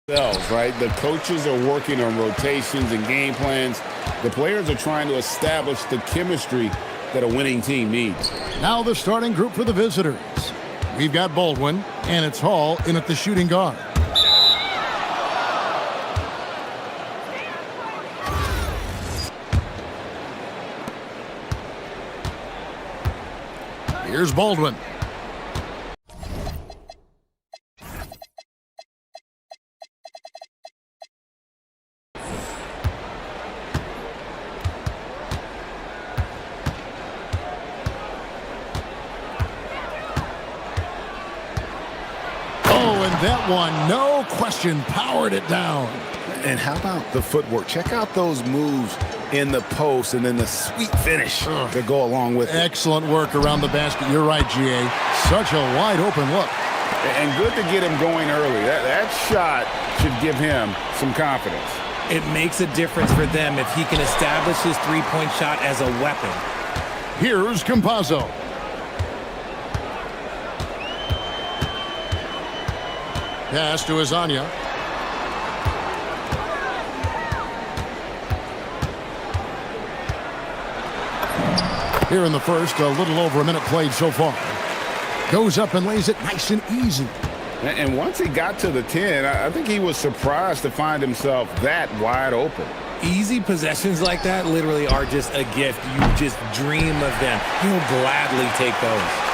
Right? The coaches are working on rotations and game plans. The players are trying to establish the chemistry that a winning team needs. Now the starting group for the visitors. We've got Baldwin, and it's Hall in at the shooting guard. Here's Baldwin. That one, no question, powered it down. And how about the footwork? Check out those moves in the post and then the sweet finish that go along with it. Excellent work around the basket. You're right, GA. Such a wide open look. And good to get him going early. That shot should give him some confidence. It makes a difference for them if he can establish his three-point shot as a weapon. Here's Campazzo. Pass to Azania. Here in the first, a little over a minute played so far. Goes up and lays it nice and easy. And once he got to the 10, I think he was surprised to find himself that wide open. Easy possessions like that literally are just a gift. You just dream of them. He'll gladly take those.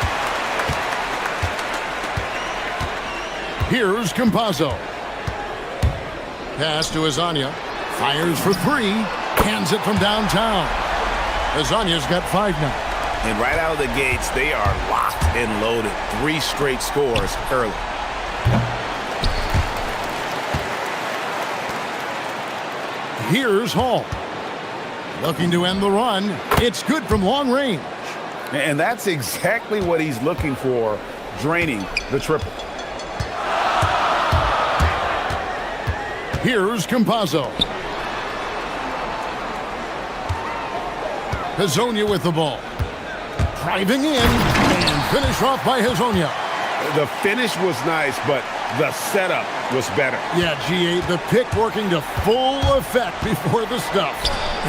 Here's Campazzo. Pass to Azania. Fires for three. Hands it from downtown. Azania's got 5 now. And right out of the gates, they are locked and loaded. 3 straight scores early. Here's Hall. Looking to end the run. It's good from long range. And that's exactly what he's looking for, draining the triple. Here's Campazzo. Hazonia with the ball. Driving in and finish off by Hazonia. The finish was nice, but the setup was better. Yeah, GA, the pick working to full effect before the stuff.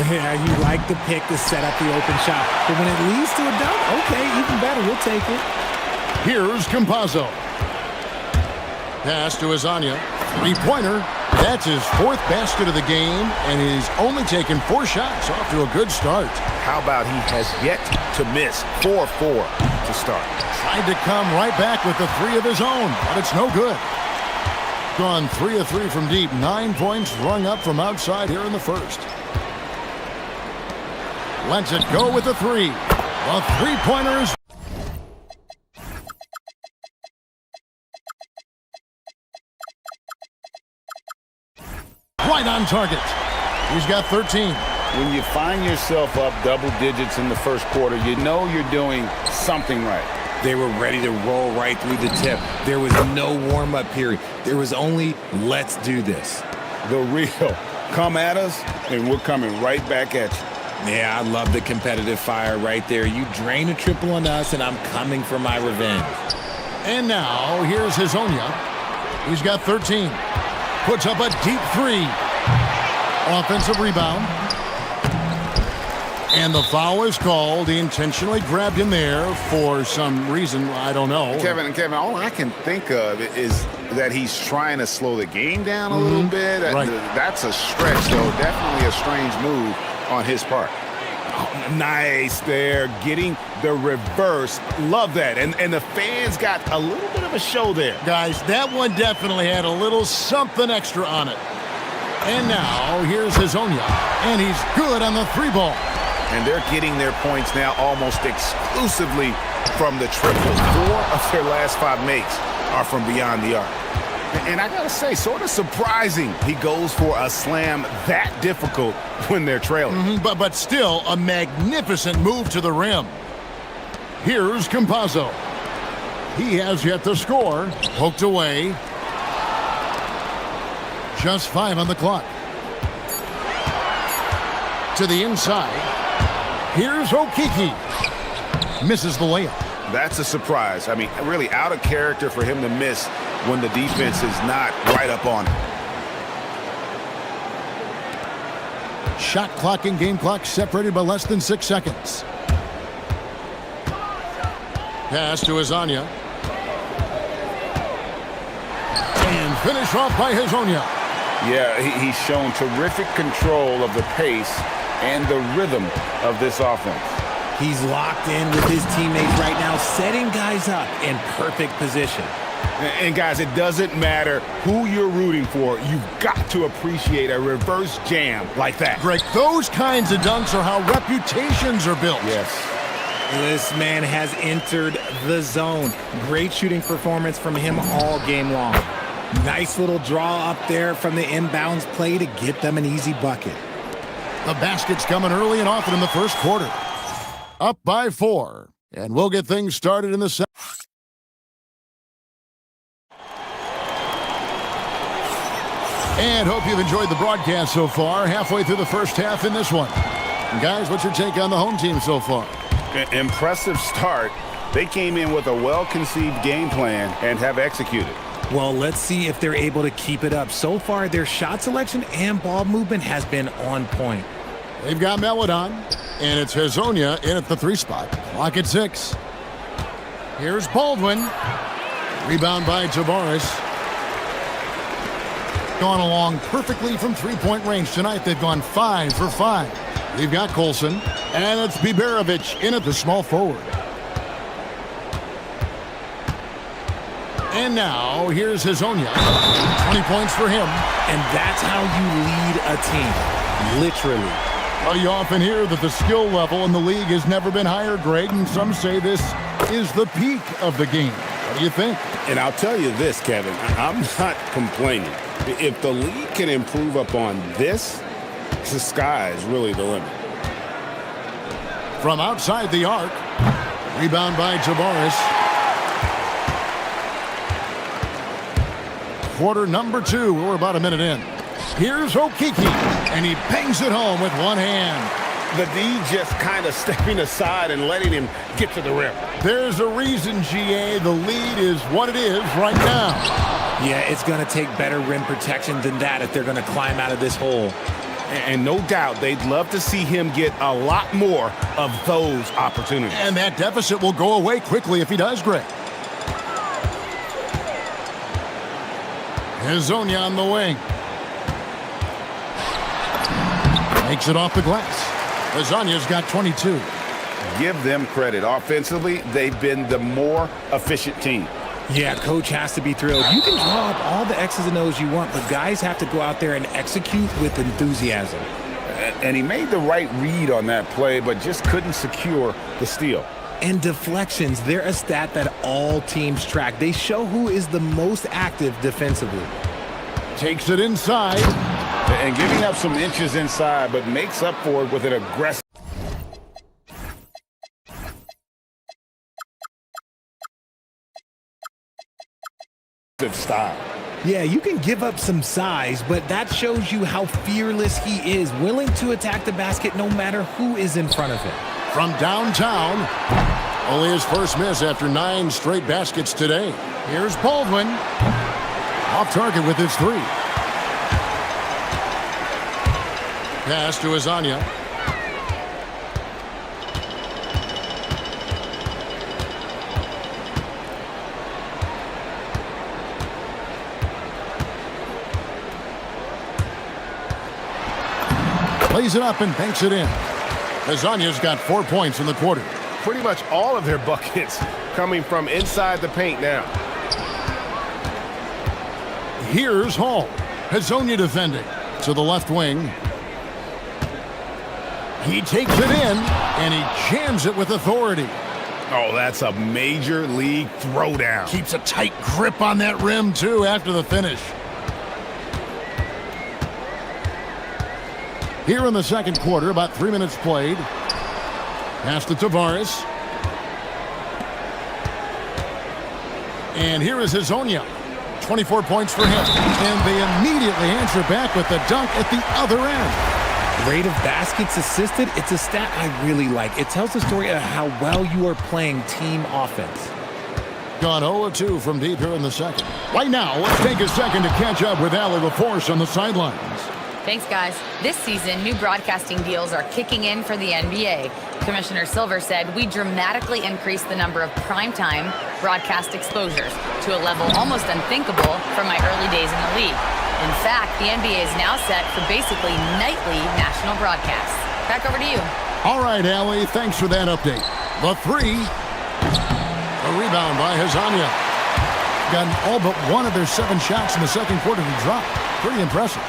Yeah, you like the pick to set up the open shot. But when it leads to a dunk, okay, even better, we'll take it. Here's Campazzo. Pass to Azania. 3-pointer. That's his 4th basket of the game, and he's only taken 4 shots. Off to a good start. How about he has yet to miss 4-4 to start? Tried to come right back with the 3 of his own, but it's no good. Gone 3 of 3 from deep. 9 points rung up from outside here in the first. Lets it go with the 3. The 3-pointers. Right on target. He's got 13. When you find yourself up double digits in the first quarter, you know you're doing something right. They were ready to roll right through the tip. There was no warm-up period. There was only, let's do this. The real, come at us, and we're coming right back at you. Yeah, I love the competitive fire right there. You drain a triple on us, and I'm coming for my revenge. And now, here's Hazonia. He's got 13. Puts up a deep 3. Offensive rebound. And the foul is called. He intentionally grabbed him there for some reason. I don't know. Kevin, all I can think of is that he's trying to slow the game down a little bit. Right. That's a stretch, though. Definitely a strange move on his part. Oh, nice there. Getting the reverse. Love that. And the fans got a little bit of a show there. Guys, that one definitely had a little something extra on it. And now, here's Hazonia. And he's good on the 3 ball. And they're getting their points now almost exclusively from the triple. 4 of their last 5 makes are from beyond the arc. And I gotta say, sort of surprising he goes for a slam that difficult when they're trailing. But still, a magnificent move to the rim. Here's Campazzo. He has yet to score. Poked away. Just 5 on the clock. To the inside. Here's Okiki. Misses the layup. That's a surprise. I mean, really out of character for him to miss when the defense is not right up on him. Shot clock and game clock separated by less than 6 seconds. Pass to Hazonia. And finish off by Hazonia. Yeah, he's shown terrific control of the pace and the rhythm of this offense. He's locked in with his teammates right now, setting guys up in perfect position. And guys, it doesn't matter who you're rooting for. You've got to appreciate a reverse jam like that. Greg, those kinds of dunks are how reputations are built. Yes. This man has entered the zone. Great shooting performance from him all game long. Nice little draw up there from the inbounds play to get them an easy bucket. The basket's coming early and often in the first quarter. Up by 4. And we'll get things started in the second. And hope you've enjoyed the broadcast so far. Halfway through the first half in this one. And guys, what's your take on the home team so far? Impressive start. They came in with a well-conceived game plan and have executed. Well, let's see if they're able to keep it up. So far, their shot selection and ball movement has been on point. They've got Melodon, and it's Hazonia in at the 3 spot. Clock at 6. Here's Baldwin. Rebound by Tavares. Gone along perfectly from 3-point range tonight. They've gone 5 for 5. We've got Colson, and it's Biberovic in at the small forward. And now, here's Hazonia. 20 points for him. And that's how you lead a team. Literally. Well, you often hear that the skill level in the league has never been higher, Greg, and some say this is the peak of the game. What do you think? And I'll tell you this, Kevin, I'm not complaining. If the league can improve upon this, the sky is really the limit. From outside the arc, rebound by Tavares. Quarter number 2, we're about a minute in. Here's Okiki, and he bangs it home with one hand. The D just kind of stepping aside and letting him get to the rim. There's a reason, GA, the lead is what it is right now. Yeah, it's going to take better rim protection than that if they're going to climb out of this hole. And no doubt they'd love to see him get a lot more of those opportunities. And that deficit will go away quickly if he does, Greg. Hazonia on the wing. Makes it off the glass. Hazonia's got 22. Give them credit. Offensively, they've been the more efficient team. Yeah, coach has to be thrilled. You can draw up all the X's and O's you want, but guys have to go out there and execute with enthusiasm. And he made the right read on that play, but just couldn't secure the steal. And deflections, they're a stat that all teams track. They show who is the most active defensively. Takes it inside. And giving up some inches inside, but makes up for it with an aggressive style. Yeah, you can give up some size, but that shows you how fearless he is, willing to attack the basket no matter who is in front of him. From downtown, only his first miss after 9 straight baskets today. Here's Baldwin. Off target with his 3. Pass to Hazonia. Plays it up and banks it in. Hazonia's got 4 points in the quarter. Pretty much all of their buckets coming from inside the paint now. Here's Hall. Hazonia defending to the left wing. He takes it in, and he jams it with authority. Oh, that's a major league throwdown. Keeps a tight grip on that rim, too, after the finish. Here in the second quarter, about 3 minutes played. Pass to Tavares. And here is Hazonia. 24 points for him. And they immediately answer back with the dunk at the other end. Rate of baskets assisted, it's a stat I really like. It tells the story of how well you are playing team offense. Gone 0-2 from deep here in the second. Right now, let's take a second to catch up with Allie LaForce on the sidelines. Thanks, guys. This season, new broadcasting deals are kicking in for the NBA. Commissioner Silver said we dramatically increased the number of primetime broadcast exposures to a level almost unthinkable from my early days in the league. In fact, the NBA is now set for basically nightly national broadcasts. Back over to you. All right, Allie, thanks for that update. The three. A rebound by Hazania. Gotten all but one of their 7 shots in the second quarter to drop. Pretty impressive.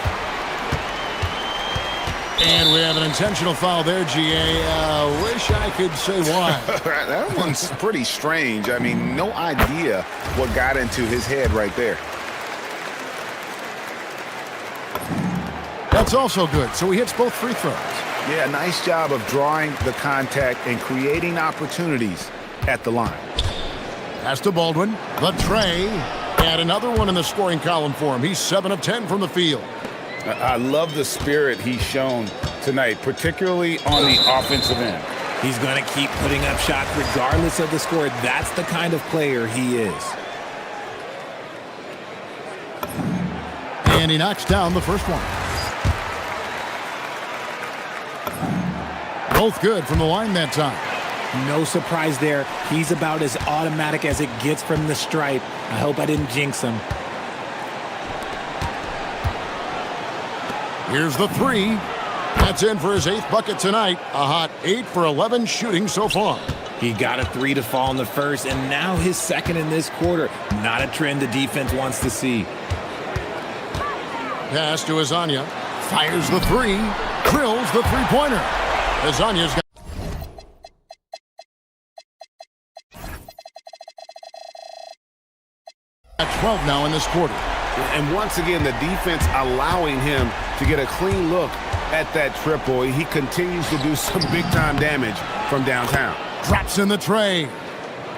And we have an intentional foul there, GA. Wish I could say why. That one's pretty strange. I mean, no idea what got into his head right there. That's also good. So he hits both free throws. Yeah, nice job of drawing the contact and creating opportunities at the line. Pass to Baldwin. The tray. And another one in the scoring column for him. He's 7 of 10 from the field. I love the spirit he's shown tonight, particularly on the offensive end. He's going to keep putting up shots regardless of the score. That's the kind of player he is. And he knocks down the first one. Both good from the line that time. No surprise there. He's about as automatic as it gets from the stripe. I hope I didn't jinx him. Here's the three. That's in for his 8th bucket tonight. A hot 8 for 11 shooting so far. He got a 3 to fall in the first, and now his 2nd in this quarter. Not a trend the defense wants to see. Pass to Azania. Fires the 3. Drills the three-pointer. Azania's got at 12 now in this quarter. And once again, the defense allowing him to get a clean look at that triple. He continues to do some big-time damage from downtown. Drops in the tray.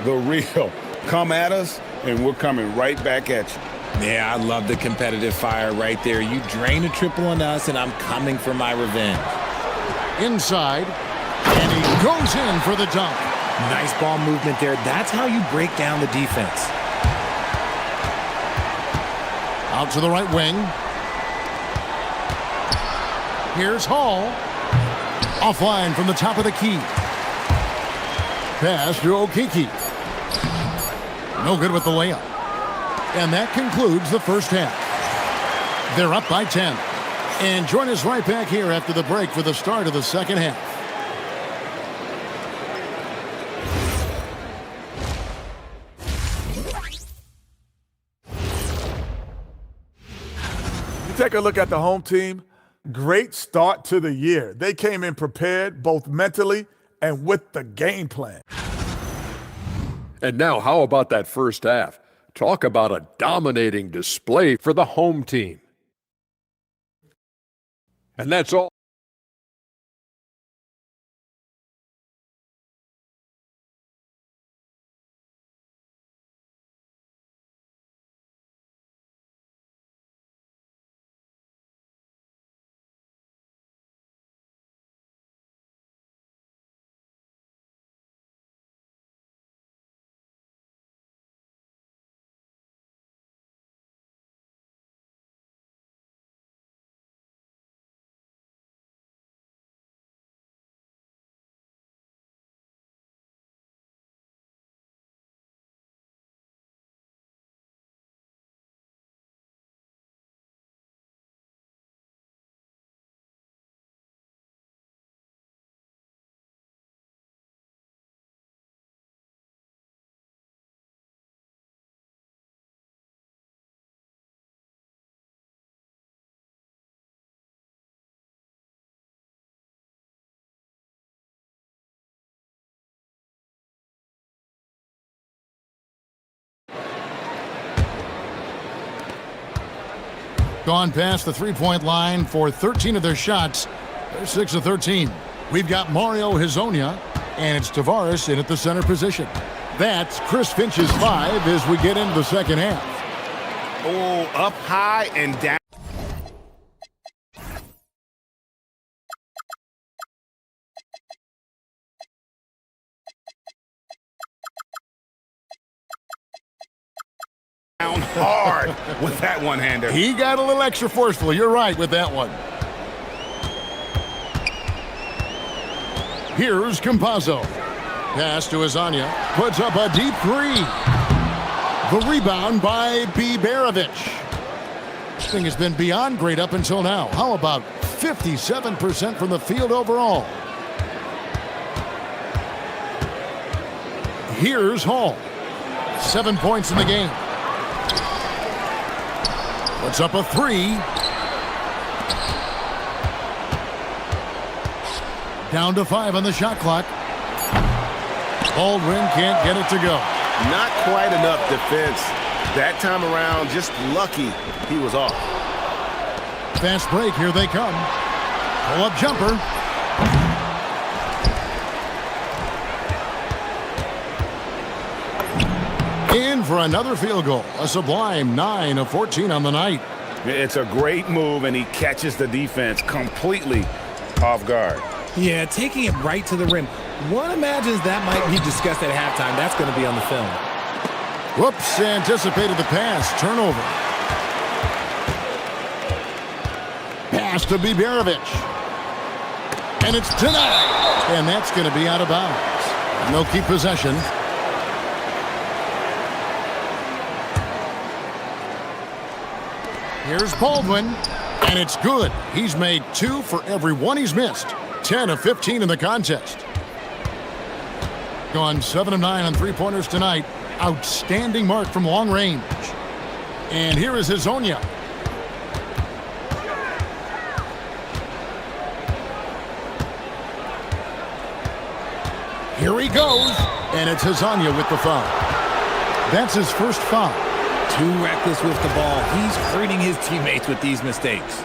The real. Come at us, and we're coming right back at you. Yeah, I love the competitive fire right there. You drain a triple on us, and I'm coming for my revenge. Inside, and he goes in for the dunk. Nice ball movement there. That's how you break down the defense. Out to the right wing. Here's Hall. Offline from the top of the key. Pass to Okiki. No good with the layup. And that concludes the first half. They're up by 10. And join us right back here after the break for the start of the second half. Take a look at the home team. Great start to the year. They came in prepared both mentally and with the game plan. And now, how about that first half? Talk about a dominating display for the home team. And that's all. Gone past the three-point line for 13 of their shots. They're 6 of 13. We've got Mario Hazonia, and it's Tavares in at the center position. That's Chris Finch's 5 as we get into the second half. Oh, up high and down. Hard with that one-hander. He got a little extra forceful. You're right with that one. Here's Campazzo. Pass to Azania. Puts up a deep three. The rebound by Biberovic. This thing has been beyond great up until now. How about 57% from the field overall? Here's Hall. 7 points in the game. Puts up a three. Down to 5 on the shot clock. Baldwin can't get it to go. Not quite enough defense. That time around, just lucky he was off. Fast break, here they come. Pull-up jumper. In for another field goal. A sublime 9 of 14 on the night. It's a great move, and he catches the defense completely off guard. Yeah, taking it right to the rim. One imagines that might be discussed at halftime. That's going to be on the film. Whoops, anticipated the pass. Turnover. Pass to Biberovic. And it's denied. And that's going to be out of bounds. And they'll keep possession. Here's Baldwin. And it's good. He's made 2 for every one he's missed. 10 of 15 in the contest. Gone 7 of 9 on three-pointers tonight. Outstanding mark from long range. And here is Hazonia. Here he goes. And it's Hazonia with the foul. That's his first foul. Too reckless with the ball. He's hurting his teammates with these mistakes.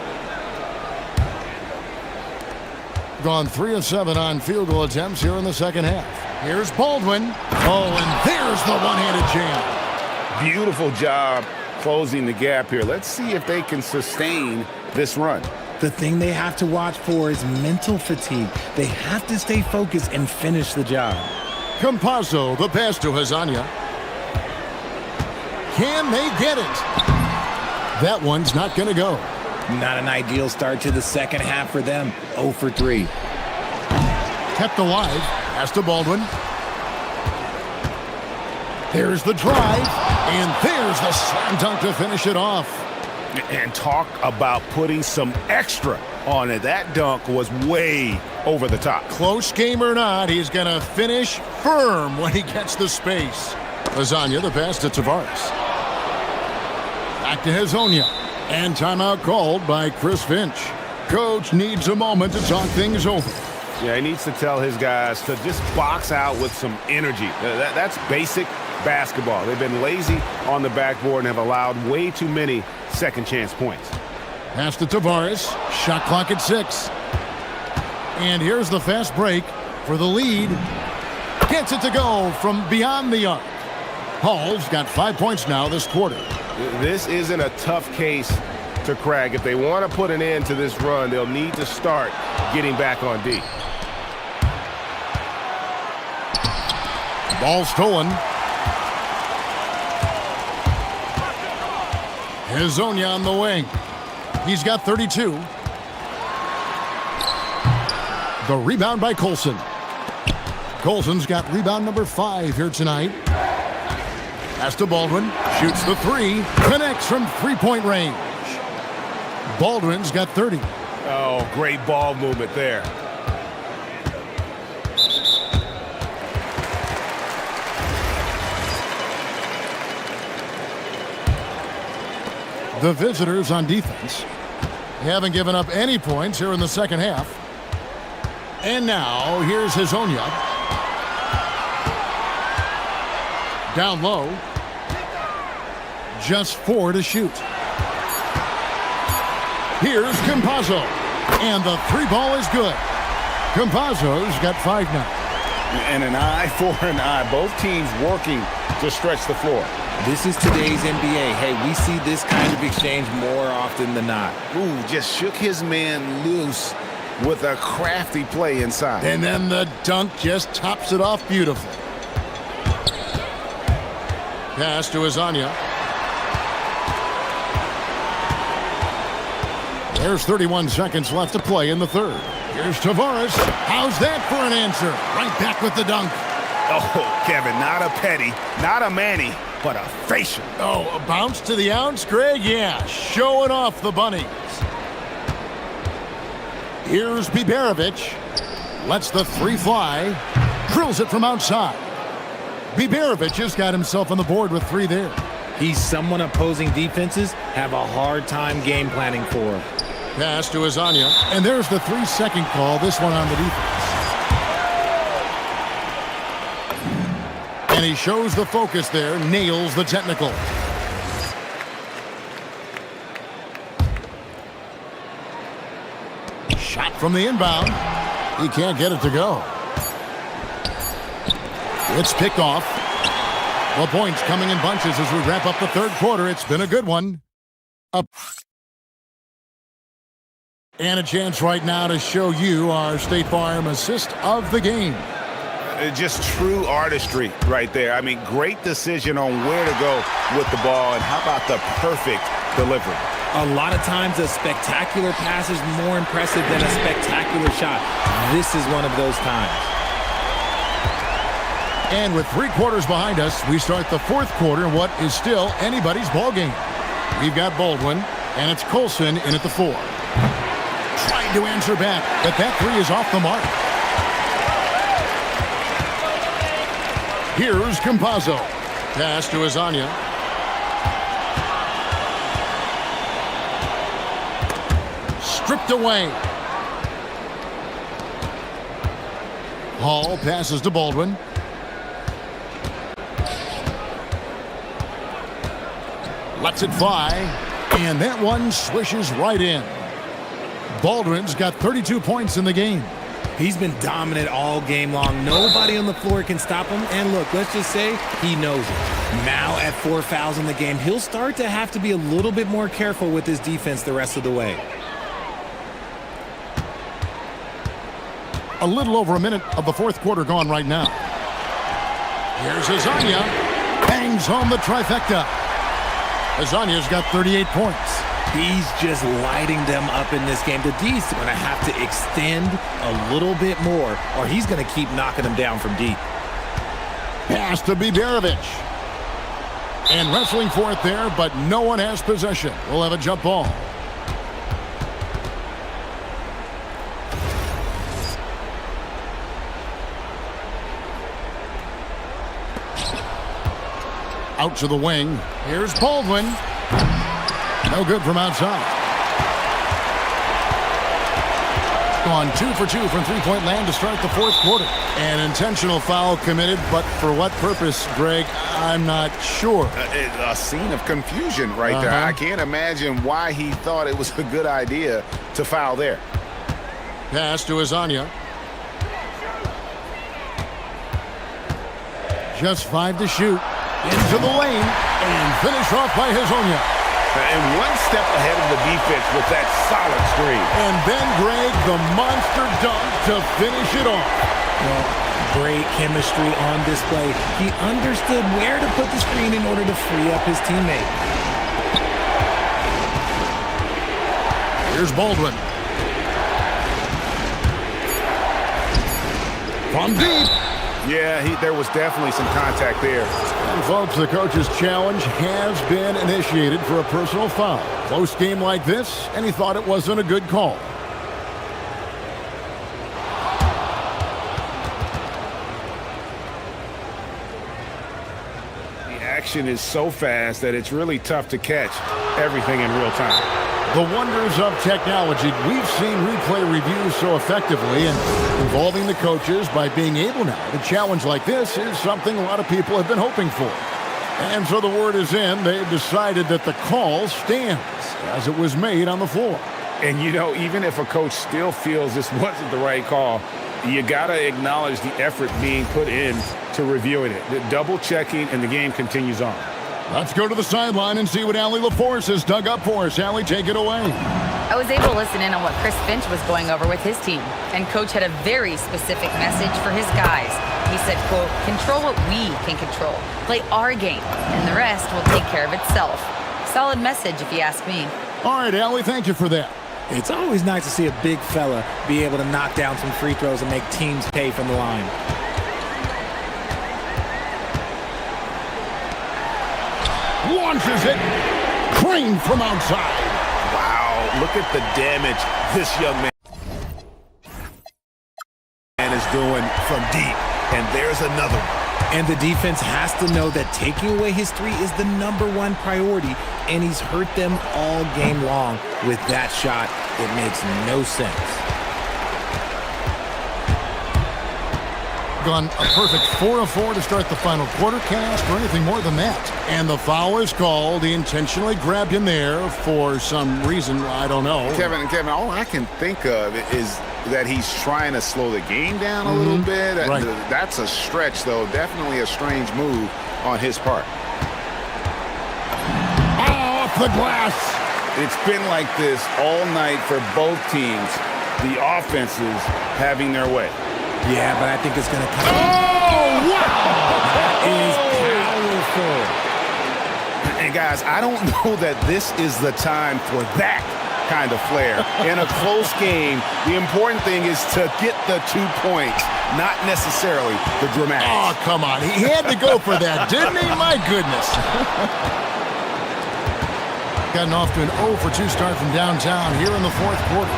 Gone 3 of 7 on field goal attempts here in the second half. Here's Baldwin. Oh, and there's the one-handed jam. Beautiful job closing the gap here. Let's see if they can sustain this run. The thing they have to watch for is mental fatigue. They have to stay focused and finish the job. Campazzo, the pass to Hazonia. Can they get it? That one's not going to go. Not an ideal start to the second half for them. 0 for 3. Kept alive. Pass to Baldwin. There's the drive. And there's the slam dunk to finish it off. And talk about putting some extra on it. That dunk was way over the top. Close game or not, he's going to finish firm when he gets the space. Lasagna, the pass to Tavares. Back to Hazonia. And timeout called by Chris Finch. Coach needs a moment to talk things over. Yeah, he needs to tell his guys to just box out with some energy. That's basic basketball. They've been lazy on the backboard and have allowed way too many second chance points. Pass to Tavares. Shot clock at 6. And here's the fast break for the lead. Gets it to go from beyond the arc. Hall's got 5 points now this quarter. This isn't a tough case to crack. If they want to put an end to this run, they'll need to start getting back on D. Ball stolen. Hazonia on the wing. He's got 32. The rebound by Colson. Colson's got rebound number 5 here tonight. Pass to Baldwin. Shoots the 3. Connects from three-point range. Baldwin's got 30. Oh, great ball movement there. The visitors on defense haven't given up any points here in the second half. And now, here's Hazonia. Down low. Just 4 to shoot. Here's Campazzo. And the 3 ball is good. Campazzo's got 5 now. And an eye for an eye. Both teams working to stretch the floor. This is today's NBA. Hey, we see this kind of exchange more often than not. Ooh, just shook his man loose with a crafty play inside. And then the dunk just tops it off beautifully. Pass to Hazonia. There's 31 seconds left to play in the third. Here's Tavares. How's that for an answer? Right back with the dunk. Oh, Kevin, not a petty, not a Manny, but a facial. Oh, a bounce to the ounce, Greg? Yeah, showing off the bunnies. Here's Biberovic. Lets the three fly. Drills it from outside. Biberovic has got himself on the board with 3 there. He's someone opposing defenses have a hard time game planning for. Pass to Azania. And there's the 3-second call, this one on the defense. And he shows the focus there, nails the technical. Shot from the inbound. He can't get it to go. It's picked off. The points coming in bunches as we wrap up the third quarter. It's been a good one. Up. And a chance right now to show you our State Farm assist of the game. Just true artistry right there. I mean, great decision on where to go with the ball, and how about the perfect delivery? A lot of times a spectacular pass is more impressive than a spectacular shot. This is one of those times. And with 3 quarters behind us, we start the fourth quarter in what is still anybody's ball game. We've got Baldwin, and it's Colson in at the 4. Trying to answer back, but that 3 is off the mark. Here's Campazzo. Pass to Azania. Stripped away. Hall passes to Baldwin. Lets it fly, and that one swishes right in. Baldwin's got 32 points in the game. He's been dominant all game long. Nobody on the floor can stop him. And look, let's just say he knows it. Now at 4 fouls in the game, he'll start to have to be a little bit more careful with his defense the rest of the way. A little over a minute of the fourth quarter gone right now. Here's Azania. Bangs home the trifecta. Azania's got 38 points. He's just lighting them up in this game. The D's going to have to extend a little bit more, or he's going to keep knocking them down from deep. Pass to Biberovic. And wrestling for it there, but no one has possession. We'll have a jump ball. Out to the wing. Here's Baldwin. No good from outside. Gone 2 for 2 from three-point land to start the fourth quarter. An intentional foul committed, but for what purpose, Greg, I'm not sure. A scene of confusion right there. I can't imagine why he thought it was a good idea to foul there. Pass to Azania. Just 5 to shoot. Into the lane, and finish off by Hazonia. And one step ahead of the defense with that solid screen. And then Greg, the monster dunk to finish it off. Well, great chemistry on display. He understood where to put the screen in order to free up his teammate. Here's Baldwin. From deep. Yeah, there was definitely some contact there. And folks, the coach's challenge has been initiated for a personal foul. Close game like this, and he thought it wasn't a good call. The action is so fast that it's really tough to catch everything in real time. The wonders of technology. We've seen replay reviews so effectively, and involving the coaches by being able now to challenge like this is something a lot of people have been hoping for. And so the word is in. They've decided that the call stands as it was made on the floor. And, you know, even if a coach still feels this wasn't the right call, you got to acknowledge the effort being put in to reviewing it. The double checking, and the game continues on. Let's go to the sideline and see what Allie LaForce has dug up for us. Allie, take it away. I was able to listen in on what Chris Finch was going over with his team, and Coach had a very specific message for his guys. He said, quote, control what we can control, play our game, and the rest will take care of itself. Solid message, if you ask me. All right, Allie, thank you for that. It's always nice to see a big fella be able to knock down some free throws and make teams pay from the line. Launches it. Crane from outside. Wow, look at the damage this young man is doing from deep. And there's another one. And the defense has to know that taking away his three is the #1 priority, and he's hurt them all game long. With that shot, it makes no sense. Gone a perfect 4 of 4 to start the final quarter cast or anything more than that. And the foul is called. He intentionally grabbed him there for some reason. I don't know. Kevin, all I can think of is that he's trying to slow the game down a little bit. Right. That's a stretch, though. Definitely a strange move on his part. Off the glass. It's been like this all night for both teams. The offenses having their way. Yeah, but I think it's going to come. Oh, wow! That is powerful. And guys, I don't know that this is the time for that kind of flair. In a close game, the important thing is to get the 2 points, not necessarily the dramatics. Oh, come on. He had to go for that, didn't he? My goodness. Gotten off to an 0 for 2 start from downtown here in the fourth quarter.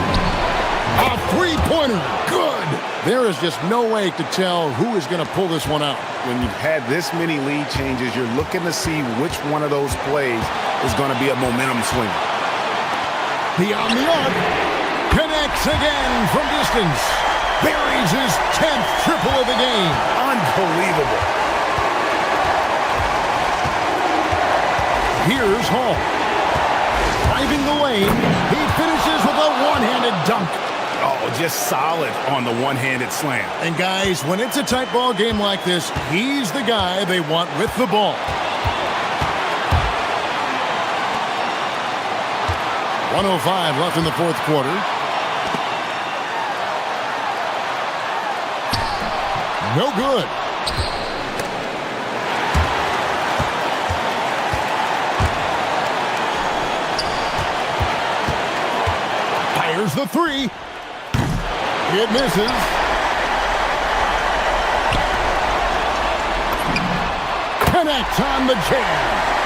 A three-pointer. Good. There is just no way to tell who is going to pull this one out. When you've had this many lead changes, you're looking to see which one of those plays is going to be a momentum swinger. Beyond the arc. Connects again from distance. Buries his 10th triple of the game. Unbelievable. Here's Hall. Driving the lane. He finishes with a one-handed dunk. Oh, just solid on the one-handed slam. And guys, when it's a tight ball game like this, he's the guy they want with the ball. 1:05 left in the fourth quarter. No good. Fires the three. It misses. Connects on the jam.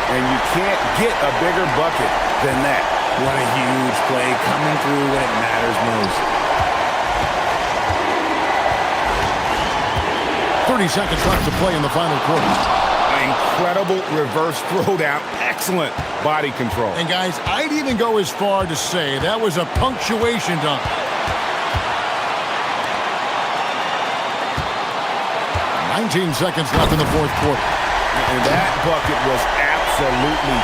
And you can't get a bigger bucket than that. What a huge play coming through when it matters most. 30 seconds left to play in the final quarter. Incredible reverse throwdown. Excellent body control. And guys, I'd even go as far to say that was a punctuation dunk. 19 seconds left in the fourth quarter. And that bucket was absolutely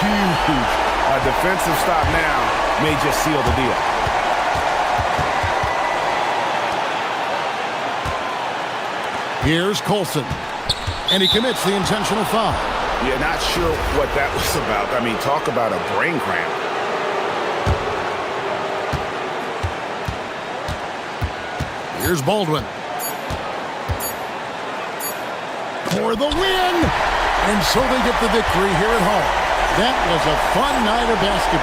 huge. A defensive stop now may just seal the deal. Here's Colson. And he commits the intentional foul. Yeah, not sure what that was about. I mean, talk about a brain cramp. Here's Baldwin. For the win! And so they get the victory here at home. That was a fun night of basketball.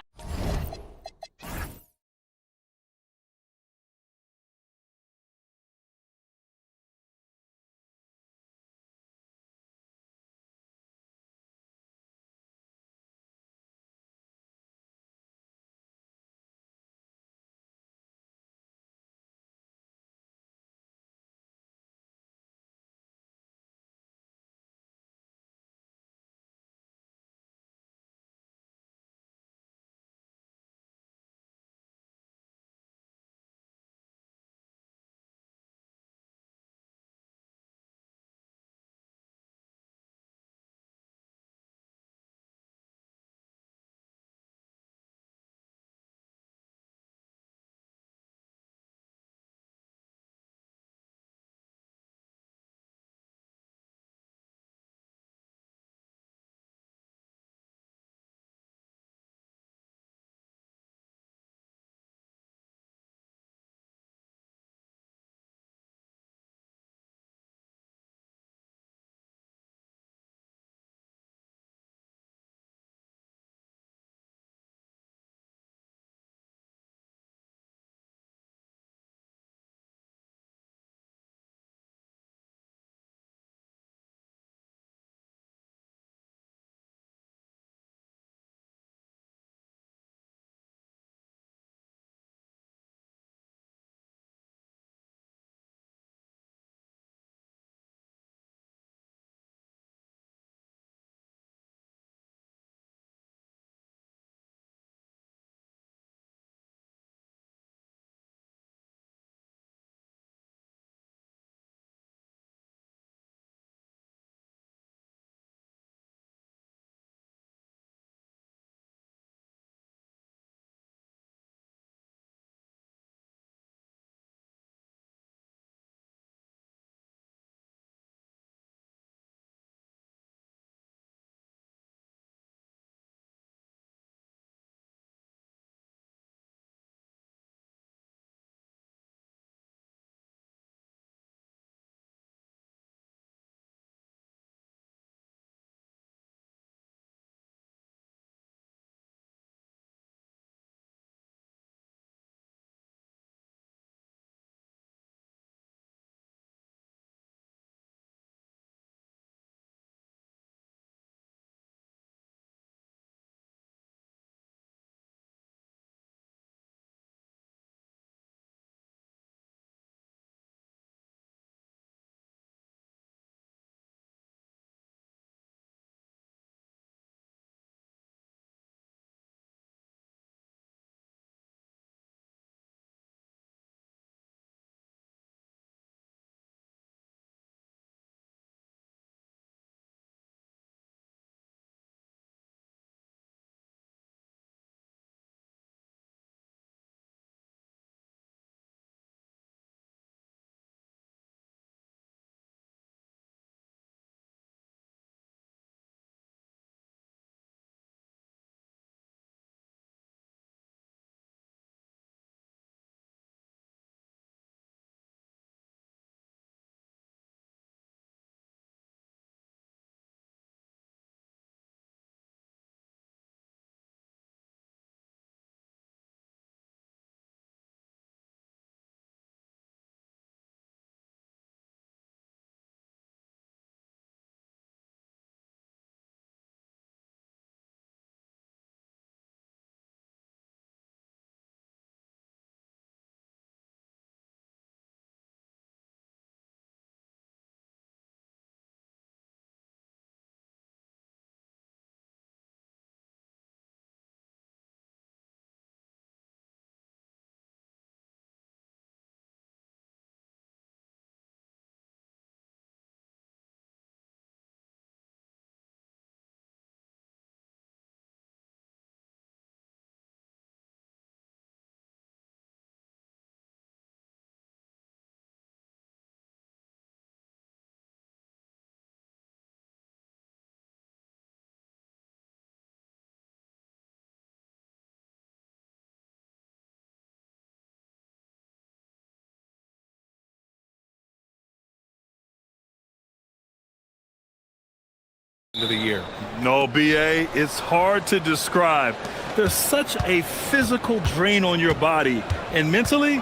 of the year. No, BA, it's hard to describe. There's such a physical drain on your body, and mentally,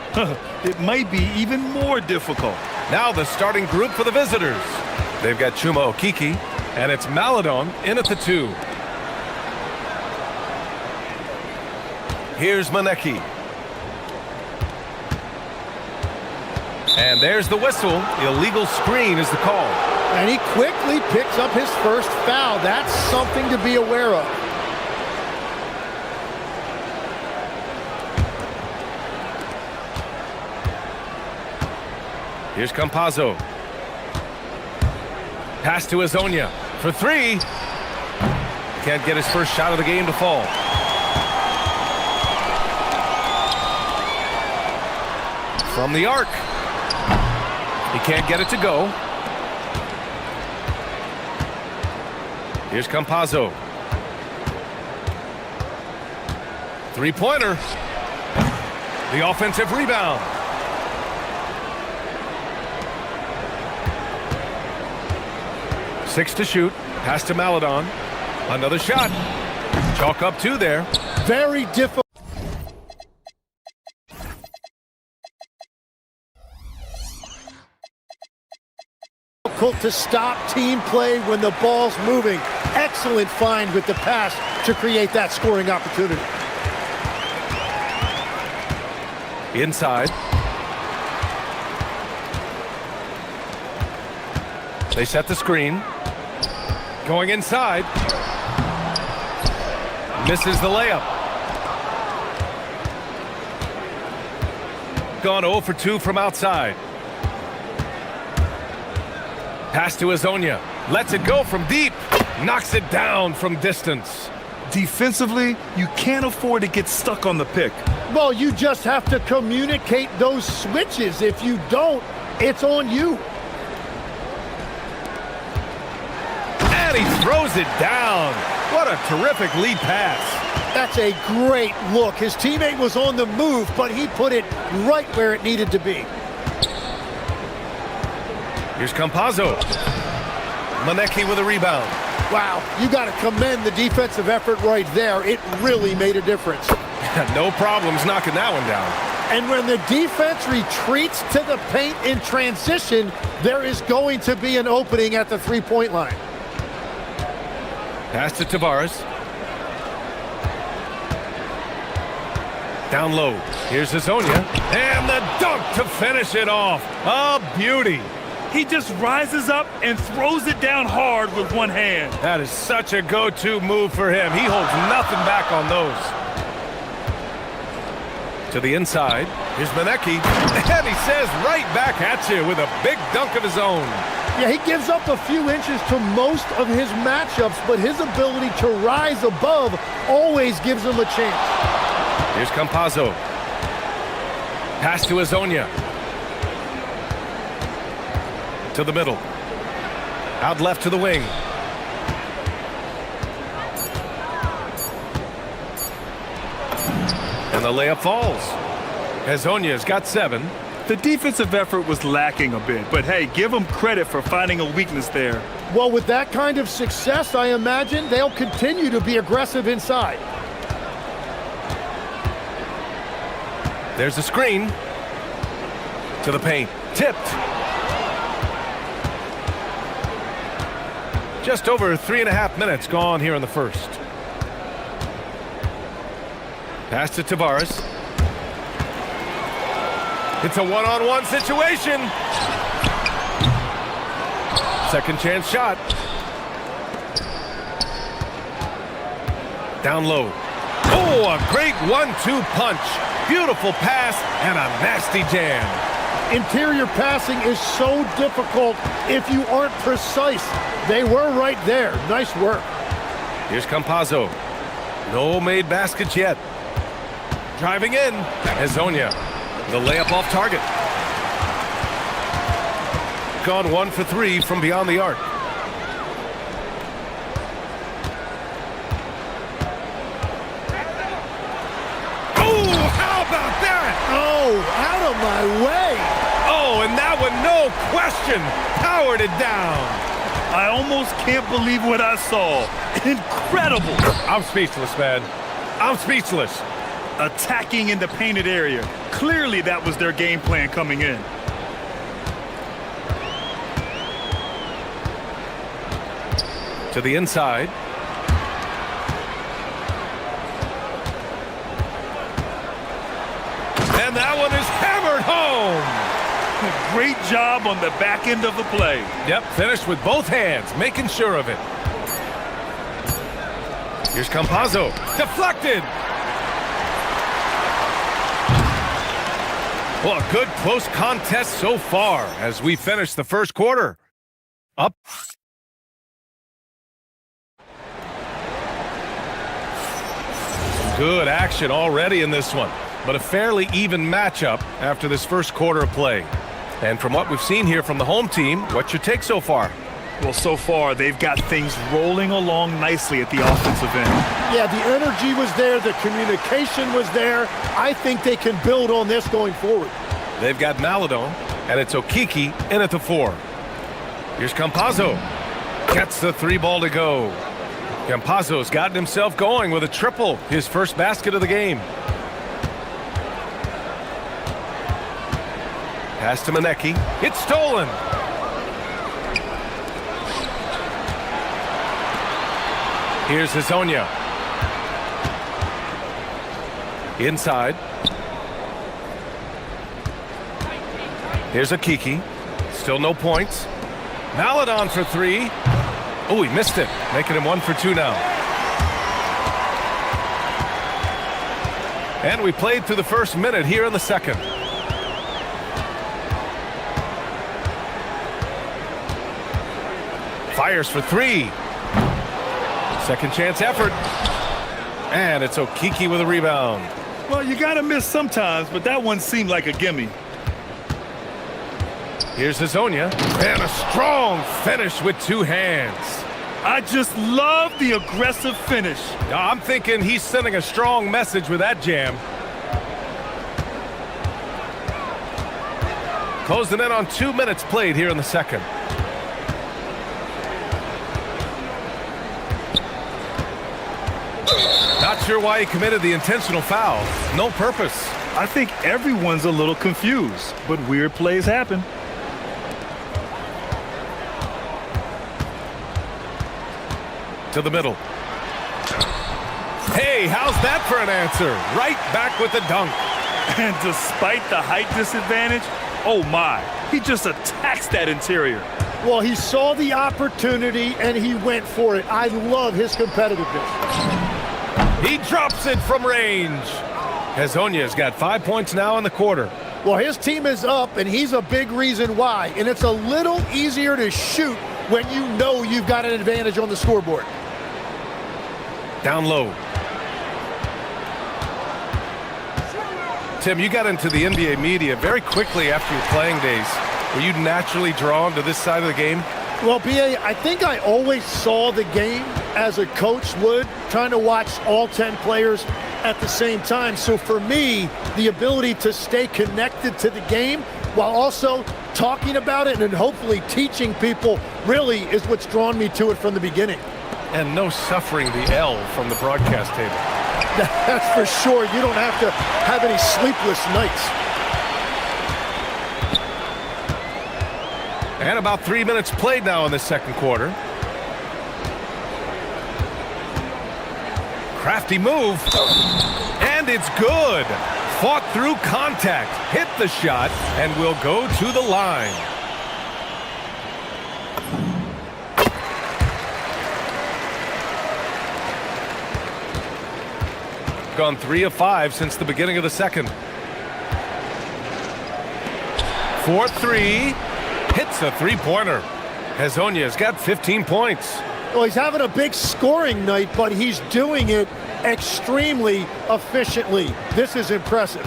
it might be even more difficult. Now the starting group for the visitors. They've got Chuma Okiki, and it's Maladon in at the 2. Here's Maneki. And there's the whistle. Illegal screen is the call. And he quickly picks up his first foul. That's something to be aware of. Here's Campazzo. Pass to Azonia for 3. Can't get his first shot of the game to fall. From the arc. He can't get it to go. Here's Campazzo. Three-pointer. The offensive rebound. Six to shoot. Pass to Maladon. Another shot. Chalk up 2 there. Very difficult to stop team play when the ball's moving. Excellent find with the pass to create that scoring opportunity. Inside. They set the screen. Going inside. Misses the layup. Gone 0 for 2 from outside. Pass to Azonia. Lets it go from deep. Knocks it down from distance. Defensively, you can't afford to get stuck on the pick. Well, you just have to communicate those switches. If you don't, it's on you. And he throws it down. What a terrific lead pass. That's a great look. His teammate was on the move, but he put it right where it needed to be. Here's Campazzo. Maneki with a rebound. Wow, you got to commend the defensive effort right there. It really made a difference. No problems knocking that one down. And when the defense retreats to the paint in transition, there is going to be an opening at the three-point line. Pass to Tavares. Down low. Here's Azonia. And the dunk to finish it off. A beauty. He just rises up and throws it down hard with one hand. That is such a go-to move for him. He holds nothing back on those. To the inside. Here's Maneki. And he says right back at you with a big dunk of his own. Yeah, he gives up a few inches to most of his matchups, but his ability to rise above always gives him a chance. Here's Campazzo. Pass to Azonia. To the middle. Out left to the wing. And the layup falls. Azonia's got 7. The defensive effort was lacking a bit, but hey, give them credit for finding a weakness there. Well, with that kind of success, I imagine they'll continue to be aggressive inside. There's a screen. To the paint. Tipped. Just over 3.5 minutes gone here in the first. Pass to Tavares. It's a one-on-one situation. Second chance shot. Down low. Oh, a great 1-2 punch. Beautiful pass and a nasty jam. Interior passing is so difficult if you aren't precise. They were right there. Nice work. Here's Campazzo. No made baskets yet. Driving in. Azonia. The layup off target. Gone 1 for 3 from beyond the arc. Oh, how about that? Oh, out of my way. Oh, and that one, no question, powered it down. I almost can't believe what I saw. Incredible. I'm speechless, man. I'm speechless. Attacking in the painted area. Clearly that was their game plan coming in. To the inside. And that one is hammered home. Great job on the back end of the play. Yep, finished with both hands, making sure of it. Here's Campazzo. Deflected. Well, a good close contest so far as we finish the first quarter. Up. Good action already in this one, but a fairly even matchup after this first quarter of play. And from what we've seen here from the home team, what's your take so far? Well, so far, they've got things rolling along nicely at the offensive end. Yeah, the energy was there, the communication was there. I think they can build on this going forward. They've got Maladon, and it's Okiki in at the 4. Here's Campazzo. Gets the 3 ball to go. Campazzo's gotten himself going with a triple, his first basket of the game. Pass to Manecki. It's stolen. Here's Hazonia. Inside. Here's Okiki. Still no points. Maladon for 3. Oh, he missed it, making him 1 for 2 now. And we played through the first minute here in the second. Fires for 3. Second chance effort. And it's Okiki with a rebound. Well, you got to miss sometimes, but that one seemed like a gimme. Here's Hazonia. And a strong finish with 2 hands. I just love the aggressive finish. Now, I'm thinking he's sending a strong message with that jam. Closing in on 2 minutes played here in the second. Not sure why he committed the intentional foul. No purpose. I think everyone's a little confused, but weird plays happen. To the middle. Hey, how's that for an answer? Right back with the dunk. And despite the height disadvantage, oh my, he just attacks that interior. Well, he saw the opportunity and he went for it. I love his competitiveness. He drops it from range. Hazonia's got 5 points now in the quarter. Well, his team is up, and he's a big reason why. And it's a little easier to shoot when you know you've got an advantage on the scoreboard. Down low. Tim, you got into the NBA media very quickly after your playing days. Were you naturally drawn to this side of the game? Well, B.A., I think I always saw the game as a coach would, trying to watch all 10 players at the same time. So for me, the ability to stay connected to the game while also talking about it and hopefully teaching people really is what's drawn me to it from the beginning. And no suffering the L from the broadcast table. That's for sure. You don't have to have any sleepless nights. And about 3 minutes played now in the second quarter. Crafty move. And it's good. Fought through contact, hit the shot, and will go to the line. Gone 3 of 5 since the beginning of the second. 4-3. Hits a 3-pointer. Hazonia's got 15 points. Well, he's having a big scoring night, but he's doing it extremely efficiently. This is impressive.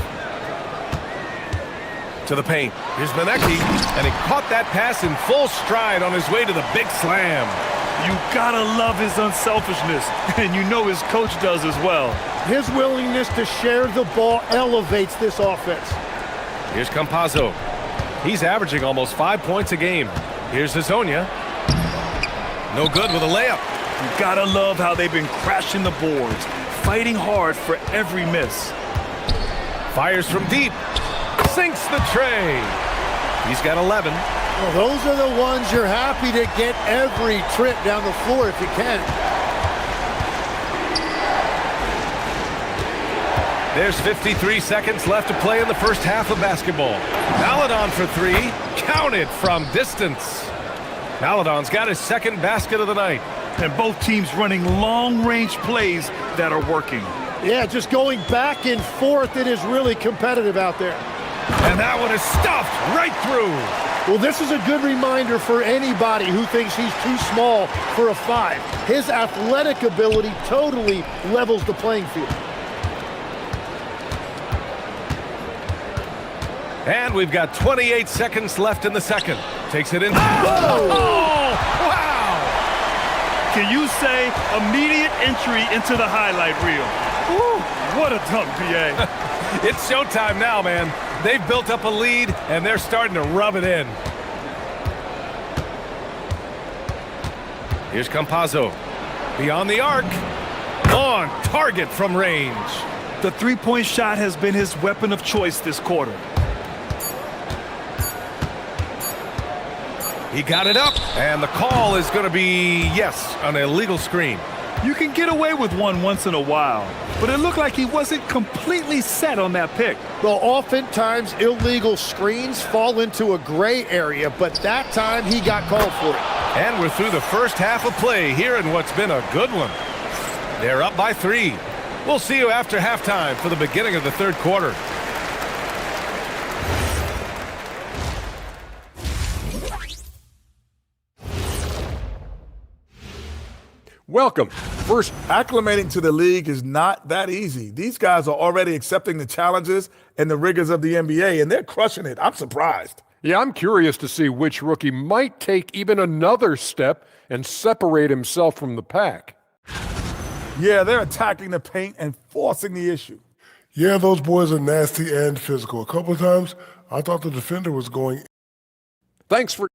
To the paint. Here's Manecki, and he caught that pass in full stride on his way to the big slam. You gotta love his unselfishness, and you know his coach does as well. His willingness to share the ball elevates this offense. Here's Campazzo. He's averaging almost 5 points a game. Here's Hazonia. No good with a layup. You gotta love how they've been crashing the boards, fighting hard for every miss. Fires from deep. Sinks the tray. He's got 11. Well, those are the ones you're happy to get every trip down the floor if you can. There's 53 seconds left to play in the first half of basketball. Maladon for three. Counted from distance. Maladon's got his second basket of the night. And both teams running long-range plays that are working. Yeah, just going back and forth. It is really competitive out there. And that one is stuffed right through. Well, this is a good reminder for anybody who thinks he's too small for a 5. His athletic ability totally levels the playing field. And we've got 28 seconds left in the second. Takes it in. Oh, wow! Can you say immediate entry into the highlight reel? Woo, what a dunk, BA. It's showtime now, man. They've built up a lead, and they're starting to rub it in. Here's Campazzo. Beyond the arc. On target from range. The three-point shot has been his weapon of choice this quarter. He got it up, and the call is going to be, yes, an illegal screen. You can get away with one once in a while, but it looked like he wasn't completely set on that pick. Well, oftentimes illegal screens fall into a gray area, but that time he got called for it. And we're through the first half of play here in what's been a good one. They're up by 3. We'll see you after halftime for the beginning of the third quarter. Welcome. First, acclimating to the league is not that easy. These guys are already accepting the challenges and the rigors of the NBA, and they're crushing it. I'm surprised. Yeah, I'm curious to see which rookie might take even another step and separate himself from the pack. Yeah, they're attacking the paint and forcing the issue. Yeah, those boys are nasty and physical. A couple of times, I thought the defender was going. Thanks for...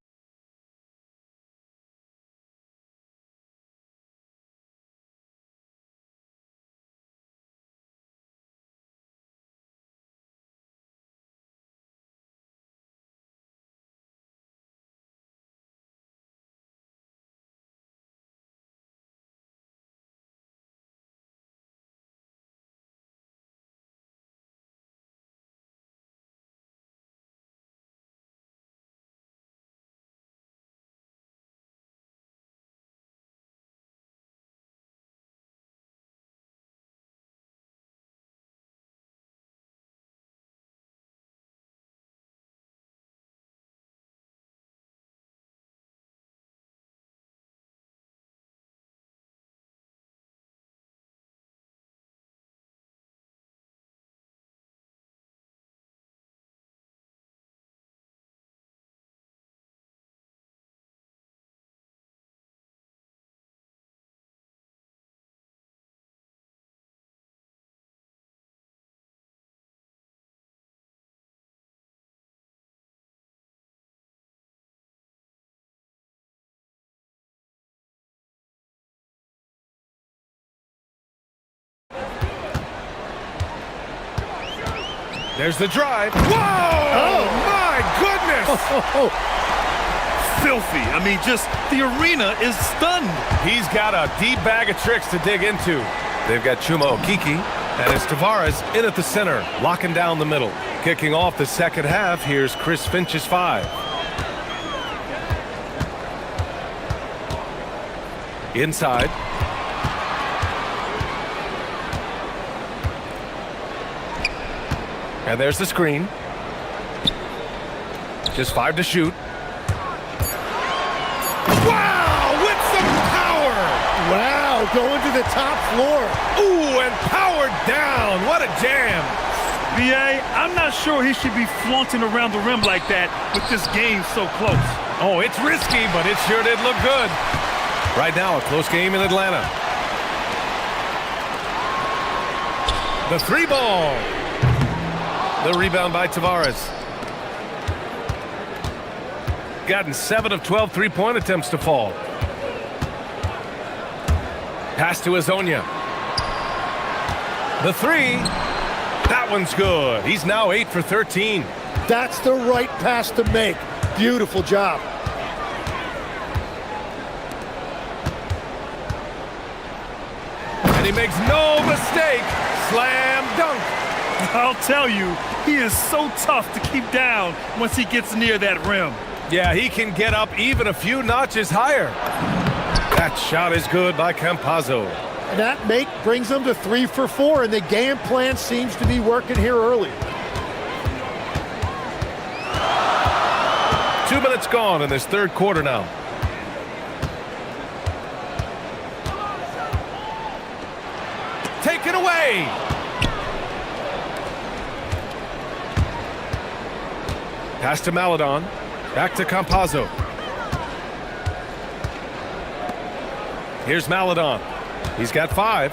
There's the drive. Whoa! Oh, my goodness! Filthy. I mean, just the arena is stunned. He's got a deep bag of tricks to dig into. They've got Chuma Okeke, and it's Tavares in at the center, locking down the middle. Kicking off the second half, here's Chris Finch's 5. Inside. And there's the screen. Just 5 to shoot. Wow, with some power! Wow, going to the top floor. Ooh, and powered down. What a jam. BA, I'm not sure he should be flaunting around the rim like that with this game so close. Oh, it's risky, but it sure did look good. Right now, a close game in Atlanta. The 3 ball. The rebound by Tavares. Gotten 7 of 12 three-point attempts to fall. Pass to Azonia. The three. That one's good. He's now 8 for 13. That's the right pass to make. Beautiful job. And he makes no mistake. Slam dunk. I'll tell you, he is so tough to keep down once he gets near that rim. Yeah, he can get up even a few notches higher. That shot is good by Campazzo. And that make brings them to 3 for 4, and the game plan seems to be working here early. 2 minutes gone in this third quarter now. Taken away. Pass to Maladon. Back to Campazzo. Here's Maladon. He's got 5.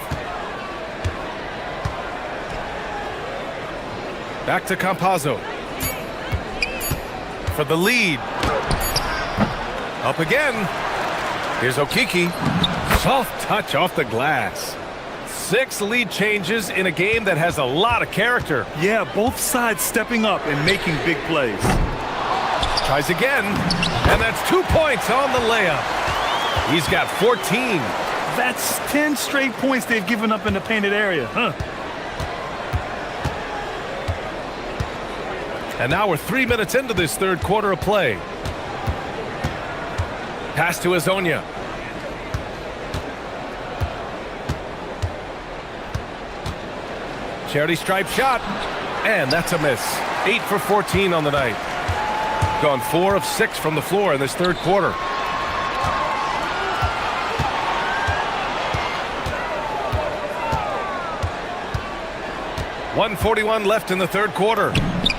Back to Campazzo. For the lead. Up again. Here's Okiki. Soft touch off the glass. 6 lead changes in a game that has a lot of character. Yeah, both sides stepping up and making big plays. Tries again, and that's 2 points on the layup. He's got 14. That's 10 straight points they've given up in the painted area, huh? And now we're 3 minutes into this third quarter of play. Pass to Azonia. Charity stripe shot, and that's a miss. 8 for 14 on the night. Gone 4 of 6 from the floor in this third quarter. .141 left in the third quarter.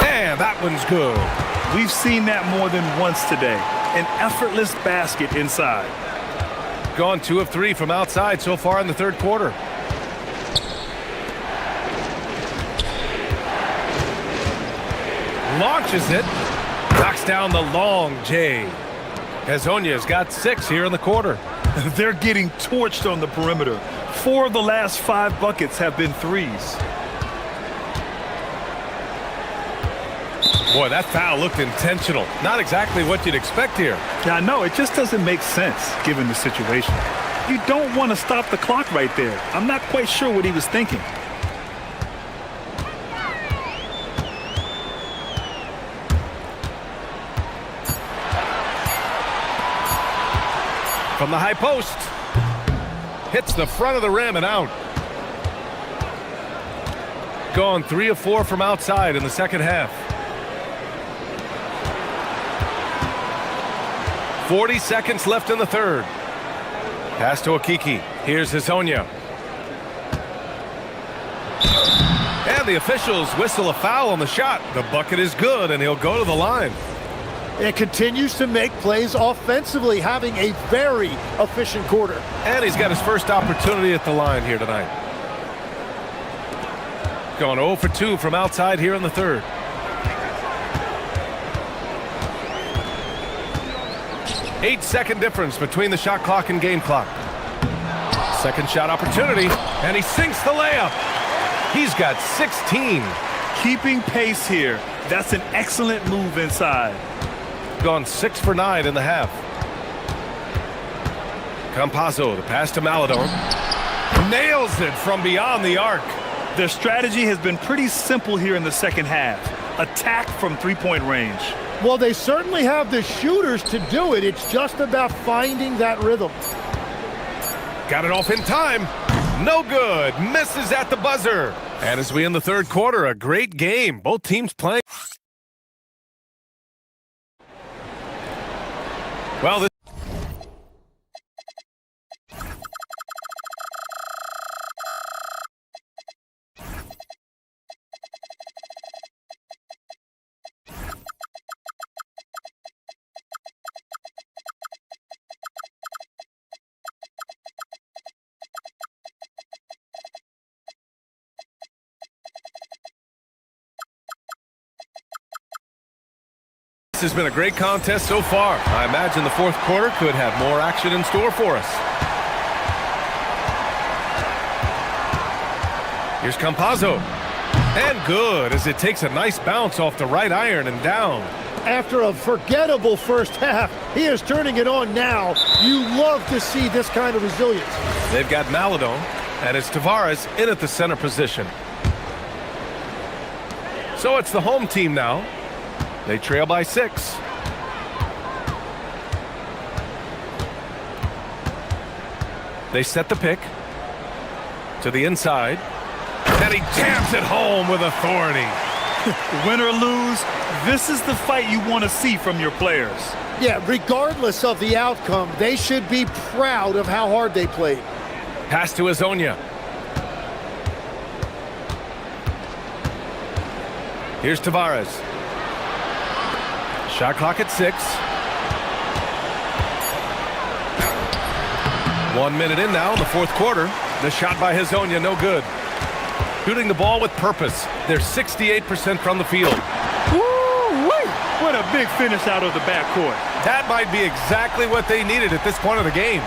And that one's good. We've seen that more than once today. An effortless basket inside. Gone 2 of 3 from outside so far in the third quarter. Launches it. Knocks down the long J. Azonia's got 6 here in the quarter. They're getting torched on the perimeter. 4 of the last 5 buckets have been threes. Boy, that foul looked intentional. Not exactly what you'd expect here. Yeah, I know. It just doesn't make sense given the situation. You don't want to stop the clock right there. I'm not quite sure what he was thinking. From the high post. Hits the front of the rim and out. Gone 3 of 4 from outside in the second half. 40 seconds left in the third. Pass to Okiki. Here's Azonia. And the officials whistle a foul on the shot. The bucket is good, and he'll go to the line. It continues to make plays offensively, having a very efficient quarter. And he's got his first opportunity at the line here tonight. Going 0 for 2 from outside here in the third. Eight-second difference between the shot clock and game clock. Second shot opportunity, and he sinks the layup. He's got 16. Keeping pace here. That's an excellent move inside. Gone 6 for 9 in the half. Campazzo, the pass to Maladon. Nails it from beyond the arc. Their strategy has been pretty simple here in the second half. Attack from three-point range. Well, they certainly have the shooters to do it. It's just about finding that rhythm. Got it off in time. No good. Misses at the buzzer. And as we end the third quarter, a great game. Both teams playing. Well, this has been a great contest so far. I imagine the fourth quarter could have more action in store for us. Here's Campazzo. And good, as it takes a nice bounce off the right iron and down. After a forgettable first half, he is turning it on now. You love to see this kind of resilience. They've got Maladon, and it's Tavares in at the center position. So it's the home team now. They trail by 6. They set the pick to the inside, and he jams it home with authority. Win or lose, this is the fight you want to see from your players. Yeah, regardless of the outcome, they should be proud of how hard they played. Pass to Azonia. Here's Tavares. Shot clock at 6. 1 minute in now in the fourth quarter. The shot by Azonia, no good. Shooting the ball with purpose. They're 68% from the field. Woo-wee! What a big finish out of the backcourt. That might be exactly what they needed at this point of the game.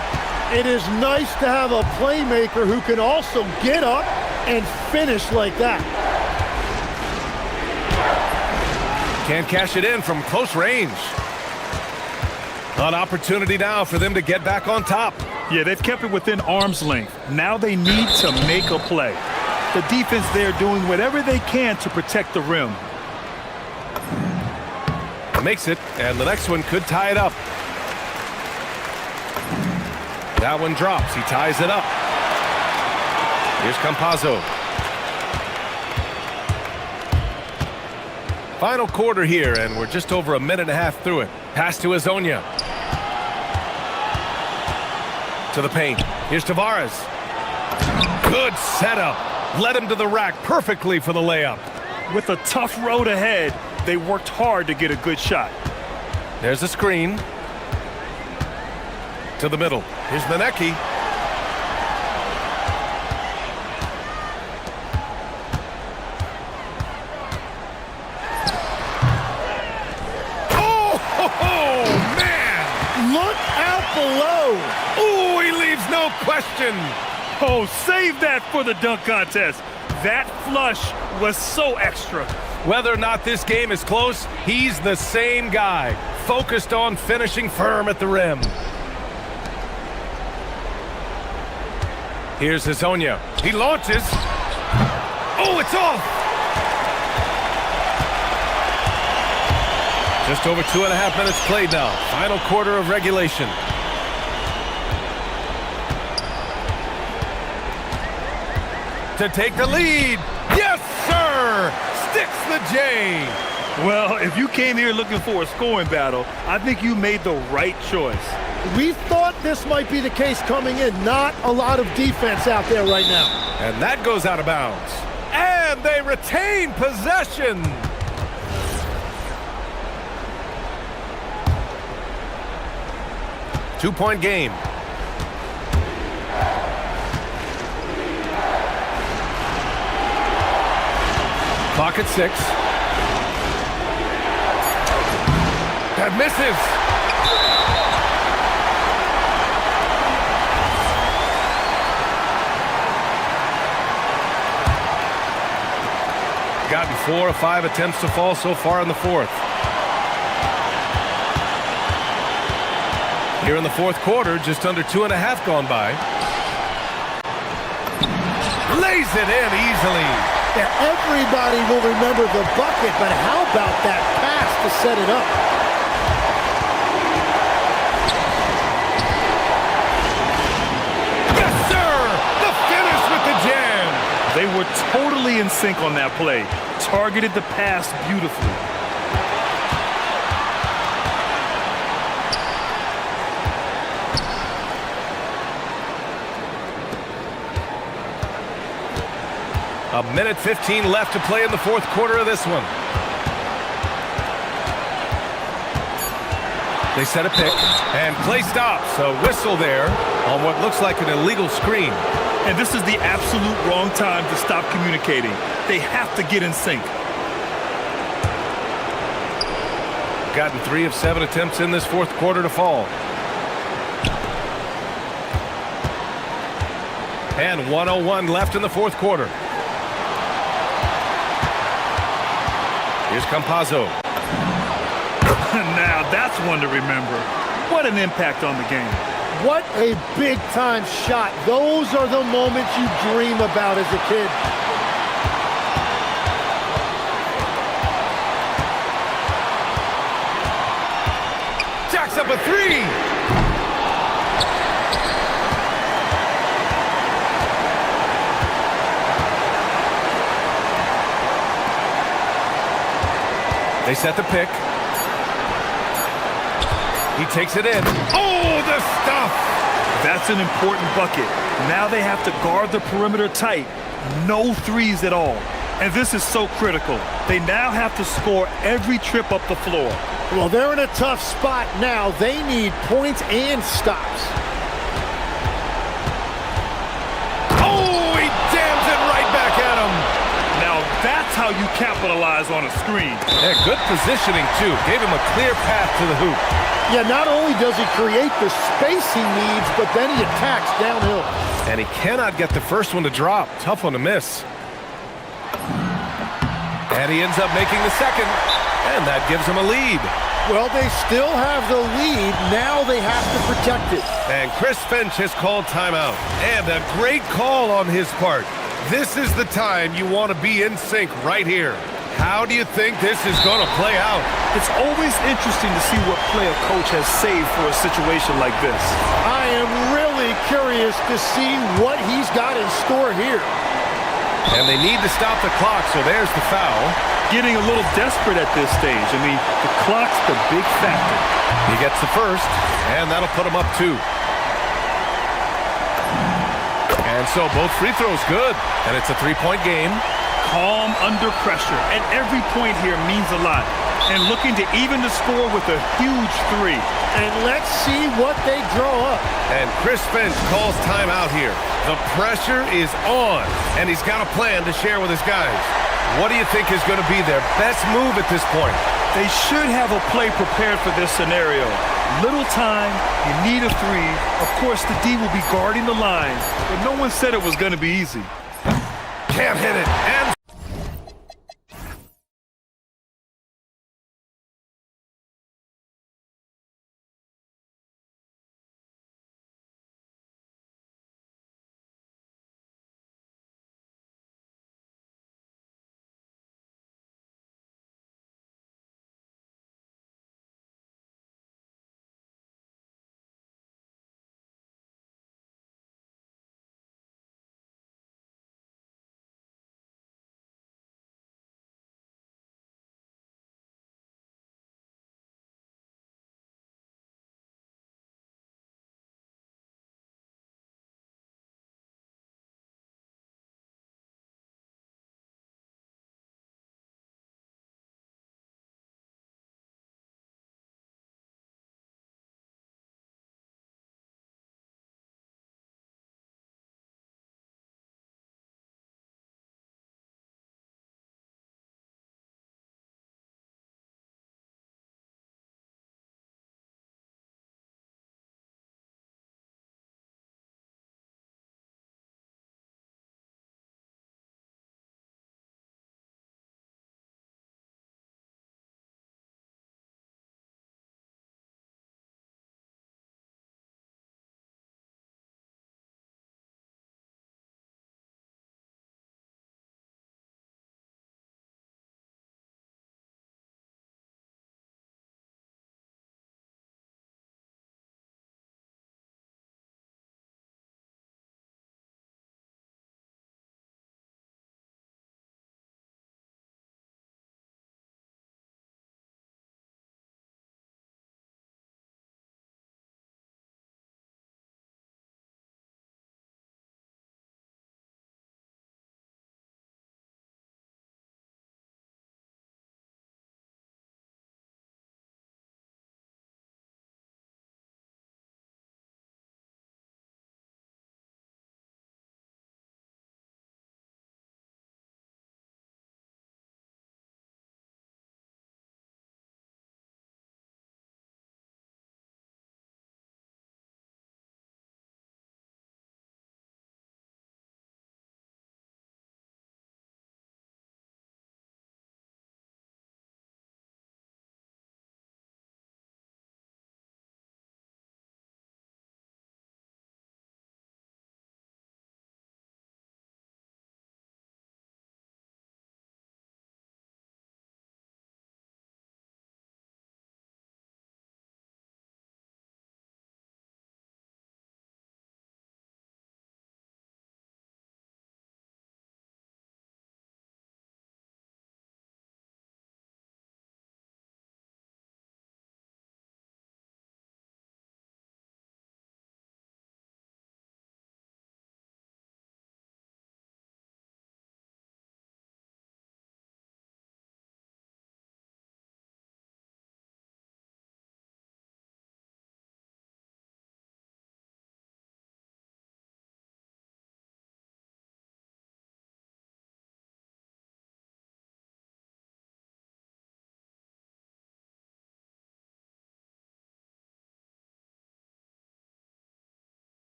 It is nice to have a playmaker who can also get up and finish like that. Can't cash it in from close range. An opportunity now for them to get back on top. Yeah, they've kept it within arm's length. Now they need to make a play. The defense there doing whatever they can to protect the rim. Makes it, and the next one could tie it up. That one drops. He ties it up. Here's Campazzo. Final quarter here, and we're just over a minute and a half through it. Pass to Azonia. To the paint. Here's Tavares. Good setup. Led him to the rack perfectly for the layup. With a tough road ahead, they worked hard to get a good shot. There's a screen. To the middle. Here's Manecki. Oh, man! Look out below. Oh, he leaves no question. Oh, save that for the dunk contest. That flush was so extra. Whether or not this game is close, he's the same guy, focused on finishing firm at the rim. Here's Azonia. He launches. Oh, it's off! Just over 2.5 minutes played now. Final quarter of regulation. To take the lead. Yes, sir! Sticks the J. Well, if you came here looking for a scoring battle, I think you made the right choice. We thought this might be the case coming in. Not a lot of defense out there right now. And that goes out of bounds. And they retain possession. Two-point game. Clock at 6. That misses. Gotten 4 or 5 attempts to fall so far in the fourth. Here in the fourth quarter, just under 2.5 gone by. Lays it in easily. Yeah, everybody will remember the bucket, but how about that pass to set it up? Yes, sir! The finish with the jam! They were totally in sync on that play. Targeted the pass beautifully. A minute 15 left to play in the fourth quarter of this one. They set a pick, and play stops. A whistle there on what looks like an illegal screen. And this is the absolute wrong time to stop communicating. They have to get in sync. Gotten 3 of 7 attempts in this fourth quarter to fall. And 1:01 left in the fourth quarter. Here's Campazzo. Now that's one to remember. What an impact on the game. What a big-time shot. Those are the moments you dream about as a kid. Jacks up a three. They set the pick. He takes it in. Oh, the stuff! That's an important bucket. Now they have to guard the perimeter tight. No threes at all. And this is so critical. They now have to score every trip up the floor. Well, they're in a tough spot now. They need points and stops. Oh, he jams it right back at him. Now that's how you capitalize on a screen. Yeah, good positioning, too. Gave him a clear path to the hoop. Yeah, not only does he create the space he needs, but then he attacks downhill. And he cannot get the first one to drop. Tough one to miss. And he ends up making the second. And that gives him a lead. Well, they still have the lead. Now they have to protect it. And Chris Finch has called timeout. And a great call on his part. This is the time you want to be in sync right here. How do you think this is going to play out? It's always interesting to see what play a coach has saved for a situation like this. I am really curious to see what he's got in store here. And they need to stop the clock, so there's the foul. Getting a little desperate at this stage. I mean, the clock's the big factor. He gets the first, and that'll put him up 2. And so both free throws good, and it's a 3-point game. Calm under pressure, and every point here means a lot. And looking to even the score with a huge 3. And let's see what they draw up. And Chris Finch calls timeout here. The pressure is on, and he's got a plan to share with his guys. What do you think is going to be their best move at this point? They should have a play prepared for this scenario. Little time, you need a 3. Of course, the D will be guarding the line, but no one said it was going to be easy. Can't hit it, and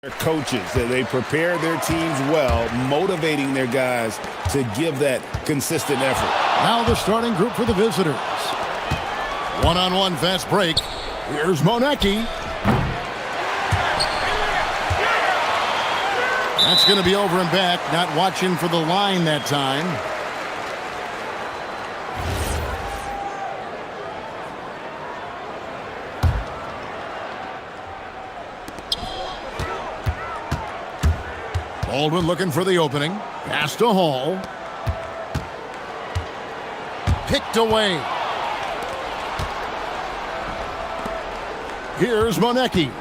Their coaches, they prepare their teams well, motivating their guys to give that consistent effort. Now the starting group for the visitors. One-on-one fast break. Here's Monecki. That's going to be over and back. Not watching for the line that time. Baldwin looking for the opening. Pass to Hall. Picked away. Here's Monecki.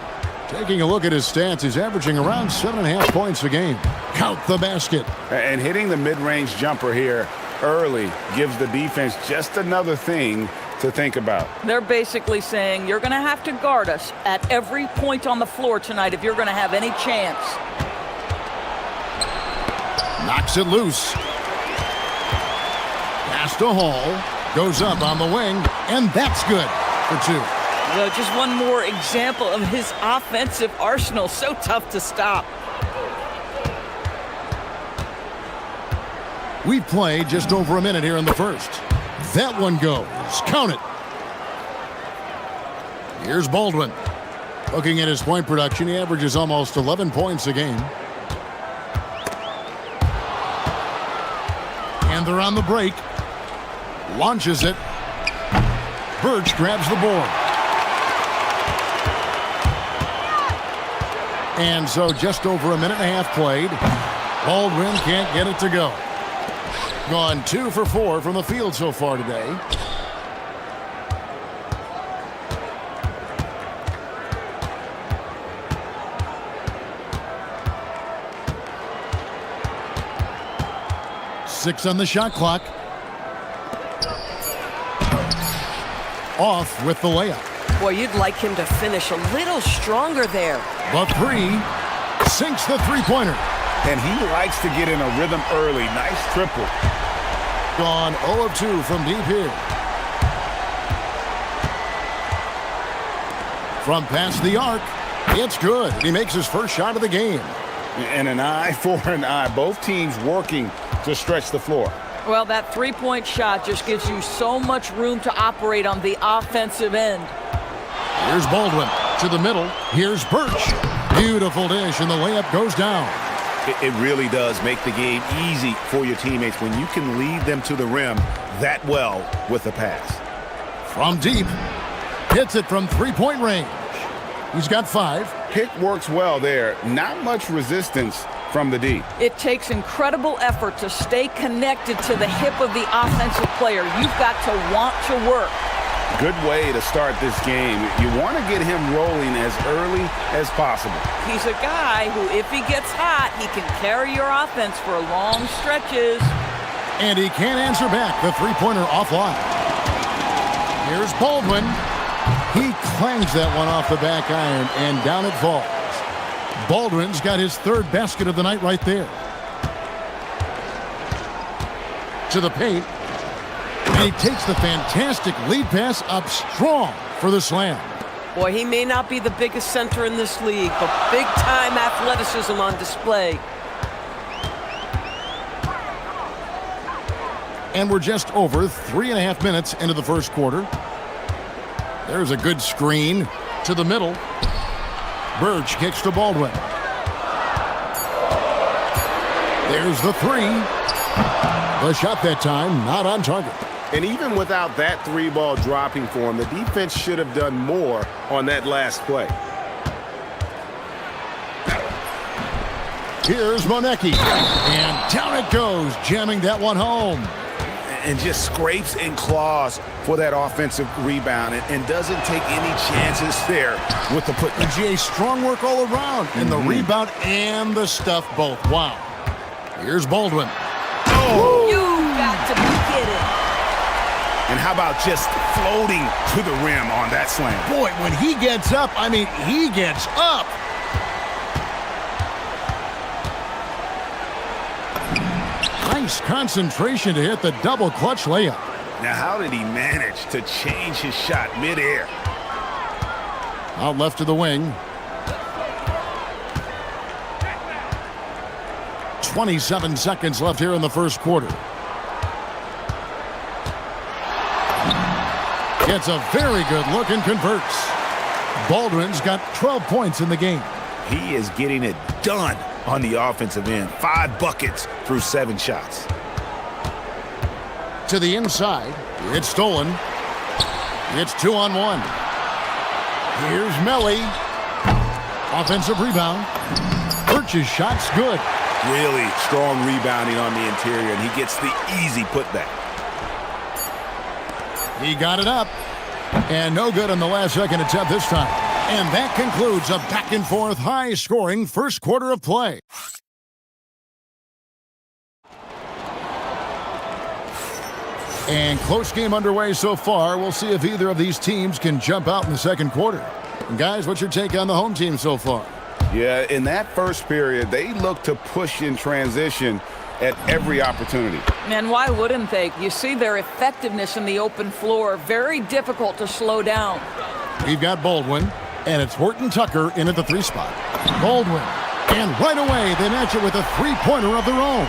Taking a look at his stats, he's averaging around 7.5 points a game. Count the basket. And hitting the mid-range jumper here early gives the defense just another thing to think about. They're basically saying you're going to have to guard us at every point on the floor tonight if you're going to have any chance. Knocks it loose. Pass to Hall. Goes up on the wing, and that's good for two. Well, just one more example of his offensive arsenal. So tough to stop. We played just over a minute here in the first. That one goes. Count it. Here's Baldwin. Looking at his point production, he averages almost 11 points a game. And they're on the break. Launches it. Birch grabs the board. And so just over a minute and a half played. Baldwin can't get it to go. Gone 2 for 4 from the field so far today. Six on the shot clock. Off with the layup. Boy, you'd like him to finish a little stronger there. But three sinks the three-pointer. And he likes to get in a rhythm early. Nice triple. Gone 0 of 2 from deep here. From past the arc, it's good. He makes his first shot of the game. And an eye for an eye. Both teams working to stretch the floor. Well, that three-point shot just gives you so much room to operate on the offensive end. Here's Baldwin to the middle. Here's Birch. Beautiful dish, and the layup goes down. It really does make the game easy for your teammates when you can lead them to the rim that well with a pass. From deep. Hits it from three-point range. He's got 5. Pick works well there. Not much resistance from the D. It takes incredible effort to stay connected to the hip of the offensive player. You've got to want to work. Good way to start this game. You want to get him rolling as early as possible. He's a guy who, if he gets hot, he can carry your offense for long stretches. And he can't answer back the three-pointer offline. Here's Baldwin. He clangs that one off the back iron, and down it falls. Baldwin's got his third basket of the night right there. To the paint. And he takes the fantastic lead pass up strong for the slam. Boy, he may not be the biggest center in this league, but big-time athleticism on display. And we're just over 3.5 minutes into the first quarter. There's a good screen to the middle. Birch kicks to Baldwin. There's the three. The shot that time not on target. And even without that three ball dropping for him, the defense should have done more on that last play. Here's Monecki. And down it goes, jamming that one home. And just scrapes and claws for that offensive rebound and doesn't take any chances there with the put. And GA, strong work all around. And the rebound and the stuff both. Wow. Here's Baldwin. Oh! You got to be kidding. And how about just floating to the rim on that slam? Boy, when he gets up, I mean, he gets up. Nice concentration to hit the double clutch layup. Now, how did he manage to change his shot midair? Out left to the wing. 27 seconds left here in the first quarter. Gets a very good look and converts. Baldwin's got 12 points in the game. He is getting it done on the offensive end. 5 buckets through 7 shots. To the inside. It's stolen. It's 2-on-1. Here's Melly. Offensive rebound. Birch's shot's good. Really strong rebounding on the interior, and he gets the easy putback. He got it up. And no good on the last second attempt this time. And that concludes a back-and-forth, high-scoring first quarter of play. And close game underway so far. We'll see if either of these teams can jump out in the second quarter. And guys, what's your take on the home team so far? Yeah, in that first period, they look to push in transition at every opportunity. And why wouldn't they? You see their effectiveness in the open floor. Very difficult to slow down. We've got Baldwin, and it's Horton Tucker in at the 3 spot. Baldwin, and right away they match it with a 3-pointer of their own.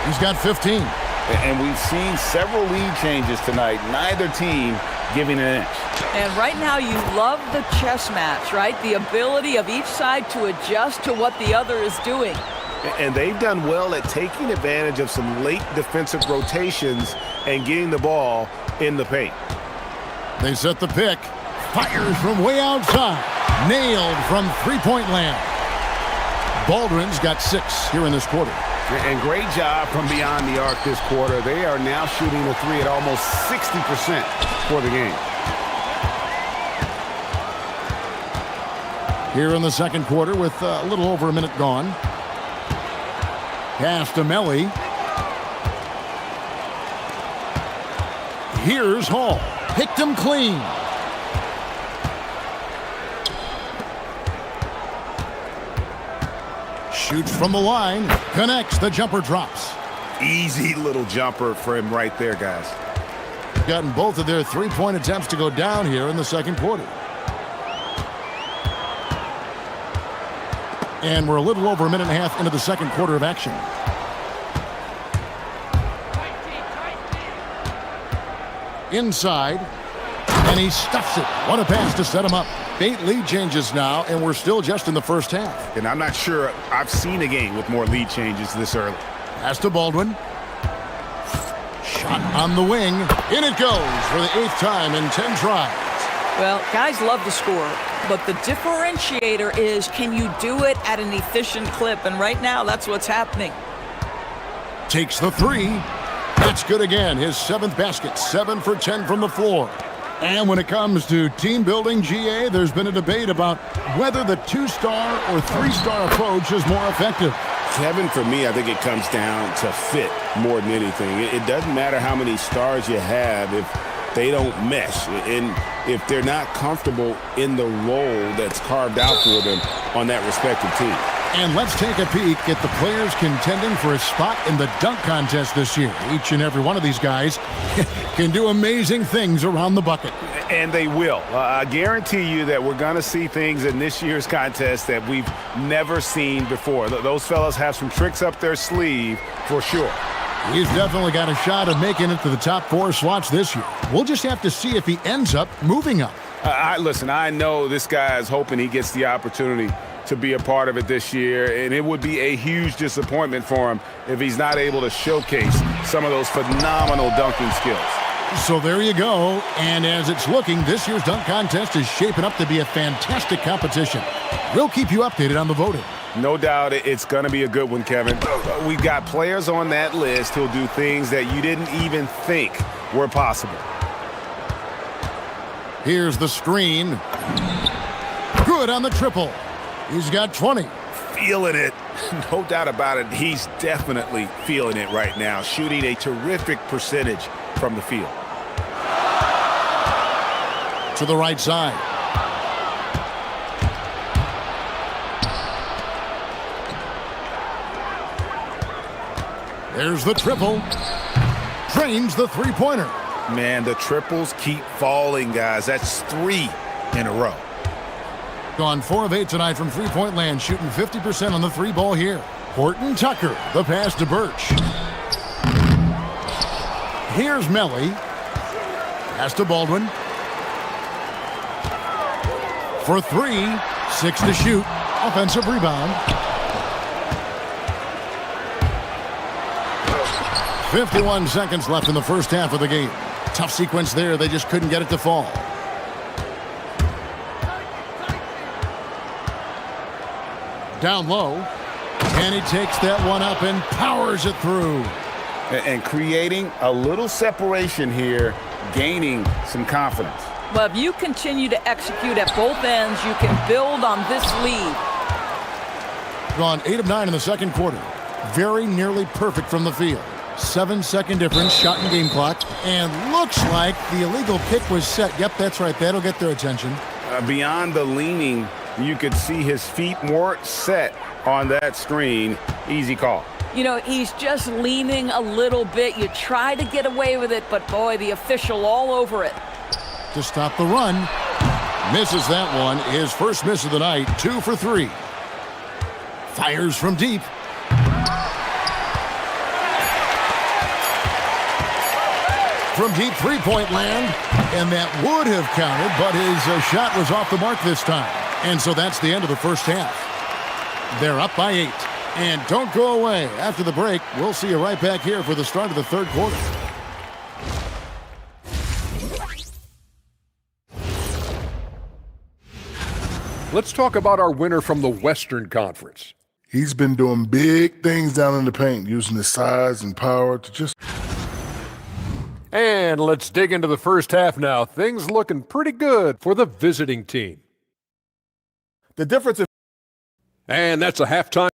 He's got 15. And we've seen several lead changes tonight, neither team giving an inch. And right now you love the chess match, right? The ability of each side to adjust to what the other is doing. And they've done well at taking advantage of some late defensive rotations and getting the ball in the paint. They set the pick. Fires from way outside. Nailed from three-point land. Baldwin's got 6 here in this quarter. And great job from beyond the arc this quarter. They are now shooting the 3 at almost 60% for the game. Here in the second quarter with a little over a minute gone. Pass to Melly. Here's Hall. Picked him clean. Shoots from the line. Connects. The jumper drops. Easy little jumper for him right there, guys. Gotten both of their 3-point attempts to go down here in the second quarter. And we're a little over a minute and a half into the second quarter of action. Inside. And he stuffs it. What a pass to set him up. 8 lead changes now, and we're still just in the first half. And I'm not sure I've seen a game with more lead changes this early. Pass to Baldwin. Shot on the wing. In it goes for the 8th time in 10 tries. Well, guys love to score, but the differentiator is, can you do it at an efficient clip? And right now, that's what's happening. Takes the 3. That's good again. His 7th basket. 7 for 10 from the floor. And when it comes to team building, GA, there's been a debate about whether the 2-star or 3-star approach is more effective. Kevin, for me, I think it comes down to fit more than anything. It doesn't matter how many stars you have if they don't mesh. And if they're not comfortable in the role that's carved out for them on that respective team. And let's take a peek at the players contending for a spot in the dunk contest this year. Each and every one of these guys can do amazing things around the bucket. And they will. I guarantee you that we're going to see things in this year's contest that we've never seen before. Those fellas have some tricks up their sleeve for sure. He's definitely got a shot of making it to the top 4 slots this year. We'll just have to see if he ends up moving up. Listen, I know this guy is hoping he gets the opportunity to be a part of it this year, and it would be a huge disappointment for him if he's not able to showcase some of those phenomenal dunking skills. So there you go, and as it's looking, this year's dunk contest is shaping up to be a fantastic competition. We'll keep you updated on the voting. No doubt it's going to be a good one, Kevin. We've got players on that list who'll do things that you didn't even think were possible. Here's the screen. Good on the triple. He's got 20. Feeling it. No doubt about it. He's definitely feeling it right now. Shooting a terrific percentage from the field. To the right side. There's the triple. Drains the 3-pointer. Man, the triples keep falling, guys. That's 3 in a row. Gone 4 of 8 tonight from 3-point land, shooting 50% on the 3 ball here. Horton Tucker, the pass to Birch. Here's Melly. Pass to Baldwin. For three, 6 to shoot. Offensive rebound. 51 seconds left in the first half of the game. Tough sequence there. They just couldn't get it to fall. Down low. And he takes that one up and powers it through. And creating a little separation here, gaining some confidence. Well, if you continue to execute at both ends, you can build on this lead. Gone 8 of 9 in the second quarter. Very nearly perfect from the field. 7-second difference, shot and game clock. And looks like the illegal kick was set. Yep, that's right. That'll get their attention. Beyond the leaning, you could see his feet more set on that screen. Easy call. You know, he's just leaning a little bit. You try to get away with it, but boy, the official all over it. To stop the run. Misses that one. His first miss of the night. 2 for 3. Fires from deep. From deep three-point land. And that would have counted, but his shot was off the mark this time. And so that's the end of the first half. They're up by 8. And don't go away. After the break, we'll see you right back here for the start of the third quarter. Let's talk about our winner from the Western Conference. He's been doing big things down in the paint, using his size and power to just... And let's dig into the first half now. Things looking pretty good for the visiting team. The difference is... And that's a halftime.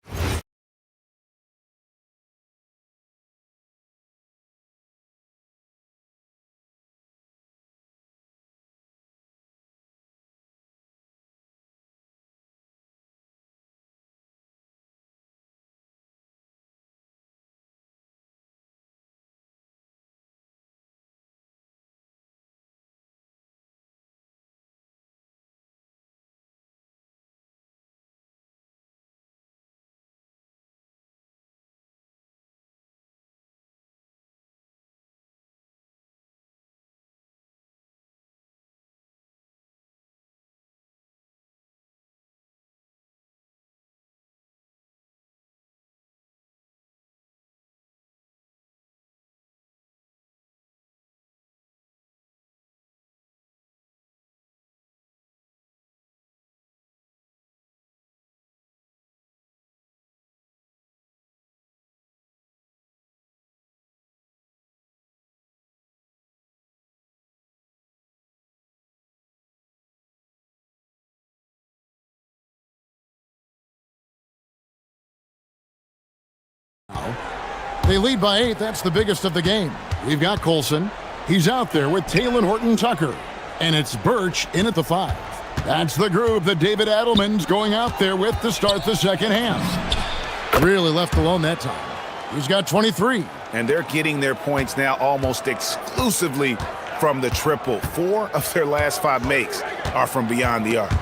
They lead by 8. That's the biggest of the game. We've got Colson. He's out there with Taylor Horton Tucker. And it's Birch in at the 5. That's the group that David Adelman's going out there with to start the second half. Really left alone that time. He's got 23. And they're getting their points now almost exclusively from the triple. 4 of their last 5 makes are from beyond the arc.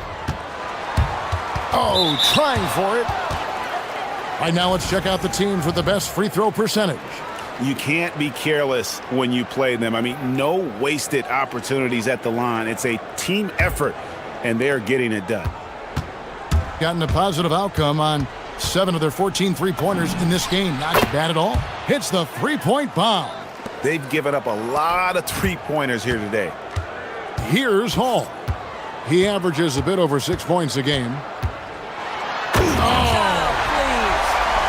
Oh, trying for it. Right now, let's check out the teams with the best free throw percentage. You can't be careless when you play them. I mean, no wasted opportunities at the line. It's a team effort, and they're getting it done. Gotten a positive outcome on 7 of their 14 three-pointers in this game. Not bad at all. Hits the three-point bomb. They've given up a lot of three-pointers here today. Here's Hall. He averages a bit over 6 points a game.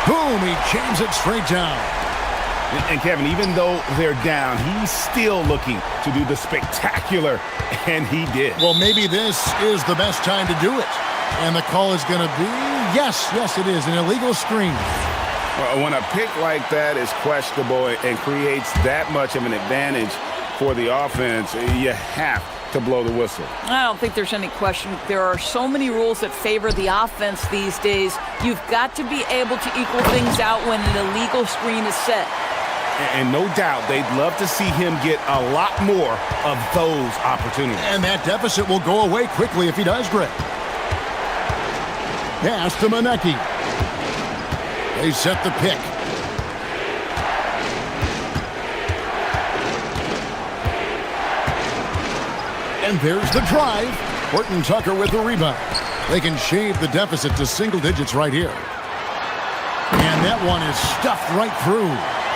Boom, he jams it straight down. And Kevin, even though they're down, he's still looking to do the spectacular, and he did. Well, maybe this is the best time to do it. And the call is going to be, yes, it is, an illegal screen. Well, when a pick like that is questionable and creates that much of an advantage for the offense, you have to blow the whistle. I don't think there's any question. There are so many rules that favor the offense these days. You've got to be able to equal things out when an illegal screen is set. And no doubt they'd love to see him get a lot more of those opportunities. And that deficit will go away quickly if he does, Greg. Pass to Manecki. They set the pick. And there's the drive. Horton Tucker with the rebound. They can shave the deficit to single digits right here. And that one is stuffed right through.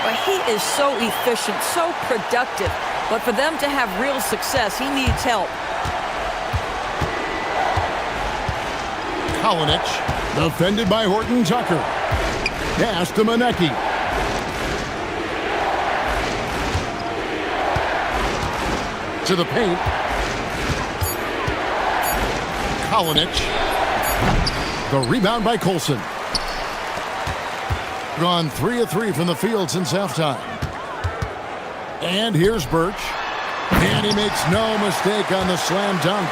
But he is so efficient, so productive. But for them to have real success, he needs help. Kalinich, defended by Horton Tucker. Pass to Manecki. To the paint. Kalinich. The rebound by Colson. Gone 3 of 3 from the field since halftime. And here's Birch. And he makes no mistake on the slam dunk.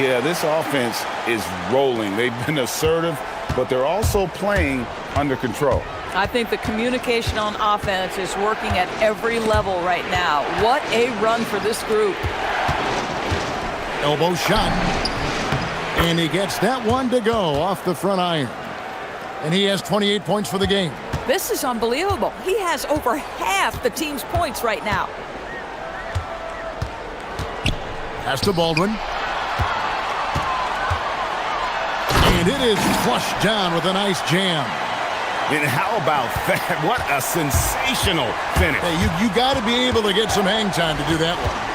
Yeah, this offense is rolling. They've been assertive, but they're also playing under control. I think the communication on offense is working at every level right now. What a run for this group. Elbow shot. And he gets that one to go off the front iron. And he has 28 points for the game. This is unbelievable. He has over half the team's points right now. Pass to Baldwin. And it is flushed down with a nice jam. And how about that? What a sensational finish. Hey, you got to be able to get some hang time to do that one.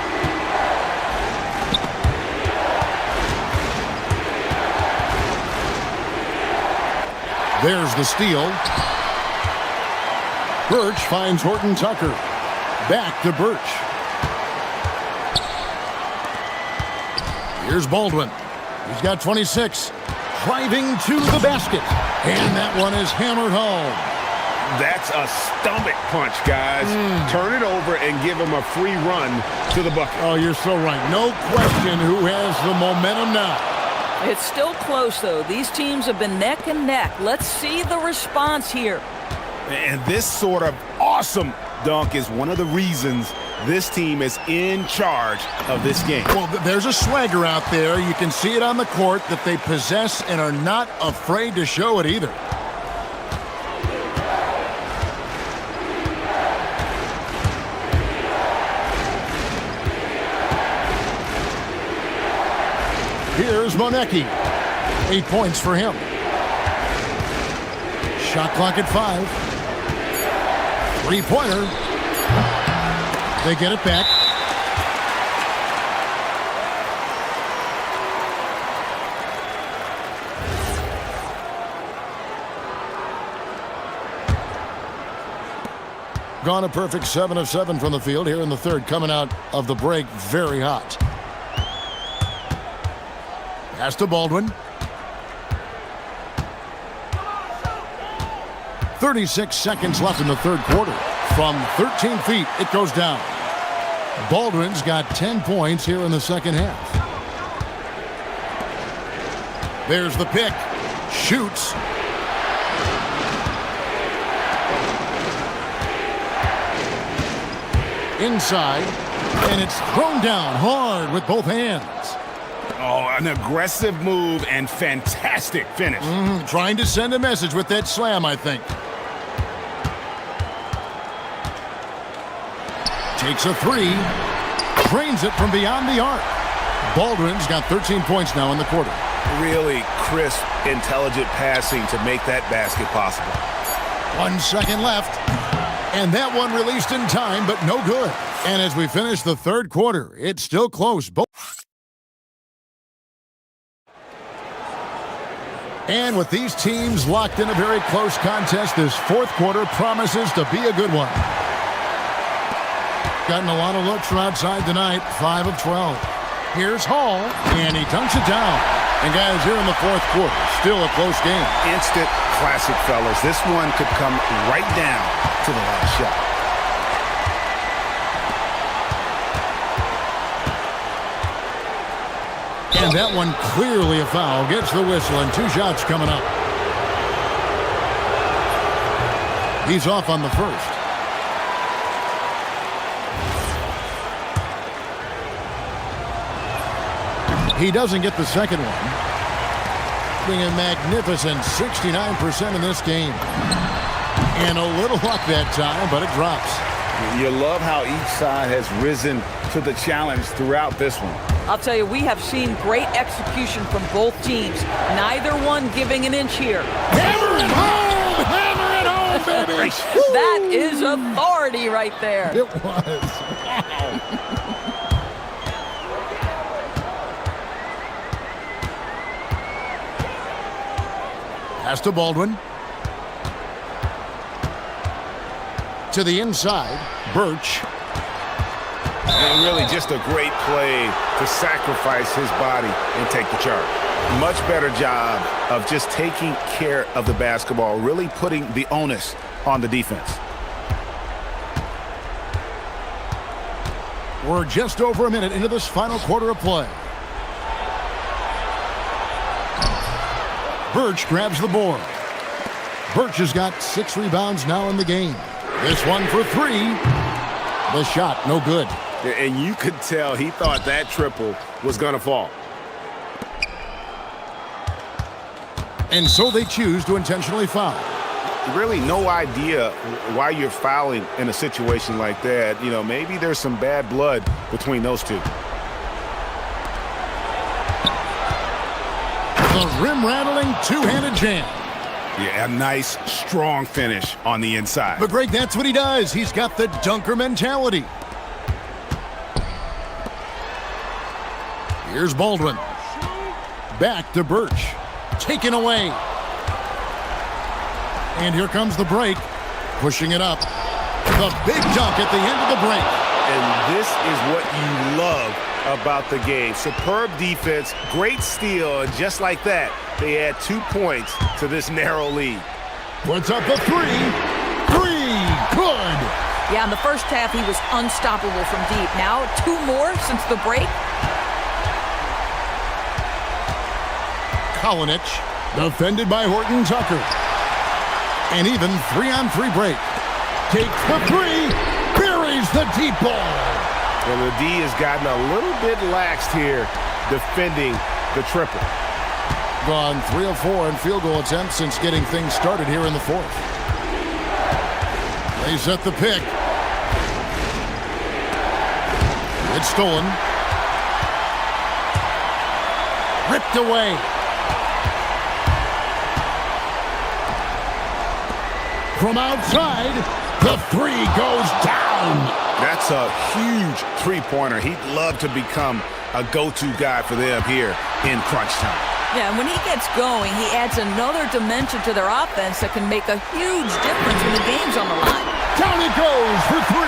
There's the steal. Birch finds Horton Tucker. Back to Birch. Here's Baldwin. He's got 26. Driving to the basket. And that one is hammered home. That's a stomach punch, guys. Turn it over and give him a free run to the bucket. Oh, you're so right. No question who has the momentum now. It's still close, though. These teams have been neck and neck. Let's see the response here. And this sort of awesome dunk is one of the reasons this team is in charge of this game. Well, there's a swagger out there. You can see it on the court that they possess and are not afraid to show it either. Here's Manecki. 8 points for him. Shot clock at 5. Three-pointer. They get it back. Gone a perfect 7 of 7 from the field here in the third, coming out of the break very hot. Pass to Baldwin. 36 seconds left in the third quarter. From 13 feet, it goes down. Baldwin's got 10 points here in the second half. There's the pick. Shoots. Inside. And it's thrown down hard with both hands. Oh, an aggressive move and fantastic finish. Trying to send a message with that slam, I think. Takes a three. Drains it from beyond the arc. Baldwin's got 13 points now in the quarter. Really crisp, intelligent passing to make that basket possible. 1 second left. And that one released in time, but no good. And as we finish the third quarter, it's still close. And with these teams locked in a very close contest, this fourth quarter promises to be a good one. Gotten a lot of looks from outside tonight, 5 of 12. Here's Hall, and he dunks it down. And guys, here in the fourth quarter, still a close game. Instant classic, fellas. This one could come right down to the last shot. And that one clearly a foul. Gets the whistle, and 2 shots coming up. He's off on the first. He doesn't get the second one. Being a magnificent 69% in this game. And a little luck that time, but it drops. You love how each side has risen to the challenge throughout this one. I'll tell you, we have seen great execution from both teams. Neither one giving an inch here. Hammer it home! Hammer it home, baby! That is authority right there. It was. Wow. Pass to Baldwin. To the inside, Birch. And really just a great play to sacrifice his body and take the charge. Much better job of just taking care of the basketball, really putting the onus on the defense. We're just over a minute into this final quarter of play. Birch grabs the board. Birch has got 6 rebounds now in the game. This one for 3. The shot, no good. And you could tell he thought that triple was going to fall. And so they choose to intentionally foul. Really no idea why you're fouling in a situation like that. You know, maybe there's some bad blood between those two. The rim-rattling two-handed jam. Yeah, a nice, strong finish on the inside. But Greg, that's what he does. He's got the dunker mentality. Here's Baldwin. Back to Birch. Taken away. And here comes the break. Pushing it up. The big dunk at the end of the break. And this is what you love about the game. Superb defense, great steal, and just like that, they add 2 points to this narrow lead. Puts up the 3. 3. Good. Yeah, in the first half, he was unstoppable from deep. Now, 2 more since the break. Kolinich, defended by Horton Tucker. And even 3-on-3 break. Takes the 3, buries the deep ball. Well, the D has gotten a little bit laxed here defending the triple. Gone 3 of 4 in field goal attempts since getting things started here in the 4th. They set the pick. It's stolen. Ripped away. From outside, the 3 goes down. That's a huge three-pointer. He'd love to become a go-to guy for them here in crunch time. Yeah, and when he gets going, he adds another dimension to their offense that can make a huge difference when the game's on the line. Down it goes for 3.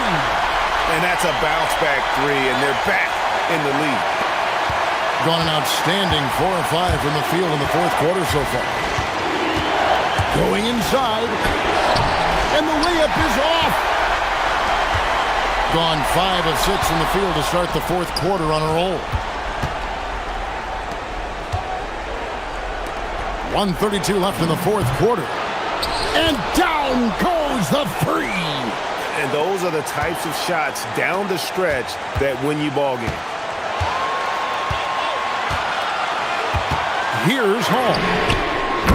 And that's a bounce-back 3, and they're back in the lead. Gone an outstanding 4 of 5 from the field in the 4th quarter so far. Going inside, and the layup is off. Gone 5 of 6 in the field to start the 4th quarter on a roll. 1:32 left in the 4th quarter. And down goes the 3. And those are the types of shots down the stretch that win you ball games. Here's Hall.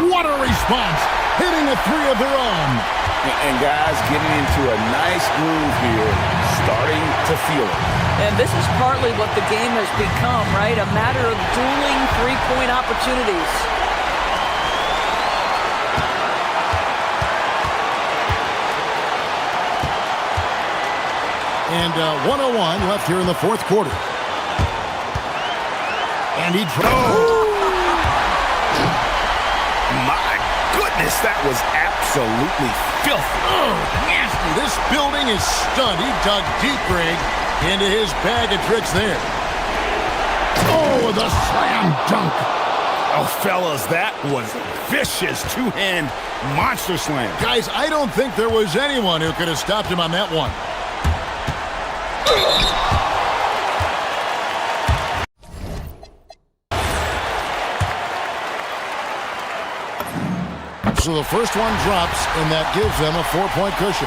What a response. Hitting a 3 of their own. And guys getting into a nice groove here, starting to feel it. And this is partly what the game has become, right? A matter of dueling three-point opportunities. And 1:01 left here in the 4th quarter. And he My goodness, that was absolutely filthy. Oh, nasty. This building is stunned. He dug deep, Greg, into his bag of tricks there. Oh, the slam dunk. Oh, fellas, that was vicious two-hand monster slam. Guys, I don't think there was anyone who could have stopped him on that one. So the first one drops, and that gives them a 4-point cushion.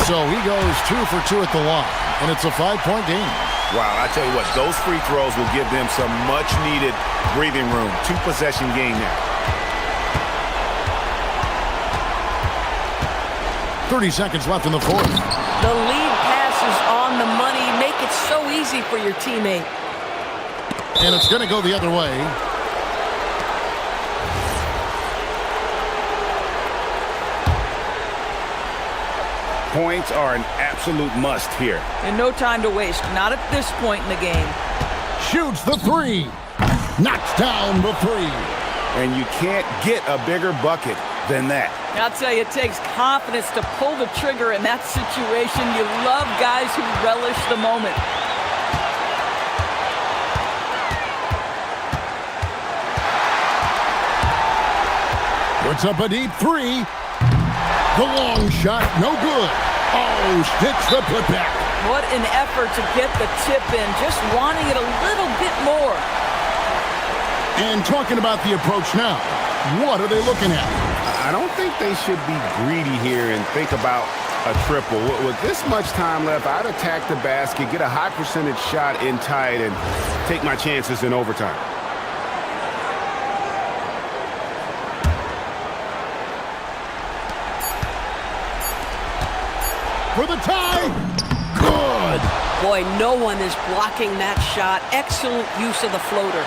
So he goes 2 for 2 at the line, and it's a 5-point game. Wow, I tell you what, those free throws will give them some much-needed breathing room. 2-possession game now. 30 seconds left in the fourth. The lead pass is on the money. Make it so easy for your teammate. And it's going to go the other way. Points are an absolute must here. And no time to waste. Not at this point in the game. Shoots the three. Knocks down the three. And you can't get a bigger bucket than that. I'll tell you, it takes confidence to pull the trigger in that situation. You love guys who relish the moment. Puts up a deep three. The long shot, no good. Oh, sticks the putback. What an effort to get the tip in, just wanting it a little bit more. And talking about the approach now, what are they looking at? I don't think they should be greedy here and think about a triple. With this much time left, I'd attack the basket, get a high percentage shot in tight, and take my chances in overtime. For the tie. Good. Boy, no one is blocking that shot. Excellent use of the floater.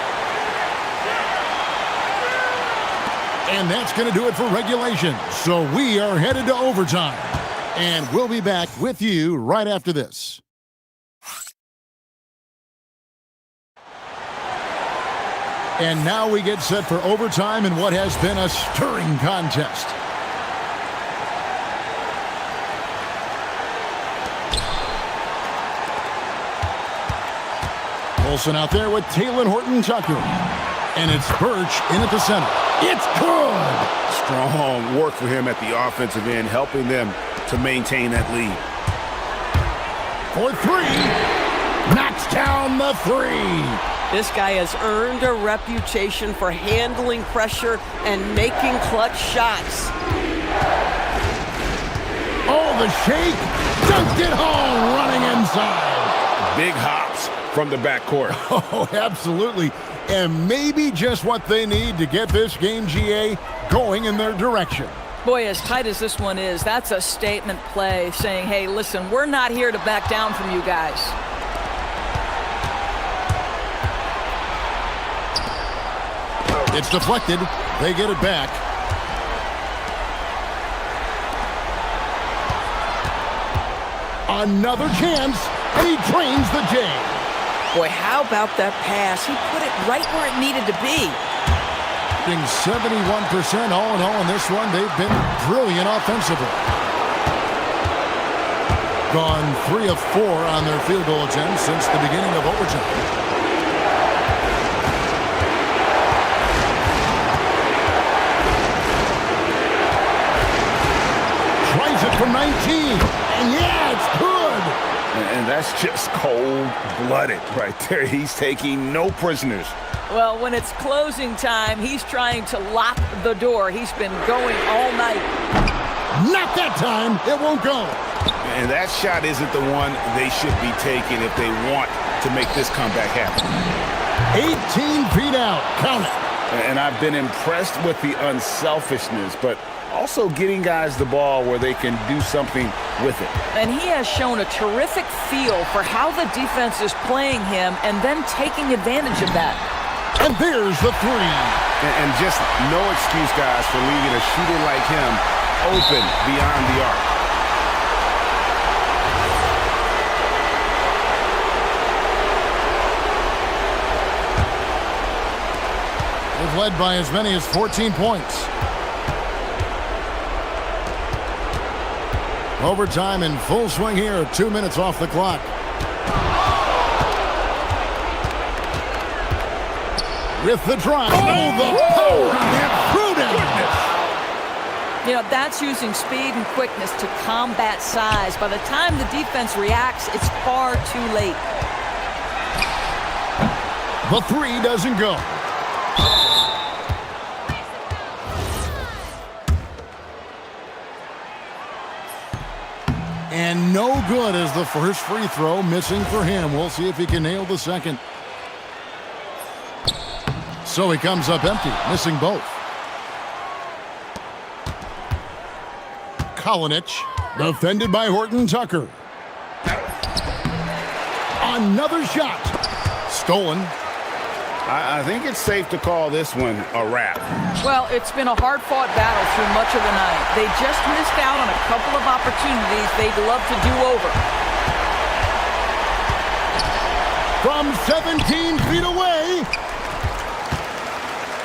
And that's going to do it for regulation. So we are headed to overtime. And we'll be back with you right after this. And now we get set for overtime in what has been a stirring contest. Olsen out there with Taylor Horton-Tucker. And it's Birch in at the center. It's good! Strong work for him at the offensive end, helping them to maintain that lead. For three. Knocks down the three. This guy has earned a reputation for handling pressure and making clutch shots. Oh, the shake. Dunked it home, running inside. Big hops from the backcourt. Oh, absolutely. And maybe just what they need to get this game, GA, going in their direction. Boy, as tight as this one is, that's a statement play saying, hey, listen, we're not here to back down from you guys. It's deflected. They get it back. Another chance, and he drains the J. Boy, how about that pass? He put it right where it needed to be. Being 71% all in all in this one. They've been brilliant offensively. Gone 3 of 4 on their field goal attempts since the beginning of overtime. Tries it from 19. And yeah, it's good. And that's just cold-blooded right there. He's taking no prisoners. Well, when it's closing time, he's trying to lock the door. He's been going all night. Not that time. It won't go. And that shot isn't the one they should be taking if they want to make this comeback happen. 18 feet out. Count it. And I've been impressed with the unselfishness, but also getting guys the ball where they can do something with it. And he has shown a terrific feel for how the defense is playing him and then taking advantage of that. And there's the three. And just no excuse, guys, for leaving a shooter like him open beyond the arc. They've led by as many as 14 points. Overtime in full swing here. 2 minutes off the clock. With the drive. Oh, the power on that. You know, that's using speed and quickness to combat size. By the time the defense reacts, it's far too late. The three doesn't go. And no good as the first free throw, missing for him. We'll see if he can nail the second. So he comes up empty, missing both. Kalinic Defended by Horton Tucker. Another shot. Stolen. I think it's safe to call this one a wrap. Well, it's been a hard-fought battle through much of the night. They just missed out on a couple of opportunities they'd love to do over. From 17 feet away.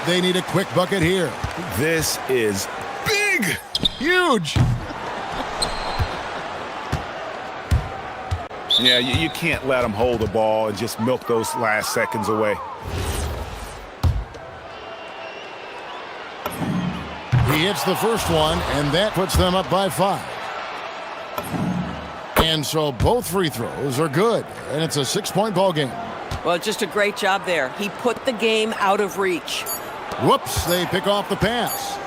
They need a quick bucket here. This is big. Huge. Yeah, you can't let them hold the ball and just milk those last seconds away. He hits the first one, and that puts them up by 5. And so both free throws are good, and it's a 6-point ball game. Well, just a great job there. He put the game out of reach. Whoops, they pick off the pass.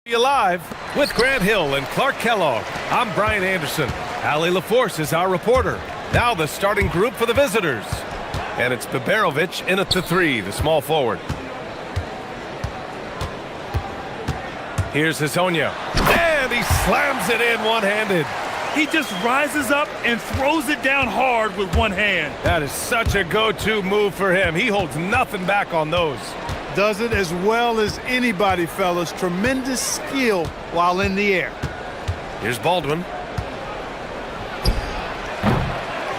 You live with Grant Hill and Clark Kellogg. I'm Brian Anderson. Allie LaForce is our reporter. Now the starting group for the visitors. And it's Biberovic in at the 3, the small forward. Here's Hazonia. And he slams it in one-handed. He just rises up and throws it down hard with one hand. That is such a go-to move for him. He holds nothing back on those. Does it as well as anybody, fellas. Tremendous skill while in the air. Here's Baldwin.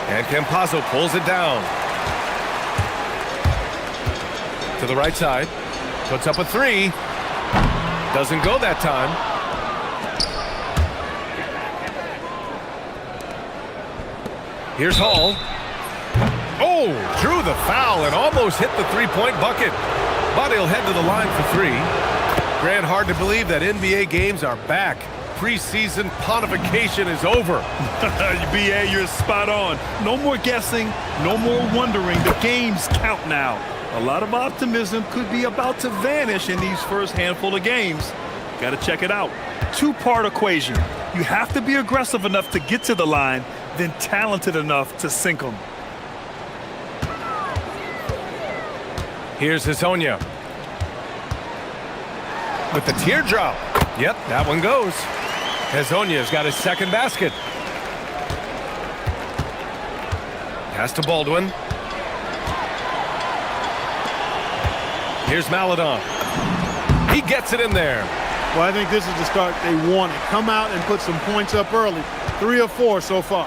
And Campazzo pulls it down. To the right side. Puts up a 3. Doesn't go that time. Here's Hall. Oh, drew the foul and almost hit the three-point bucket. But he'll head to the line for 3. Grant, hard to believe that NBA games are back. Preseason pontification is over. BA, you're spot on. No more guessing, no more wondering. The games count now. A lot of optimism could be about to vanish in these first handful of games. Got to check it out. Two-part equation. You have to be aggressive enough to get to the line, then talented enough to sink them. Here's Hazonia. With the teardrop. Yep, that one goes. Hazonia's got his second basket. Pass to Baldwin. Here's Maladon. He gets it in there. Well, I think this is the start they wanted. Come out and put some points up early. 3 or 4 so far.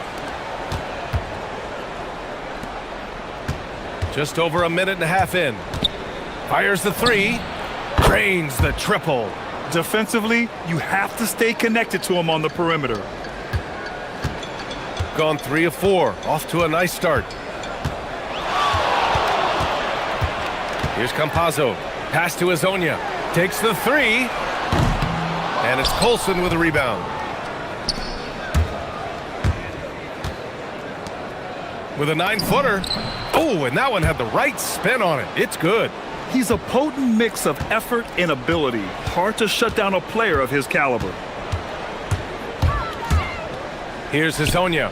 Just over a minute and a half in. Fires the 3. Drains the triple. Defensively, you have to stay connected to him on the perimeter. Gone 3 of 4. Off to a nice start. Here's Campazzo. Pass to Hazonia. Takes the 3. And it's Colson with a rebound. With a 9-footer. Oh, and that one had the right spin on it. It's good. He's a potent mix of effort and ability. Hard to shut down a player of his caliber. Here's Hazonia.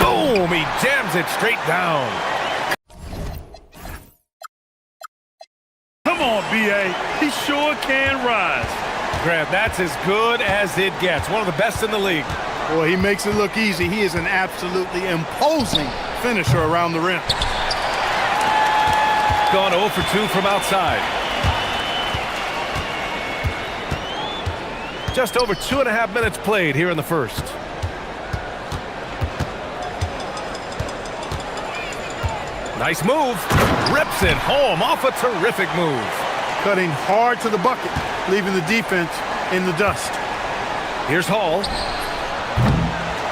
Boom! He jams it straight down. Come on, BA. He sure can rise. Grant, that's as good as it gets. One of the best in the league. Boy, he makes it look easy. He is an absolutely imposing finisher around the rim. Gone 0 for 2 from outside. Just over 2.5 minutes played here in the first. Nice move. Rips it home off a terrific move. Cutting hard to the bucket, leaving the defense in the dust. Here's Hall.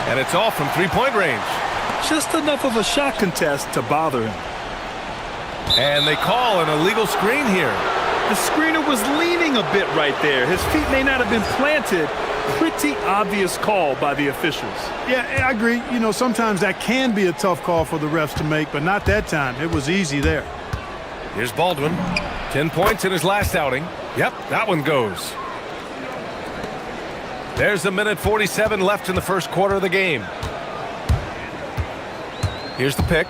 And it's off from three-point range. Just enough of a shot contest to bother him. And they call an illegal screen here. The screener was leaning a bit right there. His feet may not have been planted. Pretty obvious call by the officials. Yeah, I agree. You know, sometimes that can be a tough call for the refs to make, but not that time. It was easy there. Here's Baldwin. 10 points in his last outing. Yep, that one goes. There's a minute 47 left in the first quarter of the game. Here's the pick.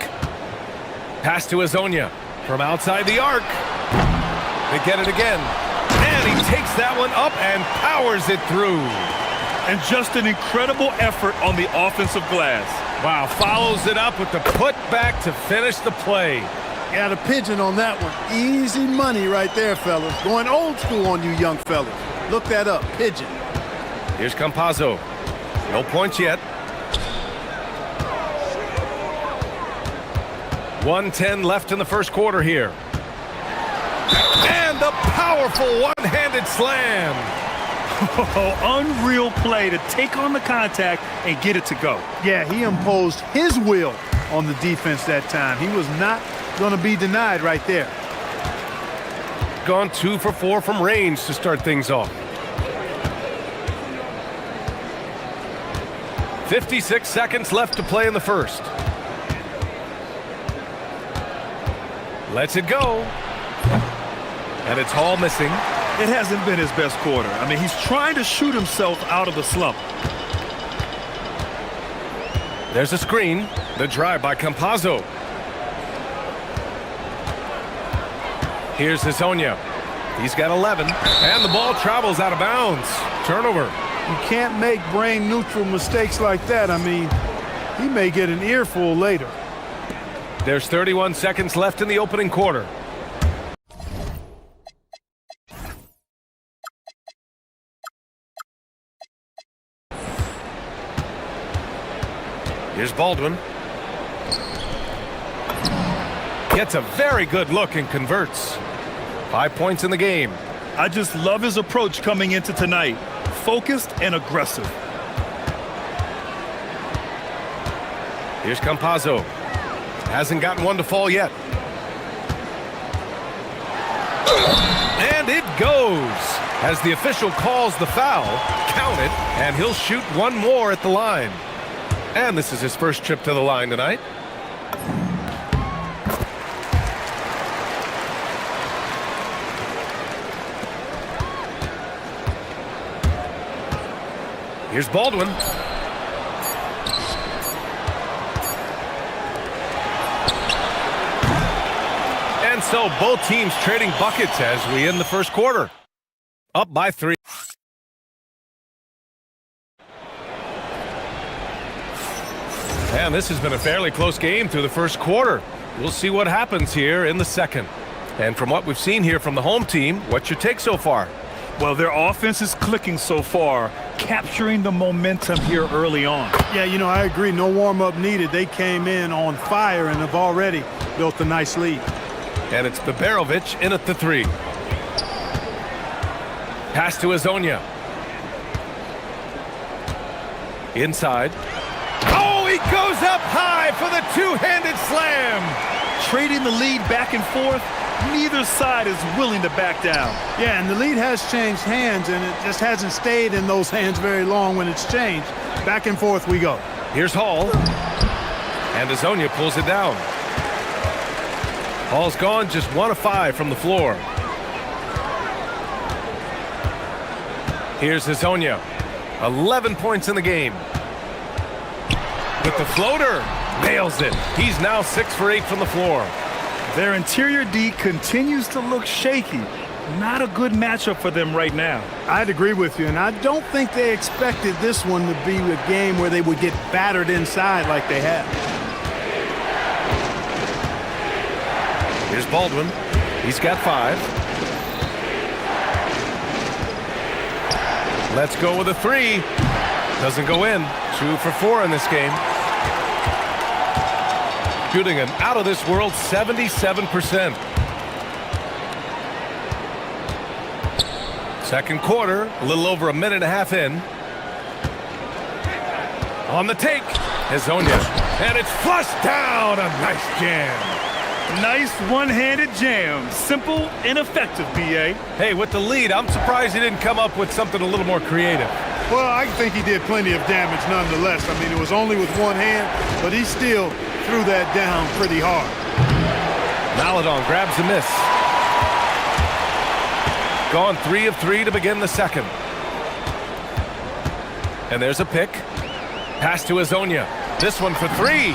Pass to Hazonia from outside the arc. They get it again. And he takes that one up and powers it through. And just an incredible effort on the offensive glass. Wow, follows it up with the putback to finish the play. Got a pigeon on that one. Easy money right there, fellas. Going old school on you young fellas. Look that up, pigeon. Here's Campazzo. No points yet. 1:10 left in the first quarter here. And the powerful one-handed slam. Oh, unreal play to take on the contact and get it to go. Yeah, he imposed his will on the defense that time. He was not going to be denied right there. Gone 2 for 4 from range to start things off. 56 seconds left to play in the first. Lets it go. And it's Hall missing. It hasn't been his best quarter. I mean, he's trying to shoot himself out of the slump. There's a screen. The drive by Campazzo. Here's Hezonja. He's got 11. And the ball travels out of bounds. Turnover. You can't make brain-neutral mistakes like that. I mean, he may get an earful later. There's 31 seconds left in the opening quarter. Here's Baldwin. Gets a very good look and converts. 5 points in the game. I just love his approach coming into tonight. Focused and aggressive. Here's Campazzo. Hasn't gotten one to fall yet. And it goes. As the official calls the foul, count it, and he'll shoot one more at the line. And this is his first trip to the line tonight. Here's Baldwin. And so both teams trading buckets as we end the first quarter. Up by 3. And this has been a fairly close game through the first quarter. We'll see what happens here in the second. And from what we've seen here from the home team, what's your take so far? Well, their offense is clicking so far, capturing the momentum here early on. Yeah, you know, I agree. No warm-up needed. They came in on fire and have already built a nice lead. And it's Beberovic in at the 3. Pass to Hezonja. Inside. Oh, he goes up high for the two-handed slam. Trading the lead back and forth, neither side is willing to back down. Yeah, and the lead has changed hands, and it just hasn't stayed in those hands very long when it's changed. Back and forth we go. Here's Hall. And Hezonja pulls it down. Hall's gone just 1 of 5 from the floor. Here's Hezonja. 11 points in the game. With the floater, nails it. He's now 6 for 8 from the floor. Their interior D continues to look shaky. Not a good matchup for them right now. I'd agree with you, and I don't think they expected this one to be a game where they would get battered inside like they have. Here's Baldwin. He's got 5. Let's go with a 3. Doesn't go in. 2 for 4 in this game. Shooting an out-of-this-world 77%. Second quarter, a little over a minute and a half in. On the take, Hezonja. And it's flushed down. A nice jam. Nice one-handed jam. Simple and effective, B.A. Hey, with the lead, I'm surprised he didn't come up with something a little more creative. Well, I think he did plenty of damage nonetheless. I mean, it was only with one hand, but he still threw that down pretty hard. Maledon grabs a miss. Gone 3 of 3 to begin the second. And there's a pick. Pass to Hezonja. This one for 3.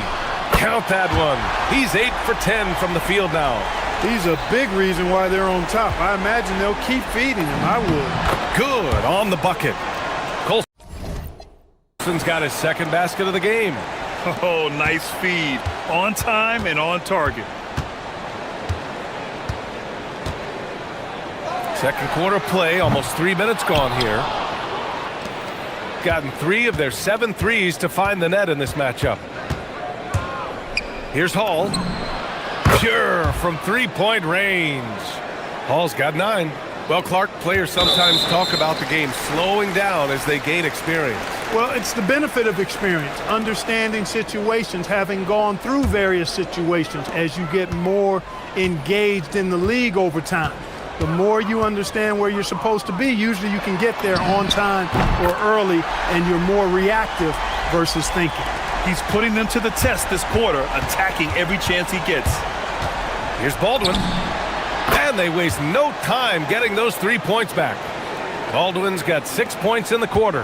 Count that one. He's 8 for 10 from the field now. He's a big reason why they're on top. I imagine they'll keep feeding him. I would. Good on the bucket. Colson's got his second basket of the game. Oh, nice feed. On time and on target. Second quarter play, almost 3 minutes gone here. Gotten 3 of their 7 threes to find the net in this matchup. Here's Hall. Pure from three-point range. Hall's got 9. Well, Clark, players sometimes talk about the game slowing down as they gain experience. Well, it's the benefit of experience, understanding situations, having gone through various situations as you get more engaged in the league over time. The more you understand where you're supposed to be, usually you can get there on time or early, and you're more reactive versus thinking. He's putting them to the test this quarter, attacking every chance he gets. Here's Baldwin. And And they waste no time getting those 3 points back. Baldwin's got 6 points in the quarter.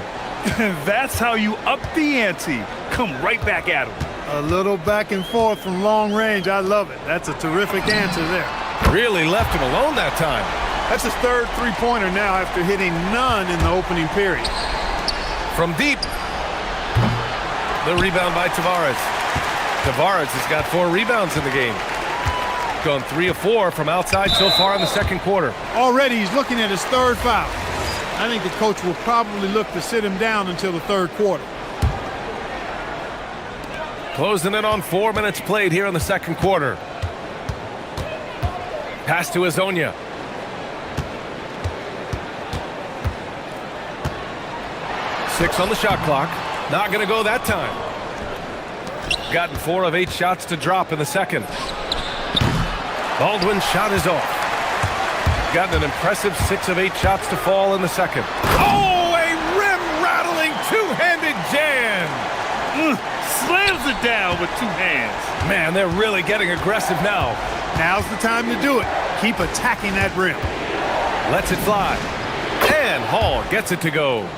That's how you up the ante. Come right back at him. A little back and forth from long range. I love it. That's a terrific answer there. Really left him alone that time. That's his third three-pointer now after hitting none in the opening period. From deep. The rebound by Tavares. Tavares has got 4 rebounds in the game. Gone 3 of 4 from outside so far in the second quarter. Already he's looking at his third foul. I think the coach will probably look to sit him down until the third quarter. Closing in on 4 minutes played here in the second quarter. Pass to Azonia. Six on the shot clock. Not going to go that time. Gotten 4 of 8 shots to drop in the second. Baldwin's shot is off. Gotten an impressive 6 of 8 shots to fall in the second. Oh, a rim-rattling two-handed jam! Slams it down with 2 hands. Man, they're really getting aggressive now. Now's the time to do it. Keep attacking that rim. Lets it fly. And Hall gets it to go.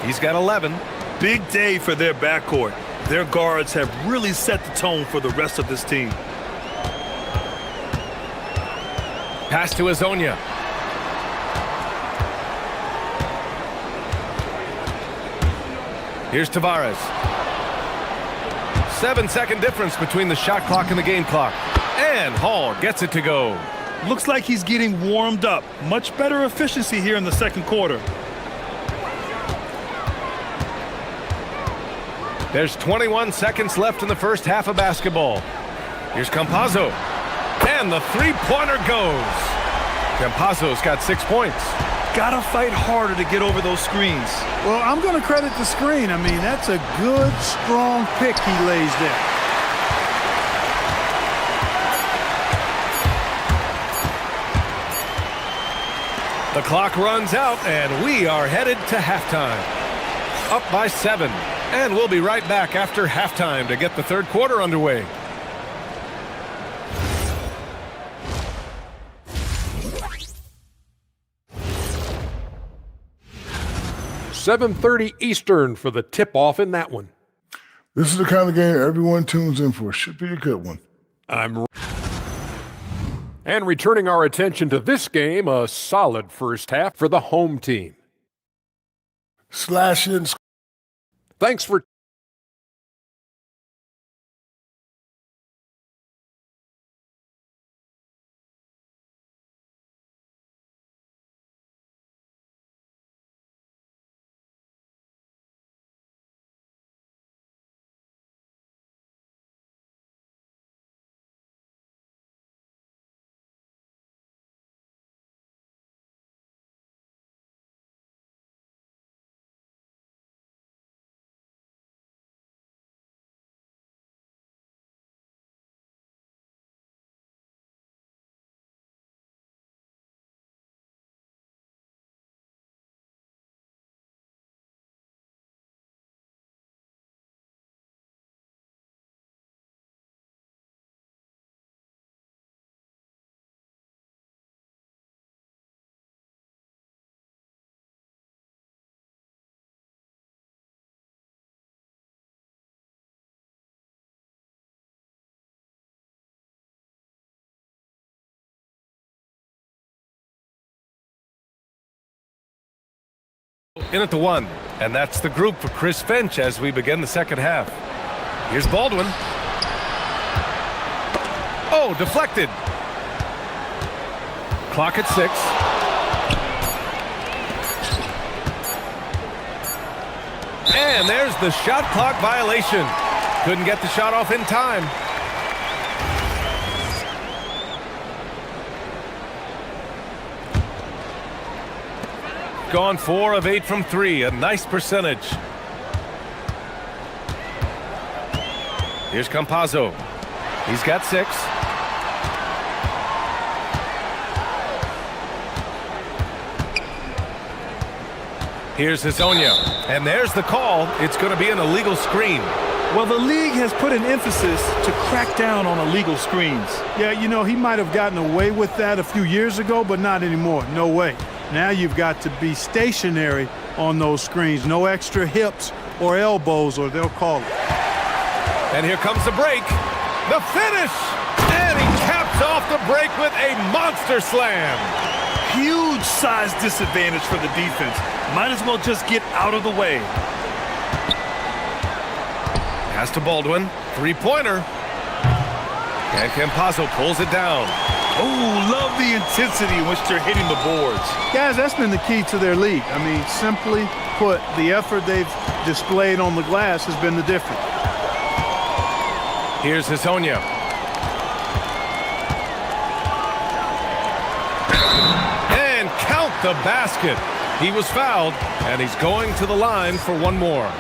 He's got 11. Big day for their backcourt. Their guards have really set the tone for the rest of this team. Pass to Azonia. Here's Tavares. 7-second difference between the shot clock and the game clock. And Hall gets it to go. Looks like he's getting warmed up. Much better efficiency here in the second quarter. There's 21 seconds left in the first half of basketball. Here's Campazzo. And the three-pointer goes. Campazzo's got 6 points. Gotta fight harder to get over those screens. Well, I'm going to credit the screen. I mean, that's a good, strong pick he lays there. The clock runs out, and we are headed to halftime. Up by 7. And we'll be right back after halftime to get the third quarter underway. $7:30 Eastern for the tip-off in that one. This is the kind of game everyone tunes in for. Should be a good one. And returning our attention to this game, a solid first half for the home team. Slash in. Thanks for in at the 1, and that's the group for Chris Finch as we begin the second half. Here's Baldwin. Oh, deflected. Clock at 6. And there's the shot clock violation. Couldn't get the shot off in time. Gone 4 of 8 from 3, a nice percentage. Here's Campazzo. He's got 6. Here's Azonia. And there's the call. It's going to be an illegal screen. Well, the league has put an emphasis to crack down on illegal screens. Yeah, you know, he might have gotten away with that a few years ago, but not anymore. No way. Now you've got to be stationary on those screens. No extra hips or elbows, or they'll call it. And here comes the break. The finish! And he caps off the break with a monster slam. Huge size disadvantage for the defense. Might as well just get out of the way. Pass to Baldwin. Three-pointer. And Campazzo pulls it down. Oh, love the intensity in which they're hitting the boards. Guys, that's been the key to their league. I mean, simply put, the effort they've displayed on the glass has been the difference. Here's Hezonja. And count the basket. He was fouled, and he's going to the line for one more.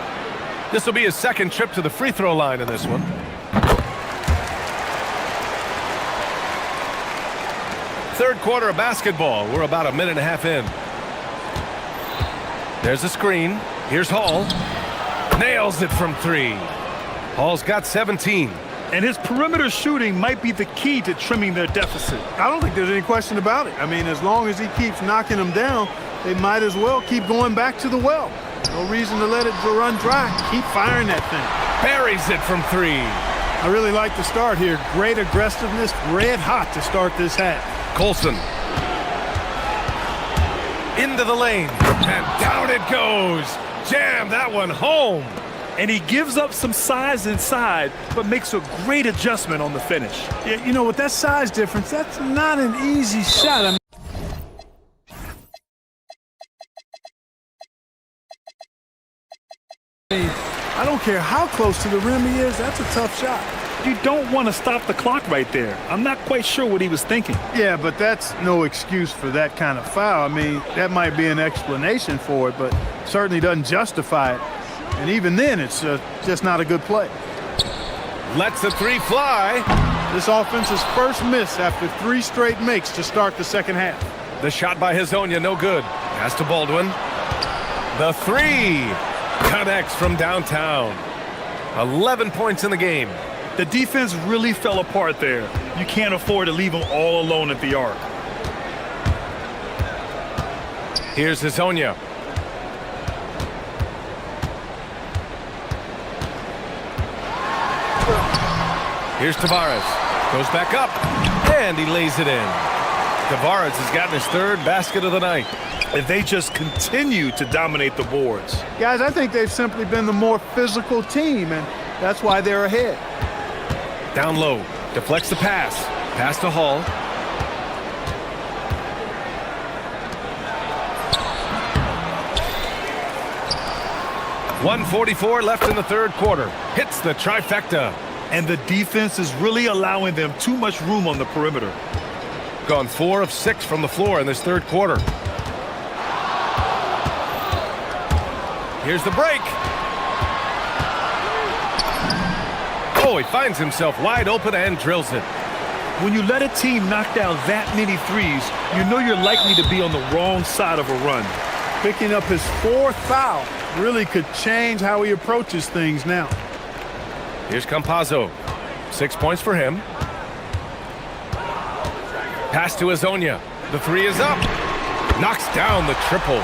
This will be his second trip to the free throw line in this one. Third quarter of basketball. We're about a minute and a half in. There's a screen. Here's Hall. Nails it from three. Hall's got 17. And his perimeter shooting might be the key to trimming their deficit. I don't think there's any question about it. I mean, as long as he keeps knocking them down, they might as well keep going back to the well. No reason to let it run dry. Keep firing that thing. Buries it from three. I really like the start here. Great aggressiveness, red hot to start this half. Colson. Into the lane. And down it goes. Jam that one home. And he gives up some size inside, but makes a great adjustment on the finish. Yeah, you know, with that size difference, that's not an easy shot. I don't care how close to the rim he is, that's a tough shot. You don't want to stop the clock right there. I'm not quite sure what he was thinking. Yeah, but that's no excuse for that kind of foul. I mean, that might be an explanation for it, but certainly doesn't justify it. And even then, it's just not a good play. Lets the three fly. This offense's first miss after 3 straight makes to start the second half. The shot by Hezonja, no good. Pass to Baldwin. The three connects from downtown. 11 points in the game. The defense really fell apart there. You can't afford to leave them all alone at the arc. Here's Hezonja. Here's Tavares. Goes back up. And he lays it in. Tavares has gotten his third basket of the night. If they just continue to dominate the boards. Guys, I think they've simply been the more physical team, and that's why they're ahead. Down low. Deflects the pass. Pass to Hall. .144 left in the third quarter. Hits the trifecta. And the defense is really allowing them too much room on the perimeter. Gone 4 of 6 from the floor in this third quarter. Here's the break. Oh, he finds himself wide open and drills it. When you let a team knock down that many threes, you know you're likely to be on the wrong side of a run. Picking up his 4th foul really could change how he approaches things now. Here's Campazzo. 6 points for him. Pass to Hezonja. The three is up. Knocks down the triple.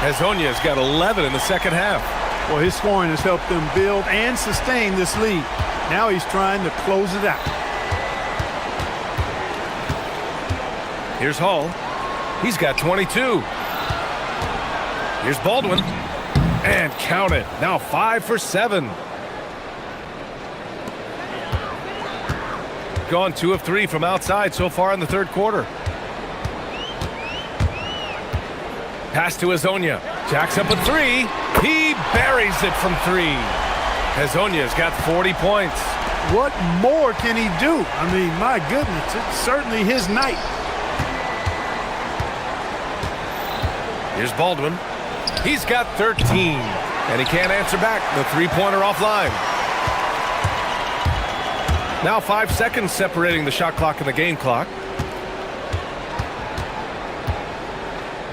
Hezonja's got 11 in the second half. Well, his scoring has helped them build and sustain this lead. Now he's trying to close it out. Here's Hall. He's got 22. Here's Baldwin. And count it. Now 5 for 7. Gone 2 of 3 from outside so far in the third quarter. Pass to Hezonja. Jacks up a 3. He buries it from 3. Hezonja's got 40 points. What more can he do? I mean, my goodness, it's certainly his night. Here's Baldwin. He's got 13. And he can't answer back. The three-pointer offline. Now 5 seconds separating the shot clock and the game clock.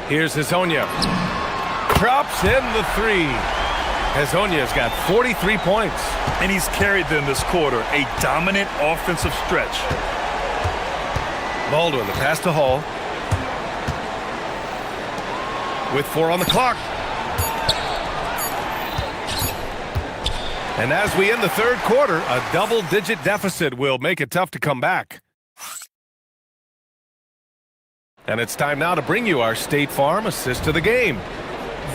Here's Hezonja. Drops in the 3. Hezonja's got 43 points. And he's carried them this quarter, a dominant offensive stretch. Baldwin, the pass to Hall. With 4 on the clock. And as we end the third quarter, a double-digit deficit will make it tough to come back. And it's time now to bring you our State Farm assist to the game.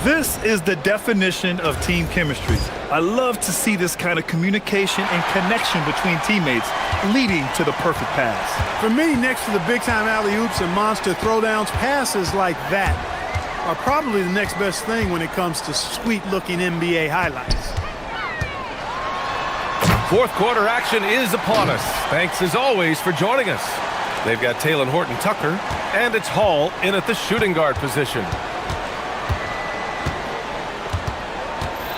This is the definition of team chemistry. I love to see this kind of communication and connection between teammates leading to the perfect pass. For me, next to the big-time alley-oops and monster throwdowns, passes like that are probably the next best thing when it comes to sweet-looking NBA highlights. Fourth quarter action is upon us. Thanks as always for joining us. They've got Taylor Horton-Tucker, and it's Hall in at the shooting guard position.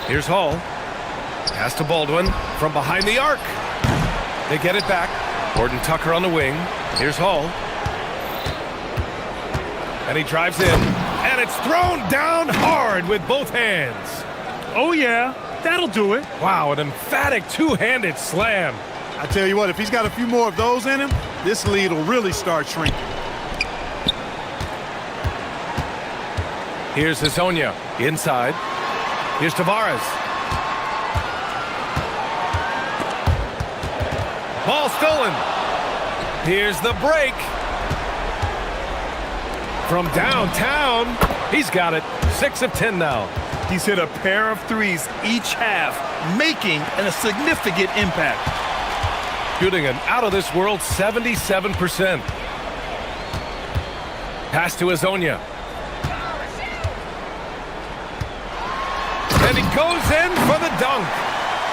Here's Hall. Pass to Baldwin from behind the arc. They get it back. Horton-Tucker on the wing. Here's Hall. And he drives in. And it's thrown down hard with both hands. Oh, yeah. That'll do it. Wow, an emphatic two-handed slam. I tell you what, if he's got a few more of those in him, this lead will really start shrinking. Here's Hazonia inside. Here's Tavares. Ball stolen. Here's the break. From downtown, he's got it. 6 of 10 now. He's hit a pair of threes each half, making a significant impact. Shooting an out-of-this-world 77%. Pass to Hazonia. And he goes in for the dunk.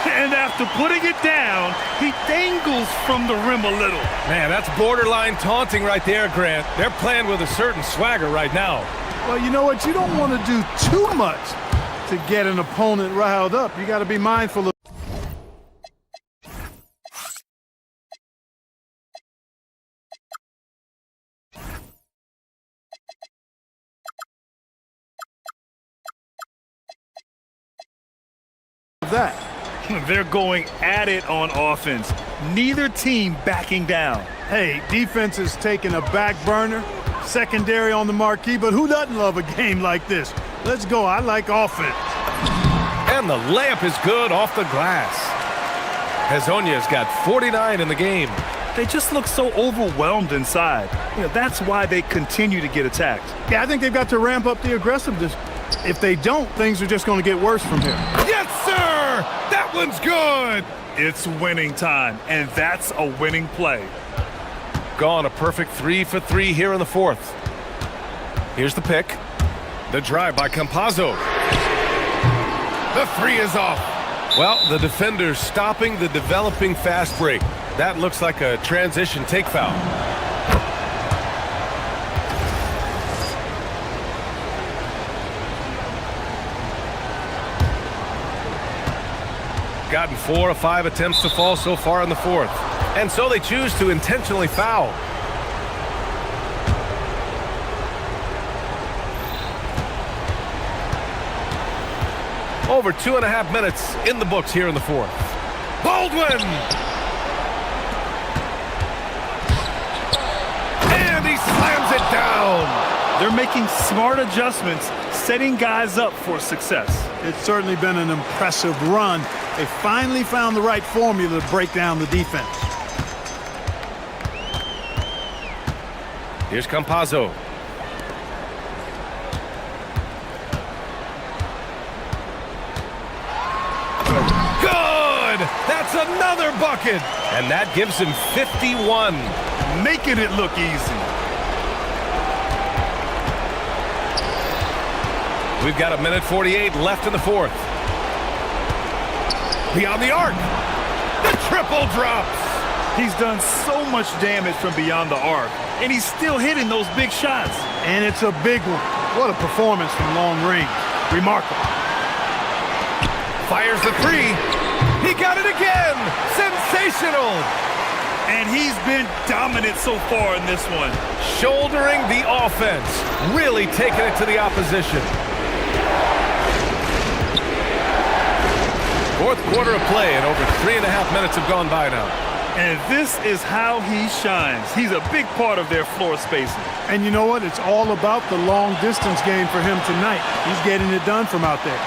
And after putting it down, he dangles from the rim a little. Man, that's borderline taunting right there, Grant. They're playing with a certain swagger right now. Well, you know what? You don't want to do too much to get an opponent riled up. You got to be mindful of that. They're going at it on offense. Neither team backing down. Hey, defense is taking a back burner, secondary on the marquee, but who doesn't love a game like this? Let's go. I like offense. And the layup is good off the glass. Hazonia's got 49 in the game. They just look so overwhelmed inside. You know, that's why they continue to get attacked. Yeah, I think they've got to ramp up the aggressiveness. If they don't, things are just going to get worse from here. Yes, sir! That one's good! It's winning time, and that's a winning play. Gone a perfect 3 for 3 here in the fourth. Here's the pick. The drive by Campazzo. The 3 is off. Well, the defender's stopping the developing fast break. That looks like a transition take foul. Gotten 4 of 5 attempts to fall so far in the fourth. And so they choose to intentionally foul. Over 2.5 minutes in the books here in the fourth. Baldwin! And he slams it down. They're making smart adjustments, setting guys up for success. It's certainly been an impressive run. They finally found the right formula to break down the defense. Here's Campazzo. Good! That's another bucket! And that gives him 51. Making it look easy. We've got 1:48 left in the fourth. Beyond the arc. The triple drops. He's done so much damage from beyond the arc, and he's still hitting those big shots. And it's a big one. What a performance from long range. Remarkable. Fires the 3. He got it again. Sensational. And he's been dominant so far in this one. Shouldering the offense. Really taking it to the opposition. Fourth quarter of play, and over 3.5 minutes have gone by now. And this is how he shines. He's a big part of their floor spacing. And you know what? It's all about the long distance game for him tonight. He's getting it done from out there.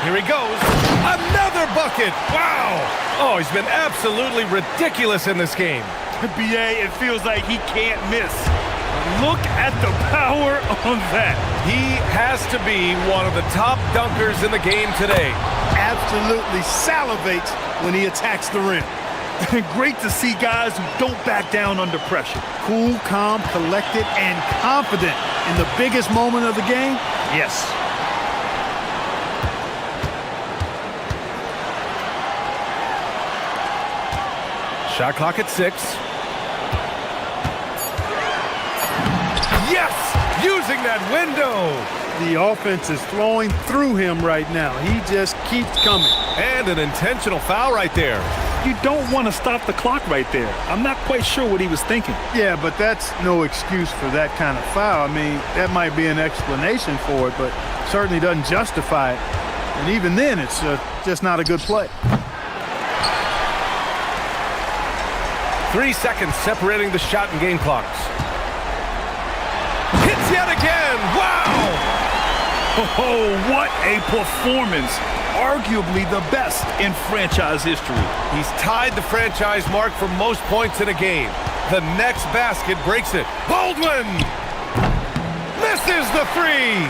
Here he goes. Another bucket. Wow. Oh, he's been absolutely ridiculous in this game. BA, it feels like he can't miss. Look at the power on that. He has to be one of the top dunkers in the game today. Absolutely salivates when he attacks the rim. Great to see guys who don't back down under pressure. Cool, calm, collected, and confident in the biggest moment of the game. Yes. Shot clock at 6. Yes! Using that window! The offense is flowing through him right now. He just keeps coming. And an intentional foul right there. You don't want to stop the clock right there. I'm not quite sure what he was thinking. Yeah, but that's no excuse for that kind of foul. I mean, that might be an explanation for it, but certainly doesn't justify it. And even then, it's just not a good play. 3 seconds separating the shot and game clocks. Hits yet again! Wow! Oh, what a performance. Arguably the best in franchise history. He's tied the franchise mark for most points in a game. The next basket breaks it. Baldwin! Misses the three!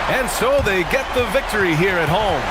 And so they get the victory here at home.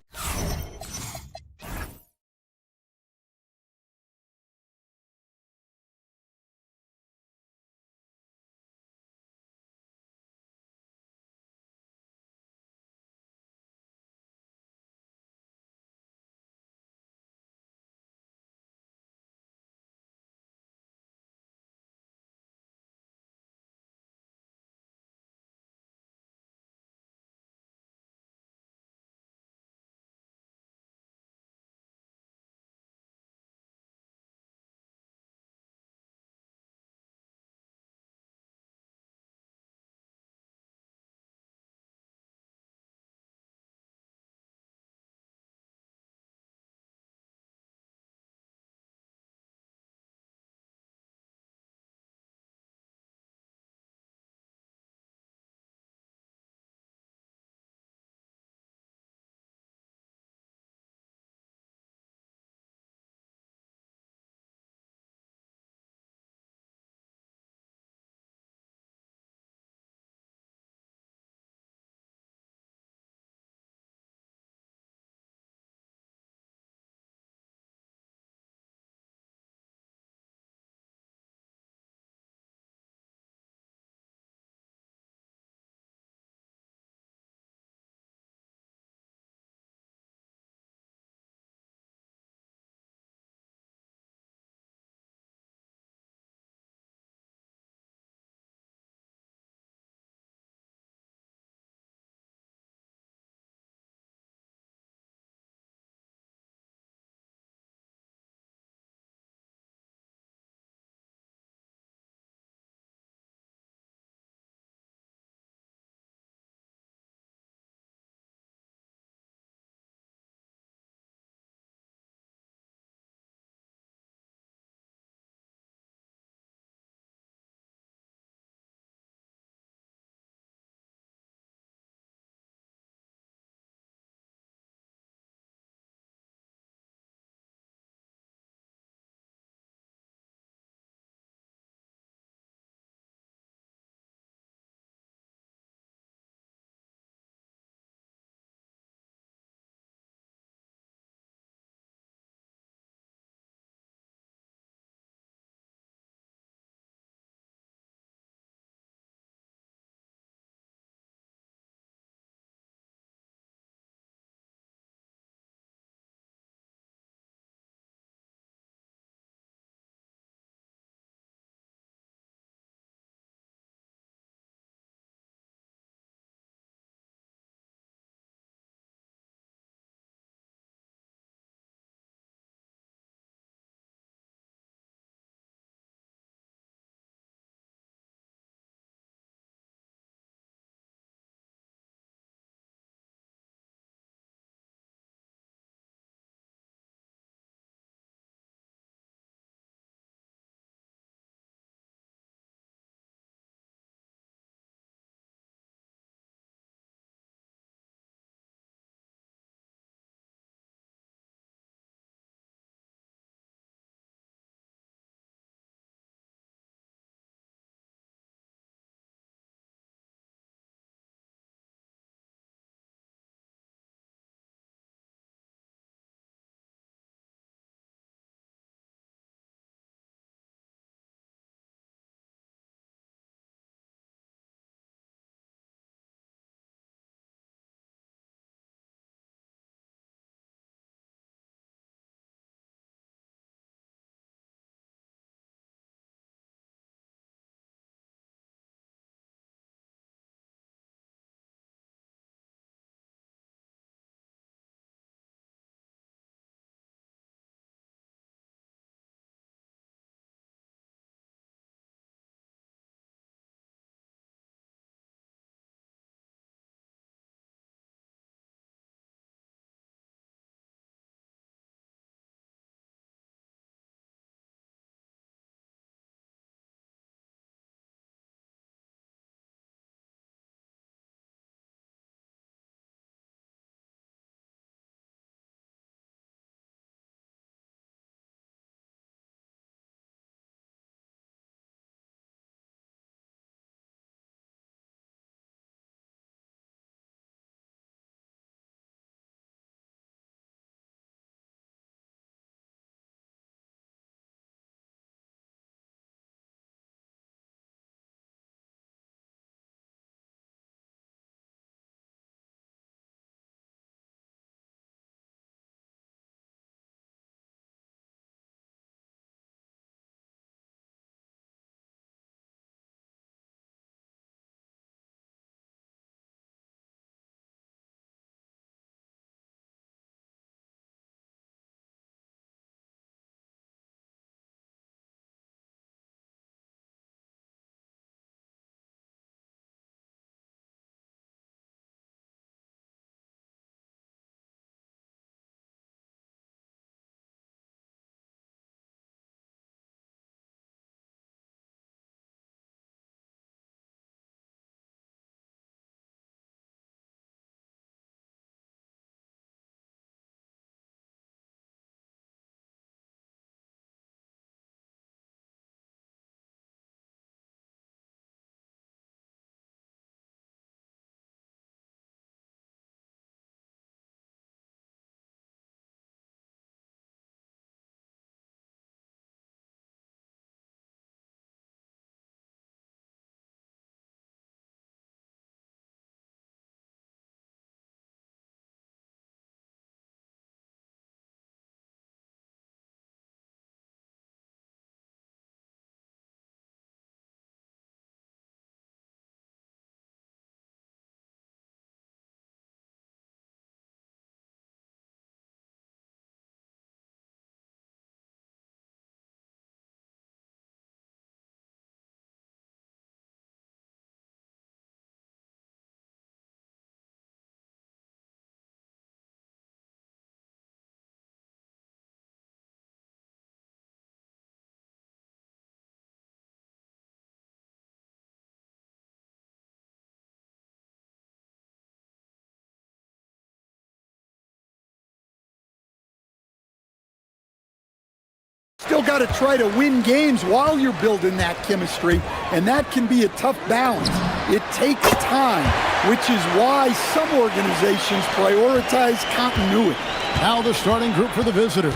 got to try to win games while you're building that chemistry, and that can be a tough balance. It takes time, which is why some organizations prioritize continuity. Now the starting group for the visitors.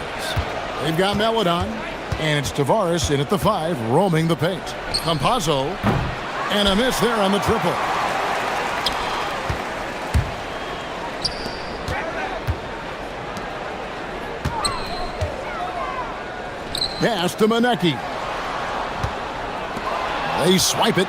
They've got Melodon, and it's Tavares in at the 5, roaming the paint. Campazzo, and a miss there on the triple. Pass to Manecki. They swipe it.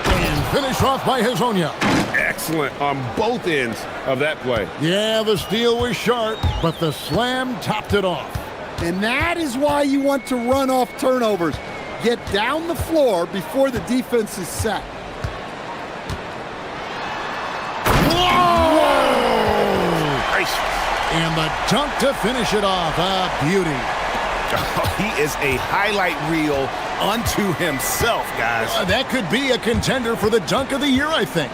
And finish off by Hezonja. Excellent on both ends of that play. Yeah, the steal was sharp, but the slam topped it off. And that is why you want to run off turnovers. Get down the floor before the defense is set. Whoa! And the dunk to finish it off. A beauty. Oh, he is a highlight reel unto himself, guys. That could be a contender for the dunk of the year, I think.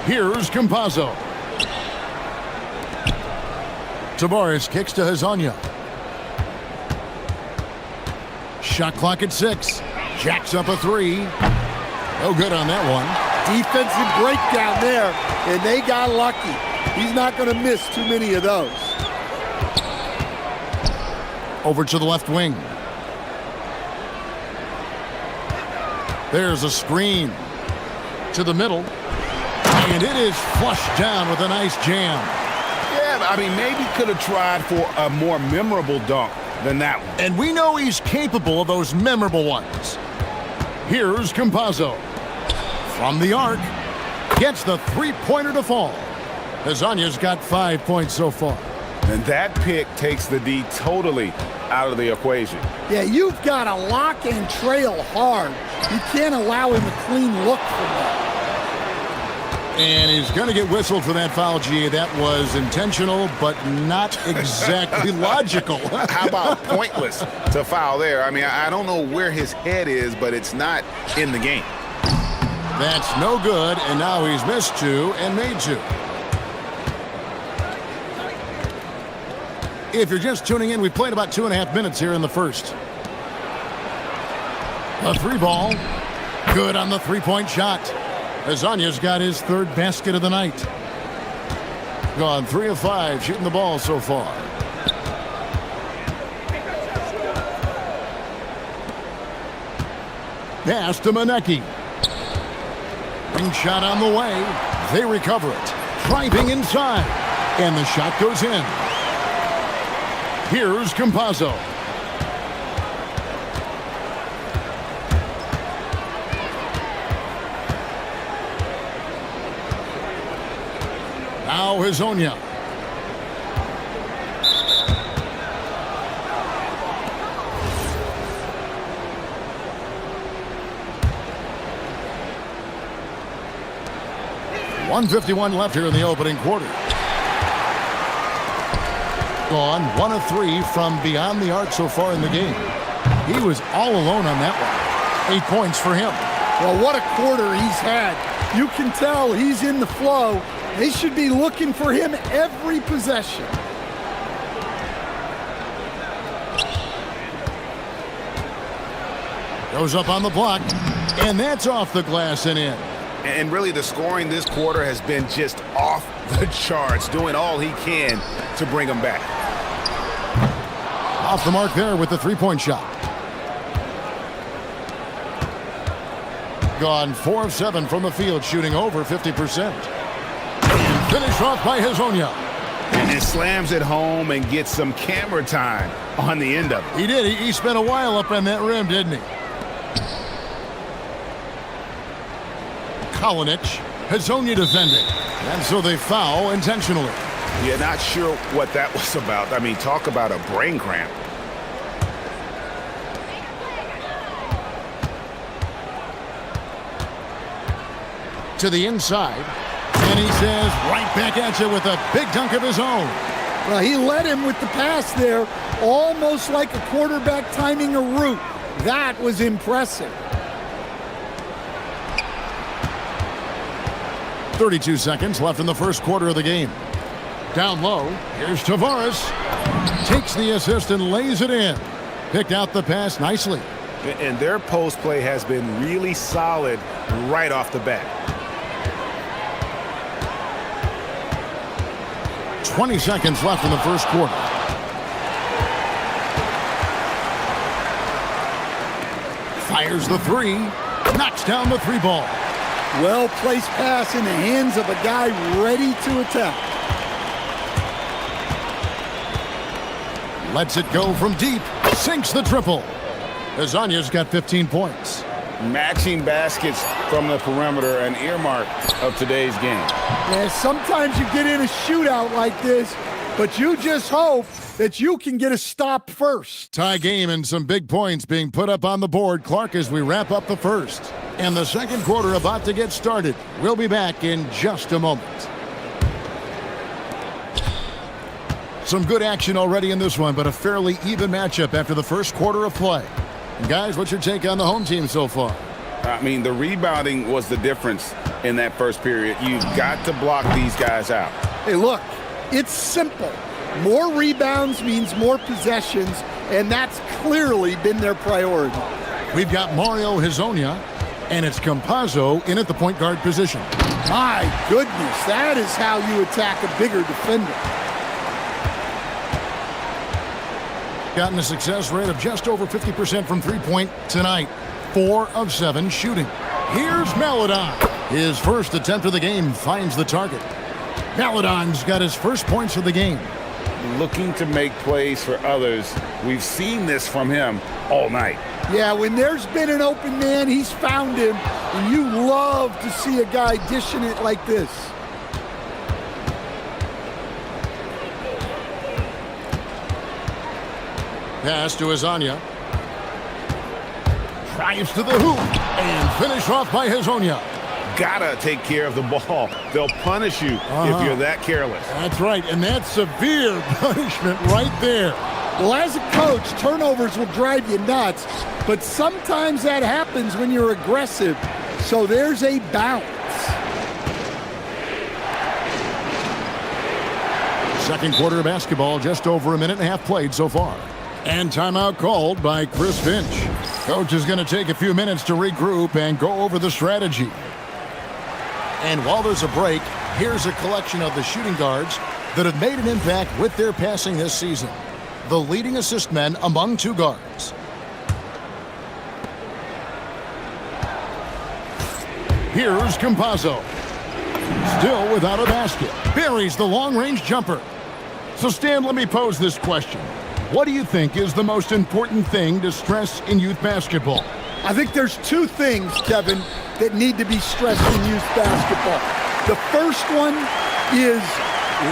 Here's Campazzo. Tavares kicks to Hezonja. Shot clock at 6. Jacks up a 3. No good on that one. Defensive breakdown there, and they got lucky. He's not going to miss too many of those. Over to the left wing. There's a screen. To the middle. And it is flushed down with a nice jam. Yeah, I mean, maybe could have tried for a more memorable dunk than that one. And we know he's capable of those memorable ones. Here's Campazzo. From the arc. Gets the three-pointer to fall. Hezonja's got 5 points so far. And that pick takes the D totally out of the equation. Yeah, you've got to lock and trail hard. You can't allow him a clean look from that. And he's going to get whistled for that foul, G. That was intentional, but not exactly logical. How about pointless to foul there? I mean, I don't know where his head is, but it's not in the game. That's no good, and now he's missed 2 and made 2. If you're just tuning in, we played about 2.5 minutes here in the first. A 3-ball. Good on the three-point shot. Hezonja's got his 3rd basket of the night. Gone 3 of 5 shooting the ball so far. Pass to Manecki. Ring shot on the way. They recover it. Driving inside. And the shot goes in. Here's Campazzo. Now Hezonja. .151 left here in the opening quarter. Gone 1 of 3 from beyond the arc so far in the game. He was all alone on that one. 8 points for him. Well, what a quarter he's had. You can tell he's in the flow. They should be looking for him every possession. Goes up on the block, and that's off the glass and in. And really, the scoring this quarter has been just off the charts, doing all he can to bring them back. Off the mark there with the three-point shot. Gone 4 of 7 from the field, shooting over 50%. Finish off by Hezonja. And slams it home and gets some camera time on the end of it. He did. He spent a while up on that rim, didn't he? Kalinic, Hezonja defending. And so they foul intentionally. Yeah, not sure what that was about. I mean, talk about a brain cramp. To the inside. And he says, right back at you with a big dunk of his own. Well, he led him with the pass there, almost like a quarterback timing a route. That was impressive. 32 seconds left in the first quarter of the game. Down low, here's Tavares. Takes the assist and lays it in. Picked out the pass nicely. And their post play has been really solid right off the bat. 20 seconds left in the first quarter. Fires the three. Knocks down the three ball. Well-placed pass in the hands of a guy ready to attack. Lets it go from deep. Sinks the triple. Azanya's got 15 points. Matching baskets from the perimeter, an earmark of today's game. Yeah, sometimes you get in a shootout like this, but you just hope that you can get a stop first. Tie game and some big points being put up on the board, Clark, as we wrap up the first. And the second quarter about to get started. We'll be back in just a moment. Some good action already in this one, but a fairly even matchup after the first quarter of play. And guys, what's your take on the home team so far? I mean, the rebounding was the difference in that first period. You've got to block these guys out. Hey, look, it's simple. More rebounds means more possessions, and that's clearly been their priority. We've got Mario Hezonja, and it's Campazzo in at the point guard position. My goodness, that is how you attack a bigger defender. Gotten a success rate of just over 50% from three-point tonight. 4 of 7 shooting. Here's Maledon. His first attempt of the game finds the target. Maledon's got his first points of the game. Looking to make plays for others. We've seen this from him all night. Yeah, when there's been an open man, he's found him. And you love to see a guy dishing it like this. Pass to Hezonja. Drives to the hoop and finish off by Hezonja. Gotta take care of the ball. They'll punish you if you're that careless. That's right, and that's severe punishment right there. Well, as a coach, turnovers will drive you nuts, but sometimes that happens when you're aggressive. So there's a bounce. Second quarter of basketball, just over a minute and a half played so far. And timeout called by Chris Finch. Coach is going to take a few minutes to regroup and go over the strategy. And while there's a break, here's a collection of the shooting guards that have made an impact with their passing this season. The leading assist men among two guards. Here's Campazzo. Still without a basket. Buries the long-range jumper. So Stan, let me pose this question. What do you think is the most important thing to stress in youth basketball? I think there's two things, Kevin, that need to be stressed in youth basketball. The first one is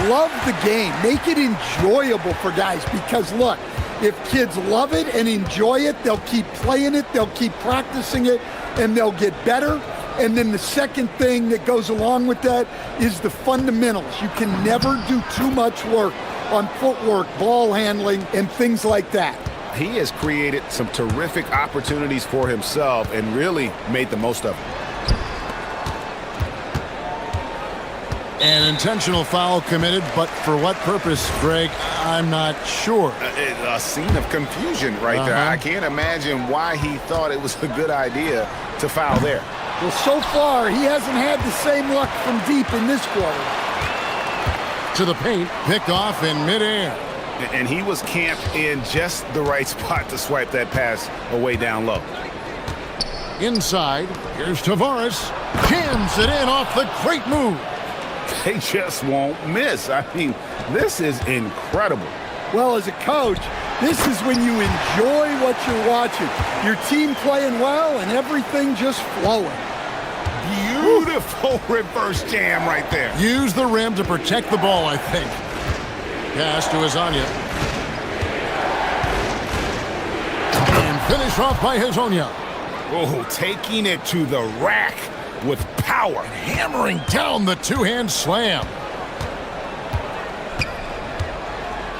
love the game. Make it enjoyable for guys because, look, if kids love it and enjoy it, they'll keep playing it, they'll keep practicing it, and they'll get better. And then the second thing that goes along with that is the fundamentals. You can never do too much work on footwork, ball handling, and things like that. He has created some terrific opportunities for himself and really made the most of them. An intentional foul committed, but for what purpose, Greg? I'm not sure. A scene of confusion right there. I can't imagine why he thought it was a good idea to foul there. Well, so far, he hasn't had the same luck from deep in this quarter. To the paint, picked off in midair. And he was camped in just the right spot to swipe that pass away down low. Inside, here's Tavares. Jams it in off the great move. They just won't miss. I mean, this is incredible. Well, as a coach, this is when you enjoy what you're watching. Your team playing well and everything just flowing. Beautiful reverse jam right there. Use the rim to protect the ball, I think. Pass to Hezonja. And finish off by Hezonja. Oh, taking it to the rack with power. Hammering down the two-hand slam.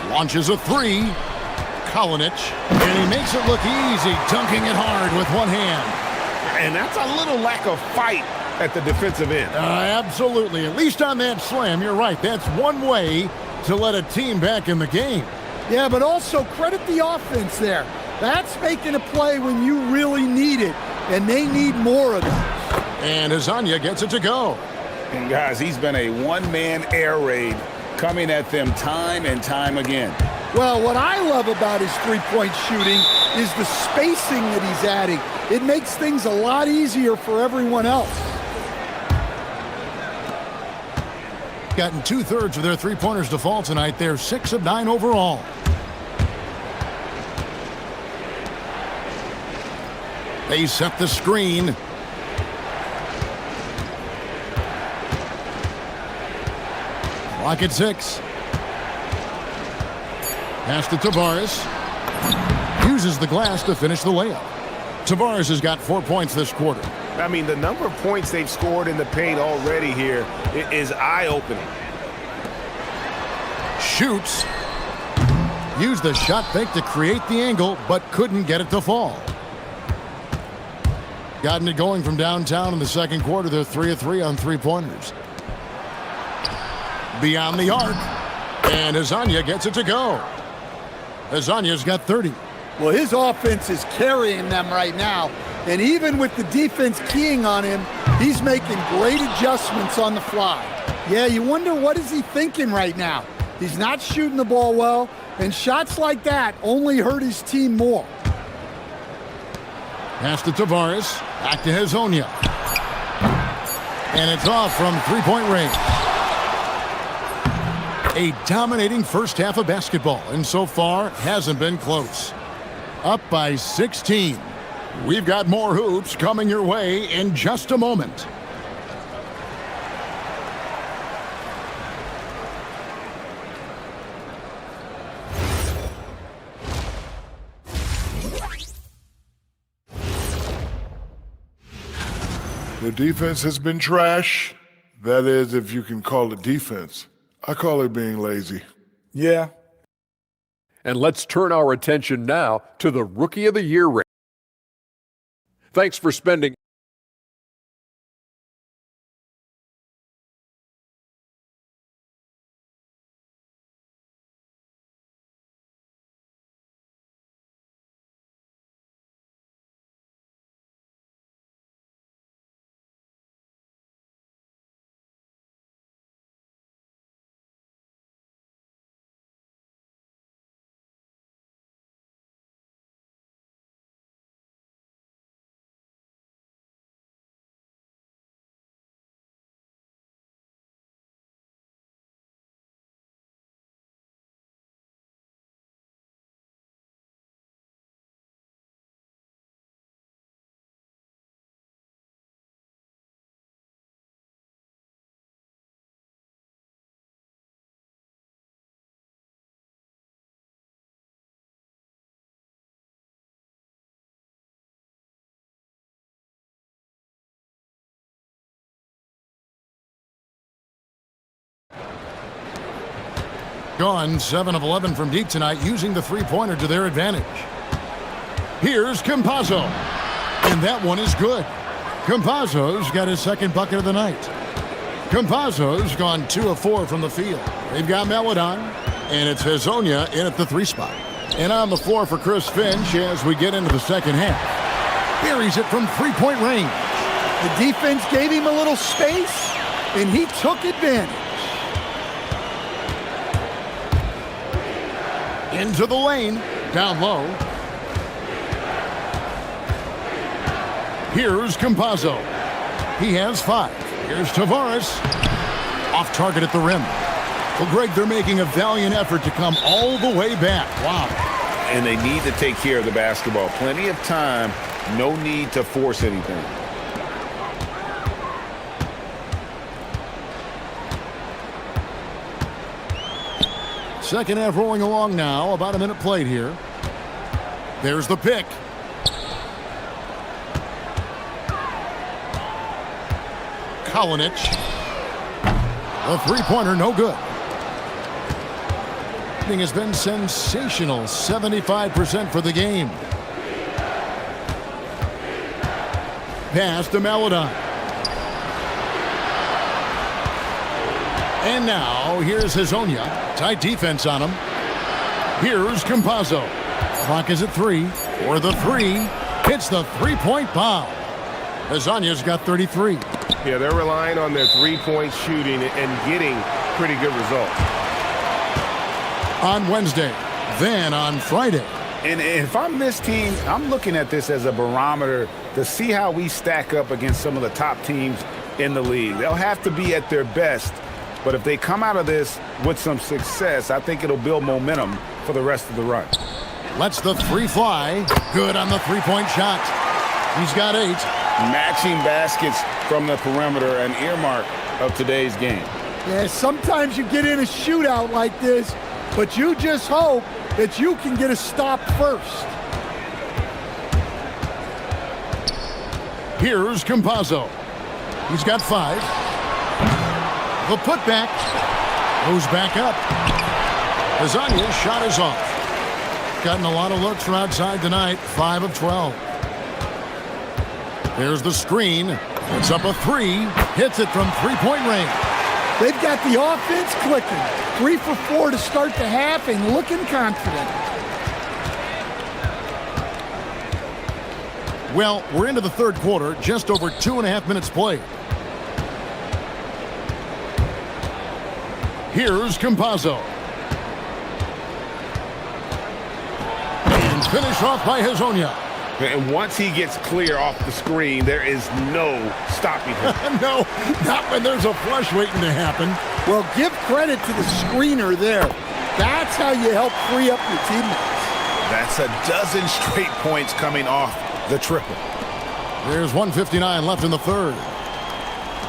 Launches a three. Kalinic. And he makes it look easy, dunking it hard with one hand. And that's a little lack of fight at the defensive end. Absolutely. At least on that slam, you're right. That's one way to let a team back in the game. Yeah, but also credit the offense there. That's making a play when you really need it, and they need more of it. And Azania gets it to go. And guys, he's been a one-man air raid coming at them time and time again. Well, what I love about his three-point shooting is the spacing that he's adding. It makes things a lot easier for everyone else. Gotten 2/3 of their three-pointers to fall tonight. They're 6 of 9 overall. They set the screen. Clock at 6. Pass to Tavares. Uses the glass to finish the layup. Tavares has got 4 points this quarter. I mean, the number of points they've scored in the paint already here is eye-opening. Shoots. Used the shot fake to create the angle, but couldn't get it to fall. Gotten it going from downtown in the second quarter. They're 3 of 3 on three-pointers. Beyond the arc. And Azania gets it to go. Azania's got 30. Well, his offense is carrying them right now. And even with the defense keying on him, he's making great adjustments on the fly. Yeah, you wonder what is he thinking right now. He's not shooting the ball well, and shots like that only hurt his team more. Pass to Tavares. Back to Hazonia. And it's off from three-point range. A dominating first half of basketball, and so far hasn't been close. Up by 16. We've got more hoops coming your way in just a moment. The defense has been trash. That is, if you can call it defense. I call it being lazy. Yeah. And let's turn our attention now to the Rookie of the Year race. Thanks for spending Gone 7 of 11 from deep tonight, using the three-pointer to their advantage. Here's Campazzo. And that one is good. Campazzo's got his second bucket of the night. Campazzo's gone 2 of 4 from the field. They've got Melodon, and it's Hazonia in at the 3 spot. And on the floor for Chris Finch as we get into the second half. Buries it from three-point range. The defense gave him a little space, and he took advantage. Into the lane, down low. Here's Campazzo. He has 5. Here's Tavares. Off target at the rim. Well, Greg, they're making a valiant effort to come all the way back. Wow. And they need to take care of the basketball. Plenty of time. No need to force anything. Second half rolling along now. About a minute played here. There's the pick. Kalinic. A three-pointer, no good. Shooting has been sensational. 75% for the game. Pass to Melodon. And now, here's Hazonia. Tight defense on him. Here's Campazzo. Clock is at 3. For the 3. Hits the three-point bomb. Hazonia's got 33. Yeah, they're relying on their three-point shooting and getting pretty good results. On Wednesday, then on Friday. And if I'm this team, I'm looking at this as a barometer to see how we stack up against some of the top teams in the league. They'll have to be at their best, but if they come out of this with some success, I think it'll build momentum for the rest of the run. Lets the 3 fly. Good on the three-point shot. He's got 8. Matching baskets from the perimeter, an earmark of today's game. Yeah, sometimes you get in a shootout like this, but you just hope that you can get a stop first. Here's Campazzo. He's got 5. The putback goes back up. Hazonia's shot is off. Gotten a lot of looks from outside tonight. 5 of 12. There's the screen. Puts up a 3. Hits it from three-point range. They've got the offense clicking. 3 for 4 to start the half and looking confident. Well, we're into the third quarter. Just over 2.5 minutes played. Here's Campazzo. And finished off by Hazonia. And once he gets clear off the screen, there is no stopping him. No, not when there's a flush waiting to happen. Well, give credit to the screener there. That's how you help free up your teammates. That's a dozen straight points coming off the triple. There's 1:59 left in the third.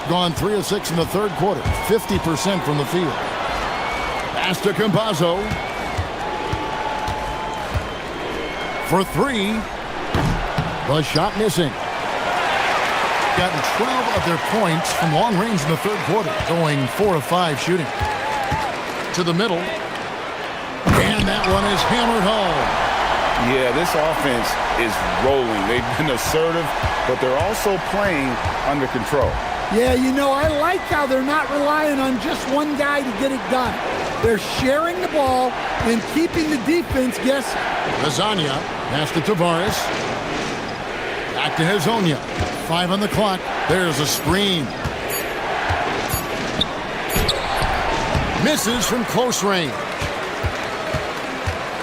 Gone 3 of 6 in the third quarter. 50% from the field. Pass to Campazzo. For 3. The shot missing. Gotten 12 of their points from long range in the third quarter. Going 4 of 5 shooting. To the middle. And that one is hammered home. Yeah, this offense is rolling. They've been assertive, but they're also playing under control. Yeah, you know, I like how they're not relying on just one guy to get it done. They're sharing the ball and keeping the defense guessing. Lasagna, pass to Tavares. Back to Hazonia. 5 on the clock. There's a screen. Misses from close range.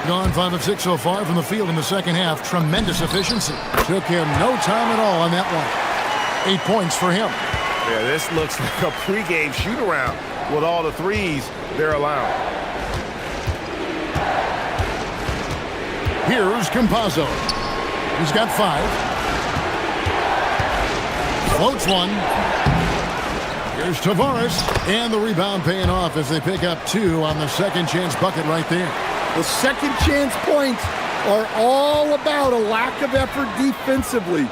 Gone 5 of 6 so far from the field in the second half. Tremendous efficiency. Took him no time at all on that one. 8 points for him. Yeah, this looks like a pregame shoot-around with all the threes they're allowing. Here's Campazzo. He's got 5. Floats one. Here's Tavares. And the rebound paying off as they pick up 2 on the second chance bucket right there. The second chance points are all about a lack of effort defensively.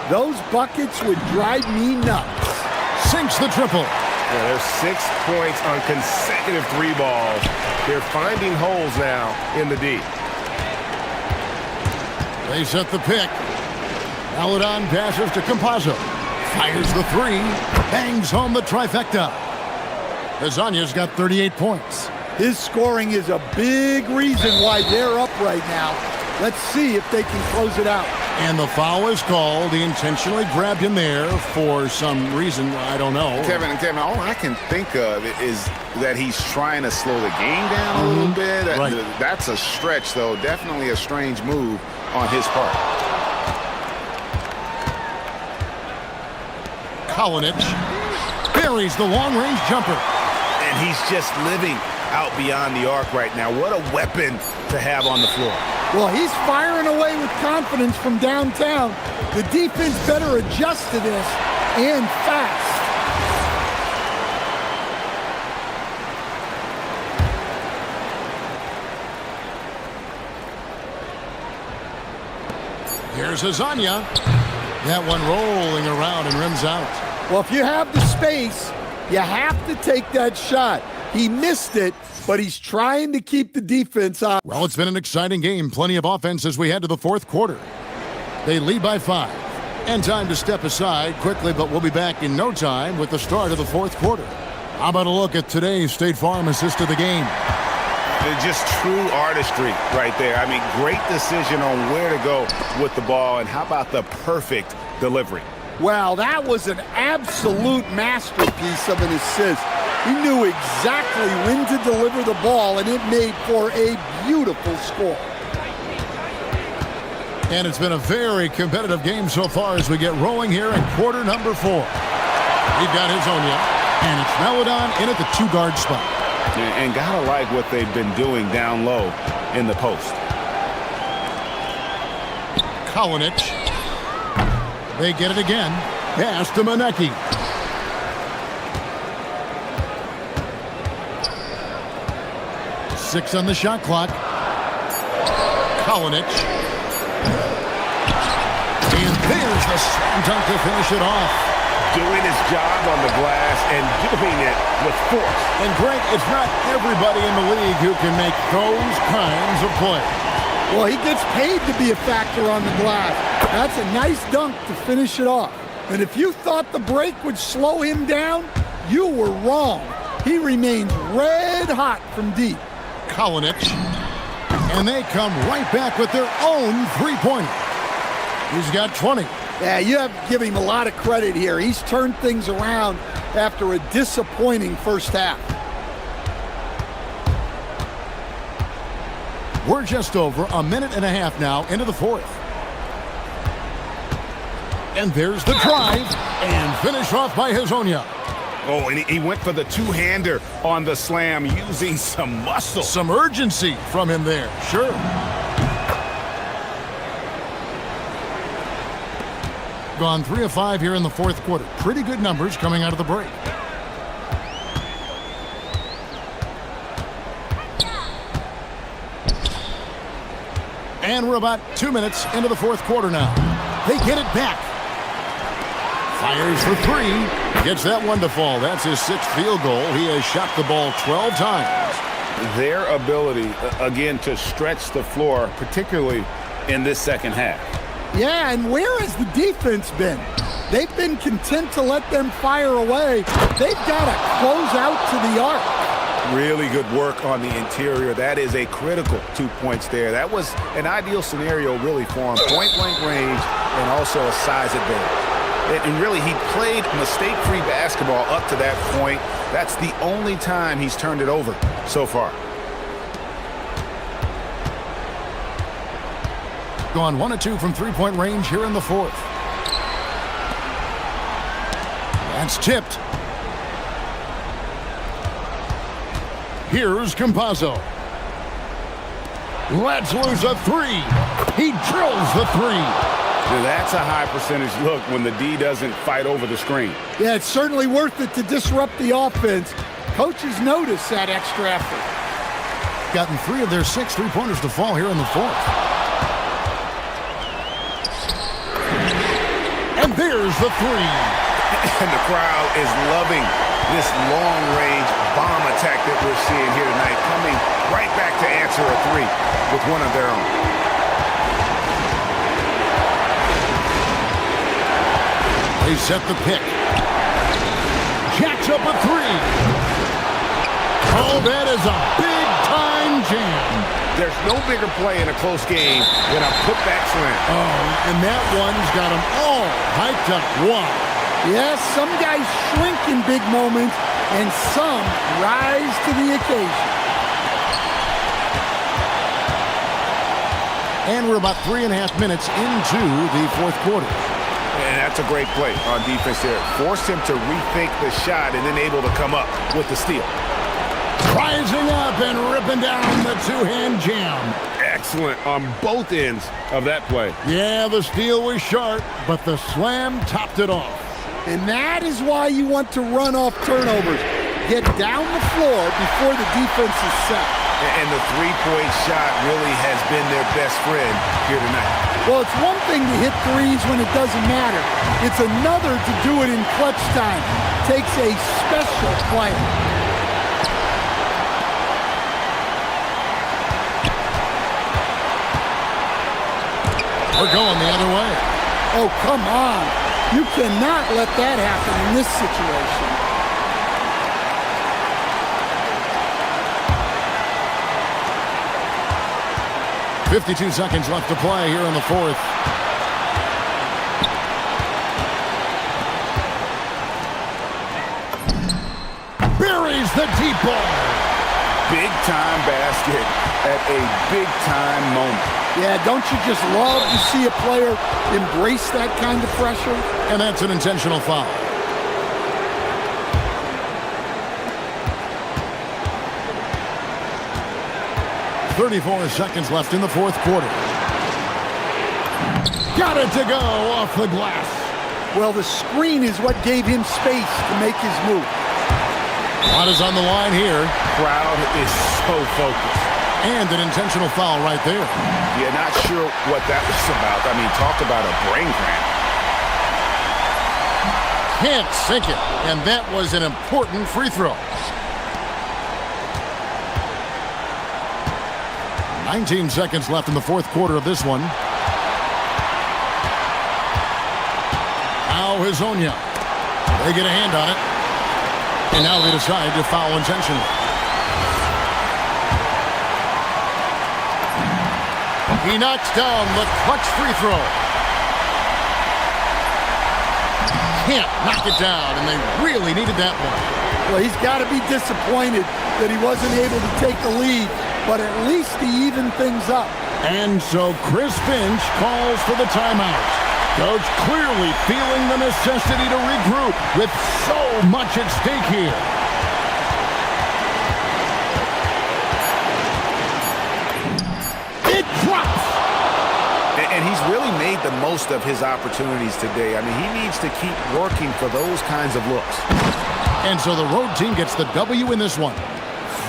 Those buckets would drive me nuts. Sinks the triple. Yeah, there's 6 points on consecutive 3 balls. They're finding holes now in the D. They set the pick. Paladon passes to Campazzo. Fires the 3. Bangs home the trifecta. Hazonia's got 38 points. His scoring is a big reason why they're up right now. Let's see if they can close it out. And the foul is called. He intentionally grabbed him there for some reason. I don't know. Kevin, all I can think of is that he's trying to slow the game down a little bit. Right. That's a stretch, though. Definitely a strange move on his part. Kalinic buries the long-range jumper. And he's just living out beyond the arc right now. What a weapon to have on the floor. Well, he's firing away with confidence from downtown. The defense better adjust to this, and fast. Here's Hazonia. That one rolling around and rims out. Well, if you have the space, you have to take that shot. He missed it, but he's trying to keep the defense out. Well, it's been an exciting game. Plenty of offense as we head to the fourth quarter. They lead by 5. And time to step aside quickly, but we'll be back in no time with the start of the fourth quarter. How about a look at today's State Farm assist of the game? Just true artistry right there. I mean, great decision on where to go with the ball, and how about the perfect delivery? Wow, that was an absolute masterpiece of an assist. He knew exactly when to deliver the ball, and it made for a beautiful score. And it's been a very competitive game so far as we get rolling here in quarter number 4. We've got Hizonia, and it's Meladon in at the 2-guard spot. And gotta like what they've been doing down low in the post. Kalinic. They get it again. Pass to Manecki. Six on the shot clock. Kalinic. And there's the slam dunk to finish it off. Doing his job on the glass and doing it with force. And Greg, it's not everybody in the league who can make those kinds of plays. Well, he gets paid to be a factor on the glass. That's a nice dunk to finish it off. And if you thought the break would slow him down, you were wrong. He remains red hot from deep. Kalinic. And they come right back with their own three-pointer. He's got 20. Yeah, you have to give him a lot of credit here. He's turned things around after a disappointing first half. We're just over a minute and a half now into the fourth. And there's the drive and finish off by Hizonia. Oh, and he went for the two-hander on the slam using some muscle. Some urgency from him there, sure. Gone 3 of 5 here in the fourth quarter. Pretty good numbers coming out of the break. And we're about 2 minutes into the fourth quarter now. They get it back. Fires for 3. Gets that one to fall. That's his 6th field goal. He has shot the ball 12 times. Their ability, again, to stretch the floor, particularly in this second half. Yeah, and where has the defense been? They've been content to let them fire away. They've got to close out to the arc. Really good work on the interior. That is a critical 2 points there. That was an ideal scenario really for him. Point-blank range and also a size advantage. And really, he played mistake-free basketball up to that point. That's the only time he's turned it over so far. Gone 1 of 2 from three-point range here in the fourth. That's tipped. Here's Campazzo. Lets loose a 3. He drills the 3. That's a high percentage look when the D doesn't fight over the screen. Yeah, it's certainly worth it to disrupt the offense. Coaches notice that extra effort. Gotten 3 of their 6 three-pointers to fall here in the fourth. And there's the 3. And the crowd is loving this long-range bomb attack that we're seeing here tonight, coming right back to answer a 3 with one of their own. They set the pick. Jacks up a 3. Oh, that is a big-time jam. There's no bigger play in a close game than a putback slam. Oh, and that one's got them all hyped up. Wow. Yes, some guys shrink in big moments, and some rise to the occasion. And we're about 3.5 minutes into the fourth quarter. And that's a great play on defense there. Forced him to rethink the shot and then able to come up with the steal. Rising up and ripping down the two-hand jam. Excellent on both ends of that play. Yeah, the steal was sharp, but the slam topped it off. And that is why you want to run off turnovers. Get down the floor before the defense is set. And the three-point shot really has been their best friend here tonight. Well, it's one thing to hit threes when it doesn't matter. It's another to do it in clutch time. Takes a special player. We're going the other way. Oh, come on. You cannot let that happen in this situation. 52 seconds left to play here in the fourth. Buries the deep ball. Big-time basket at a big-time moment. Yeah, don't you just love to see a player embrace that kind of pressure? And that's an intentional foul. .34 seconds left in the fourth quarter. Got it to go off the glass. Well, the screen is what gave him space to make his move. A lot is on the line here. Crowd is so focused. And an intentional foul right there. Yeah, not sure what that was about. I mean, talk about a brain cramp. Can't sink it. And that was an important free throw. 19 seconds left in the fourth quarter of this one. Now Hizonia. They get a hand on it. And now they decide to foul intentionally. He knocks down the clutch free throw. Can't knock it down, and they really needed that one. Well, he's got to be disappointed that he wasn't able to take the lead, but at least he evened things up. And so Chris Finch calls for the timeout. Coach clearly feeling the necessity to regroup with so much at stake here. It drops! And he's really made the most of his opportunities today. I mean, he needs to keep working for those kinds of looks. And so the road team gets the W in this one.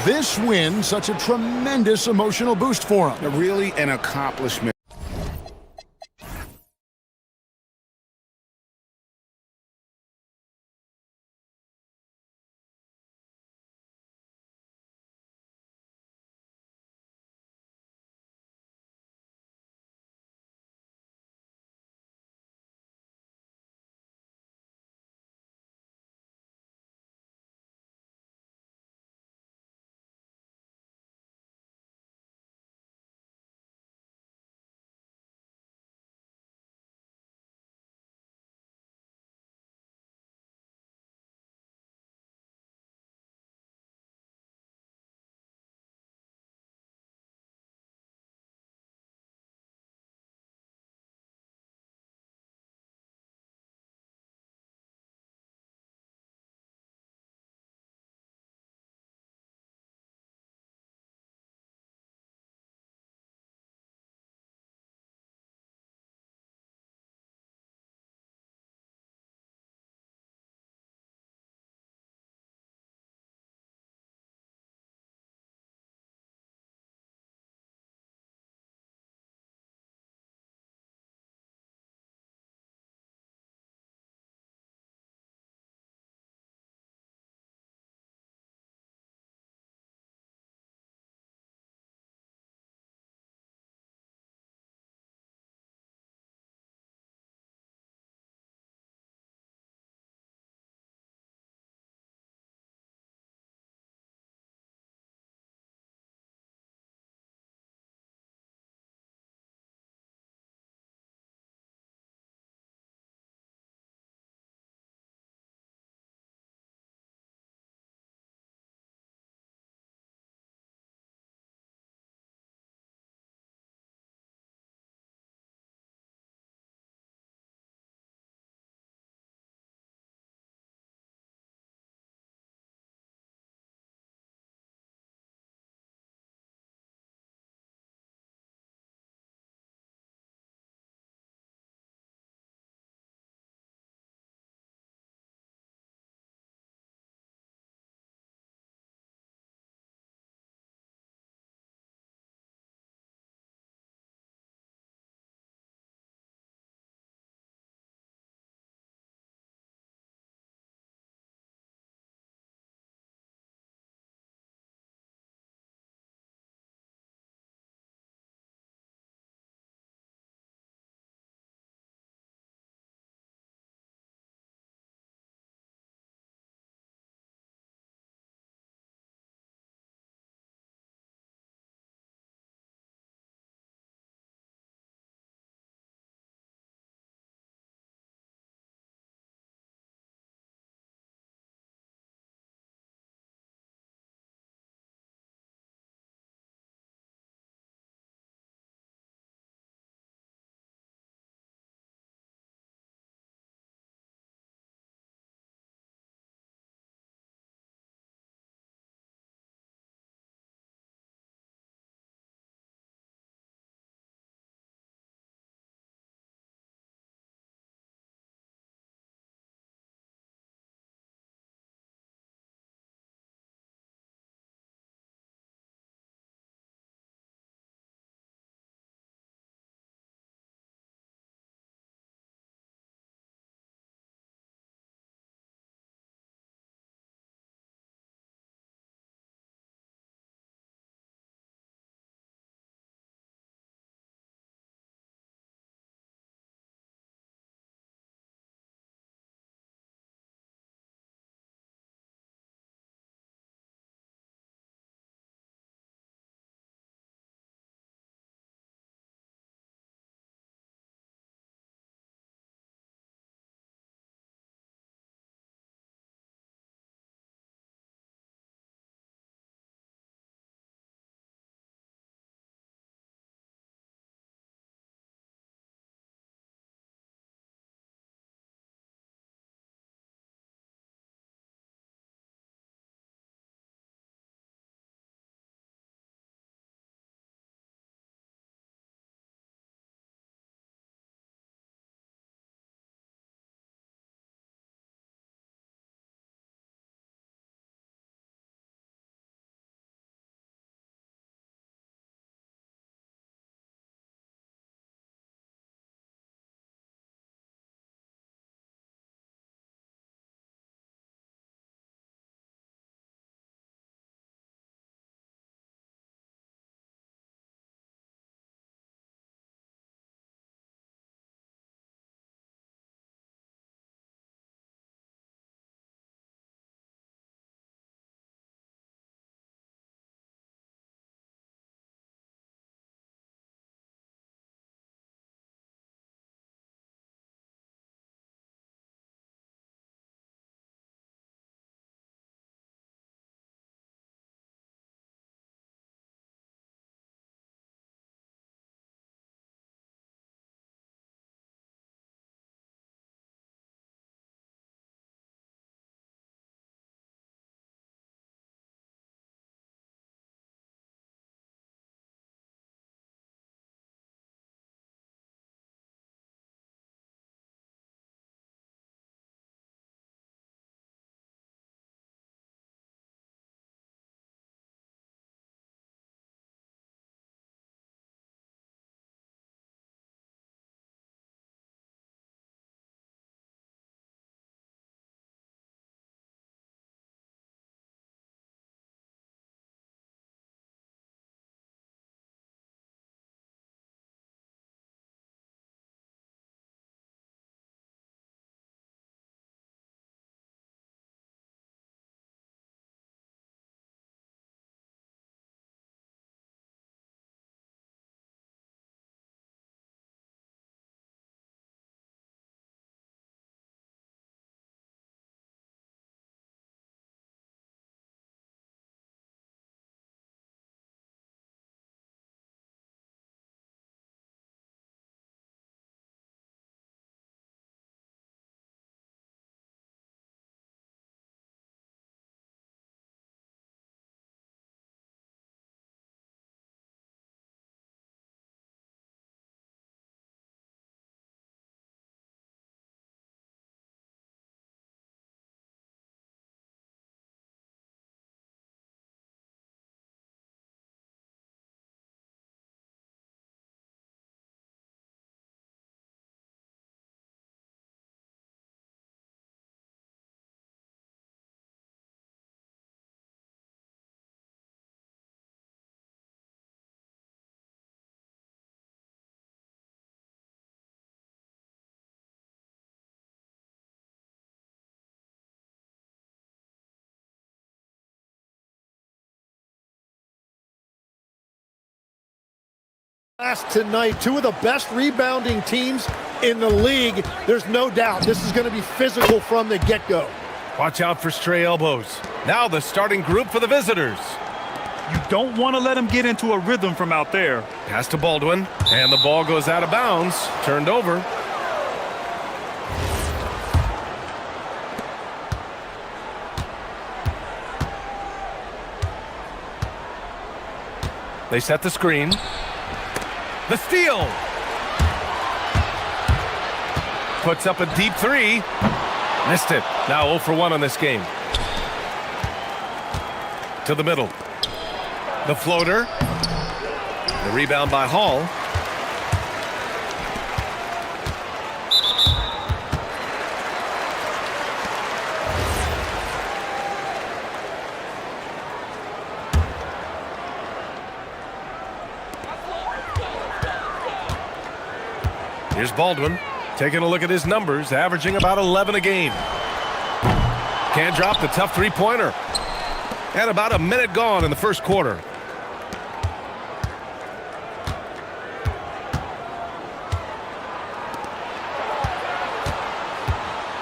This win, such a tremendous emotional boost for him. Really an accomplishment. Last tonight, two of the best rebounding teams in the league. There's no doubt this is going to be physical from the get-go. Watch out for stray elbows. Now the starting group for the visitors. You don't want to let him get into a rhythm from out there. Pass to Baldwin, and the ball goes out of bounds. Turned over. They set the screen. The steal. Puts up a deep three. Missed it. Now 0 for 1 on this game. To the middle. The floater. The rebound by Hall. Here's Baldwin, taking a look at his numbers, averaging about 11 a game. Can't drop the tough three-pointer. And about a minute gone in the first quarter.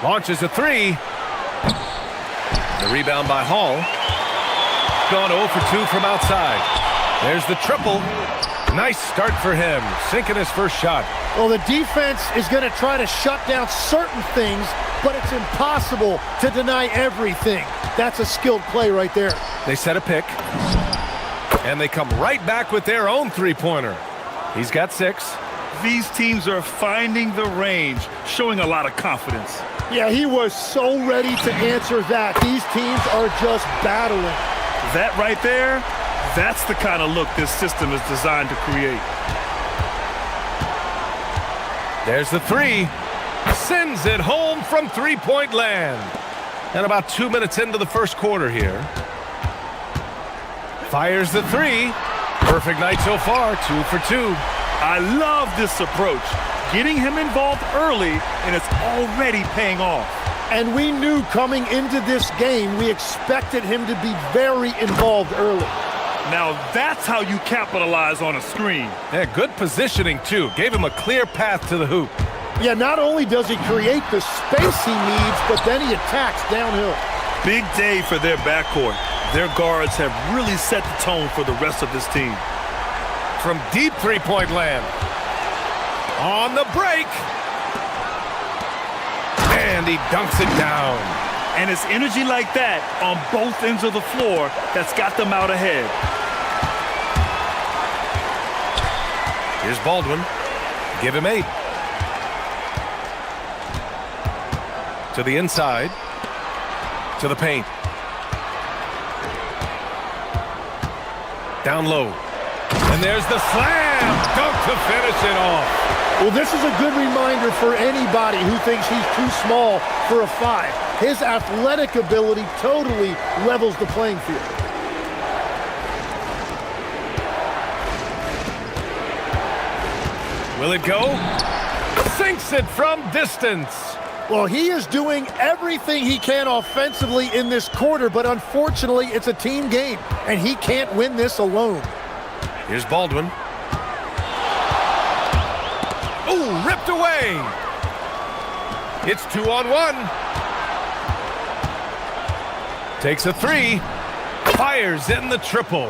Launches a three. The rebound by Hall. Gone 0 for 2 from outside. There's the triple. Nice start for him, sinking his first shot. Well, the defense is going to try to shut down certain things, but it's impossible to deny everything. That's a skilled play right there. They set a pick, and they come right back with their own three-pointer. He's got 6. These teams are finding the range, showing a lot of confidence. Yeah, he was so ready to answer that. These teams are just battling. That right there, that's the kind of look this system is designed to create. There's the three. Sends it home from three-point land. And about 2 minutes into the first quarter here. Fires the three. Perfect night so far, 2 for 2. I love this approach. Getting him involved early, and it's already paying off. And we knew coming into this game, we expected him to be very involved early. Now that's how you capitalize on a screen. Yeah, good positioning, too. Gave him a clear path to the hoop. Yeah, not only does he create the space he needs, but then he attacks downhill. Big day for their backcourt. Their guards have really set the tone for the rest of this team. From deep three-point land. On the break. And he dunks it down. And it's energy like that on both ends of the floor that's got them out ahead. Here's Baldwin. Give him 8. To the inside. To the paint. Down low. And there's the slam. Dunk to finish it off. Well, this is a good reminder for anybody who thinks he's too small for a 5. His athletic ability totally levels the playing field. Will it go? Sinks it from distance. Well, he is doing everything he can offensively in this quarter, but unfortunately, it's a team game, and he can't win this alone. Here's Baldwin. Oh, ripped away. It's 2-on-1. Takes a 3. Fires in the triple.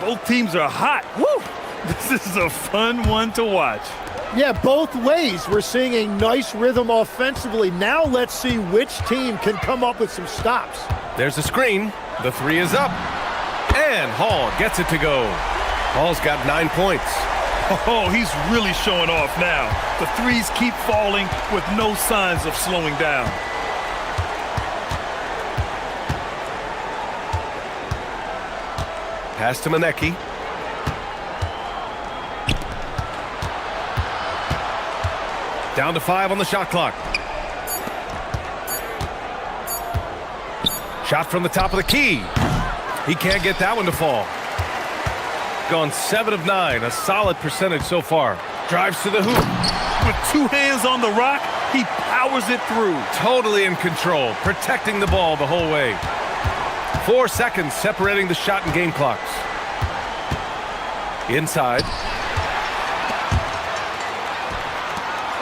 Both teams are hot. Woo! This is a fun one to watch. Yeah, both ways. We're seeing a nice rhythm offensively. Now let's see which team can come up with some stops. There's a screen. The 3 is up. And Hall gets it to go. Hall's got 9 points. Oh, he's really showing off now. The threes keep falling with no signs of slowing down. Pass to Manecki. Down to 5 on the shot clock. Shot from the top of the key. He can't get that one to fall. Gone 7 of 9, a solid percentage so far. Drives to the hoop. With 2 hands on the rock, he powers it through. Totally in control, protecting the ball the whole way. 4 seconds separating the shot and game clocks. Inside.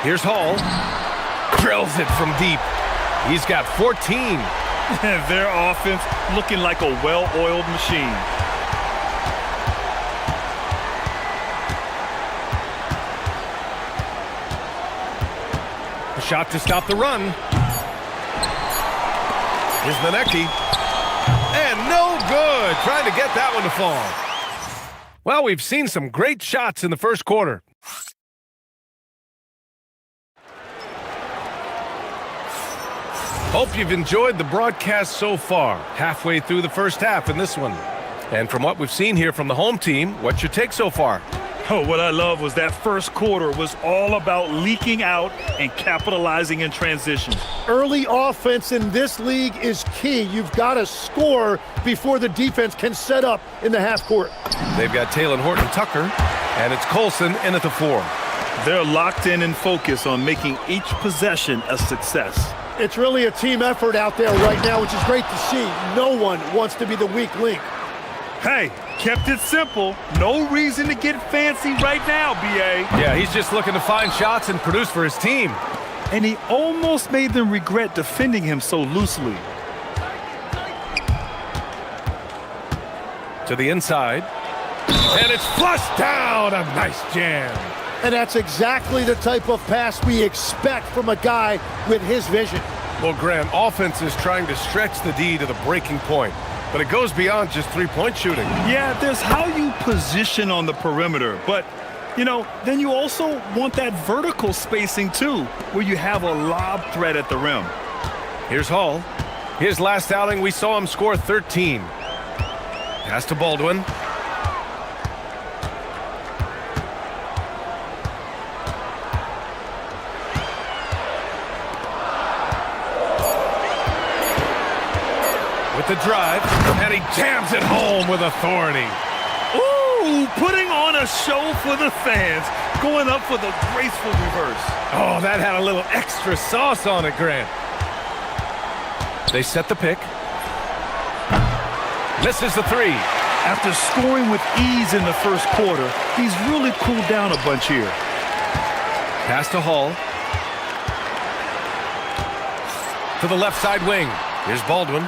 Here's Hall. Drills it from deep. He's got 14. Their offense looking like a well-oiled machine. A shot to stop the run. Here's Manecki. And no good. Trying to get that one to fall. Well, we've seen some great shots in the first quarter. Hope you've enjoyed the broadcast so far. Halfway through the first half in this one. And from what we've seen here from the home team, what's your take so far? Oh, what I love was that first quarter was all about leaking out and capitalizing in transition. Early offense in this league is key. You've got to score before the defense can set up in the half court. They've got Taylor Horton-Tucker, and it's Colson in at the 4. They're locked in and focused on making each possession a success. It's really a team effort out there right now, which is great to see. No one wants to be the weak link. Hey, kept it simple. No reason to get fancy right now, B.A. Yeah, he's just looking to find shots and produce for his team. And he almost made them regret defending him so loosely. To the inside. And it's flushed down. A nice jam. And that's exactly the type of pass we expect from a guy with his vision. Well, Graham, offense is trying to stretch the D to the breaking point. But it goes beyond just three-point shooting. Yeah, there's how you position on the perimeter. But, you know, then you also want that vertical spacing, too, where you have a lob threat at the rim. Here's Hall. His last outing, we saw him score 13. Pass to Baldwin. With the drive, and he jams it home with authority. Ooh, putting on a show for the fans, going up for the graceful reverse. Oh, that had a little extra sauce on it, Grant. They set the pick. Misses the 3. After scoring with ease in the first quarter, he's really cooled down a bunch here. Pass to Hall. To the left side wing. Here's Baldwin.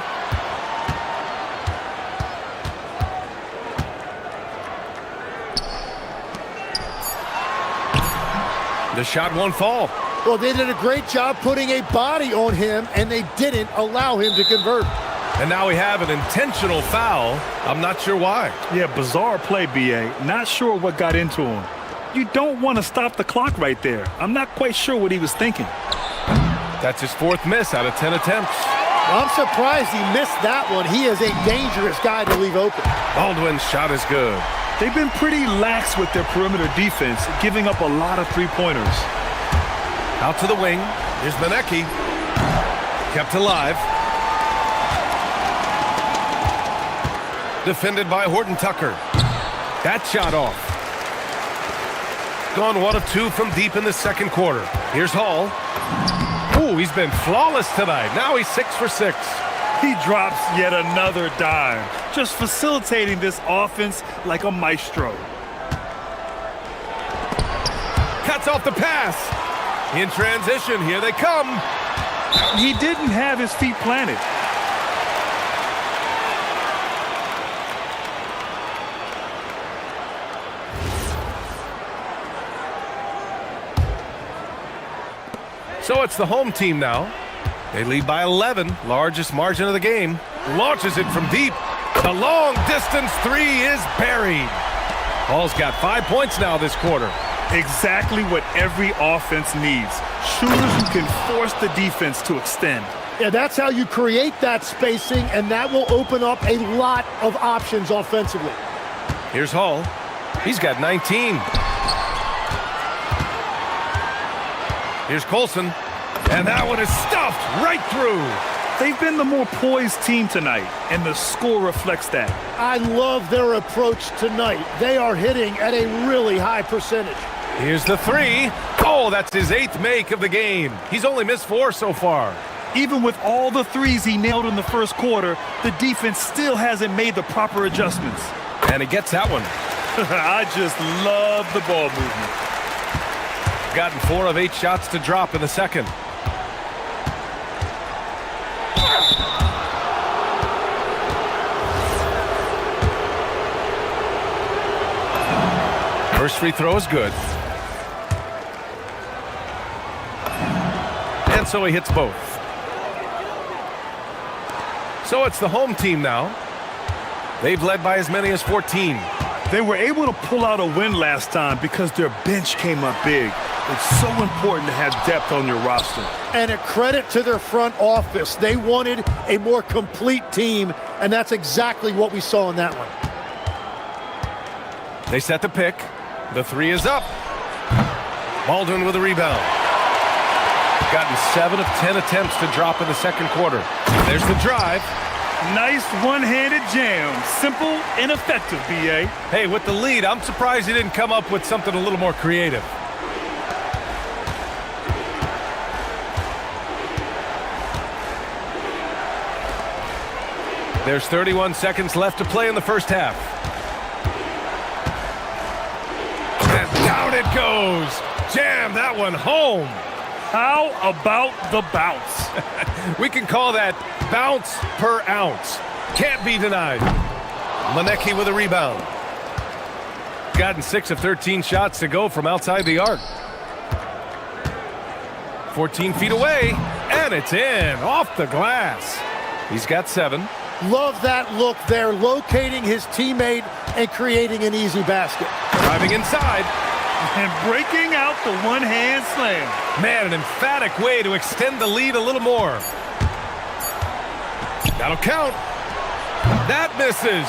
The shot won't fall. Well, they did a great job putting a body on him, and they didn't allow him to convert. And now we have an intentional foul. I'm not sure why. Yeah, bizarre play, B.A. Not sure what got into him. You don't want to stop the clock right there. I'm not quite sure what he was thinking. That's his 4th miss out of 10 attempts. Well, I'm surprised he missed that one. He is a dangerous guy to leave open. Baldwin's shot is good. They've been pretty lax with their perimeter defense, giving up a lot of three-pointers. Out to the wing. Here's Manecki. Kept alive. Defended by Horton-Tucker. That shot off. Gone 1 of 2 from deep in the second quarter. Here's Hall. Ooh, he's been flawless tonight. Now he's 6 for 6. He drops yet another dime, just facilitating this offense like a maestro. Cuts off the pass. In transition, here they come. He didn't have his feet planted. So it's the home team now. They lead by 11, largest margin of the game. Launches it from deep. The long distance 3 is buried. Hall's got 5 points now this quarter. Exactly what every offense needs. Shooters who can force the defense to extend. Yeah, that's how you create that spacing, and that will open up a lot of options offensively. Here's Hall. He's got 19. Here's Colson. And that one is stuffed right through. They've been the more poised team tonight, and the score reflects that. I love their approach tonight. They are hitting at a really high percentage. Here's the 3. Oh, that's his 8th make of the game. He's only missed 4 so far. Even with all the threes he nailed in the first quarter, the defense still hasn't made the proper adjustments. And he gets that one. I just love the ball movement. gotten 4 of 8 shots to drop in the second. First free throw is good. And so he hits both. So it's the home team now. They've led by as many as 14. They were able to pull out a win last time because their bench came up big. It's so important to have depth on your roster. And a credit to their front office. They wanted a more complete team, and that's exactly what we saw in that one. They set the pick. The 3 is up. Baldwin with a rebound. Gotten 7 of 10 attempts to drop in the second quarter. There's the drive. Nice one-handed jam. Simple and effective, B.A. Hey, with the lead, I'm surprised he didn't come up with something a little more creative. There's 31 seconds left to play in the first half. And down it goes. Jam that one home. How about the bounce? We can call that bounce per ounce. Can't be denied. Manecki with a rebound. Gotten 6 of 13 shots to go from outside the arc. 14 feet away, and it's in, off the glass. He's got 7. Love that look there, locating his teammate and creating an easy basket. Driving inside. And breaking out the one-hand slam. Man, an emphatic way to extend the lead a little more. That'll count. That misses.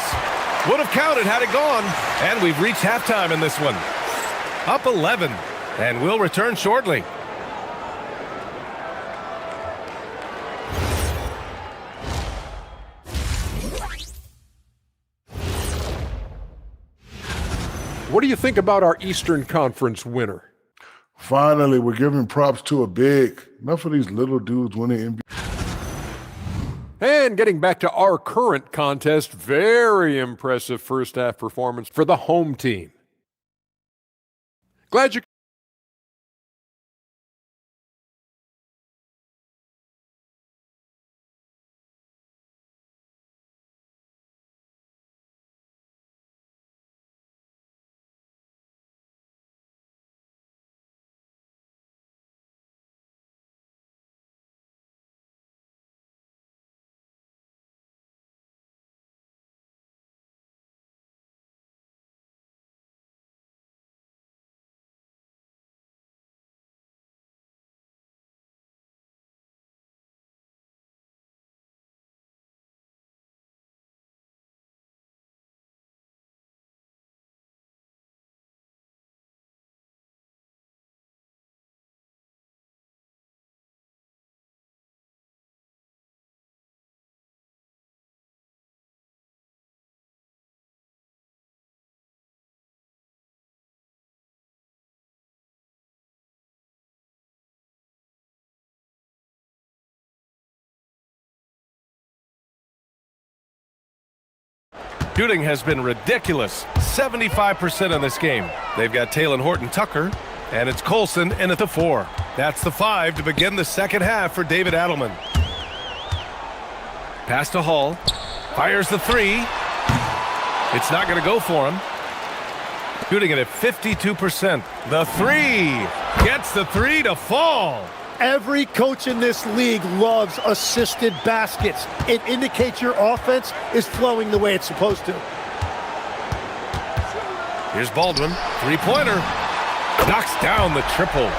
Would have counted had it gone. And we've reached halftime in this one. Up 11. And we'll return shortly. What do you think about our Eastern Conference winner? Finally, we're giving props to a big. Enough of these little dudes winning NBA. And getting back to our current contest, very impressive first half performance for the home team. Glad you Shooting has been ridiculous. 75% in this game. They've got Taylor Horton-Tucker, and it's Colson in at the 4. That's the 5 to begin the second half for David Adelman. Pass to Hall. Fires the 3. It's not going to go for him. Shooting it at 52%. The 3. Gets the 3 to fall. Every coach in this league loves assisted baskets. It indicates your offense is flowing the way it's supposed to. Here's Baldwin. Three-pointer. Knocks down the triple.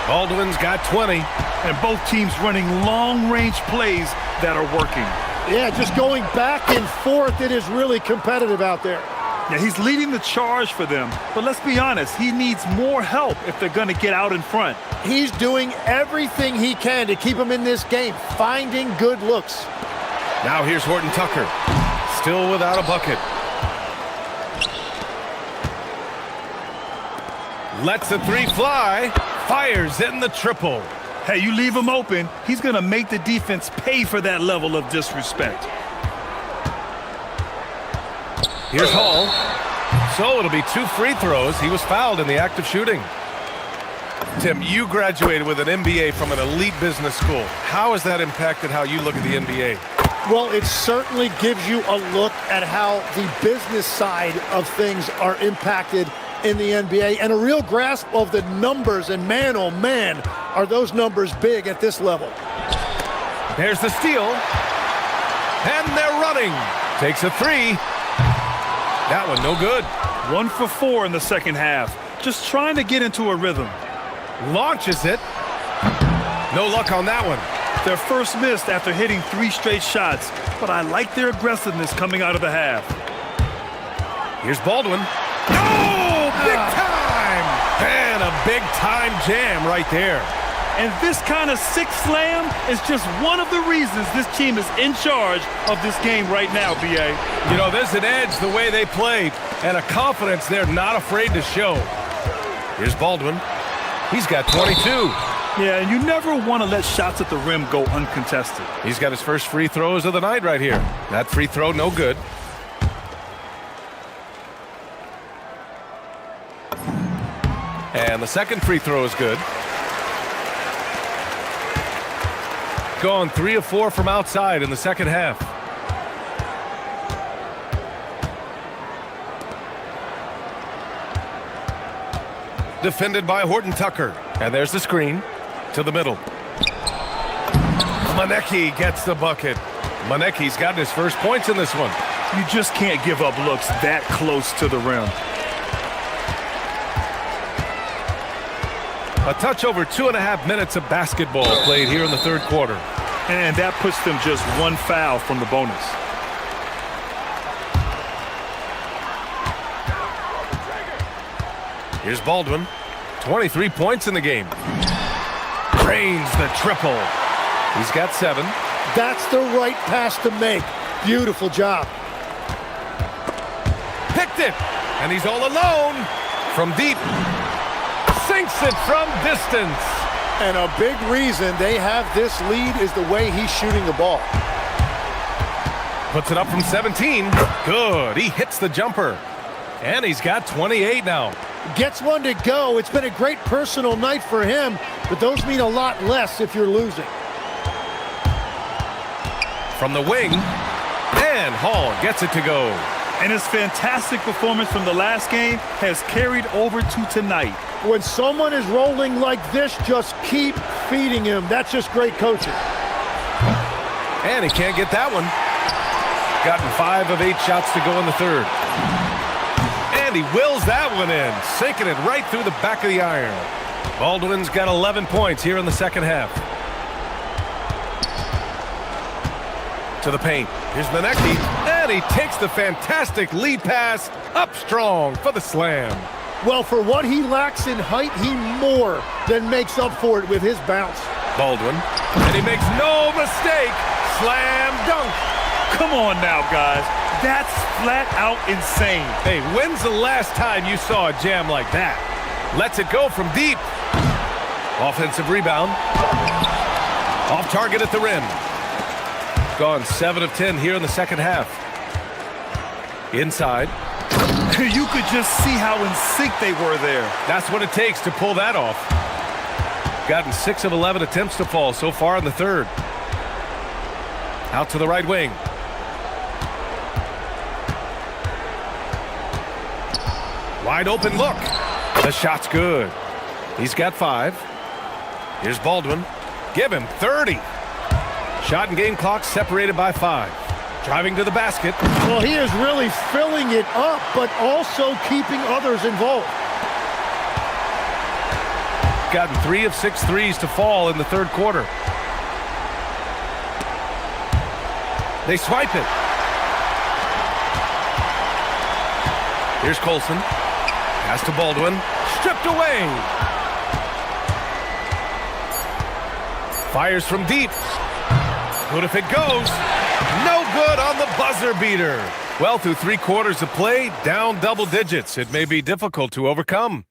Baldwin's got 20. And both teams running long-range plays that are working. Yeah, just going back and forth. It is really competitive out there. Yeah, he's leading the charge for them. But let's be honest, he needs more help if they're going to get out in front. He's doing everything he can to keep him in this game, finding good looks. Now here's Horton-Tucker. Still without a bucket. Lets the 3 fly. Fires in the triple. Hey, you leave him open, he's going to make the defense pay for that level of disrespect. Here's Hall. So it'll be 2 free throws. He was fouled in the act of shooting. Tim, you graduated with an MBA from an elite business school. How has that impacted how you look at the NBA? Well, it certainly gives you a look at how the business side of things are impacted in the NBA and a real grasp of the numbers. And man, oh man, are those numbers big at this level. There's the steal. And they're running. Takes a three. That one no good. 1 for 4 in the second half. Just trying to get into a rhythm. Launches it. No luck on that one. Their first missed after hitting 3 straight shots, but I like their aggressiveness coming out of the half. Here's Baldwin. Oh, big time! And a big time jam right there. And this kind of sick slam is just one of the reasons this team is in charge of this game right now, B.A. You know, there's an edge the way they play and a confidence they're not afraid to show. Here's Baldwin. He's got 22. Yeah, and you never want to let shots at the rim go uncontested. He's got his first free throws of the night right here. That free throw, no good. And the second free throw is good. Gone 3 of 4 from outside in the second half. Defended by Horton Tucker. And there's the screen to the middle. Manecki gets the bucket. Manecki's gotten his first points in this one. You just can't give up looks that close to the rim. A touch over 2.5 minutes of basketball played here in the third quarter. And that puts them just 1 foul from the bonus. Here's Baldwin. 23 points in the game. Drains the triple. He's got 7. That's the right pass to make. Beautiful job. Picked it. And he's all alone. From deep. Sinks it from distance. And a big reason they have this lead is the way he's shooting the ball. Puts it up from 17. Good. He hits the jumper. And he's got 28 now. Gets one to go. It's been a great personal night for him, but those mean a lot less if you're losing. From the wing. And Hall gets it to go. And his fantastic performance from the last game has carried over to tonight. When someone is rolling like this, just keep feeding him. That's just great coaching. And he can't get that one. Gotten 5 of 8 shots to go in the third. And he wills that one in, sinking it right through the back of the iron. Baldwin's got 11 points here in the second half. To the paint. Here's Manecki, and he takes the fantastic lead pass up strong for the slam. Well, for what he lacks in height, he more than makes up for it with his bounce. Baldwin, and he makes no mistake. Slam dunk. Come on now, guys. That's flat out insane. Hey, when's the last time you saw a jam like that? Lets it go from deep. Offensive rebound. Off target at the rim. Gone 7 of 10 here in the second half. Inside. You could just see how in sync they were there. That's what it takes to pull that off. Gotten 6 of 11 attempts to fall so far in the third. Out to the right wing. Wide open look. The shot's good. He's got 5. Here's Baldwin. Give him 30. Shot and game clock separated by 5. Driving to the basket. Well, he is really filling it up, but also keeping others involved. Gotten 3 of 6 threes to fall in the third quarter. They swipe it. Here's Colson. Pass to Baldwin. Stripped away. Fires from deep. Good if it goes. No good on the buzzer beater. Well, through 3 quarters of play, down double digits. It may be difficult to overcome.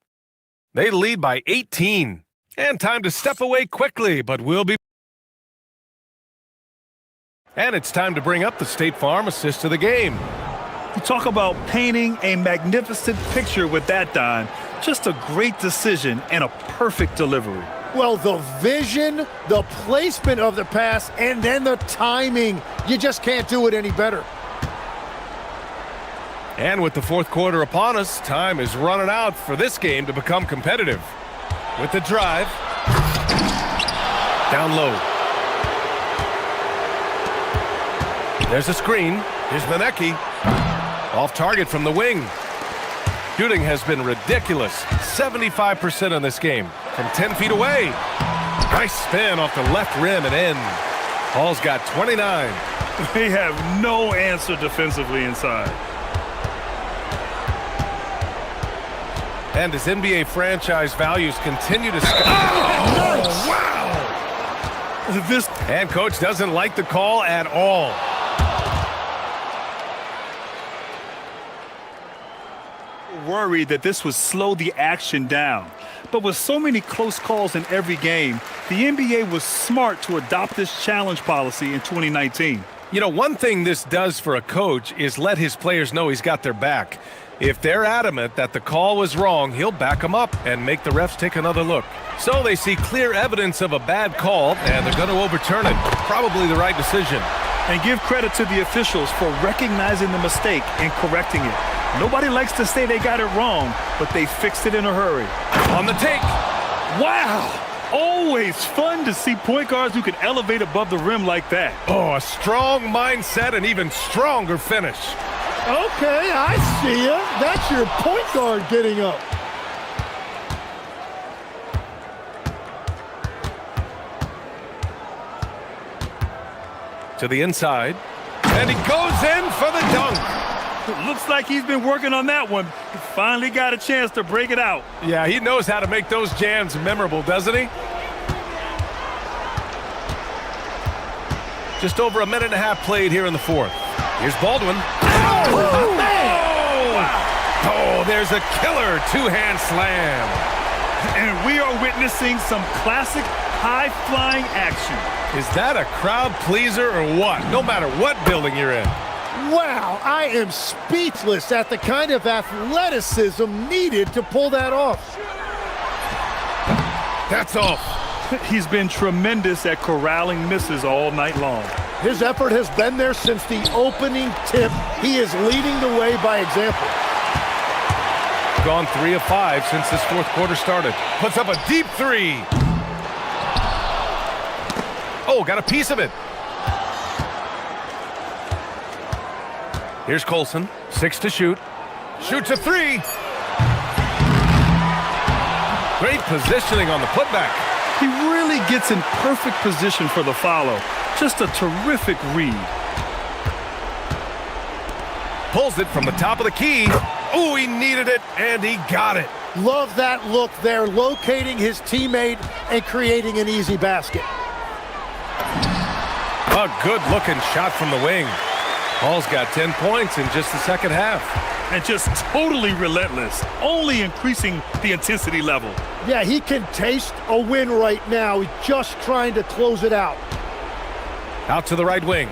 They lead by 18. And time to step away quickly, but we'll be... And it's time to bring up the State Farm assist of the game. You talk about painting a magnificent picture with that, Don. Just a great decision and a perfect delivery. Well, the vision, the placement of the pass, and then the timing. You just can't do it any better. And with the fourth quarter upon us, time is running out for this game to become competitive. With the drive. Down low. There's a screen. Here's Manecki. Off target from the wing. Shooting has been ridiculous. 75% in this game. From 10 feet away. Nice spin off the left rim and in. Hall's got 29. They have no answer defensively inside. And as NBA franchise values continue to skyrocket. Oh, wow! And coach doesn't like the call at all. Worried that this would slow the action down. But with so many close calls in every game, the NBA was smart to adopt this challenge policy in 2019. You know, one thing this does for a coach is let his players know he's got their back. If they're adamant that the call was wrong, he'll back them up and make the refs take another look. So they see clear evidence of a bad call, and they're going to overturn it. Probably the right decision. And give credit to the officials for recognizing the mistake and correcting it. Nobody likes to say they got it wrong, but they fixed it in a hurry. On the take. Wow! Always fun to see point guards who can elevate above the rim like that. Oh, a strong mindset and even stronger finish. Okay, I see ya. That's your point guard getting up. To the inside. And he goes in for the dunk. Looks like he's been working on that one. He finally got a chance to break it out. Yeah, he knows how to make those jams memorable, doesn't he? Just over a minute and a half played here in the fourth. Here's Baldwin. Oh, man! Wow. Oh, there's a killer two-hand slam. And we are witnessing some classic high-flying action. Is that a crowd pleaser or what? No matter what building you're in. Wow, I am speechless at the kind of athleticism needed to pull that off. That's off. He's been tremendous at corralling misses all night long. His effort has been there since the opening tip. He is leading the way by example. Gone 3 of 5 since this fourth quarter started. Puts up a deep three. Oh, got a piece of it. Here's Colson, 6 to shoot. Shoots a 3. Great positioning on the putback. He really gets in perfect position for the follow. Just a terrific read. Pulls it from the top of the key. Oh, he needed it, and he got it. Love that look there, locating his teammate and creating an easy basket. A good-looking shot from the wing. Hall's got 10 points in just the second half. And just totally relentless, only increasing the intensity level. Yeah, he can taste a win right now. He's just trying to close it out. Out to the right wing.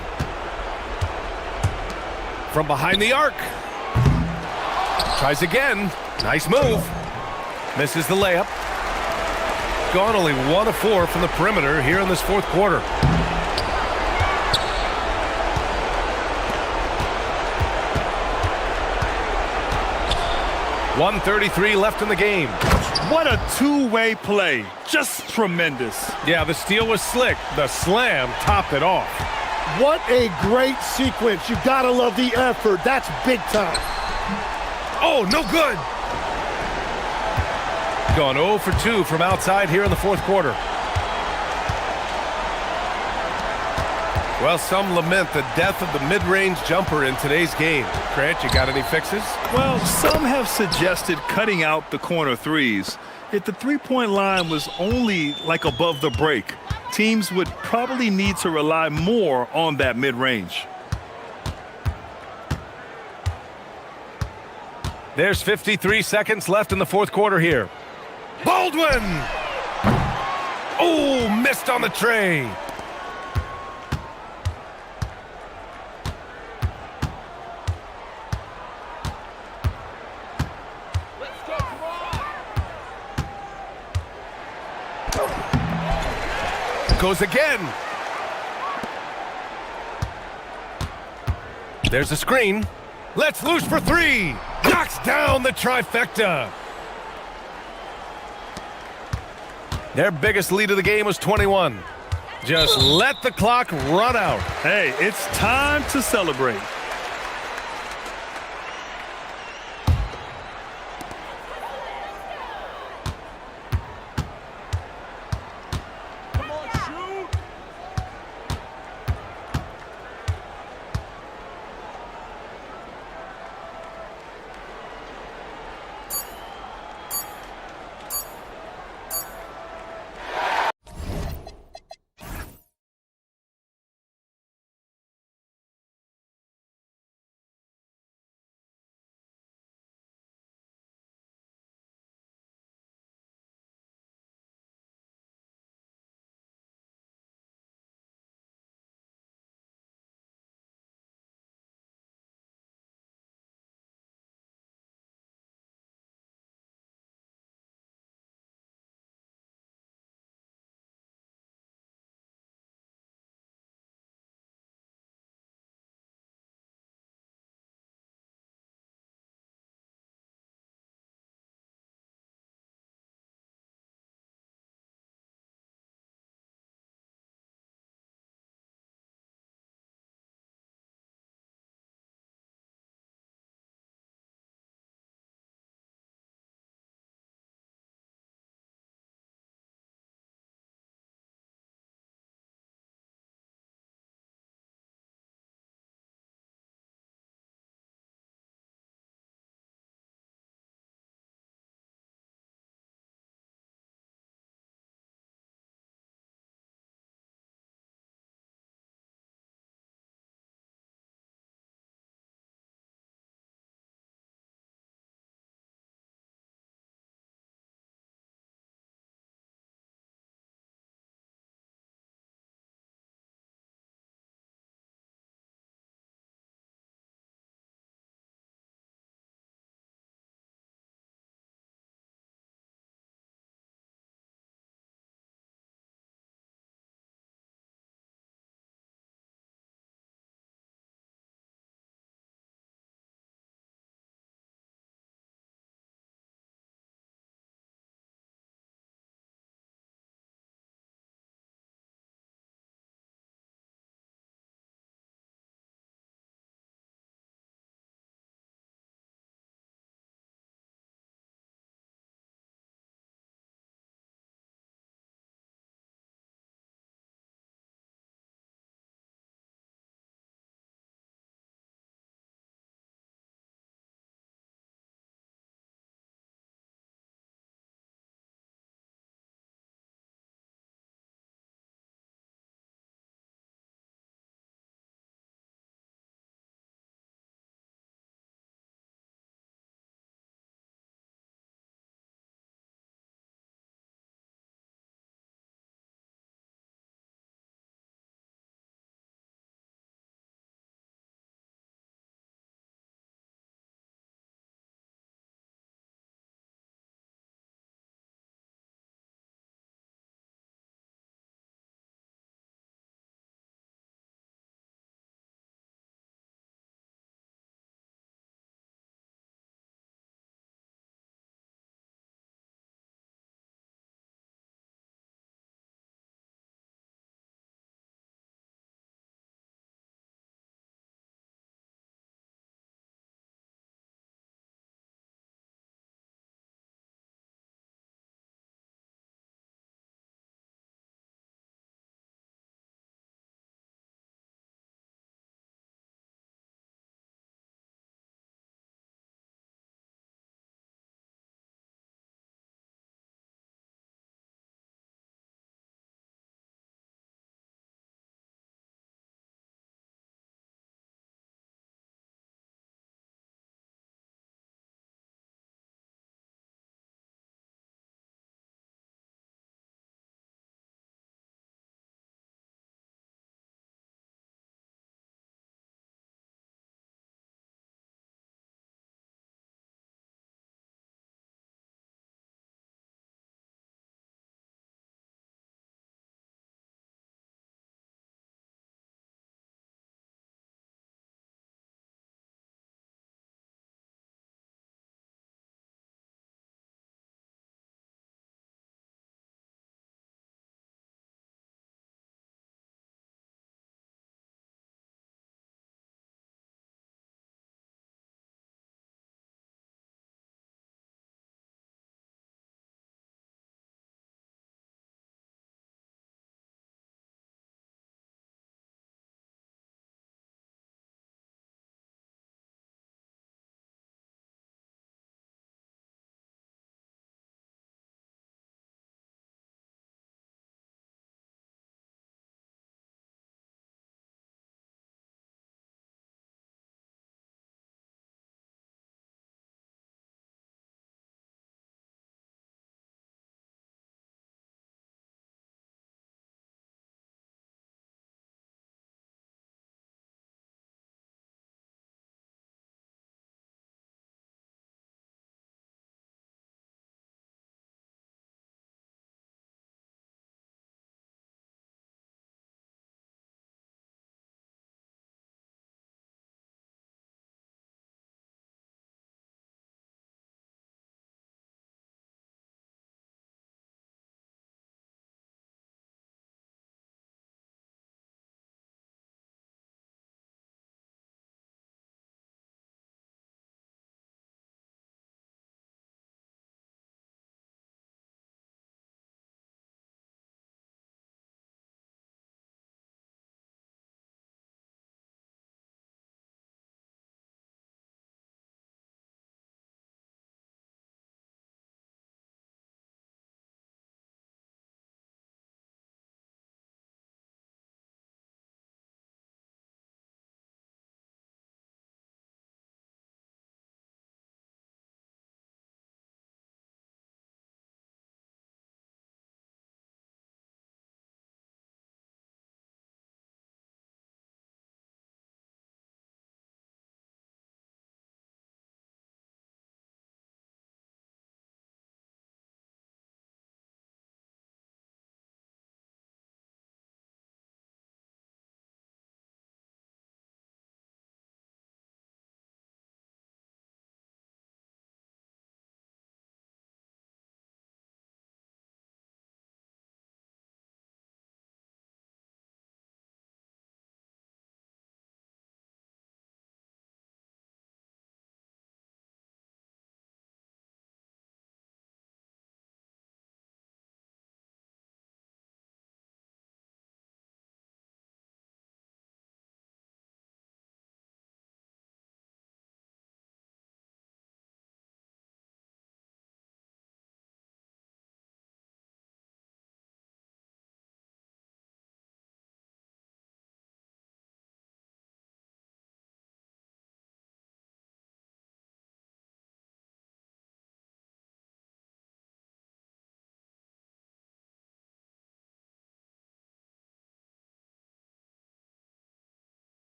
From behind the arc. Tries again. Nice move. Misses the layup. Gone only 1 of 4 from the perimeter here in this fourth quarter. .133 left in the game. What a two-way play. Just tremendous. Yeah, the steal was slick. The slam topped it off. What a great sequence. You gotta love the effort. That's big time. Oh, no good. Gone 0 for 2 from outside here in the fourth quarter. Well, some lament the death of the mid-range jumper in today's game. Grant, you got any fixes? Well, some have suggested cutting out the corner threes. If the three-point line was only like above the break, teams would probably need to rely more on that mid-range. There's 53 seconds left in the fourth quarter here. Baldwin! Oh, missed on the tray. Goes again. There's a screen. Let's loose for three. Knocks down the trifecta. Their biggest lead of the game was 21. Just let the clock run out. Hey, it's time to celebrate.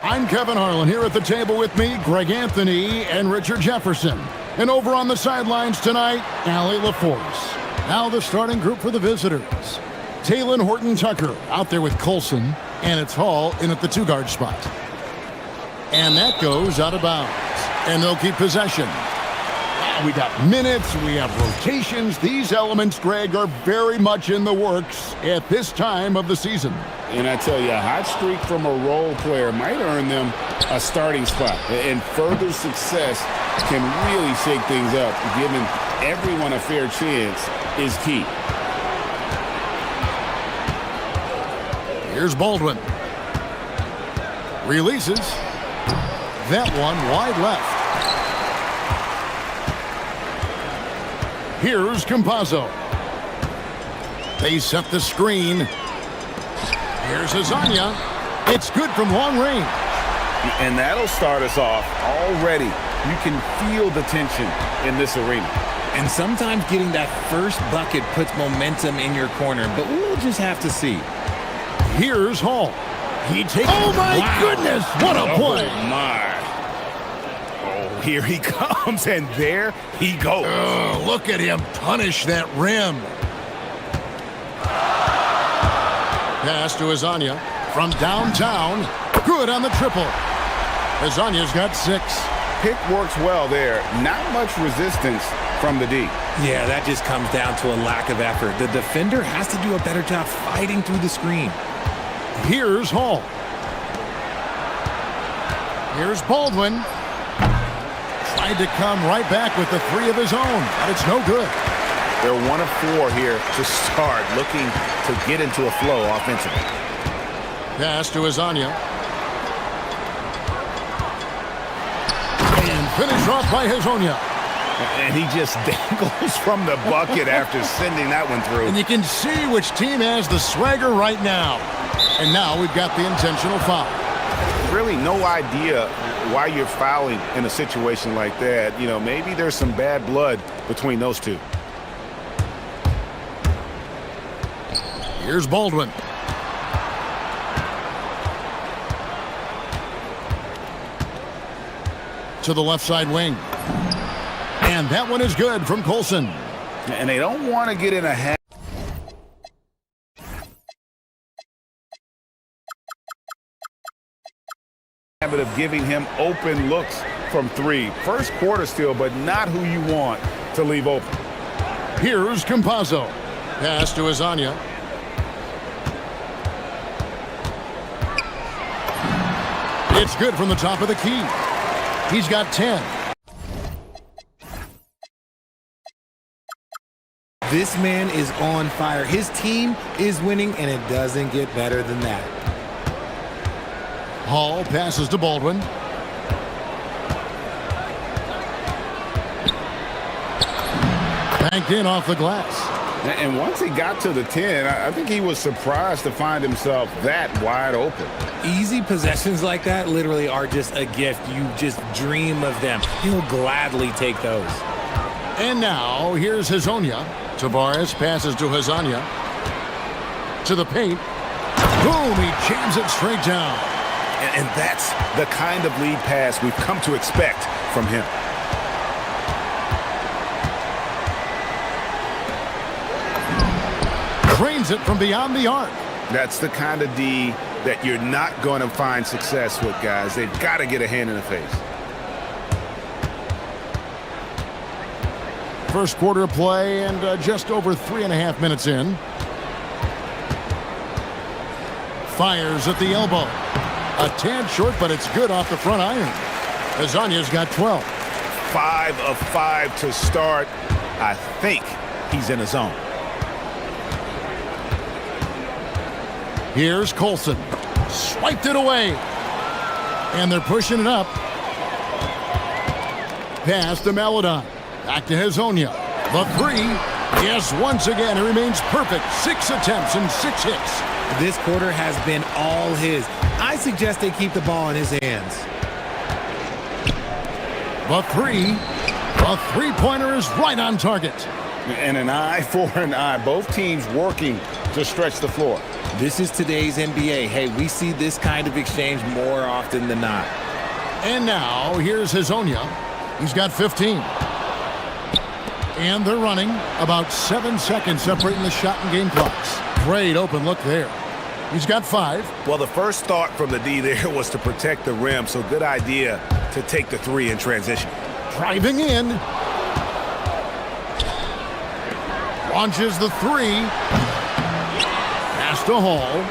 I'm Kevin Harlan. Here at the table with me, Greg Anthony and Richard Jefferson. And over on the sidelines tonight, Allie LaForce. Now the starting group for the visitors. Taylor Horton-Tucker out there with Colson, and it's Hall in at the two-guard spot. And that goes out of bounds. And they'll keep possession. We got minutes, we have rotations. These elements, Greg, are very much in the works at this time of the season. And I tell you, a hot streak from a role player might earn them a starting spot. And further success can really shake things up. Giving everyone a fair chance is key. Here's Baldwin. Releases. That one wide left. Here's Campazzo. They set the screen. Here's Hazanya. It's good from long range. And that'll start us off already. You can feel the tension in this arena. And sometimes getting that first bucket puts momentum in your corner, but we'll just have to see. Here's Hall. He takes... Oh, my goodness! What a play! Oh, my. Oh, here he comes, and there he goes. Oh, look at him punish that rim. Pass to Hazanya from downtown. Good on the triple. Hazanya's got 6. Pick works well there. Not much resistance from the D. Yeah, that just comes down to a lack of effort. The defender has to do a better job fighting through the screen. Here's Hall. Here's Baldwin. Tried to come right back with the 3 of his own, but it's no good. They're 1 of 4 here to start, looking to get into a flow offensively. Pass to Hazanya. And finished off by Hazanya. And he just dangles from the bucket after sending that one through. And you can see which team has the swagger right now. And now we've got the intentional foul. Really no idea why you're fouling in a situation like that. You know, maybe there's some bad blood between those two. Here's Baldwin. To the left side wing. And that one is good from Colson. And they don't want to get in a habit of giving him open looks from 3. First quarter still, but not who you want to leave open. Here's Campazzo. Pass to Hazanya. It's good from the top of the key. He's got 10. This man is on fire. His team is winning, and it doesn't get better than that. Hall passes to Baldwin. Banked in off the glass. And once he got to the 10, I think he was surprised to find himself that wide open. Easy possessions like that literally are just a gift. You just dream of them. He'll gladly take those. And now, here's Hazanya. Tavares passes to Hazanya. To the paint. Boom, he jams it straight down. And that's the kind of lead pass we've come to expect from him. Drains it from beyond the arc. That's the kind of D that you're not going to find success with, guys. They've got to get a hand in the face. First quarter of play and just over 3.5 minutes in. Fires at the elbow. A tad short, but it's good off the front iron. Hazanya's got 12. 5 of 5 to start. I think he's in a zone. Here's Colson. Swiped it away. And they're pushing it up. Pass to Maladon. Back to Hazanya. The 3. Yes, once again, it remains perfect. 6 attempts and 6 hits. This quarter has been all his. I suggest they keep the ball in his hands. The 3. The three-pointer is right on target. And an eye for an eye. Both teams working to stretch the floor. This is today's NBA. Hey, we see this kind of exchange more often than not. And now, here's Hazonia. He's got 15. And they're running. About 7 seconds separating the shot and game clocks. Great open look there. He's got 5. Well, the first thought from the D there was to protect the rim, so good idea to take the 3 in transition. Driving in. Launches the 3. Pass to Hall.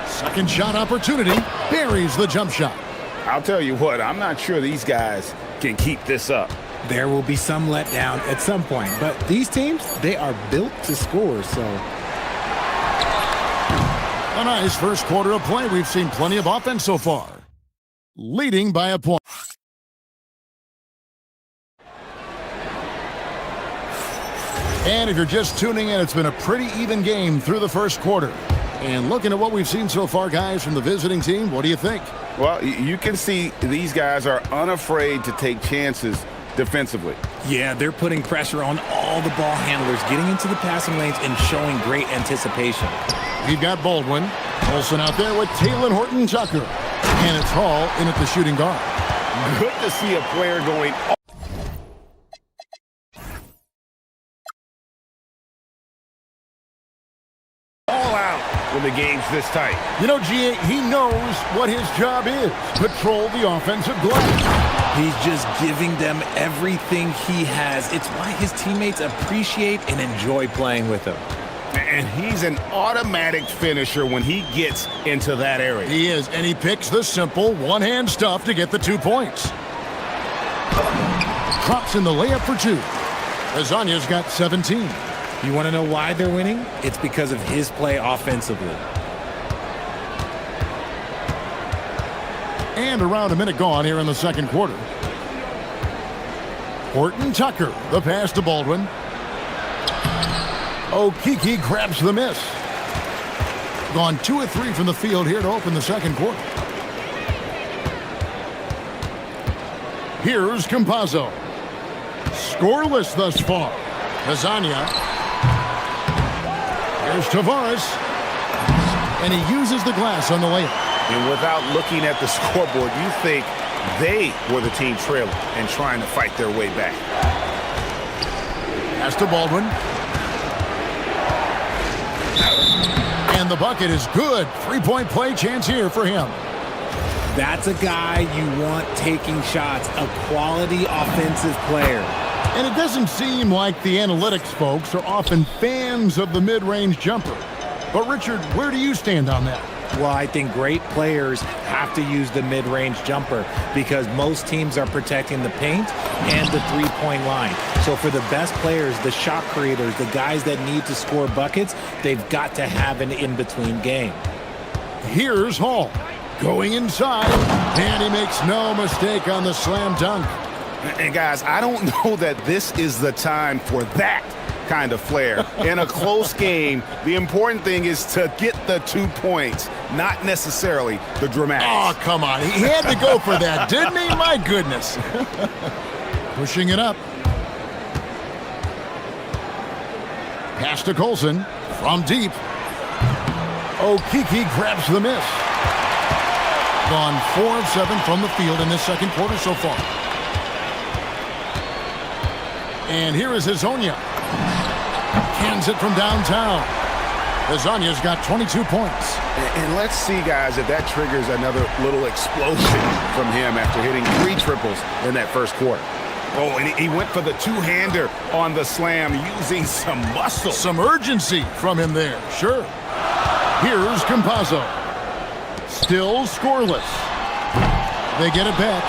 Second shot opportunity. Buries the jump shot. I'll tell you what, I'm not sure these guys can keep this up. There will be some letdown at some point, but these teams, they are built to score, so. A nice first quarter of play. We've seen plenty of offense so far. Leading by a point. And if you're just tuning in, it's been a pretty even game through the first quarter. And looking at what we've seen so far, guys, from the visiting team, what do you think? Well, you can see these guys are unafraid to take chances defensively. Yeah, they're putting pressure on all the ball handlers, getting into the passing lanes and showing great anticipation. We've got Baldwin. Olsen out there with Taylor Horton-Tucker. And it's Hall in at the shooting guard. Good to see a player going all out when the game's this tight. You know, G.A., he knows what his job is. Patrol the offensive glass. He's just giving them everything he has. It's why his teammates appreciate and enjoy playing with him. And he's an automatic finisher when he gets into that area. He is, and he picks the simple one-hand stuff to get the 2 points. Drops in the layup for 2. Lasagna's got 17. You want to know why they're winning? It's because of his play offensively. And around a minute gone here in the second quarter. Horton-Tucker, the pass to Baldwin. Okeke grabs the miss. Gone 2 of 3 from the field here to open the second quarter. Here's Campazzo. Scoreless thus far. Lasagna. Here's Tavares. And he uses the glass on the layup. And without looking at the scoreboard, you think they were the team trailing and trying to fight their way back. Pass to Baldwin. And the bucket is good. 3-point play chance here for him. That's a guy you want taking shots, a quality offensive player. And it doesn't seem like the analytics folks are often fans of the mid-range jumper. But Richard, where do you stand on that? Well, I think great players have to use the mid-range jumper because most teams are protecting the paint and the three-point line. So for the best players, the shot creators, the guys that need to score buckets, they've got to have an in-between game. Here's Hall going inside, and he makes no mistake on the slam dunk. And guys, I don't know that this is the time for that kind of flair. In a close game, the important thing is to get the 2 points, not necessarily the dramatics. Oh, come on. He had to go for that, didn't he? My goodness. Pushing it up. Pass to Colson from deep. Okeke grabs the miss. Gone 4 of 7 from the field in this second quarter so far. And here is Hazonia. Cans it from downtown. Lasagna's got 22 points. And let's see, guys, if that triggers another little explosion from him after hitting 3 triples in that first quarter. Oh, and he went for the two-hander on the slam using some muscle. Some urgency from him there, sure. Here's Campazzo. Still scoreless. They get it back.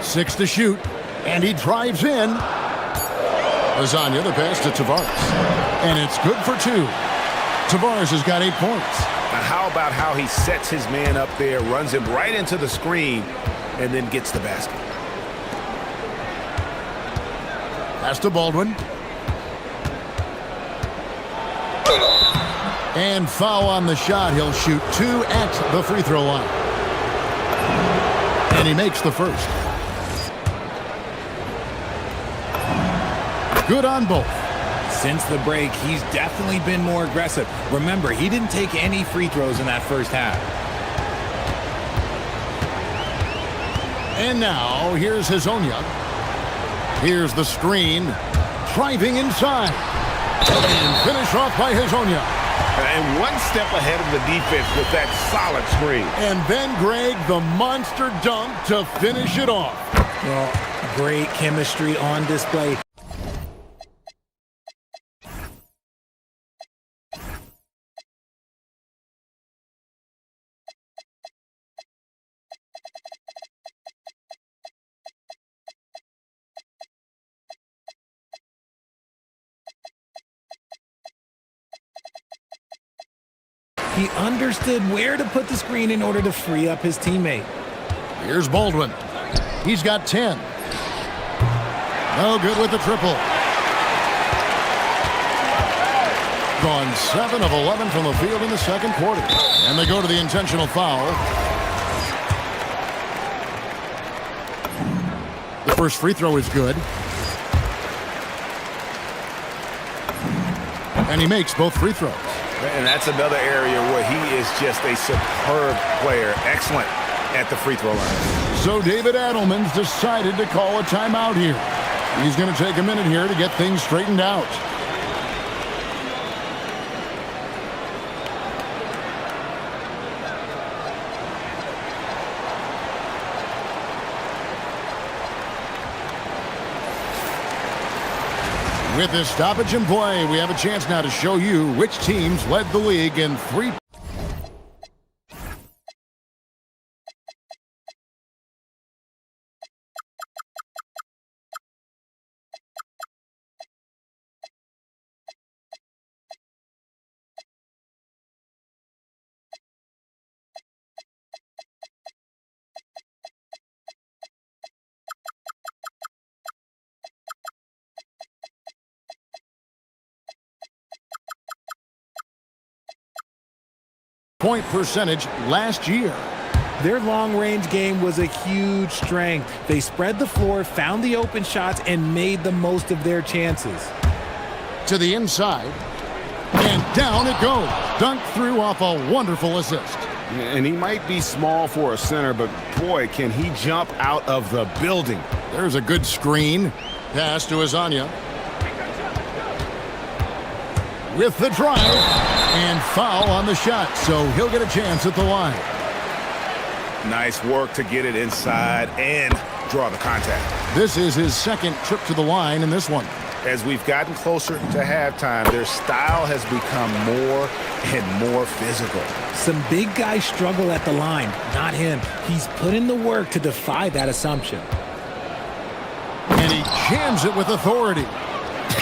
Six to shoot, and he drives in. Lasagna, the pass to Tavares. And it's good for 2. Tavares has got 8 points. Now how about how he sets his man up there, runs him right into the screen, and then gets the basket. Pass to Baldwin. And foul on the shot. He'll shoot 2 at the free throw line. And he makes the first. good on both. Since the break, he's definitely been more aggressive. Remember, he didn't take any free throws in that first half. And now, here's Hazonia. Here's the screen. Driving inside. And finish off by Hazonia. And one step ahead of the defense with that solid screen. And then, Greg, the monster dunk to finish it off. Well, great chemistry on display. He understood where to put the screen in order to free up his teammate. Here's Baldwin. He's got 10. No good with the triple. Gone 7 of 11 from the field in the second quarter. And they go to the intentional foul. The first free throw is good. And he makes both free throws. And that's another area where he is just a superb player. Excellent at the free throw line. So David Adelman's decided to call a timeout here. He's going to take a minute here to get things straightened out. With this stoppage in play, we have a chance now to show you which teams led the league in 3. Point percentage last year. Their long-range game was a huge strength. They spread the floor, found the open shots, and made the most of their chances. To the inside, and down it goes. Dunked through off a wonderful assist. And he might be small for a center, but boy, can he jump out of the building. There's a good screen. Pass to Azania. With the drive, and foul on the shot, so he'll get a chance at the line. Nice work to get it inside and draw the contact. This is his second trip to the line in this one. As we've gotten closer to halftime, their style has become more and more physical. Some big guys struggle at the line, not him. He's put in the work to defy that assumption. And he jams it with authority.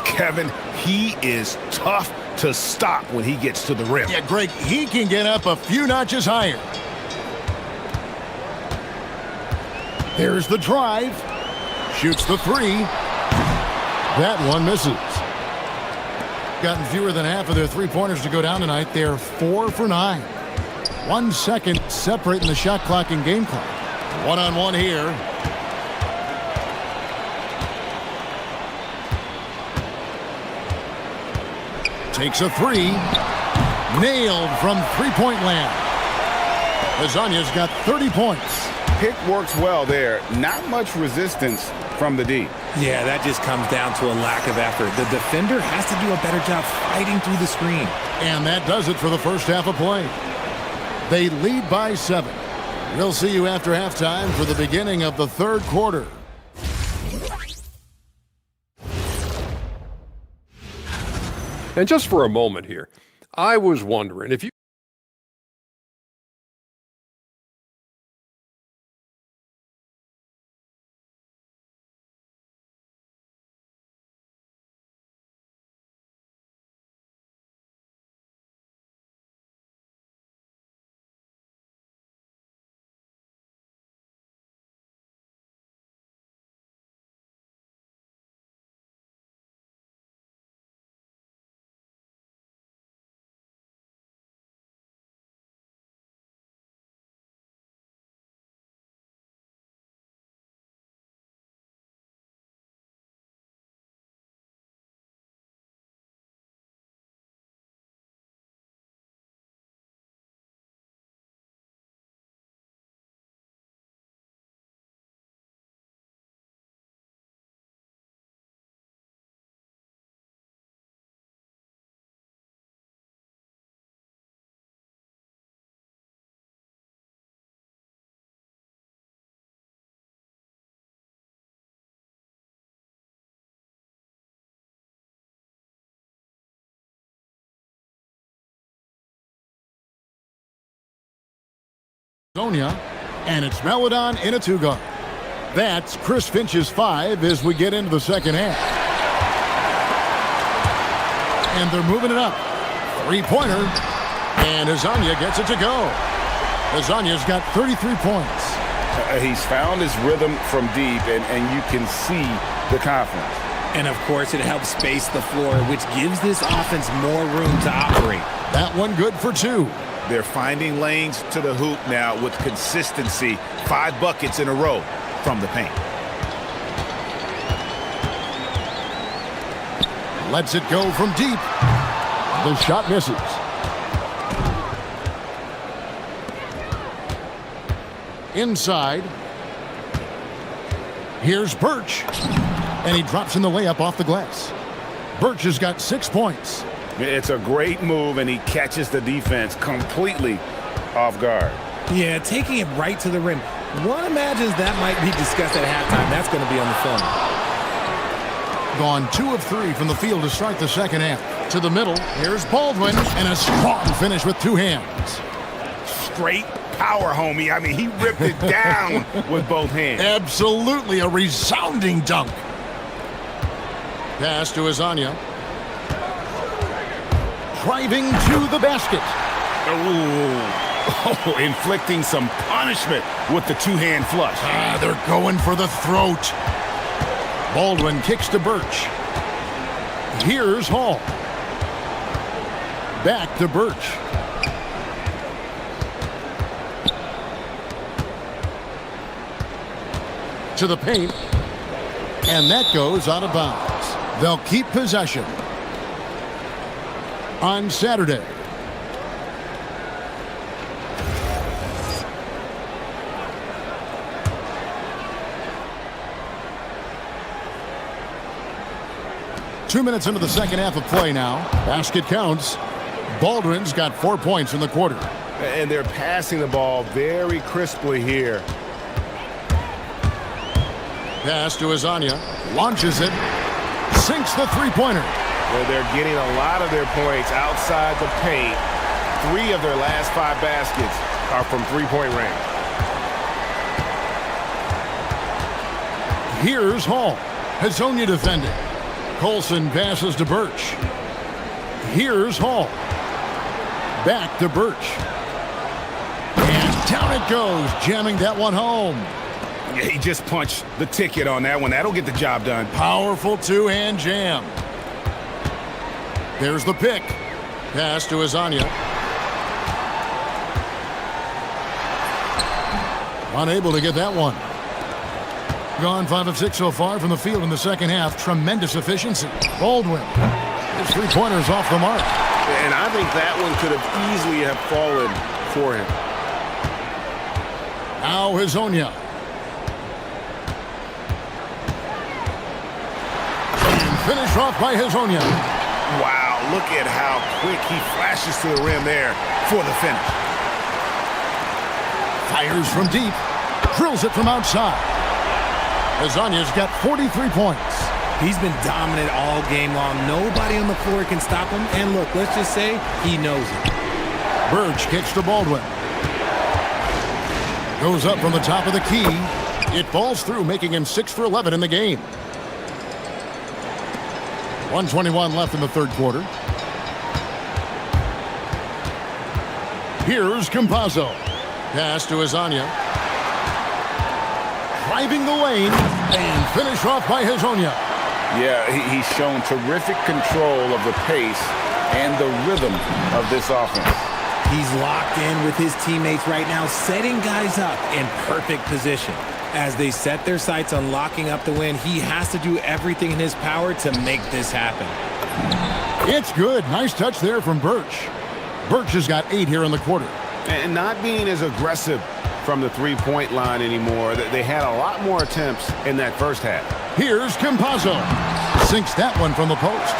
Kevin, he is tough to stop when he gets to the rim. Yeah, Greg, he can get up a few notches higher. There's the drive. Shoots the 3. That one misses. Gotten fewer than half of their three-pointers to go down tonight. They're 4 for 9. 1 second separating the shot clock and game clock. One-on-one here. Takes a 3. Nailed from three-point land. Lasagna's got 30 points. Pick works well there. Not much resistance from the D. Yeah, that just comes down to a lack of effort. The defender has to do a better job fighting through the screen. And that does it for the first half of play. They lead by 7. We'll see you after halftime for the beginning of the third quarter. And just for a moment here, I was wondering if you Sonia, and it's Meladon in a two-guard. That's Chris Finch's 5 as we get into the second half. And they're moving it up. Three-pointer, and Azania gets it to go. Azania's got 33 points. He's found his rhythm from deep, and you can see the confidence. And, of course, it helps space the floor, which gives this offense more room to operate. That one good for 2. They're finding lanes to the hoop now with consistency. 5 buckets in a row from the paint. Lets it go from deep. The shot misses. Inside. Here's Birch. And he drops in the layup off the glass. Birch has got 6 points. It's a great move, and he catches the defense completely off guard. Yeah, taking it right to the rim. One imagines that might be discussed at halftime. That's going to be on the film. Gone 2 of 3 from the field to start the second half. To the middle, here's Baldwin, and a strong finish with 2 hands. Straight power, homie. I mean, he ripped it down with both hands. Absolutely a resounding dunk. Pass to Azania. Driving to the basket. Oh, inflicting some punishment with the 2-hand flush. They're going for the throat. Baldwin kicks to Birch. Here's Hall. Back to Birch. To the paint. And that goes out of bounds. They'll keep possession. On Saturday. Two minutes into the second half of play now. Basket counts. Baldwin's got 4 points in the quarter. And they're passing the ball very crisply here. Pass to Azania. Launches it. Sinks the three-pointer. Well, they're getting a lot of their points outside the paint. 3 of their last 5 baskets are from three-point range. Here's Hall. Hazonia defending. Colson passes to Birch. Here's Hall. Back to Birch. And down it goes, jamming that one home. Yeah, he just punched the ticket on that one. That'll get the job done. Powerful 2-hand jam. There's the pick. Pass to Azania. Unable to get that one. Gone 5 of 6 so far from the field in the second half. Tremendous efficiency. Baldwin. His three-pointer's off the mark. And I think that one could have easily have fallen for him. Now Hazonia. And finished off by Hazonia. Wow, look at how quick he flashes to the rim there for the finish. Fires from deep. Drills it from outside. Azania's got 43 points. He's been dominant all game long. Nobody on the floor can stop him. And look, let's just say he knows it. Birch kicks to Baldwin. Goes up from the top of the key. It falls through, making him 6 for 11 in the game. 1:21 left in the third quarter. Here's Campazzo. Pass to Azania. Driving the lane and finish off by Hazonia. Yeah, he's shown terrific control of the pace and the rhythm of this offense. He's locked in with his teammates right now, setting guys up in perfect position. As they set their sights on locking up the win, he has to do everything in his power to make this happen. It's good. Nice touch there from Birch. Birch has got 8 here in the quarter. And not being as aggressive from the three-point line anymore. They had a lot more attempts in that first half. Here's Campazzo. Sinks that one from the post.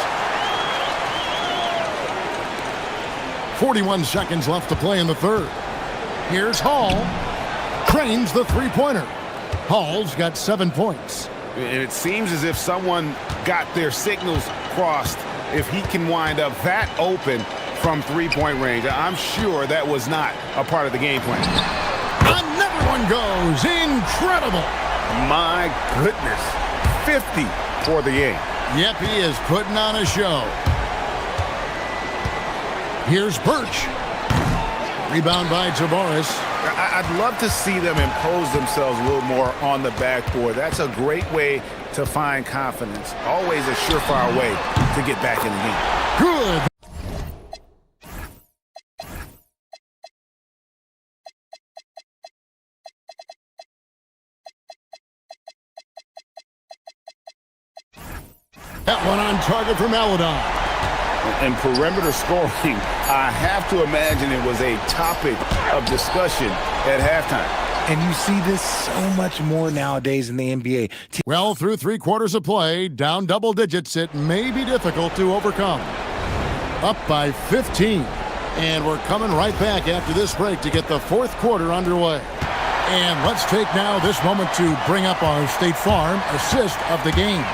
41 seconds left to play in the third. Here's Hall. Trains the three-pointer. Hall's got 7 points. And it seems as if someone got their signals crossed. If he can wind up that open from three-point range, I'm sure that was not a part of the game plan. one goes. Incredible. My goodness. 50 for the game. Yep, he is putting on a show. Here's Birch. Rebound by Tavares. I'd love to see them impose themselves a little more on the backboard. That's a great way to find confidence. Always a surefire way to get back in the game. Good. That one on target for Maladon. And perimeter scoring, I have to imagine it was a topic of discussion at halftime. And you see this so much more nowadays in the NBA. Well, through 3 quarters of play, down double digits, it may be difficult to overcome. Up by 15. And we're coming right back after this break to get the 4th quarter underway. And let's take now this moment to bring up our State Farm assist of the game.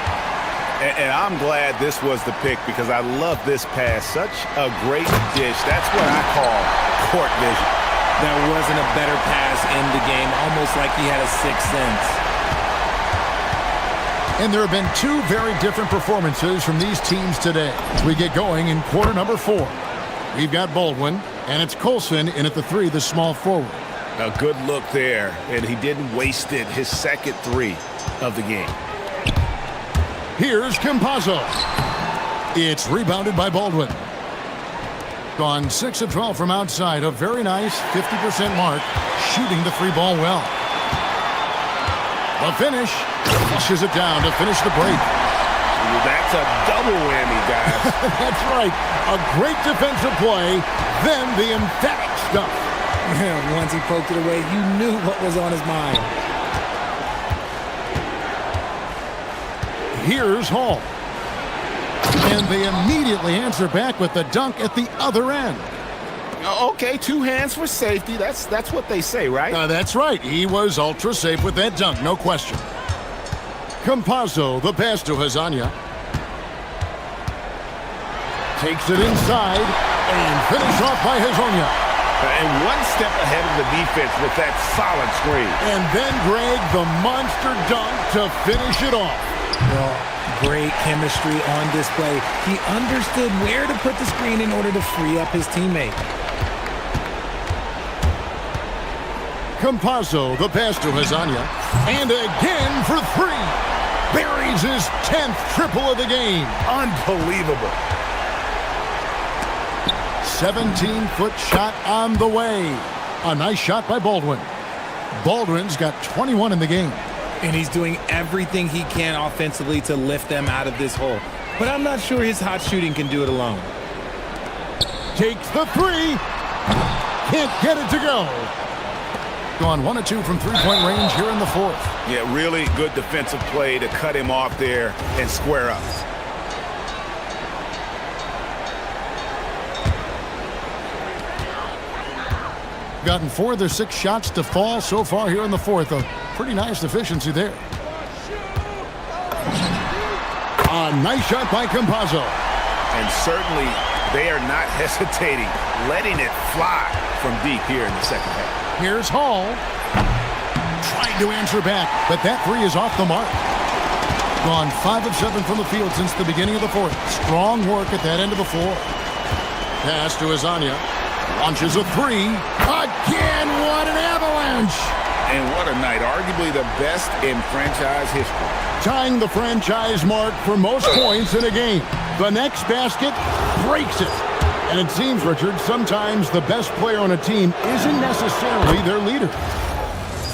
And I'm glad this was the pick because I love this pass. Such a great dish. That's what I call court vision. There wasn't a better pass in the game, almost like he had a sixth sense. And there have been 2 very different performances from these teams today. As we get going in quarter number 4. We've got Baldwin, and it's Colson in at the 3, the small forward. A good look there, and he didn't waste it. His second 3 of the game. Here's Campazzo. It's rebounded by Baldwin. Gone 6 of 12 from outside. A very nice 50% mark. Shooting the 3 ball well. The finish. Flushes it down to finish the break. That's a double whammy, guys. That's right. A great defensive play. Then the emphatic stuff. Once he poked it away, you knew what was on his mind. Here's Hall. And they immediately answer back with the dunk at the other end. Okay, 2 hands for safety. That's what they say, right? That's right. He was ultra safe with that dunk, no question. Campazzo, the pass to Hazania. Takes it inside and finished off by Hazonia. And 1 step ahead of the defense with that solid screen. And then Greg, the monster dunk to finish it off. Well, great chemistry on display. He understood where to put the screen in order to free up his teammate. Campazzo, the pass to Hazania. And again for 3. Buries his 10th triple of the game. Unbelievable. 17-foot shot on the way. A nice shot by Baldwin. Baldwin's got 21 in the game. And he's doing everything he can offensively to lift them out of this hole. But I'm not sure his hot shooting can do it alone. Takes the 3. Can't get it to go. Gone 1 of 2 from 3-point range here in the 4th. Yeah, really good defensive play to cut him off there and square up. Gotten 4 of their 6 shots to fall so far here in the 4th. A pretty nice efficiency there. A nice shot by Campazzo. And certainly they are not hesitating, letting it fly from deep here in the second half. Here's Hall. Trying to answer back, but that 3 is off the mark. Gone 5 of 7 from the field since the beginning of the 4th. Strong work at that end of the floor. Pass to Azania. Launches a 3. Again, what an avalanche! And what a night. Arguably the best in franchise history. Tying the franchise mark for most points in a game. The next basket breaks it. And it seems, Richard, sometimes the best player on a team isn't necessarily their leader.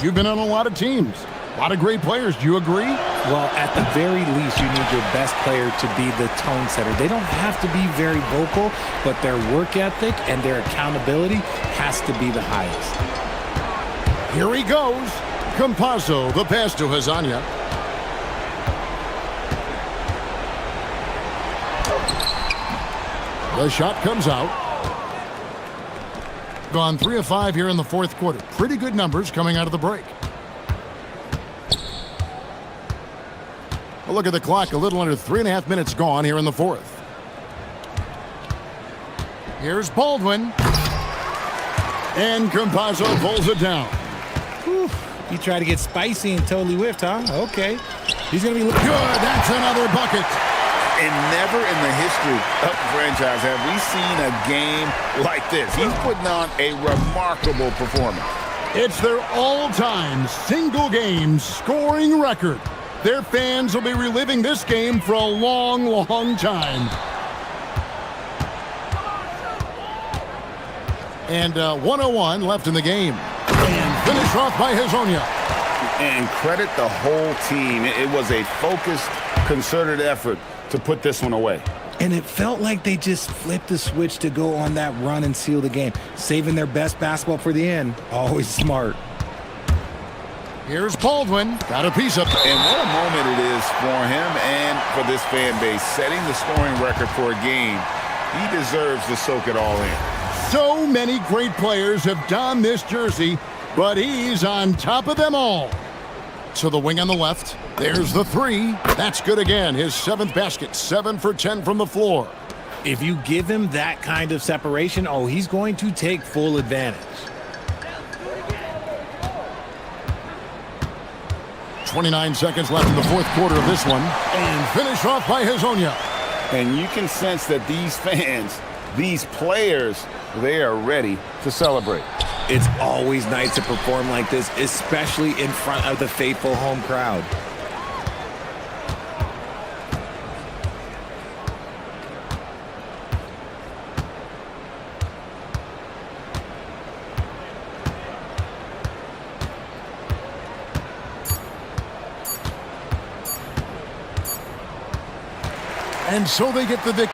You've been on a lot of teams. A lot of great players. Do you agree? Well, at the very least, you need your best player to be the tone setter. They don't have to be very vocal, but their work ethic and their accountability has to be the highest. Here he goes. Campazzo, the pass to Hazania. The shot comes out. Gone 3 of 5 here in the 4th quarter. Pretty good numbers coming out of the break. A look at the clock. A little under 3.5 minutes gone here in the 4th. Here's Baldwin. And Campazzo pulls it down. Whew. He tried to get spicy and totally whiffed, huh? Okay. He's going to be looking good. That's another bucket. And never in the history of the franchise have we seen a game like this. He's putting on a remarkable performance. It's their all-time single-game scoring record. Their fans will be reliving this game for a long, long time. And 101 left in the game. And finished off by Hazonia. And credit the whole team. It was a focused, concerted effort to put this one away. And it felt like they just flipped the switch to go on that run and seal the game, saving their best basketball for the end. Always smart. Here's Baldwin. Got a piece of it. And what a moment it is for him and for this fan base, setting the scoring record for a game. He deserves to soak it all in. So many great players have donned this jersey, but he's on top of them all. To the wing on the left. There's the three. That's good again. His 7th basket. 7 for 10 from the floor. If you give him that kind of separation, oh, he's going to take full advantage. 29 seconds left in the 4th quarter of this one. And finish off by Hazonia. And you can sense that these fans, these players, they are ready to celebrate. It's always nice to perform like this, especially in front of the faithful home crowd. And so they get the victory.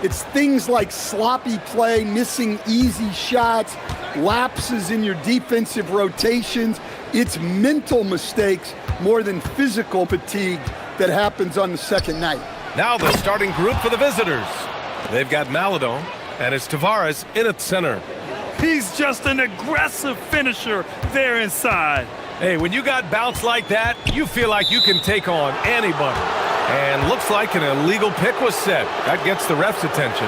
It's things like sloppy play, missing easy shots, lapses in your defensive rotations. It's mental mistakes more than physical fatigue that happens on the second night. Now the starting group for the visitors. They've got Maladon, and it's Tavares in at center. He's just an aggressive finisher there inside. Hey, when you got bounce like that, you feel like you can take on anybody. And looks like an illegal pick was set. That gets the ref's attention.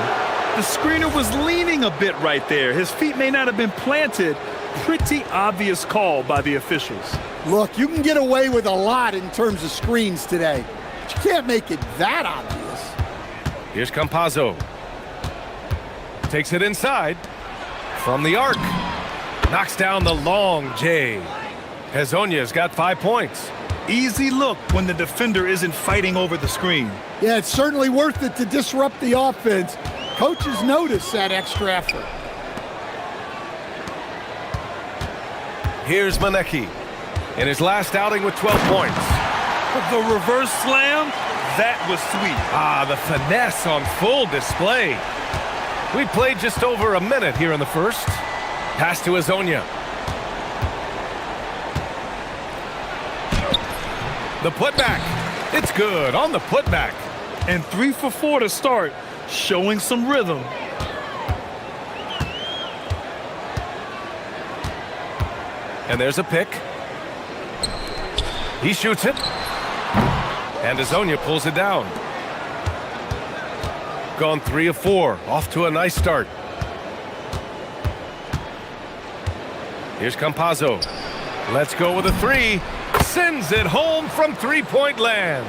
The screener was leaning a bit right there. His feet may not have been planted. Pretty obvious call by the officials. Look, you can get away with a lot in terms of screens today, but you can't make it that obvious. Here's Campazzo. Takes it inside. From the arc. Knocks down the long J. Hezonja's got 5 points. Easy look when the defender isn't fighting over the screen. Yeah, it's certainly worth it to disrupt the offense. Coaches notice that extra effort. Here's Manecki in his last outing with 12 points. The reverse slam, that was sweet. Ah, the finesse on full display. We played just over a minute here in the first. Pass to Hezonja. The putback. It's good on the putback. And 3 for 4 to start, showing some rhythm. And there's a pick. He shoots it. And Hezonja pulls it down. Gone 3 of 4. Off to a nice start. Here's Campazzo. Let's go with a 3. Sends it home from three-point land.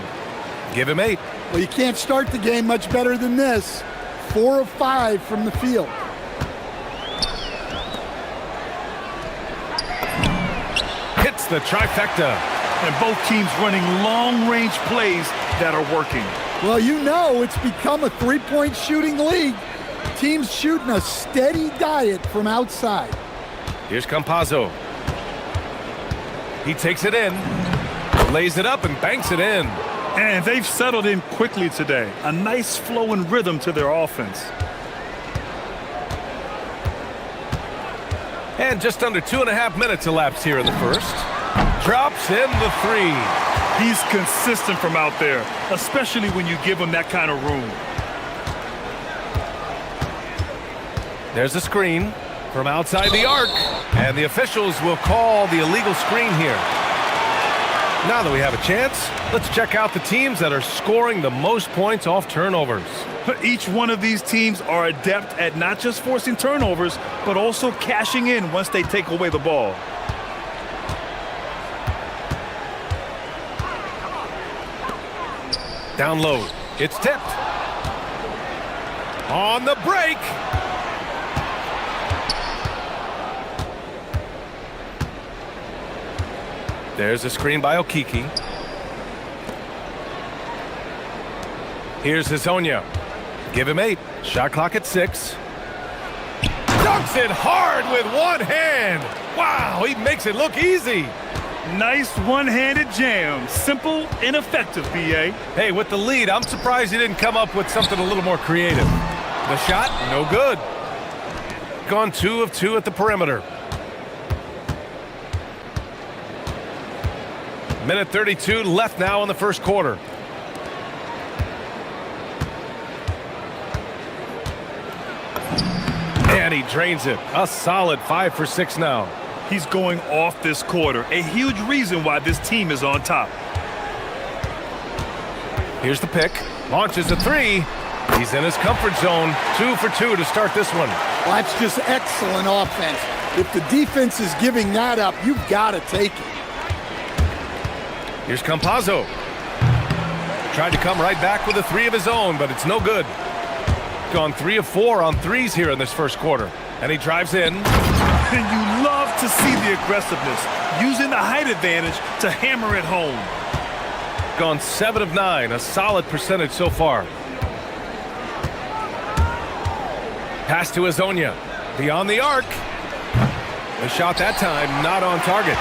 Give him 8. Well, you can't start the game much better than this. 4 of 5 from the field. Hits the trifecta. And both teams running long-range plays that are working. Well, you know it's become a three-point shooting league. Teams shooting a steady diet from outside. Here's Campazzo. He takes it in, lays it up, and banks it in. And they've settled in quickly today. A nice flow and rhythm to their offense. And just under 2.5 minutes elapsed here in the first. Drops in the 3. He's consistent from out there, especially when you give him that kind of room. There's a screen from outside the arc, and the officials will call the illegal screen here. Now that we have a chance, let's check out the teams that are scoring the most points off turnovers. Each one of these teams are adept at not just forcing turnovers, but also cashing in once they take away the ball. Down low, it's tipped. On the break. There's a screen by Okiki. Here's Hezonja. Give him 8. Shot clock at 6. Dunks it hard with one hand. Wow, he makes it look easy. Nice one-handed jam. Simple and effective, B.A. Hey, with the lead, I'm surprised he didn't come up with something a little more creative. The shot, no good. Gone 2 of 2 at the perimeter. Minute 32 left now in the first quarter. And he drains it. A solid 5 for 6 now. He's going off this quarter. A huge reason why this team is on top. Here's the pick. Launches a 3. He's in his comfort zone. 2 for 2 to start this one. Well, that's just excellent offense. If the defense is giving that up, you've got to take it. Here's Campazzo. Tried to come right back with a 3 of his own, but it's no good. Gone 3 of 4 on 3s here in this first quarter. And he drives in. And you love to see the aggressiveness, using the height advantage to hammer it home. Gone 7 of 9, a solid percentage so far. Pass to Hezonja. Beyond the arc. The shot that time not on target.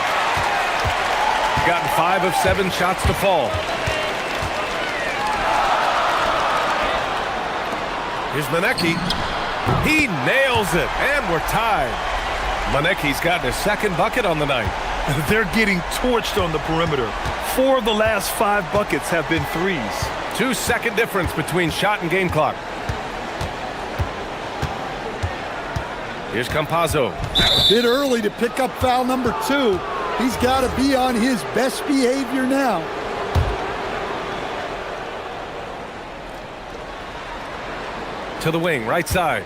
Gotten 5 of 7 shots to fall. Here's Manecki. He nails it, and we're tied. Manecki's gotten his second bucket on the night. They're getting torched on the perimeter. 4 of the last 5 buckets have been threes. 2-second difference between shot and game clock. Here's Campazzo. Bit early to pick up foul number 2. He's got to be on his best behavior now. To the wing, right side.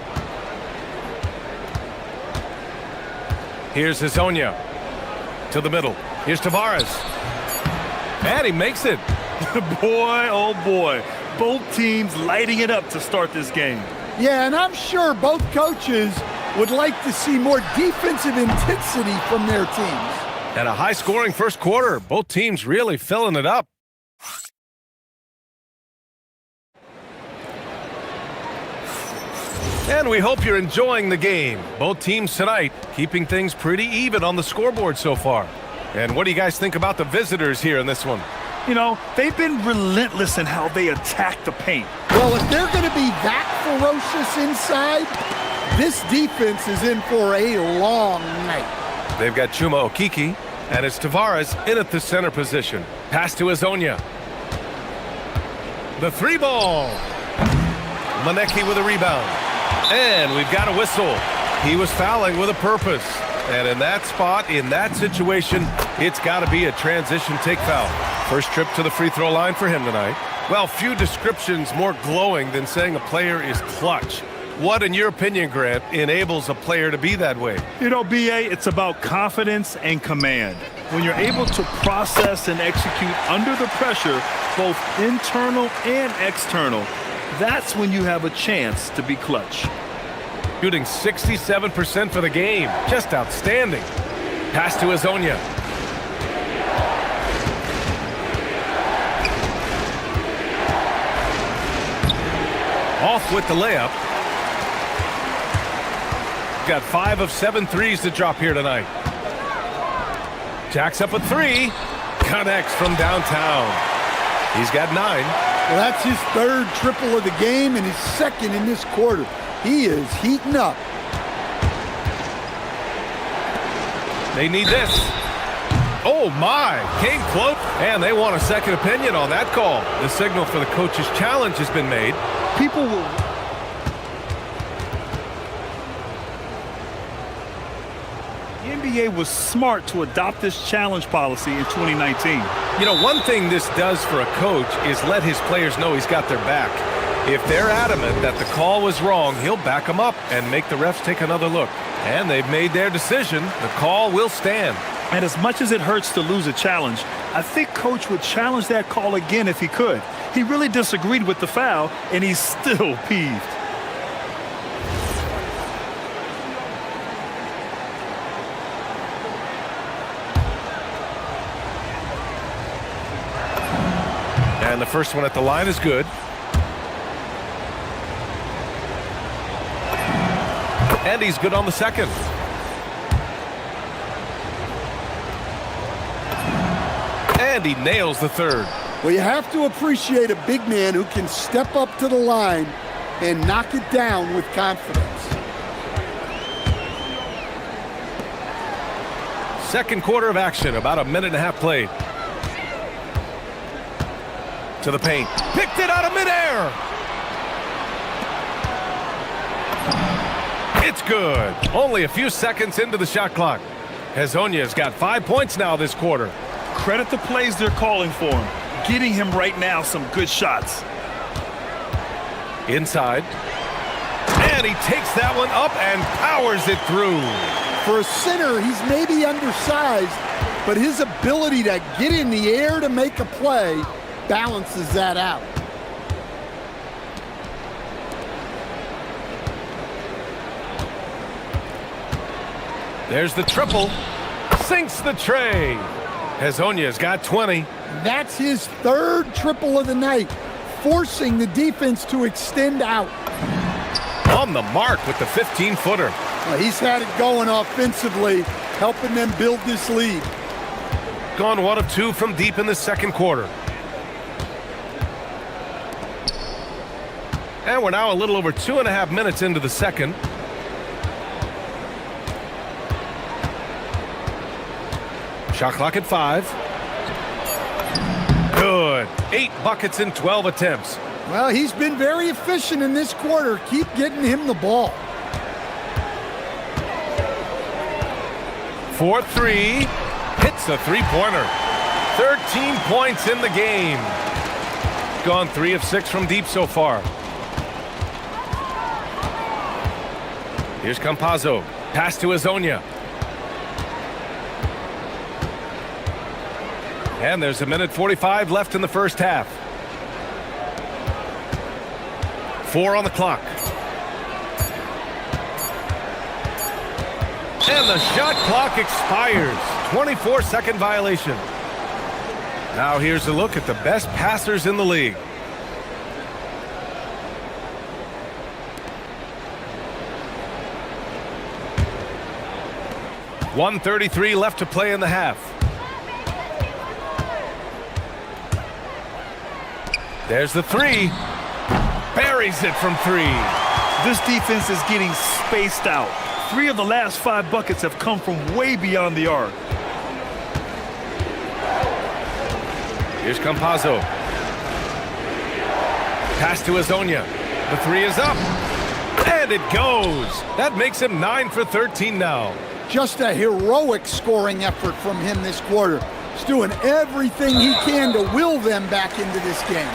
Here's Hezonja. To the middle. Here's Tavares. And he makes it. Boy, oh boy. Both teams lighting it up to start this game. Yeah, and I'm sure both coaches would like to see more defensive intensity from their teams. And a high-scoring first quarter. Both teams really filling it up. And we hope you're enjoying the game. Both teams tonight keeping things pretty even on the scoreboard so far. And what do you guys think about the visitors here in this one? You know, they've been relentless in how they attack the paint. Well, if they're going to be that ferocious inside, this defense is in for a long night. They've got Chuma Okeke, and it's Tavares in at the center position. Pass to Hezonja. The 3-ball. Manecki with a rebound. And we've got a whistle. He was fouling with a purpose. And in that spot, in that situation, it's got to be a transition take foul. First trip to the free throw line for him tonight. Well, few descriptions more glowing than saying a player is clutch. What, in your opinion, Grant, enables a player to be that way? You know, B.A., it's about confidence and command. When you're able to process and execute under the pressure, both internal and external, that's when you have a chance to be clutch. Shooting 67% for the game. Just outstanding. Pass to Hezonja. Off with the layup. Got 5 of 7 threes to drop here tonight. Jacks up a 3. Connects from downtown. He's got 9. Well, that's his 3rd triple of the game and his 2nd in this quarter. He is heating up. They need this. Oh, my. Came close. And they want a second opinion on that call. The signal for the coach's challenge has been made. People will... The NBA was smart to adopt this challenge policy in 2019. You know, one thing this does for a coach is let his players know he's got their back. If they're adamant that the call was wrong, he'll back them up and make the refs take another look. And they've made their decision. The call will stand. And as much as it hurts to lose a challenge, I think Coach would challenge that call again if he could. He really disagreed with the foul, and he's still peeved. And the first one at the line is good. And he's good on the second. And he nails the third. Well, you have to appreciate a big man who can step up to the line and knock it down with confidence. Second quarter of action, about a minute and a half played. To the paint. Picked it out of midair. It's good. Only a few seconds into the shot clock. Hezonja's got 5 points now this quarter. Credit the plays they're calling for him. Getting him right now some good shots. Inside. And he takes that one up and powers it through. For a center, he's maybe undersized, but his ability to get in the air to make a play balances that out. There's the triple. Sinks the tray. Hezonja's got 20. That's his 3rd triple of the night, forcing the defense to extend out. On the mark with the 15-footer. Well, he's had it going offensively, helping them build this lead. Gone 1 of 2 from deep in the second quarter. And we're now a little over 2.5 minutes into the second. Shot clock at 5. Good. 8 buckets in 12 attempts. Well, he's been very efficient in this quarter. Keep getting him the ball. 4-3. Hits a three-pointer. 13 points in the game. Gone 3 of 6 from deep so far. Here's Campazzo. Pass to Azonia. And there's 1:45 left in the first half. 4 on the clock. And the shot clock expires. 24-second violation. Now here's a look at the best passers in the league. .133 left to play in the half. There's the 3. Buries it from 3. This defense is getting spaced out. 3 of the last 5 buckets have come from way beyond the arc. Here's Campazzo. Pass to Azonia. The 3 is up. And it goes. That makes him 9 for 13 now. Just a heroic scoring effort from him this quarter. He's doing everything he can to will them back into this game.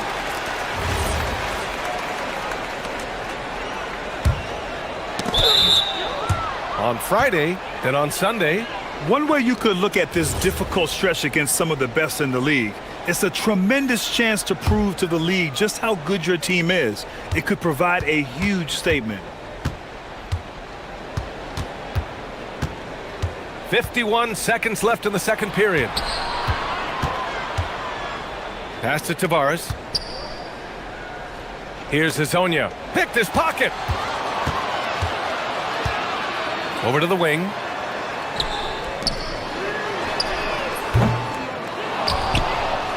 On Friday, then on Sunday. One way you could look at this difficult stretch against some of the best in the league, it's a tremendous chance to prove to the league just how good your team is. It could provide a huge statement. 51 seconds left in the second period. Pass to Tavares. Here's Azonia. Picked his pocket. Over to the wing.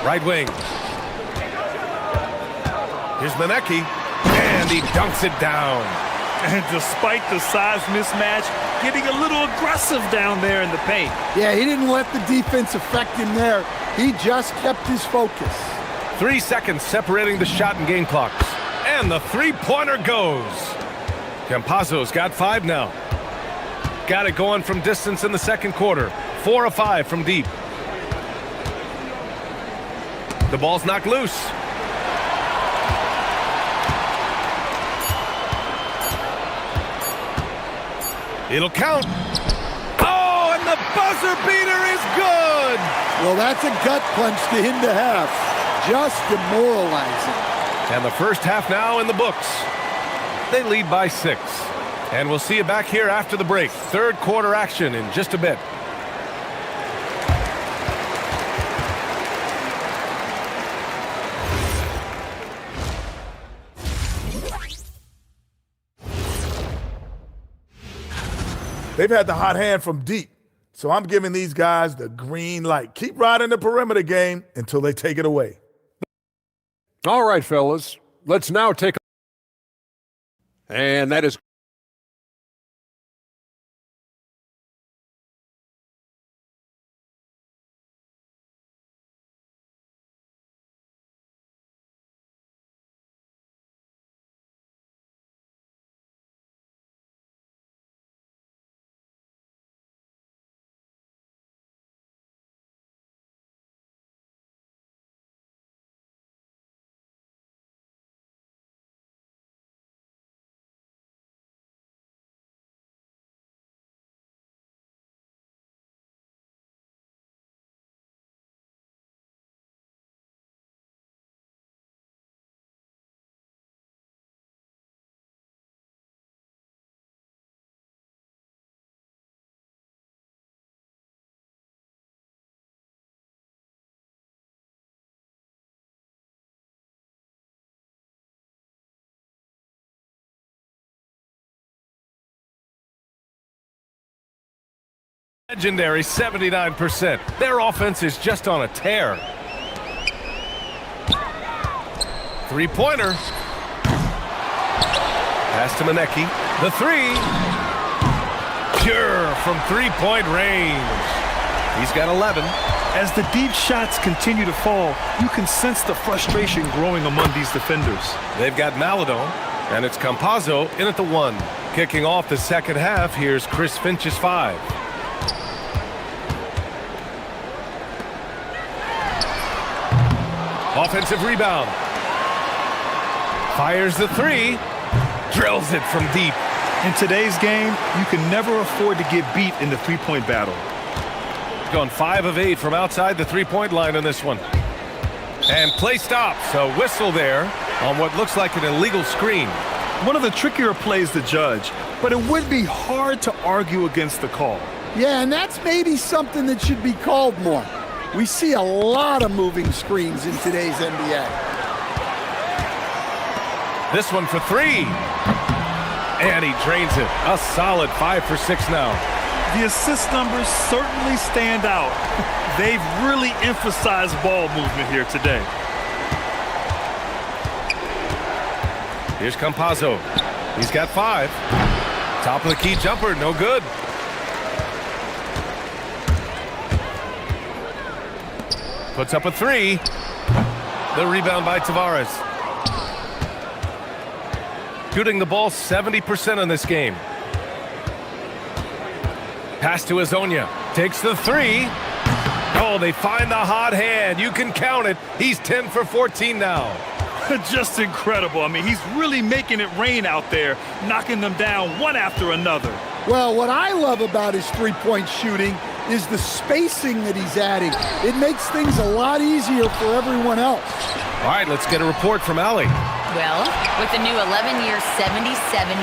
Right wing. Here's Manecki. And he dunks it down. And despite the size mismatch, getting a little aggressive down there in the paint. Yeah, he didn't let the defense affect him there. He just kept his focus. 3 seconds separating the shot and game clocks. And the three-pointer goes. Campazzo's got 5 now. Got it going from distance in the second quarter. 4 of 5 from deep. The ball's knocked loose. It'll count. Oh, and the buzzer beater is good. Well, that's a gut punch to him to have. Just demoralizing. And the first half now in the books. They lead by 6. And we'll see you back here after the break. Third quarter action in just a bit. They've had the hot hand from deep. So I'm giving these guys the green light. Keep riding the perimeter game until they take it away. All right, fellas. Let's now take a... And that is... Legendary 79%. Their offense is just on a tear. Pass to Manecki. The three. Pure from three-point range. He's got 11. As the deep shots continue to fall, you can sense the frustration growing among these defenders. They've got Maladon, and it's Campazzo in at the 1. Kicking off the second half, here's Chris Finch's 5. Offensive rebound. Fires the three. Drills it from deep. In today's game, you can never afford to get beat in the three-point battle. Gone 5 of 8 from outside the three-point line on this one. And play stops. A whistle there on what looks like an illegal screen. One of the trickier plays to judge, but it would be hard to argue against the call. Yeah, and that's maybe something that should be called more. We see a lot of moving screens in today's NBA. This one for 3. And he drains it. A solid 5 for 6 now. The assist numbers certainly stand out. They've really emphasized ball movement here today. Here's Campazzo. He's got 5. Top of the key jumper, no good. Puts up a 3. The rebound by Tavares. Shooting the ball 70% in this game. Pass to Azonia. Takes the 3. Oh, they find the hot hand. You can count it. He's 10 for 14 now. Just incredible. I mean, he's really making it rain out there, knocking them down one after another. Well, what I love about his three-point shooting is the spacing that he's adding. It makes things a lot easier for everyone else. All right, let's get a report from Allie. Well, with the new 11-year, $77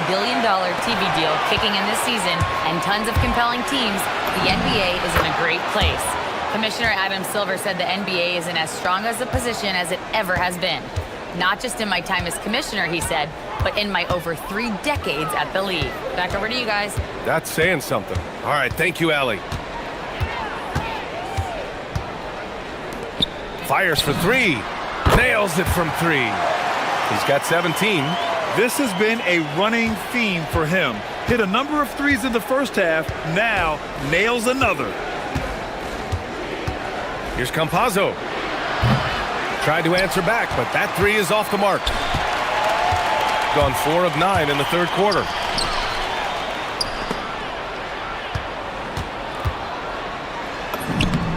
billion TV deal kicking in this season and tons of compelling teams, the NBA is in a great place. Commissioner Adam Silver said the NBA is in as strong as a position as it ever has been. Not just in my time as commissioner, he said, but in my over 3 decades at the league. Back over to you guys. That's saying something. All right, thank you, Allie. Fires for 3. Nails it from 3. He's got 17. This has been a running theme for him. Hit a number of threes in the first half, now nails another. Here's Campazzo. Tried to answer back, but that 3 is off the mark. Gone 4 of 9 in the third quarter.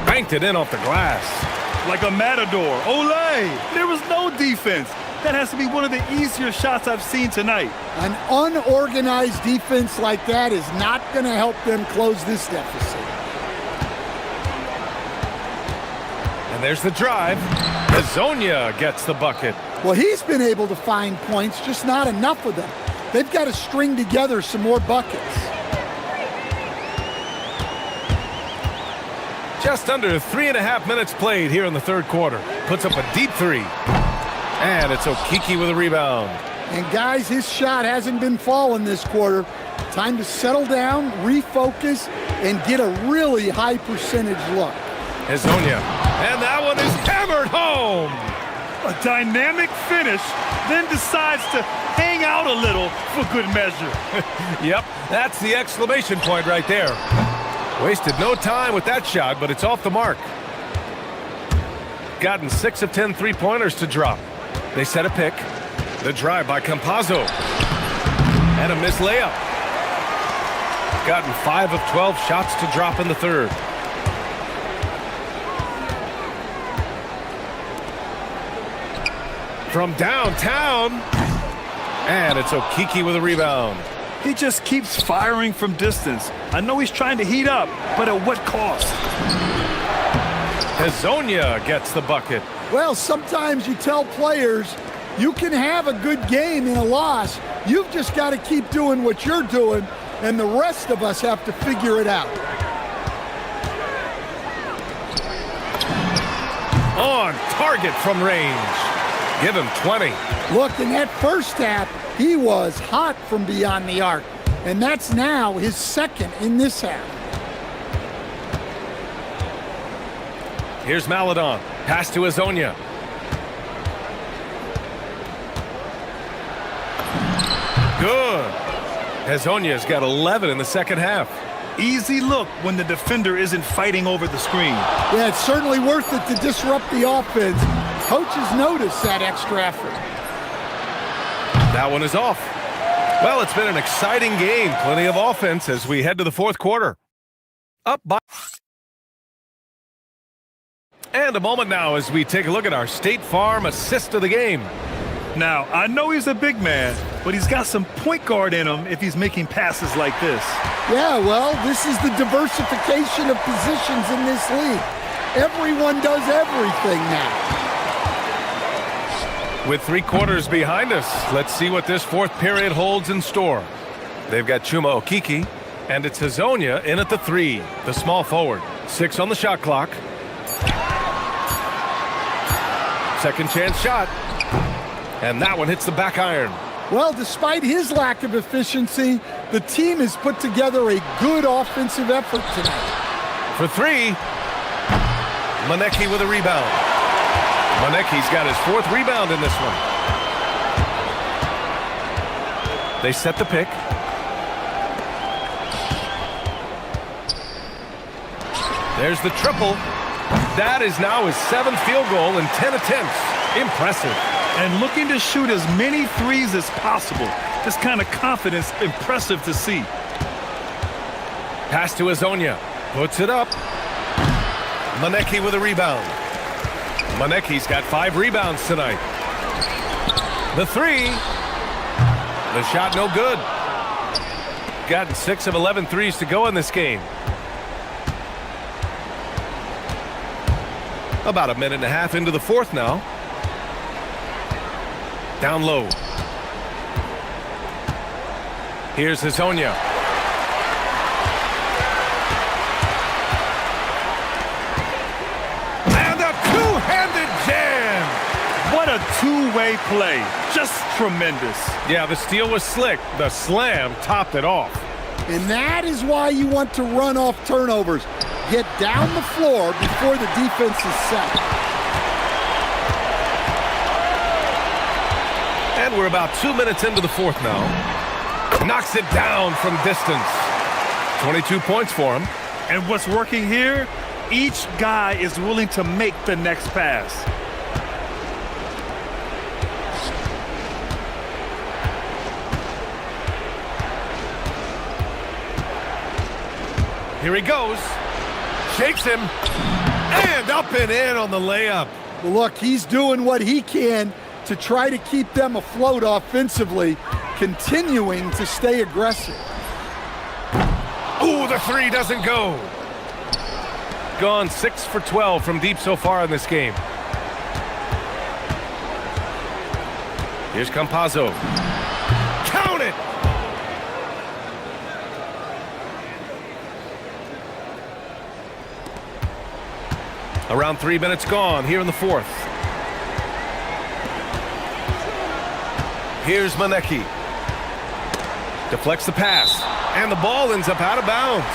Banked it in off the glass. Like a matador. Olé! There was no defense. That has to be one of the easier shots I've seen tonight. An unorganized defense like that is not going to help them close this deficit. And there's the drive. Azonia gets the bucket. Well, he's been able to find points, just not enough of them. They've got to string together some more buckets. Just under 3.5 minutes played here in the third quarter. Puts up a deep 3. And it's Okiki with a rebound. And guys, his shot hasn't been falling this quarter. Time to settle down, refocus, and get a really high percentage look. Azonia. And that one is hammered home. A dynamic finish, then decides to hang out a little for good measure. Yep, that's the exclamation point right there. Wasted no time with that shot, but it's off the mark. Gotten 6 of 10 three-pointers to drop. They set a pick. The drive by Campazzo. And a missed layup. Gotten 5 of 12 shots to drop in the third. From downtown. And it's Okiki with a rebound. He just keeps firing from distance. I know he's trying to heat up, but at what cost? Azonia gets the bucket. Well, sometimes you tell players you can have a good game in a loss. You've just got to keep doing what you're doing, and the rest of us have to figure it out. On target from range. Give him 20. Look, in that first half, he was hot from beyond the arc, and that's now his second in this half. Here's Maladon. Pass to Azonia. Good. Hezonja's got 11 in the second half. Easy look when the defender isn't fighting over the screen. Yeah, it's certainly worth it to disrupt the offense. Coaches notice that extra effort. That one is off. Well, it's been an exciting game. Plenty of offense as we head to the fourth quarter. Up by... And a moment now as we take a look at our State Farm assist of the game. Now, I know he's a big man, but he's got some point guard in him if he's making passes like this. Yeah, well, this is the diversification of positions in this league. Everyone does everything now. With 3 quarters behind us, let's see what this fourth period holds in store. They've got Chuma Okeke, and it's Hezonja in at the 3, the small forward. 6 on the shot clock. Second chance shot. And that one hits the back iron. Well, despite his lack of efficiency, the team has put together a good offensive effort tonight. For 3, Maneki with a rebound. Maneki's got his 4th rebound in this one. They set the pick. There's the triple. That is now his 7th field goal in 10 attempts. Impressive. And looking to shoot as many threes as possible. This kind of confidence, impressive to see. Pass to Hezonja. Puts it up. Maneki with a rebound. Maneki's got 5 rebounds tonight. The 3. The shot no good. Gotten 6 of 11 threes to go in this game. About a minute and a half into the fourth now. Down low. Here's Hezonja. And a two-handed jam. What a two-way play. Just tremendous. Yeah, the steal was slick. The slam topped it off. And that is why you want to run off turnovers. Get down the floor before the defense is set. And we're about 2 minutes into the fourth now. Knocks it down from distance. 22 points for him. And what's working here? Each guy is willing to make the next pass. Here he goes. Shakes him. And up and in on the layup. Well, look, he's doing what he can to try to keep them afloat offensively, continuing to stay aggressive. Ooh, the 3 doesn't go. Gone 6 for 12 from deep so far in this game. Here's Campazzo. Count it! Around 3 minutes gone here in the fourth. Here's Maneki. Deflects the pass. And the ball ends up out of bounds.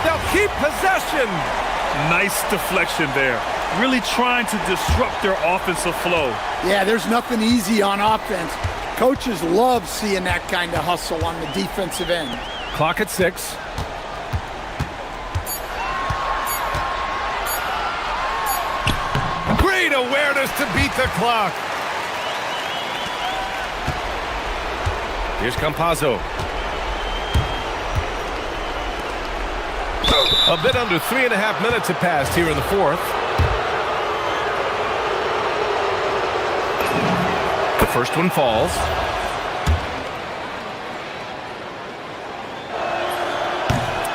They'll keep possession. Nice deflection there. Really trying to disrupt their offensive flow. Yeah, there's nothing easy on offense. Coaches love seeing that kind of hustle on the defensive end. Clock at 6. Great awareness to beat the clock. Here's Campazzo. A bit under 3.5 minutes have passed here in the fourth. The first one falls.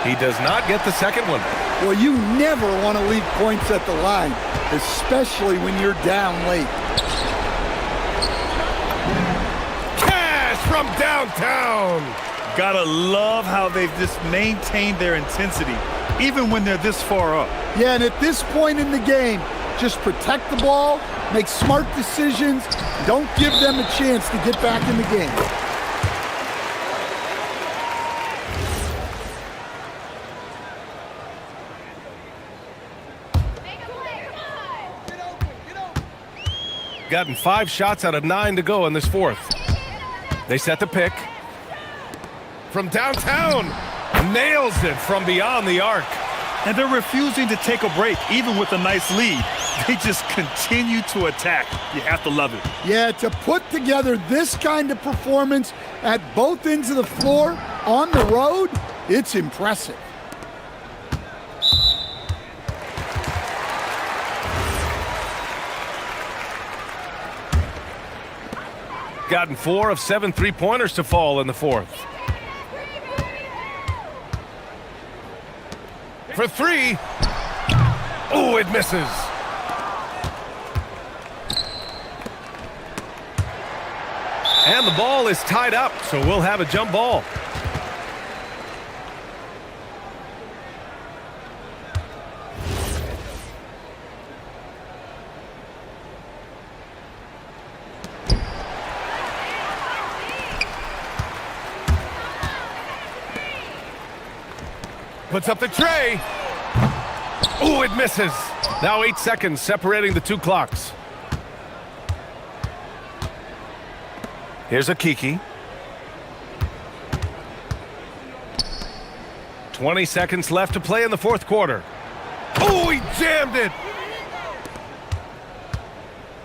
He does not get the second one. Well, you never want to leave points at the line, especially when you're down late. Cash from downtown. Gotta love how they've just maintained their intensity, even when they're this far up. Yeah, and at this point in the game, just protect the ball, make smart decisions, don't give them a chance to get back in the game. Gotten 5 shots out of 9 to go in this fourth. They set the pick. from downtown. Nails it from beyond the arc. And they're refusing to take a break, even with a nice lead. They just continue to attack. You have to love it. Yeah, to put together this kind of performance at both ends of the floor on the road, it's impressive. Gotten 4 of 7 3-pointers to fall in the fourth. For 3. Oh, it misses. And the ball is tied up, so we'll have a jump ball. Puts up the tray. Oh, it misses. Now 8 seconds separating the two clocks. Here's a Kiki. 20 seconds left to play in the fourth quarter. Oh, he jammed it.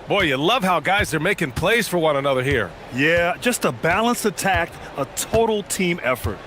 Boy, you love how guys are making plays for one another here. Yeah, just a balanced attack, a total team effort.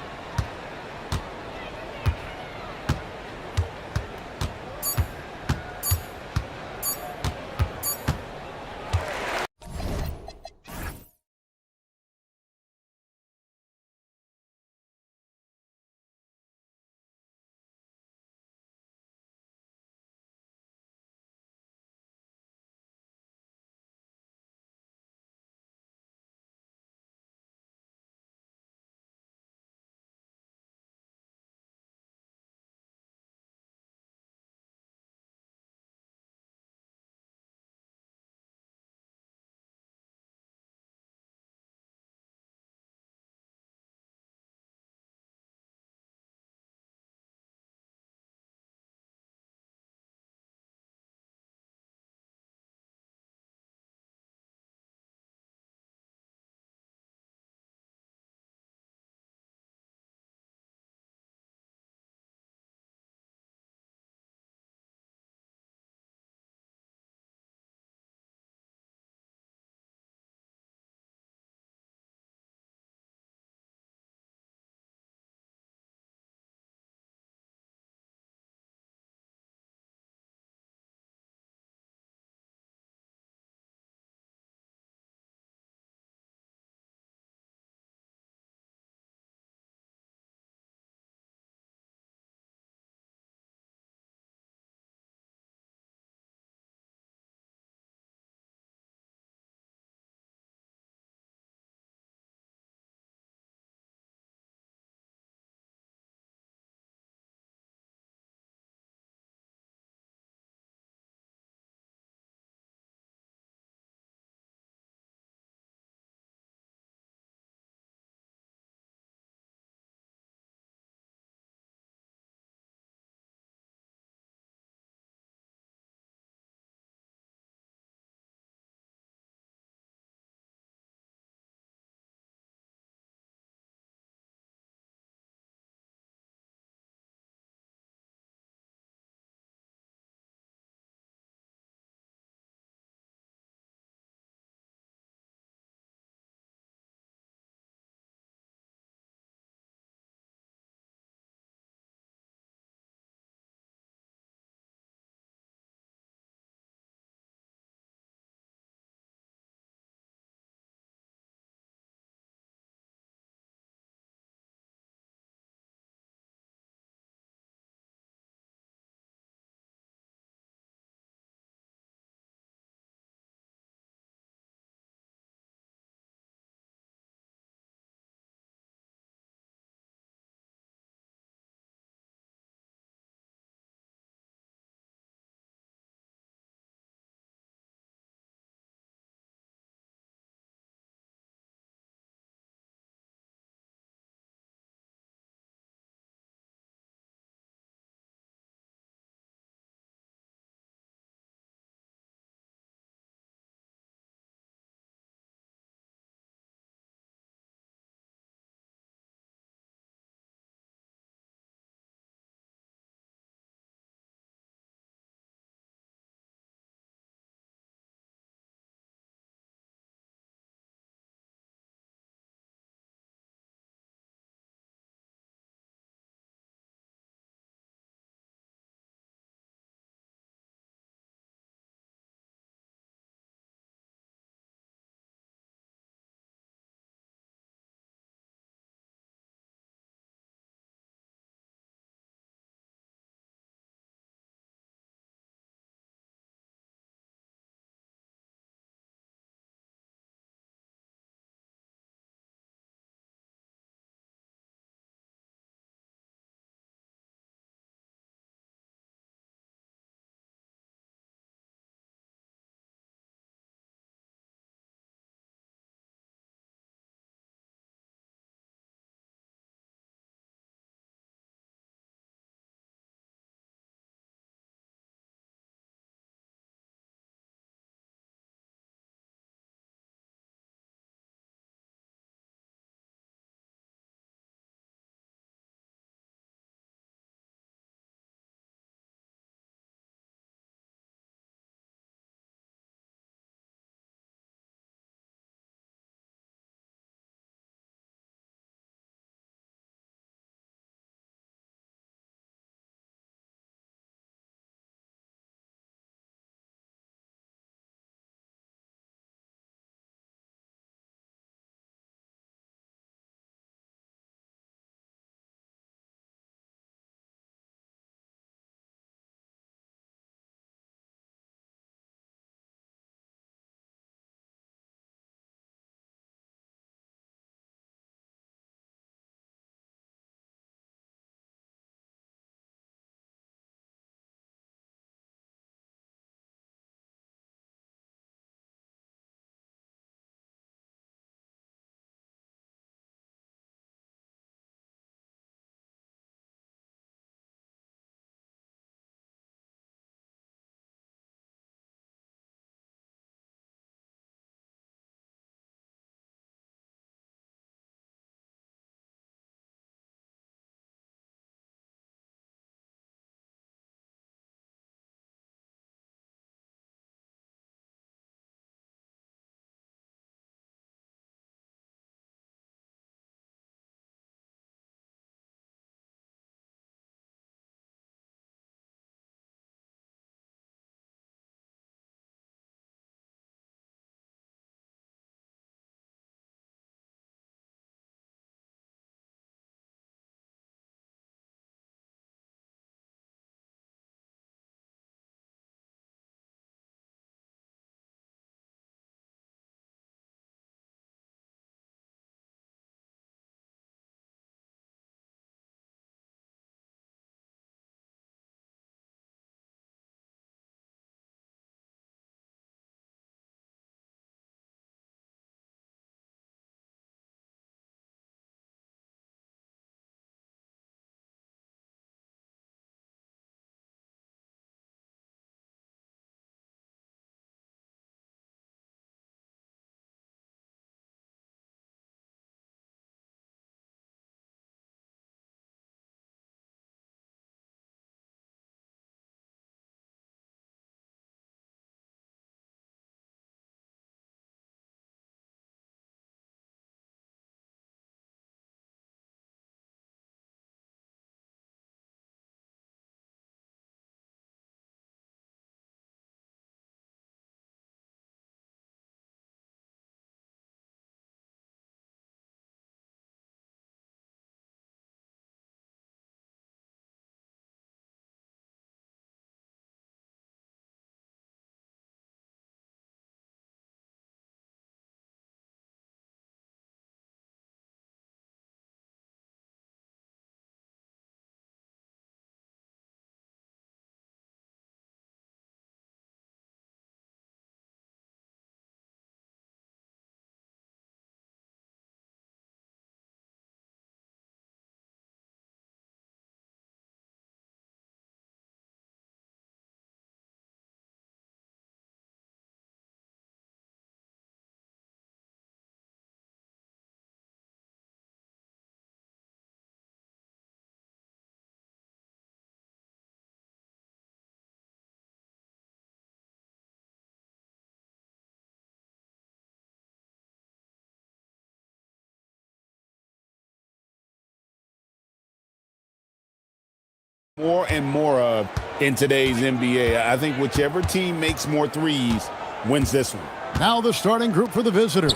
More and more of in today's NBA. I think whichever team makes more threes wins this one. Now the starting group for the visitors.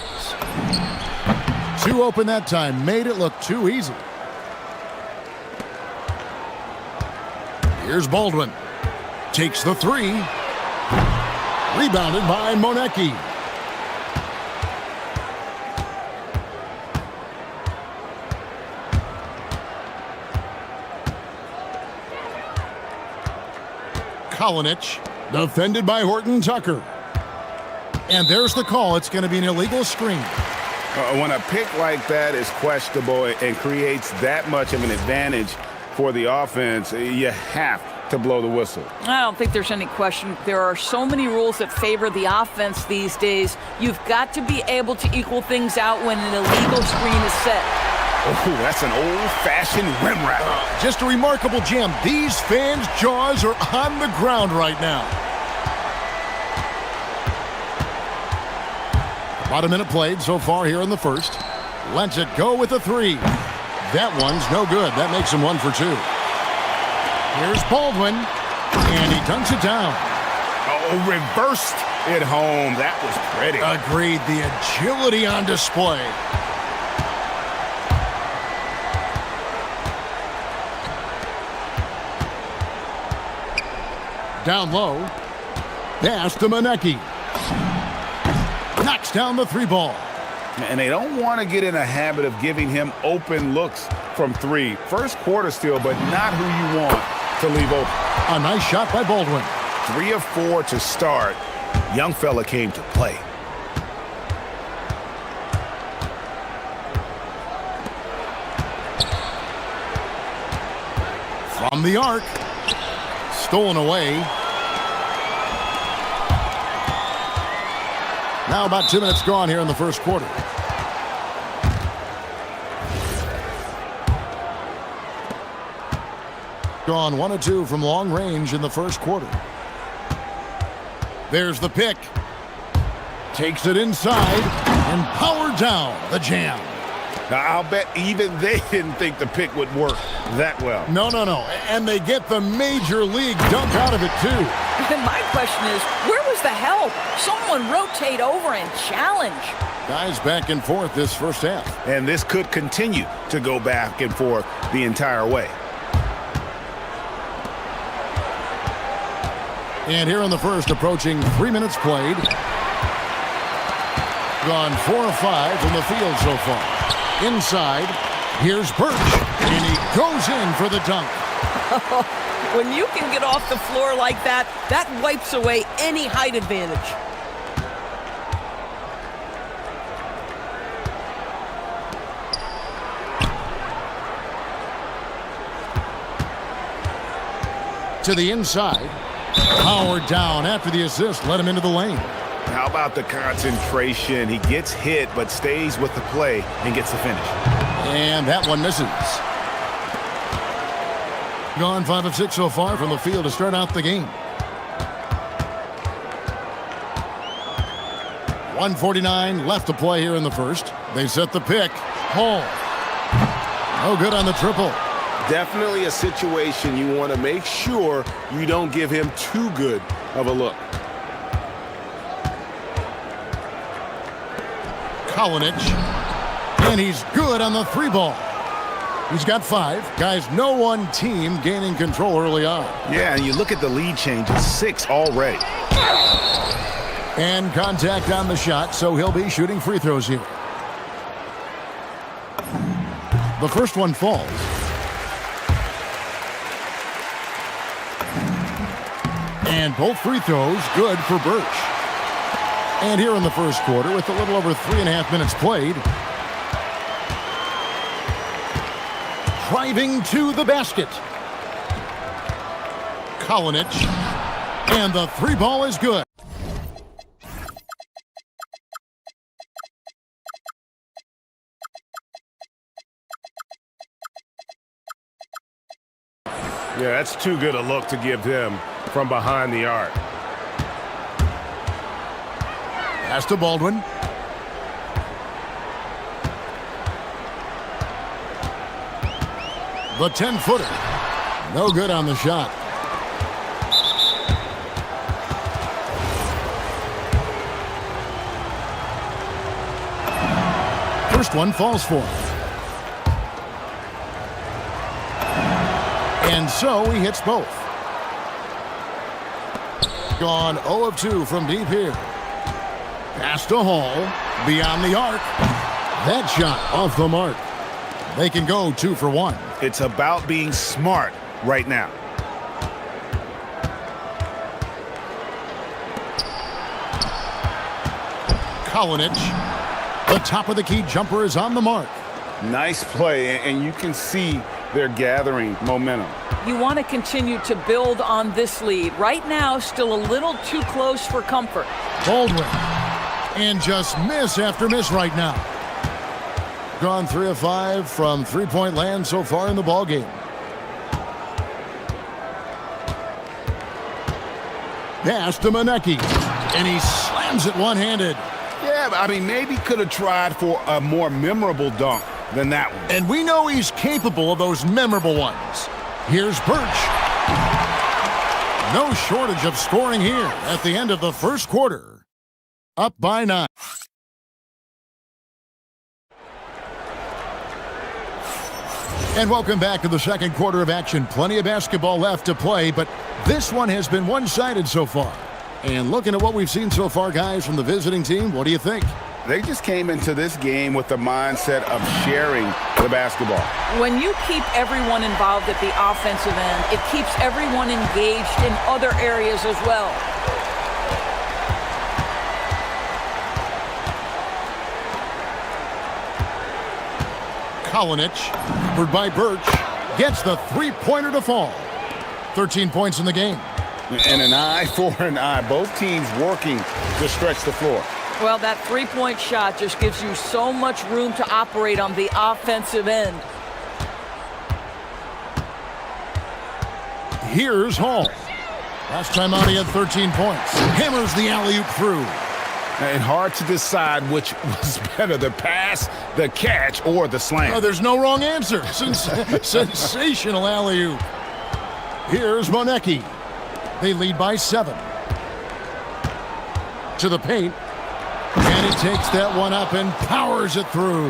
Too open that time, made it look too easy. Here's Baldwin. Takes the three. Rebounded by Monecki. Kalinic, defended by Horton Tucker. And there's the call. It's going to be an illegal screen. When a pick like that is questionable and creates that much of an advantage for the offense, you have to blow the whistle. I don't think there's any question. There are so many rules that favor the offense these days. You've got to be able to equal things out when an illegal screen is set. Oh, that's an old-fashioned rim wrap. Just a remarkable jam. These fans' jaws are on the ground right now. About a minute played so far here in the first. Lets it go with a three. That one's no good. That makes him 1 for 2. Here's Baldwin, and he dunks it down. Oh, reversed it home. That was pretty. Agreed. The agility on display. Down low. Pass to Monecki. Knocks down the three ball. And they don't want to get in a habit of giving him open looks from three. First quarter still, but not who you want to leave open. A nice shot by Baldwin. 3 of 4 to start. Young fella came to play. From the arc. Stolen away. Now about 2 minutes gone here in the first quarter. Gone 1 of 2 from long range in the first quarter. There's the pick. Takes it inside and powered down the jam. Now, I'll bet even they didn't think the pick would work that well. No. And they get the major league dunk out of it, too. And my question is, where was the help? Someone rotate over and challenge. Guys back and forth this first half. And this could continue to go back and forth the entire way. And here in the first, approaching 3 minutes played. Gone 4 of 5 from the field so far. Inside, here's Birch, and he goes in for the dunk. When you can get off the floor like that, that wipes away any height advantage. To the inside. Powered down after the assist, let him into the lane. How about the concentration? He gets hit, but stays with the play and gets the finish. And that one misses. Gone 5 of 6 so far from the field to start out the game. 1:49 left to play here in the first. They set the pick. Hall. No good on the triple. Definitely a situation you want to make sure you don't give him too good of a look. Kalinic. And he's good on the three ball. He's got 5. Guys, no one team gaining control early on. Yeah, and you look at the lead change, it's 6 already. And contact on the shot, so he'll be shooting free throws here. The first one falls. And both free throws good for Birch. And here in the first quarter, with a little over 3.5 minutes played, driving to the basket. Kalinic. And the three ball is good. Yeah, that's too good a look to give him from behind the arc. Pass to Baldwin. The 10-footer. No good on the shot. First one falls for him. And so he hits both. Gone 0 of 2 from deep here. Pass to Hall. Beyond the arc. That shot off the mark. They can go 2 for 1. It's about being smart right now. Kalinic. The top of the key jumper is on the mark. Nice play, and you can see they're gathering momentum. You want to continue to build on this lead. Right now, still a little too close for comfort. Baldwin. And just miss after miss right now. Gone 3 of 5 from three-point land so far in the ballgame. Pass to Manecki. And he slams it one-handed. Yeah, I mean, maybe could have tried for a more memorable dunk than that one. And we know he's capable of those memorable ones. Here's Birch. No shortage of scoring here at the end of the first quarter. Up by 9. And welcome back to the second quarter of action. Plenty of basketball left to play, but this one has been one-sided so far. And looking at what we've seen so far, guys, from the visiting team, what do you think? They just came into this game with the mindset of sharing the basketball. When you keep everyone involved at the offensive end, it keeps everyone engaged in other areas as well. Kalinic, covered by Birch, gets the three-pointer to fall. 13 points in the game. And an eye for an eye. Both teams working to stretch the floor. Well, that three-point shot just gives you so much room to operate on the offensive end. Here's Hall. Last time out, he had 13 points. Hammers the alley-oop through. And hard to decide which was better, the pass, the catch, or the slam. Oh, there's no wrong answer. Sensational alley-oop. Here's Manecki. They lead by 7. To the paint. And he takes that one up and powers it through.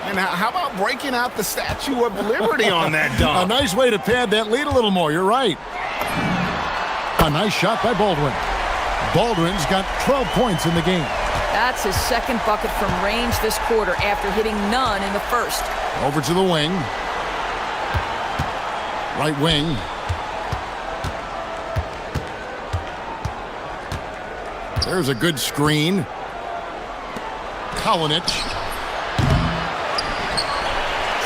And how about breaking out the Statue of Liberty on that dunk? A nice way to pad that lead a little more. You're right. A nice shot by Baldwin. Baldwin's got 12 points in the game. That's his second bucket from range this quarter after hitting none in the first. Over to the wing. Right wing. There's a good screen. Kalinic.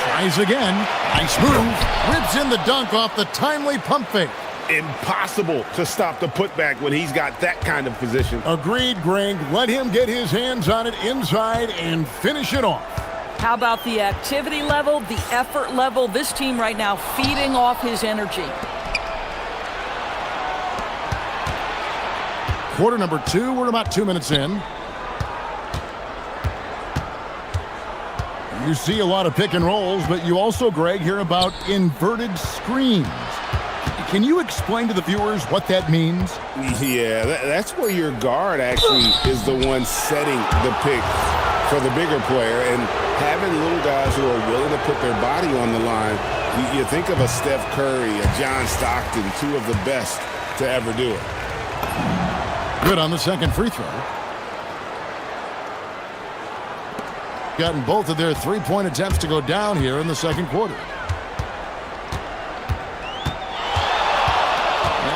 Tries again. Nice move. Rips in the dunk off the timely pump fake. Impossible to stop the putback when he's got that kind of position. Agreed, Greg. Let him get his hands on it inside and finish it off. How about the activity level, the effort level? This team right now feeding off his energy. Quarter number 2, we're about 2 minutes in. You see a lot of pick and rolls, but you also, Greg, hear about inverted screens. Can you explain to the viewers what that means? Yeah, that's where your guard actually is the one setting the pick for the bigger player, and having little guys who are willing to put their body on the line. You think of a Steph Curry, a John Stockton, 2 of the best to ever do it. Good on the second free throw. Gotten both of their three-point attempts to go down here in the second quarter.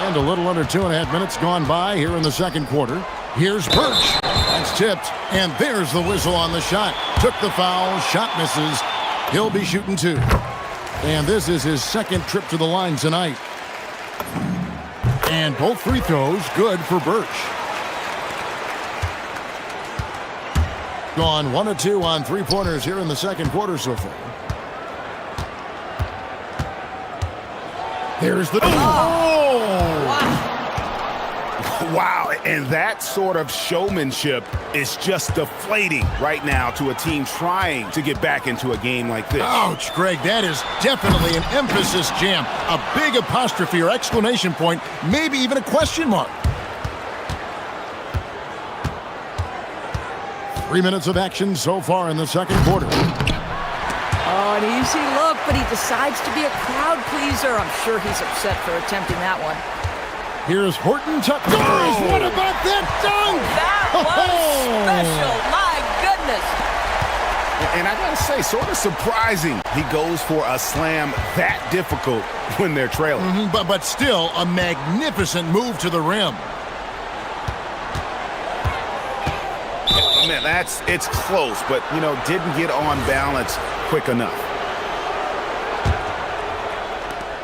And a little under 2.5 minutes gone by here in the second quarter. Here's Birch. That's tipped. And there's the whistle on the shot. Took the foul. Shot misses. He'll be shooting 2. And this is his second trip to the line tonight. And both free throws good for Birch. Gone 1 of 2 on three-pointers here in the second quarter so far. There's the... Oh! Wow, and that sort of showmanship is just deflating right now to a team trying to get back into a game like this. Ouch, Greg, that is definitely an emphasis jam. A big apostrophe or exclamation point, maybe even a question mark. 3 minutes of action so far in the second quarter. Oh, an easy look, but he decides to be a crowd pleaser. I'm sure he's upset for attempting that one. Here's Horton Tucker. Guys, what about that dunk? That was special. My goodness. And I gotta say, sort of surprising he goes for a slam that difficult when they're trailing. But still a magnificent move to the rim. Man, it's close, but, didn't get on balance quick enough.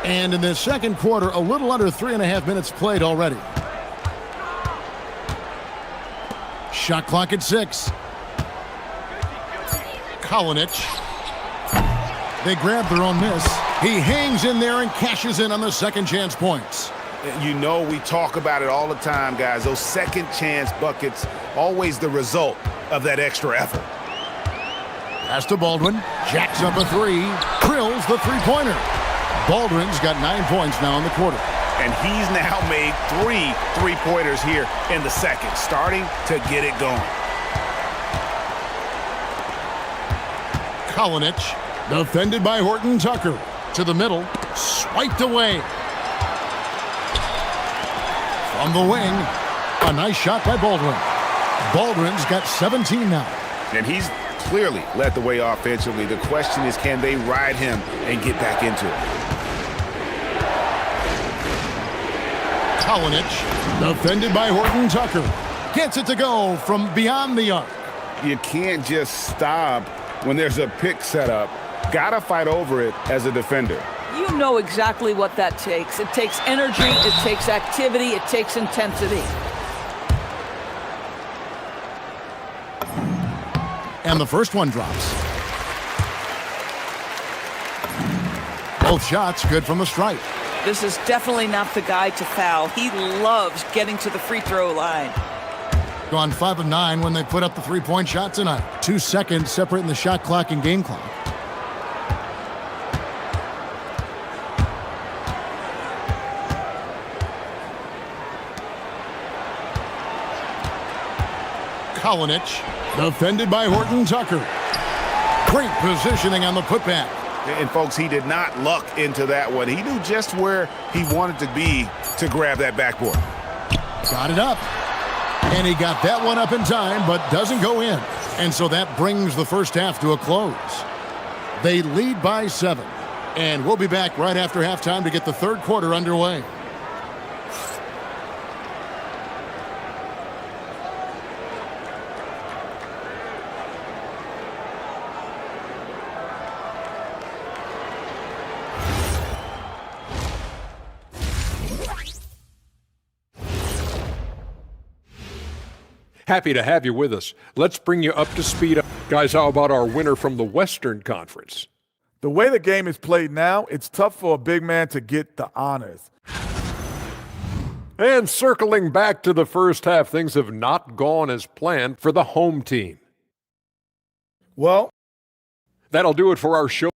And in the second quarter, a little under 3.5 minutes played already. Shot clock at 6. Kalinic. They grab their own miss. He hangs in there and cashes in on the second chance points. We talk about it all the time, guys. Those second chance buckets, always the result of that extra effort. Pass to Baldwin. Jacks up a three. Drills the three-pointer. Baldwin's got 9 points now in the quarter. And he's now made 3 three-pointers here in the second, starting to get it going. Kalinic, defended by Horton Tucker. To the middle, swiped away. From the wing, a nice shot by Baldwin. Baldwin's got 17 now. And he's clearly led the way offensively. The question is, can they ride him and get back into it? Kalinic, defended by Horton Tucker. Gets it to go from beyond the arc. You can't just stop when there's a pick set up. Gotta fight over it as a defender. You know exactly what that takes. It takes energy, it takes activity, it takes intensity. And the first one drops. Both shots good from the stripe. This is definitely not the guy to foul. He loves getting to the free throw line. Gone 5 of 9 when they put up the three-point shot tonight. 2 seconds separating the shot clock and game clock. Kalinic, defended by Horton Tucker. Great positioning on the putback. And folks, he did not luck into that one. He knew just where he wanted to be to grab that backboard. Got it up. And he got that one up in time, but doesn't go in. And so that brings the first half to a close. They lead by 7. And we'll be back right after halftime to get the third quarter underway. Happy to have you with us. Let's bring you up to speed. Guys, how about our winner from the Western Conference? The way the game is played now, it's tough for a big man to get the honors. And circling back to the first half, things have not gone as planned for the home team. Well, that'll do it for our show.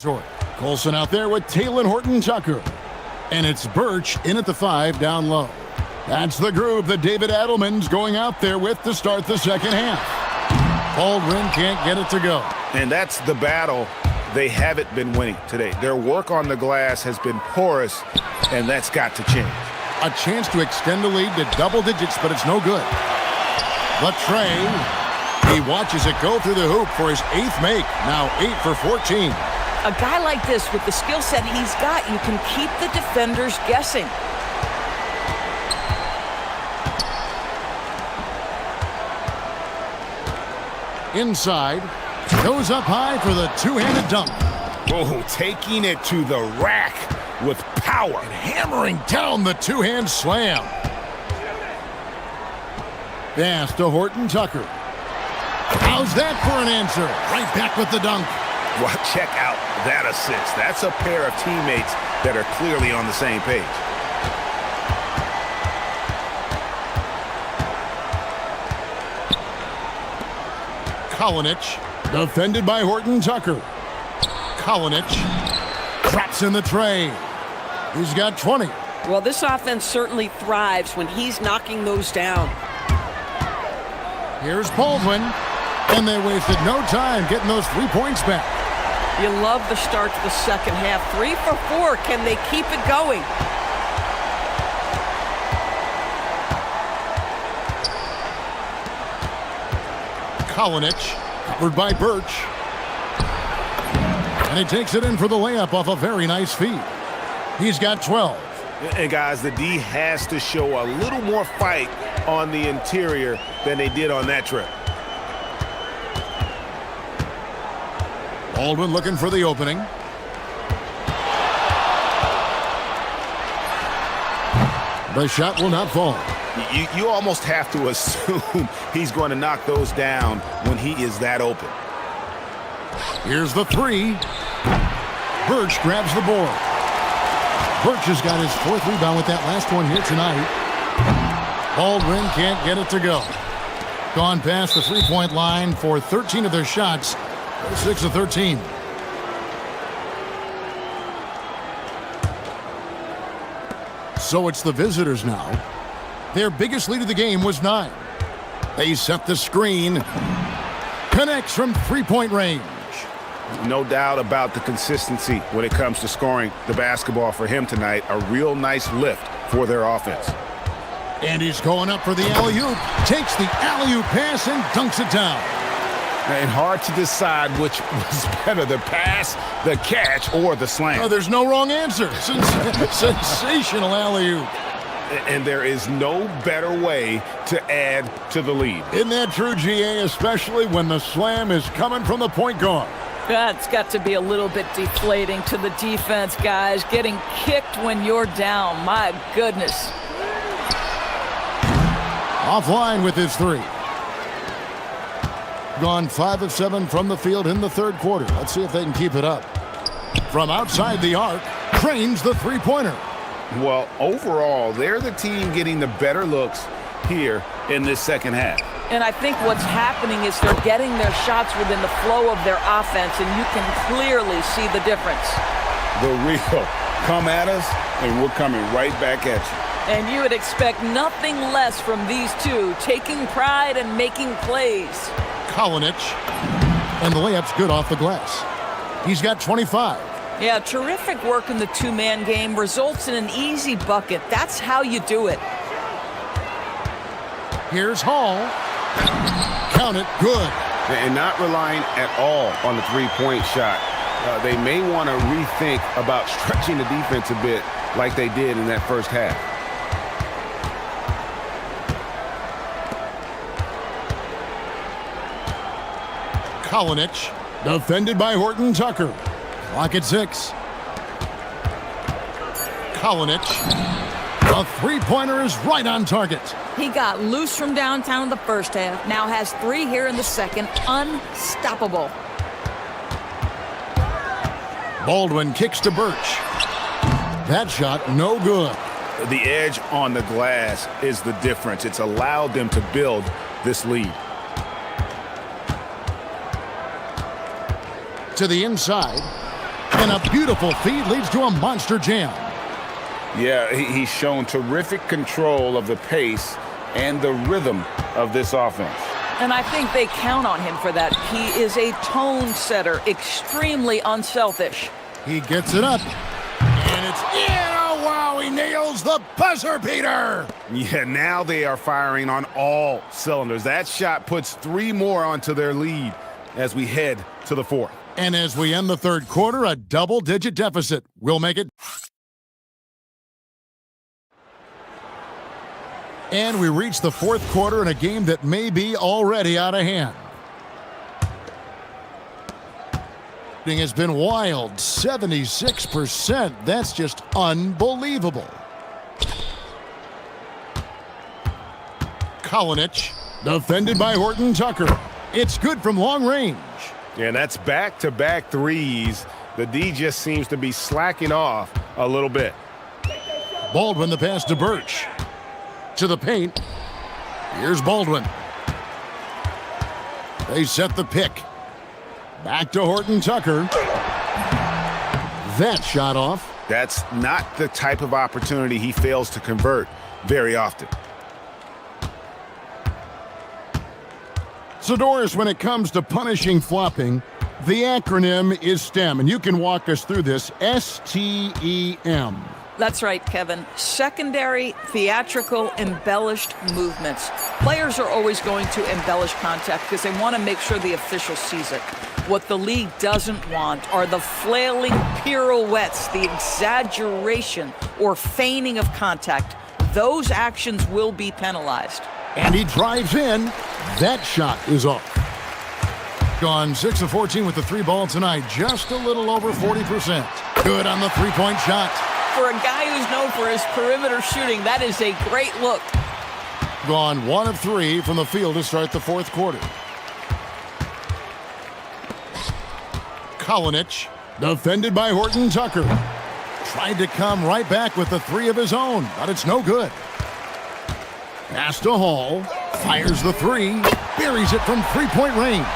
Colson out there with Taylor Horton-Tucker. And it's Birch in at the 5 down low. That's the group that David Adelman's going out there with to start the second half. Baldwin can't get it to go. And that's the battle they haven't been winning today. Their work on the glass has been porous, and that's got to change. A chance to extend the lead to double digits, but it's no good. The tray. He watches it go through the hoop for his 8th make. Now 8 for 14. A guy like this, with the skill set he's got, you can keep the defenders guessing. Inside. Goes up high for the two-handed dunk. Oh, taking it to the rack with power. And hammering down the two-hand slam. Pass to Horton-Tucker. How's that for an answer? Right back with the dunk. Well, check out that assist. That's a pair of teammates that are clearly on the same page. Kolinich, defended by Horton-Tucker. Kolinich traps in the tray. He's got 20. Well, this offense certainly thrives when he's knocking those down. Here's Baldwin, and they wasted no time getting those 3 points back. You love the start to the second half. 3 for 4. Can they keep it going? Kolinich, covered by Birch. And he takes it in for the layup off a very nice feed. He's got 12. And guys, the D has to show a little more fight on the interior than they did on that trip. Baldwin looking for the opening. The shot will not fall. You almost have to assume he's going to knock those down when he is that open. Here's the 3. Birch grabs the board. Birch has got his 4th rebound with that last one here tonight. Baldwin can't get it to go. Gone past the three-point line for 13 of their shots. 6 of 13. So it's the visitors now. Their biggest lead of the game was 9. They set the screen. Connects from three-point range. No doubt about the consistency when it comes to scoring the basketball for him tonight. A real nice lift for their offense. And he's going up for the alley-oop. Takes the alley-oop pass and dunks it down. And hard to decide which was better, the pass, the catch, or the slam. Oh, there's no wrong answer. Sensational alley-oop. And there is no better way to add to the lead. Isn't that true, GA, especially when the slam is coming from the point guard? That's got to be a little bit deflating to the defense, guys. Getting kicked when you're down. My goodness. Offline with his 3. Gone 5 of 7 from the field in the third quarter. Let's see if they can keep it up. From outside the arc, trains the three-pointer. Well, overall, they're the team getting the better looks here in this second half. And I think what's happening is they're getting their shots within the flow of their offense, and you can clearly see the difference. The real come at us, and we're coming right back at you. And you would expect nothing less from these two, taking pride and making plays. Kolinich, and the layup's good off the glass. He's got 25. Yeah, terrific work in the two-man game results in an easy bucket. That's how you do it. Here's Hall. Count it, good. And not relying at all on the three-point shot. They may want to rethink about stretching the defense a bit like they did in that first half. Kolinich, defended by Horton-Tucker. Clock at 6. Kolinich, the three-pointer is right on target. He got loose from downtown in the first half. Now has 3 here in the second. Unstoppable. Baldwin kicks to Birch. That shot, no good. The edge on the glass is the difference. It's allowed them to build this lead. To the inside. And a beautiful feed leads to a monster jam. Yeah, he's shown terrific control of the pace and the rhythm of this offense. And I think they count on him for that. He is a tone setter, extremely unselfish. He gets it up. And it's in. Oh, wow, he nails the buzzer beater. Yeah, now they are firing on all cylinders. That shot puts 3 more onto their lead as we head to the 4th. And as we end the 3rd quarter, a double-digit deficit will make it. And we reach the 4th quarter in a game that may be already out of hand. It has been wild, 76%. That's just unbelievable. Kalinic, defended by Horton Tucker. It's good from long range. And that's back-to-back threes. The D just seems to be slacking off a little bit. Baldwin the pass to Birch. To the paint. Here's Baldwin. They set the pick. Back to Horton Tucker. That shot off. That's not the type of opportunity he fails to convert very often. So, Doris, when it comes to punishing flopping, the acronym is STEM, and you can walk us through this. STEM. That's right, Kevin. Secondary, theatrical, embellished movements. Players are always going to embellish contact because they want to make sure the official sees it. What the league doesn't want are the flailing pirouettes, the exaggeration or feigning of contact. Those actions will be penalized. And he drives in. That shot is off. Gone 6 of 14 with the 3 ball tonight. Just a little over 40%. Good on the 3-point shot. For a guy who's known for his perimeter shooting, that is a great look. Gone 1 of 3 from the field to start the 4th quarter. Kalinic, defended by Horton Tucker. Tried to come right back with the 3 of his own, but it's no good. Pass to Hall. Fires the 3. Buries it from 3-point range.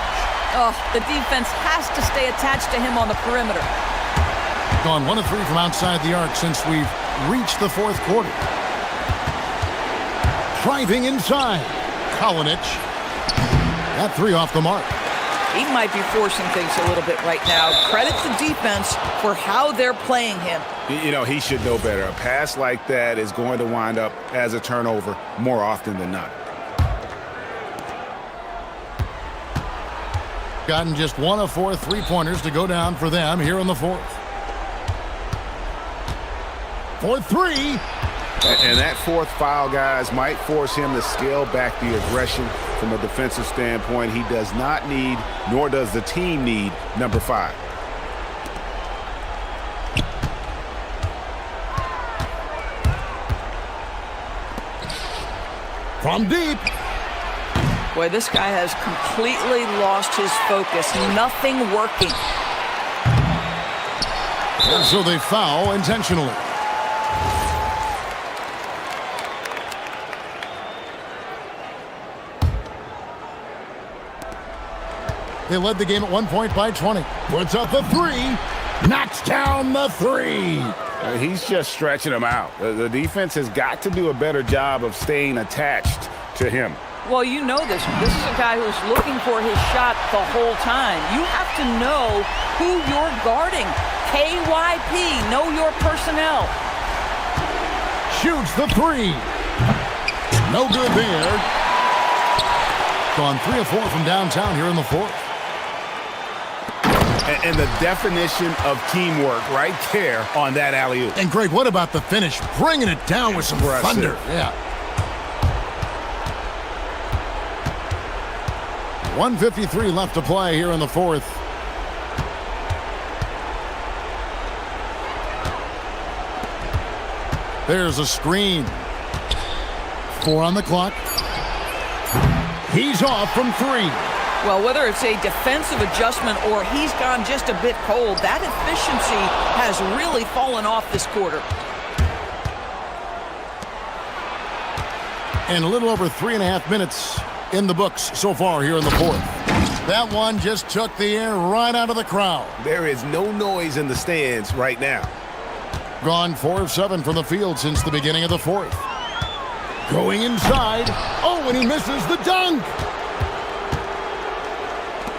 Oh, the defense has to stay attached to him on the perimeter. Gone 1 of 3 from outside the arc since we've reached the 4th quarter. Driving inside. Kalinic. That 3 off the mark. He might be forcing things a little bit right now. Credit the defense for how they're playing him. You know, he should know better. A pass like that is going to wind up as a turnover more often than not. Gotten just 1 of 4 3-pointers to go down for them here in the 4th. For 3. And that 4th foul, guys, might force him to scale back the aggression from a defensive standpoint. He does not need, nor does the team need, number 5. From deep. Boy, this guy has completely lost his focus. Nothing working. And so they foul intentionally. They led the game at 1 point by 20. Puts up the 3. Knocks down the 3. He's just stretching him out. The defense has got to do a better job of staying attached to him. Well, you know this. This is a guy who's looking for his shot the whole time. You have to know who you're guarding. KYP, know your personnel. Shoots the 3. No good there. Gone 3 of 4 from downtown here in the 4th. And the definition of teamwork right there on that alley-oop. And Greg, what about the finish? Bringing it down with some thunder. Yeah. 1:53 left to play here in the 4th. There's a screen. 4 on the clock. He's off from 3. Well, whether it's a defensive adjustment or he's gone just a bit cold, that efficiency has really fallen off this quarter. And a little over 3.5 minutes in the books so far here in the 4th. That one just took the air right out of the crowd. There is no noise in the stands right now. Gone 4 of 7 from the field since the beginning of the fourth. Going inside. Oh, and he misses the dunk.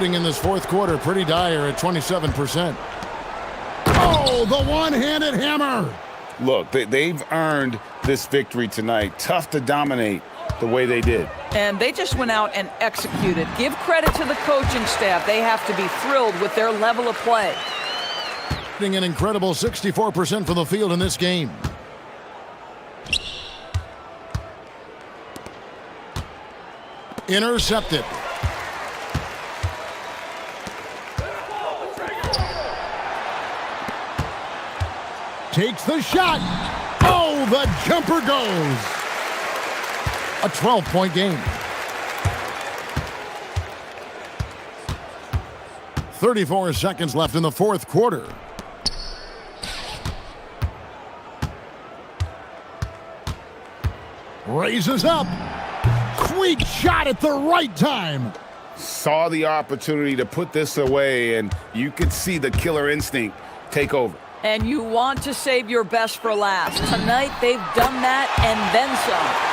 In this fourth quarter, pretty dire at 27%. Oh, the one-handed hammer. Look, they've earned this victory tonight. Tough to dominate the way they did. And they just went out and executed. Give credit to the coaching staff. They have to be thrilled with their level of play. An incredible 64% from the field in this game. Intercepted. Takes the shot. Oh, the jumper goes. A 12-point game. 34 seconds left in the fourth quarter. Raises up. Sweet shot at the right time. Saw the opportunity to put this away, and you could see the killer instinct take over. And you want to save your best for last. Tonight, they've done that and then some.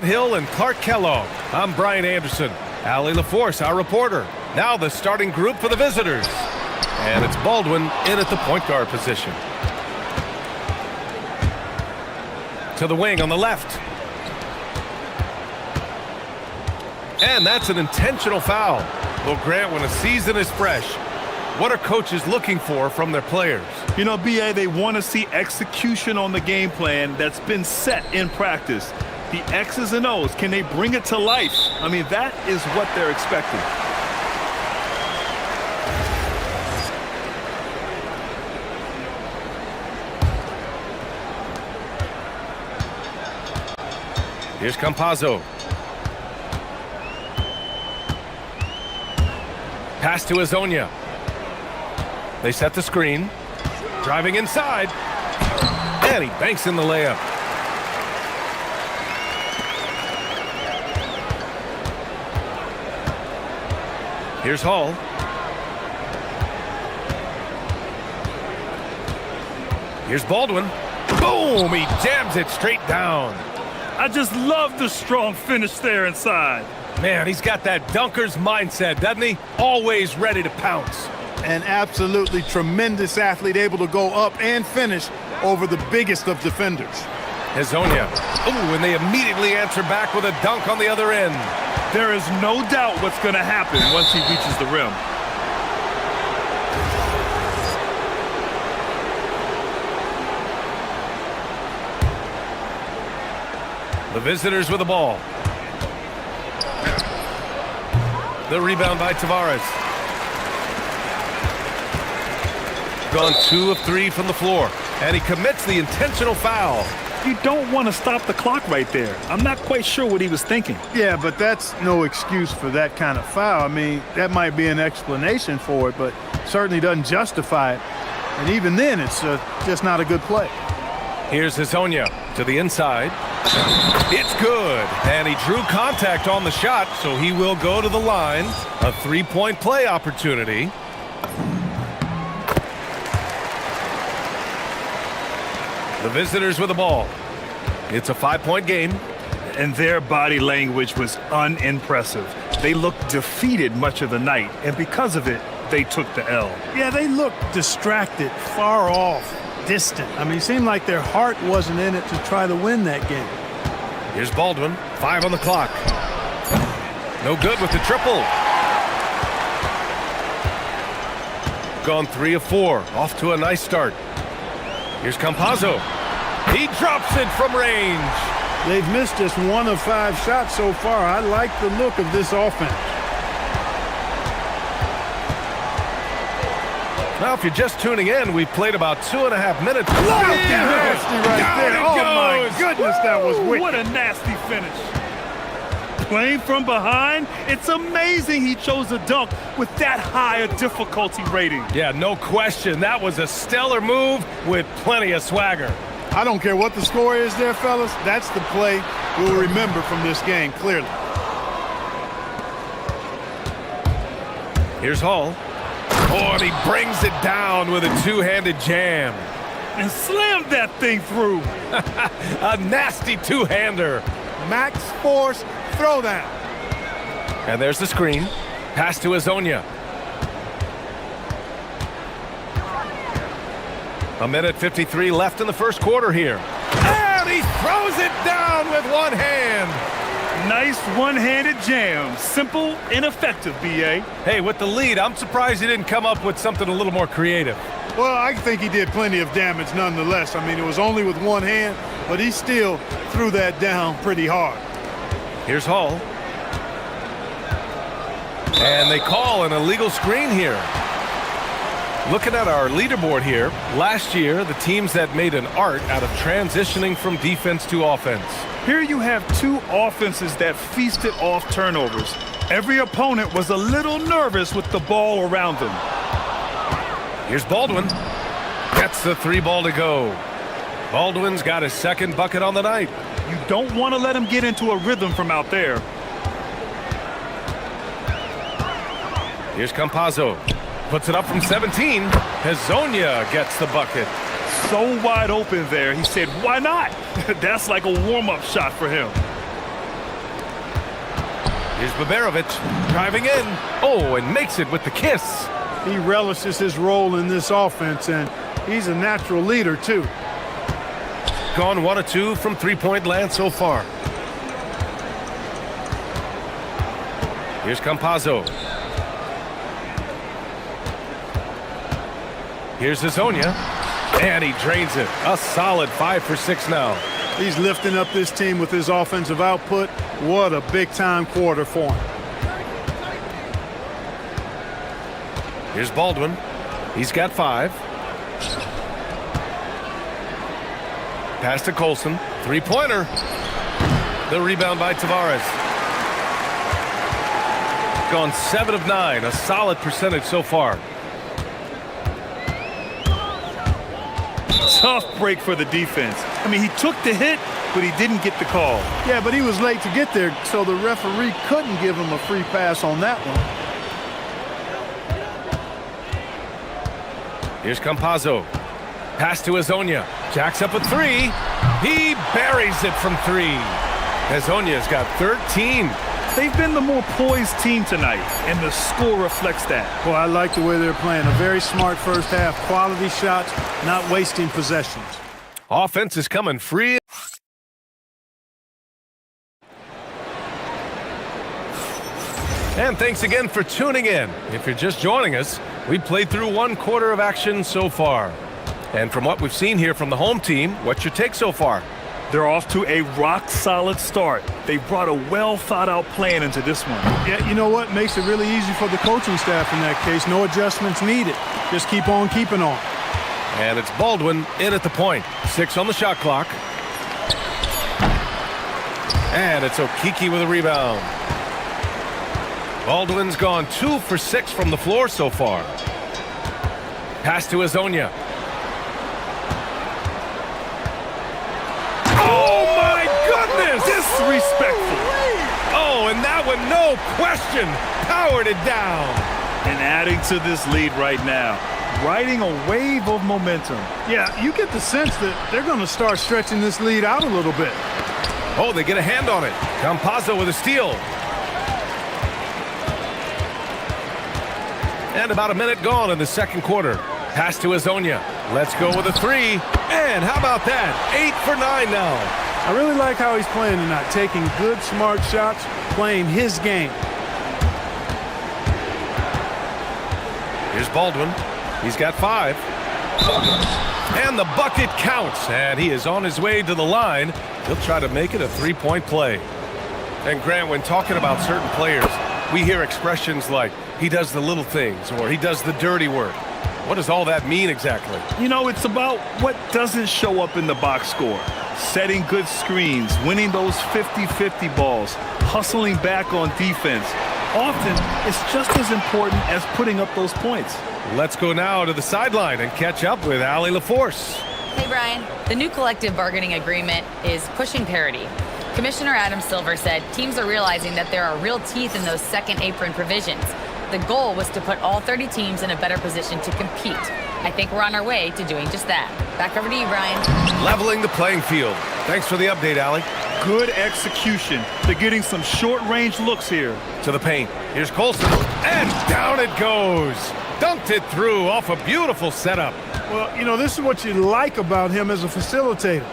Hill and Clark Kellogg. I'm Brian Anderson. Allie LaForce, our reporter. Now the starting group for the visitors. And it's Baldwin in at the point guard position. To the wing on the left. And that's an intentional foul. Well, Grant, when a season is fresh, what are coaches looking for from their players? You know, BA, they want to see execution on the game plan that's been set in practice. The X's and O's, can they bring it to life? I mean, that is what they're expecting. Here's Campazzo. Pass to Azonia. They set the screen. Driving inside. And he banks in the layup. Here's Hall. Here's Baldwin. Boom! He jams it straight down. I just love the strong finish there inside. Man, he's got that dunker's mindset, doesn't he? Always ready to pounce. An absolutely tremendous athlete, able to go up and finish over the biggest of defenders. Hazonia. Ooh, and they immediately answer back with a dunk on the other end. There is no doubt what's going to happen once he reaches the rim. The visitors with the ball. The rebound by Tavares. Gone 2 of 3 from the floor. And he commits the intentional foul. You don't want to stop the clock right there. I'm not quite sure what he was thinking. Yeah, but that's no excuse for that kind of foul. I mean, that might be an explanation for it, but certainly doesn't justify it. And even then, it's just not a good play. Here's Hazonia to the inside. It's good. And he drew contact on the shot, so he will go to the line. A 3-point play opportunity. The visitors with the ball. It's a 5-point game. And their body language was unimpressive. They looked defeated much of the night, and because of it, they took the L. Yeah, they looked distracted, far off, distant. I mean, it seemed like their heart wasn't in it to try to win that game. Here's Baldwin, 5 on the clock. No good with the triple. Gone 3 of 4, off to a nice start. Here's Campazzo. He drops it from range. They've missed just 1 of 5 shots so far. I like the look of this offense. Now, if you're just tuning in, we've played about 2.5 minutes. Nasty right there. Oh, my goodness, that was wicked. What a nasty finish. Playing from behind, it's amazing he chose a dunk with that high a difficulty rating. Yeah, no question. That was a stellar move with plenty of swagger. I don't care what the score is there, fellas. That's the play we'll remember from this game, clearly. Here's Hall. Oh, and he brings it down with a two-handed jam. And slammed that thing through. A nasty two-hander. Max force throwdown. And there's the screen. Pass to Azonia. 1:53 left in the first quarter here. And he throws it down with one hand. Nice one-handed jam. Simple and effective, B.A. Hey, with the lead, I'm surprised he didn't come up with something a little more creative. Well, I think he did plenty of damage nonetheless. I mean, it was only with one hand, but he still threw that down pretty hard. Here's Hall. And they call an illegal screen here. Looking at our leaderboard here, last year, the teams that made an art out of transitioning from defense to offense. Here you have 2 offenses that feasted off turnovers. Every opponent was a little nervous with the ball around them. Here's Baldwin. Gets the 3 ball to go. Baldwin's got his second bucket on the night. You don't want to let him get into a rhythm from out there. Here's Campazzo. Puts it up from 17. Hazonia gets the bucket. So wide open there. He said, why not? That's like a warm-up shot for him. Here's Baberovic driving in. Oh, and makes it with the kiss. He relishes his role in this offense, and he's a natural leader, too. Gone 1 of 2 from three-point land so far. Here's Campazzo. Here's Hazonia. And he drains it. A solid 5 for 6 now. He's lifting up this team with his offensive output. What a big-time quarter for him. Here's Baldwin. He's got 5. Pass to Colson. Three-pointer. The rebound by Tavares. Gone 7 of 9. A solid percentage so far. Tough break for the defense. I mean, he took the hit, but he didn't get the call. Yeah, but he was late to get there, so the referee couldn't give him a free pass on that one. Here's Campazzo. Pass to Hazonia. Jacks up a 3. He buries it from 3. Hazonia's got 13. They've been the more poised team tonight, and the score reflects that. Well, I like the way they're playing. A very smart first half. Quality shots, not wasting possessions. Offense is coming free. And thanks again for tuning in. If you're just joining us, we played through 1 quarter of action so far. And from what we've seen here from the home team, what's your take so far? They're off to a rock-solid start. They brought a well-thought-out plan into this one. Yeah, you know what? Makes it really easy for the coaching staff in that case. No adjustments needed. Just keep on keeping on. And it's Baldwin in at the point. 6 on the shot clock. And it's Okiki with a rebound. Baldwin's gone 2 for 6 from the floor so far. Pass to Hazonia. Disrespectful. Oh, and that one, no question, powered it down. And adding to this lead right now, riding a wave of momentum. Yeah, you get the sense that they're going to start stretching this lead out a little bit. Oh, they get a hand on it. Campazzo with a steal. And about a minute gone in the second quarter. Pass to Hazonia. Let's go with a 3. And how about that? 8 for 9 now. I really like how he's playing tonight, taking good, smart shots, playing his game. Here's Baldwin. He's got 5. And the bucket counts. And he is on his way to the line. He'll try to make it a 3-point play. And Grant, when talking about certain players, we hear expressions like, he does the little things, or he does the dirty work. What does all that mean exactly? You know, it's about what doesn't show up in the box score. Setting good screens, winning those 50-50 balls, hustling back on defense. Often, it's just as important as putting up those points. Let's go now to the sideline and catch up with Allie LaForce. Hey, Brian. The new collective bargaining agreement is pushing parity. Commissioner Adam Silver said teams are realizing that there are real teeth in those second apron provisions. The goal was to put all 30 teams in a better position to compete. I think we're on our way to doing just that. Back over to you, Brian. Leveling the playing field. Thanks for the update, Allie. Good execution. They're getting some short-range looks here. To the paint. Here's Colson. And down it goes. Dunked it through off a beautiful setup. Well, you know, this is what you like about him as a facilitator.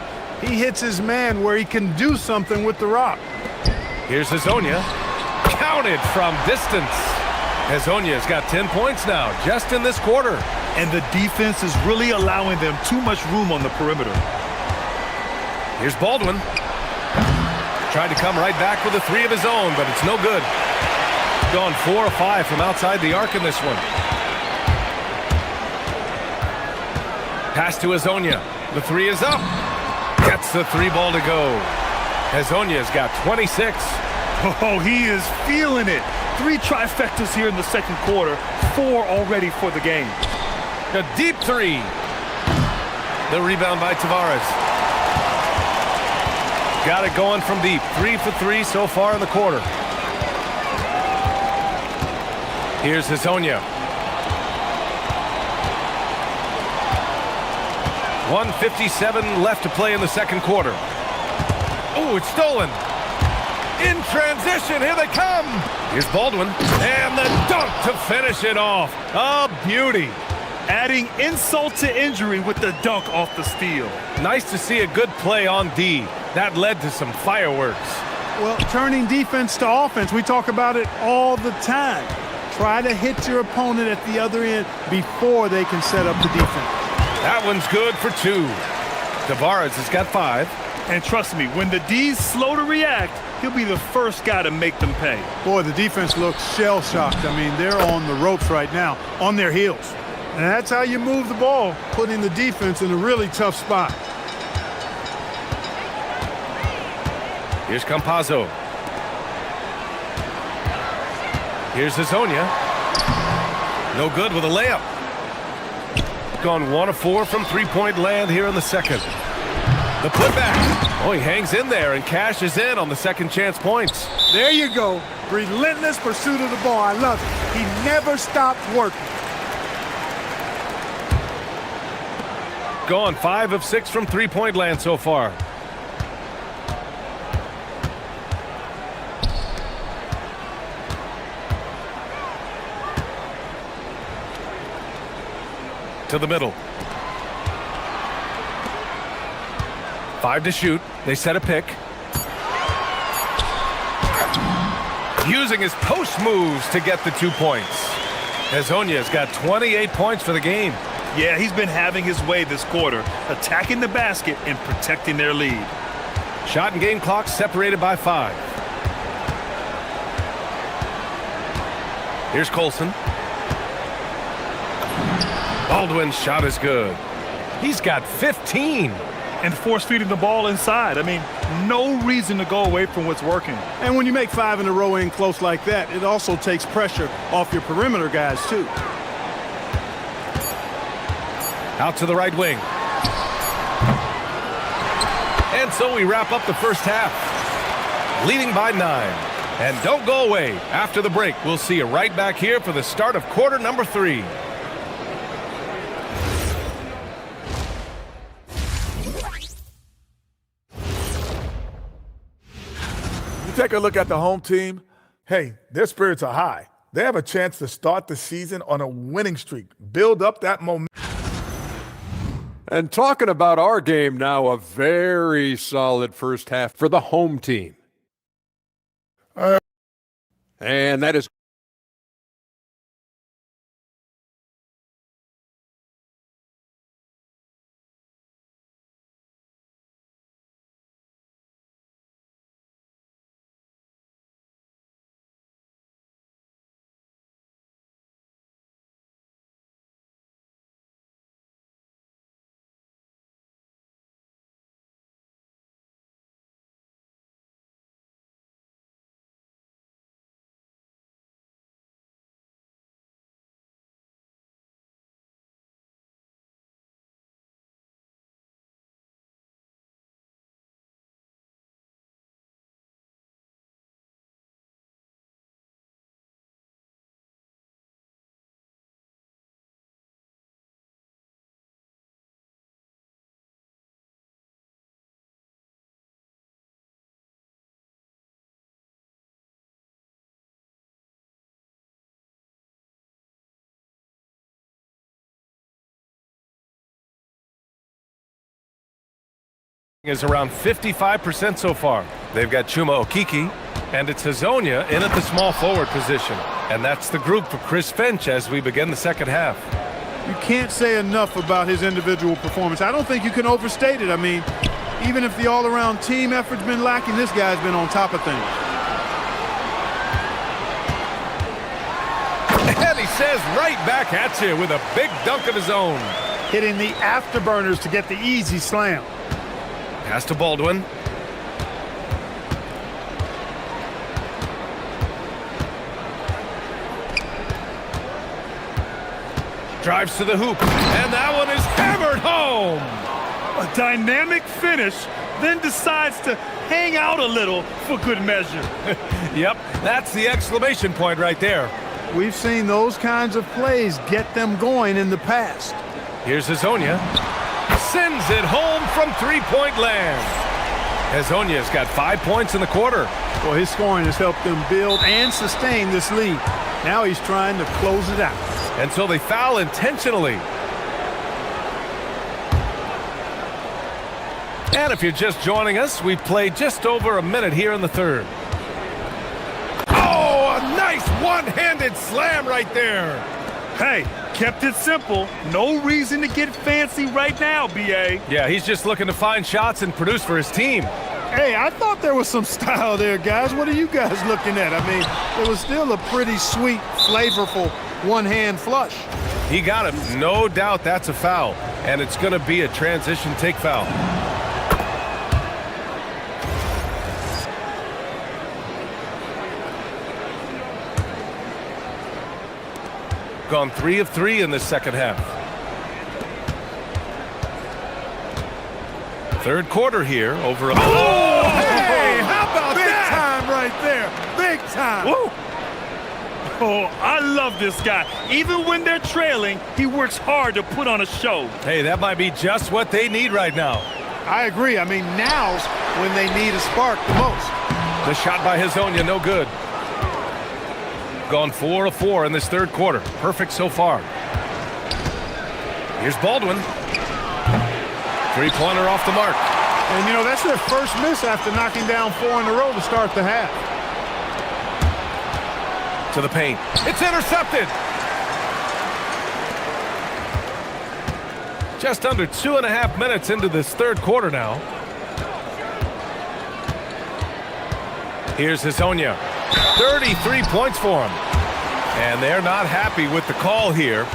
He hits his man where he can do something with the rock. Here's Hazonia. Counted from distance. Hazonia's got 10 points now, just in this quarter. And the defense is really allowing them too much room on the perimeter. Here's Baldwin. Tried to come right back with a 3 of his own, but it's no good. Gone 4 or 5 from outside the arc in this one. Pass to Hazonia. The 3 is up. Gets the 3 ball to go. Hazonia's got 26. Oh, he is feeling it. 3 trifectas here in the second quarter. 4 already for the game. A deep 3. The rebound by Tavares. Got it going from deep. 3 for 3 so far in the quarter. Here's Hazonia. 1:57 left to play in the second quarter. Oh, it's stolen. In transition, here they come. Here's Baldwin, and the dunk to finish it off. A beauty. Adding insult to injury with the dunk off the steal. Nice to see a good play on D. That led to some fireworks. Well, turning defense to offense, we talk about it all the time. Try to hit your opponent at the other end before they can set up the defense. That one's good for 2. Tavares has got 5. And trust me, when the D's slow to react, he'll be the first guy to make them pay. Boy, the defense looks shell-shocked. I mean, they're on the ropes right now, on their heels. And that's how you move the ball, putting the defense in a really tough spot. Here's Campazzo. Here's Hazonia. No good with a layup. Gone 1 of 4 from three-point land here in the second. The putback. Oh, he hangs in there and cashes in on the second chance points. There you go. Relentless pursuit of the ball. I love it. He never stopped working. Gone 5 of 6 from three-point land so far. To the middle. 5 to shoot. They set a pick. Using his post moves to get the 2 points. Hazonia's got 28 points for the game. Yeah, he's been having his way this quarter, attacking the basket and protecting their lead. Shot and game clock separated by 5. Here's Colson. Baldwin's shot is good. He's got 15. And force feeding the ball inside. I mean, no reason to go away from what's working. And when you make 5 in a row in close like that, it also takes pressure off your perimeter guys, too. Out to the right wing. And so we wrap up the first half. Leading by 9. And don't go away. After the break, we'll see you right back here for the start of quarter number 3. Take a look at the home team. Hey, their spirits are high. They have a chance to start the season on a winning streak, build up that momentum. And talking about our game now, a very solid first half for the home team. And that is around 55% so far. They've got Chuma Okeke, and it's Hazonia in at the small forward position. And that's the group for Chris Finch as we begin the second half. You can't say enough about his individual performance. I don't think you can overstate it. I mean, even if the all-around team effort's been lacking, this guy's been on top of things. And he says right back at you with a big dunk of his own. Hitting the afterburners to get the easy slam. Pass to Baldwin. Drives to the hoop, and that one is hammered home. A dynamic finish, then decides to hang out a little for good measure. Yep, that's the exclamation point right there. We've seen those kinds of plays get them going in the past. Here's Hazonia. Sends it home from three-point land. Hazonia's got 5 points in the quarter. Well, his scoring has helped them build and sustain this lead. Now he's trying to close it out. And so they foul intentionally. And if you're just joining us, we've played just over a minute here in the third. Oh, a nice one-handed slam right there. Hey, kept it simple. No reason to get fancy right now, B.A. Yeah, he's just looking to find shots and produce for his team. Hey, I thought there was some style there, guys. What are you guys looking at? I mean, it was still a pretty sweet, flavorful one-hand flush. He got him. No doubt that's a foul. And it's going to be a transition take foul. Gone 3 of 3 in this second half. Third quarter here over a... Oh, hey, how about Big that? time right there. Big time. Woo. Oh, I love this guy. Even when they're trailing, he works hard to put on a show. Hey, that might be just what they need right now. I agree. I mean, now's when they need a spark the most. The shot by Hazonia, no good. Gone 4 of 4 in this third quarter. Perfect so far. Here's Baldwin. Three-pointer off the mark. And, you know, that's their first miss after knocking down 4 in a row to start the half. To the paint. It's intercepted. Just under 2.5 minutes into this third quarter now. Here's Hazonia. 33 points for him. And they're not happy with the call here.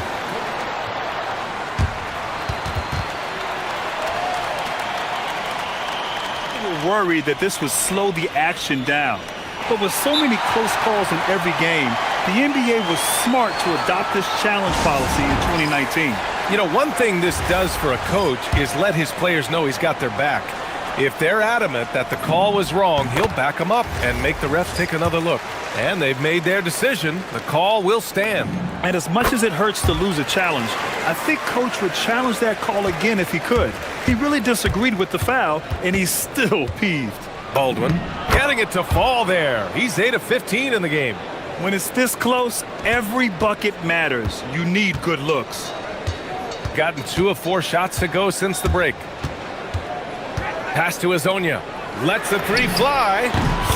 They were worried that this would slow the action down. But with so many close calls in every game, the NBA was smart to adopt this challenge policy in 2019. You know, one thing this does for a coach is let his players know he's got their back. If they're adamant that the call was wrong, he'll back them up and make the refs take another look. And they've made their decision. The call will stand. And as much as it hurts to lose a challenge, I think Coach would challenge that call again if he could. He really disagreed with the foul, and he's still peeved. Baldwin getting it to fall there. He's 8 of 15 in the game. When it's this close, every bucket matters. You need good looks. Gotten 2 of 4 shots to go since the break. Pass to Hazonia. Lets the three fly.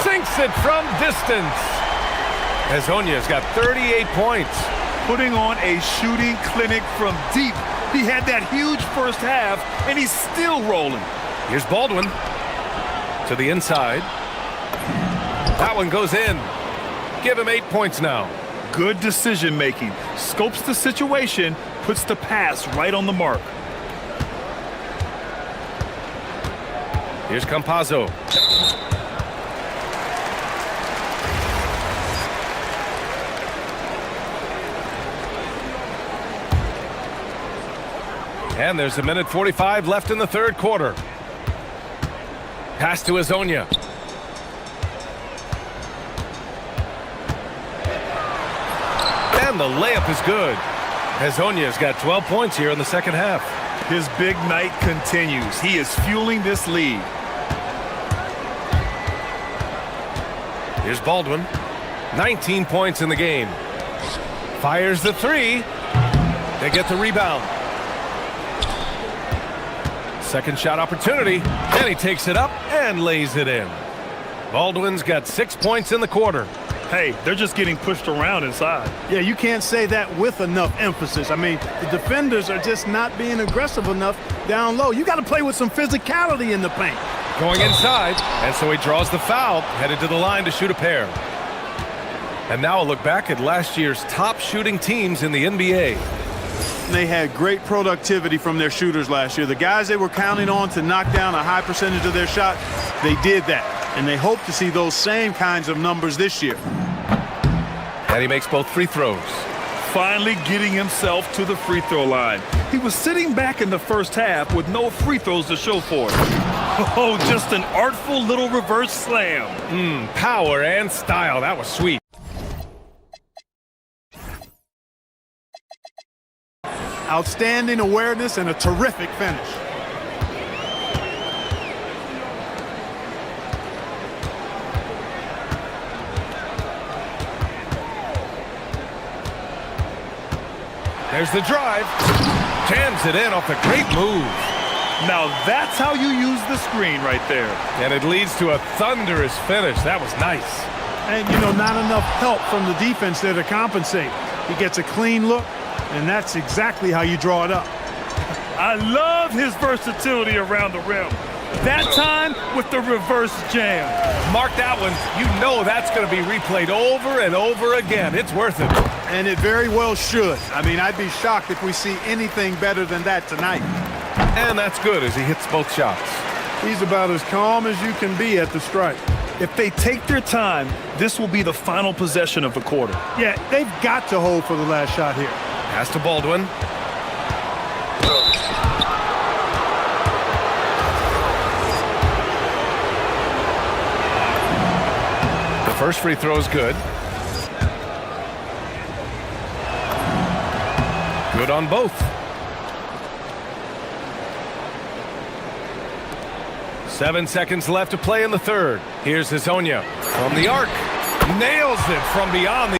Sinks it from distance. Hazonia's got 38 points. Putting on a shooting clinic from deep. He had that huge first half, and he's still rolling. Here's Baldwin. To the inside. That one goes in. Give him 8 points now. Good decision making. Scopes the situation, puts the pass right on the mark. Here's Campazzo. And there's 1:45 left in the third quarter. Pass to Hazonia. And the layup is good. Hazonia's got 12 points here in the second half. His big night continues. He is fueling this lead. Here's Baldwin. 19 points in the game. Fires the three. They get the rebound. Second shot opportunity. And he takes it up and lays it in. Baldwin's got 6 points in the quarter. Hey, they're just getting pushed around inside. Yeah, you can't say that with enough emphasis. I mean, the defenders are just not being aggressive enough down low. You got to play with some physicality in the paint. Going inside, and so he draws the foul, headed to the line to shoot a pair. And now a look back at last year's top shooting teams in the NBA. They had great productivity from their shooters last year. The guys they were counting on to knock down a high percentage of their shot, they did that. And they hope to see those same kinds of numbers this year. And he makes both free throws. Finally getting himself to the free throw line. He was sitting back in the first half with no free throws to show for it. Oh, just an artful little reverse slam. Power and style. That was sweet. Outstanding awareness and a terrific finish. There's the drive. Jams it in off a great move. Now that's how you use the screen right there. And it leads to a thunderous finish. That was nice. And, you know, not enough help from the defense there to compensate. He gets a clean look, and that's exactly how you draw it up. I love his versatility around the rim. That time with the reverse jam. Mark that one. You know that's going to be replayed over and over again. It's worth it. And it very well should. I mean, I'd be shocked if we see anything better than that tonight. And that's good as he hits both shots. He's about as calm as you can be at the strike. If they take their time, this will be the final possession of the quarter. Yeah, they've got to hold for the last shot here. Pass to Baldwin. The first free throw is good. Good on both. 7 seconds left to play in the third. Here's Hezonja from the arc. Nails it from beyond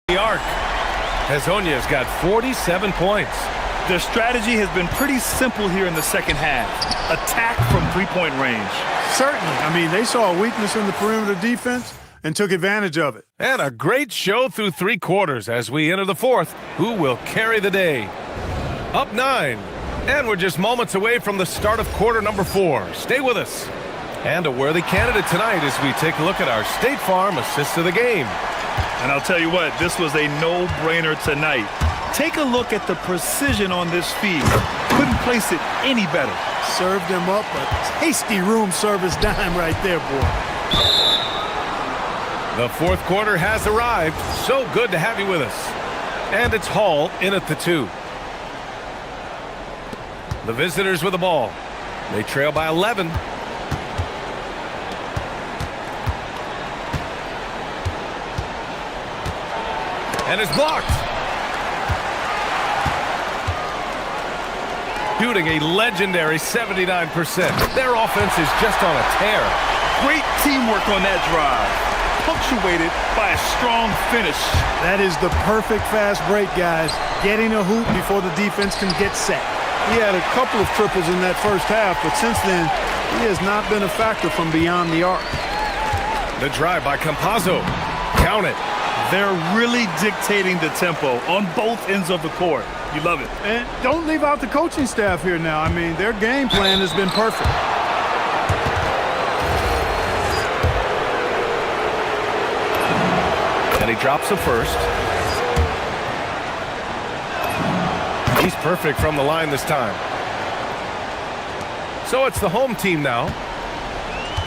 the arc. Hezonja's got 47 points. Their strategy has been pretty simple here in the second half. Attack from three-point range. Certainly. I mean, they saw a weakness in the perimeter defense and took advantage of it. And a great show through 3 quarters as we enter the fourth. Who will carry the day? Up 9. And we're just moments away from the start of quarter number 4. Stay with us. And a worthy candidate tonight as we take a look at our State Farm assist of the game. And I'll tell you what, this was a no-brainer tonight. Take a look at the precision on this feed. Couldn't place it any better. Served him up a tasty room service dime right there, boy. The fourth quarter has arrived. So good to have you with us. And it's Hall in at the 2. The visitors with the ball. They trail by 11. And it's blocked. Shooting a legendary 79%. Their offense is just on a tear. Great teamwork on that drive, punctuated by a strong finish. That is the perfect fast break, guys. Getting a hoop before the defense can get set. He had a couple of triples in that first half, but since then, he has not been a factor from beyond the arc. The drive by Campazzo. Count it. They're really dictating the tempo on both ends of the court. You love it. And don't leave out the coaching staff here now. I mean, their game plan has been perfect. And he drops the first. He's perfect from the line this time. So it's the home team now.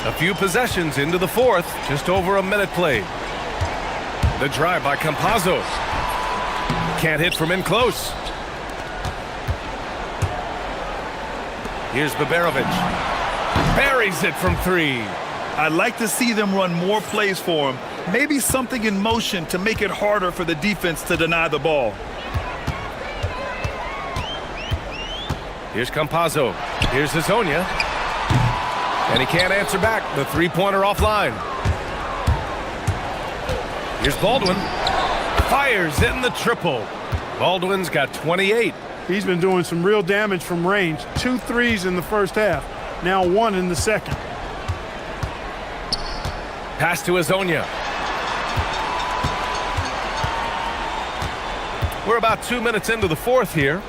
A few possessions into the fourth. Just over a minute played. The drive by Campazzo. Can't hit from in close. Here's Baberovic. Buries it from 3. I'd like to see them run more plays for him. Maybe something in motion to make it harder for the defense to deny the ball. Here's Campazzo. Here's Hezonja. And he can't answer back. The three-pointer offline. Here's Baldwin. Fires in the triple. Baldwin's got 28. He's been doing some real damage from range. 2 threes in the first half. Now 1 in the second. Pass to Hezonja. We're about 2 minutes into the fourth here.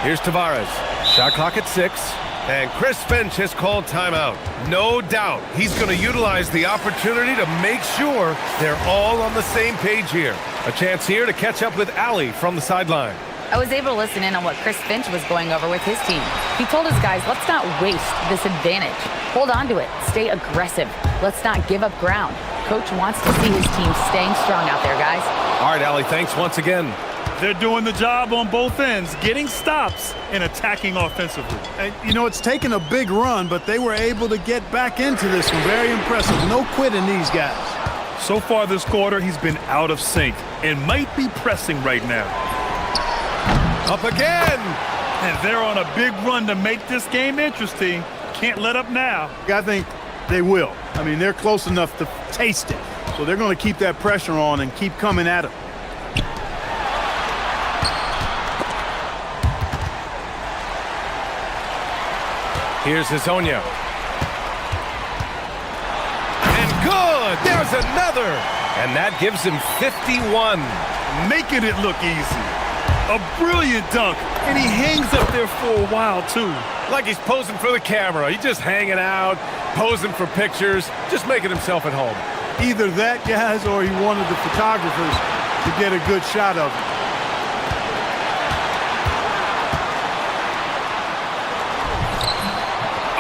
Here's Tavares. Shot clock at 6. And Chris Finch has called timeout. No doubt he's going to utilize the opportunity to make sure they're all on the same page here. A chance here to catch up with Allie from the sideline. I was able to listen in on what Chris Finch was going over with his team. He told his guys, let's not waste this advantage. Hold on to it. Stay aggressive. Let's not give up ground. Coach wants to see his team staying strong out there, guys. All right, Allie, thanks once again. They're doing the job on both ends, getting stops and attacking offensively. And, you know, it's taken a big run, but they were able to get back into this one. Very impressive. No quitting these guys. So far this quarter, he's been out of sync and might be pressing right now. Up again! And they're on a big run to make this game interesting. Can't let up now. I think they will. I mean, they're close enough to taste it. So they're going to keep that pressure on and keep coming at it. Here's Hazonia. And good! There's another! And that gives him 51. Making it look easy. A brilliant dunk. And he hangs up there for a while, too. Like he's posing for the camera. He's just hanging out, posing for pictures, just making himself at home. Either that, guys, or he wanted the photographers to get a good shot of it.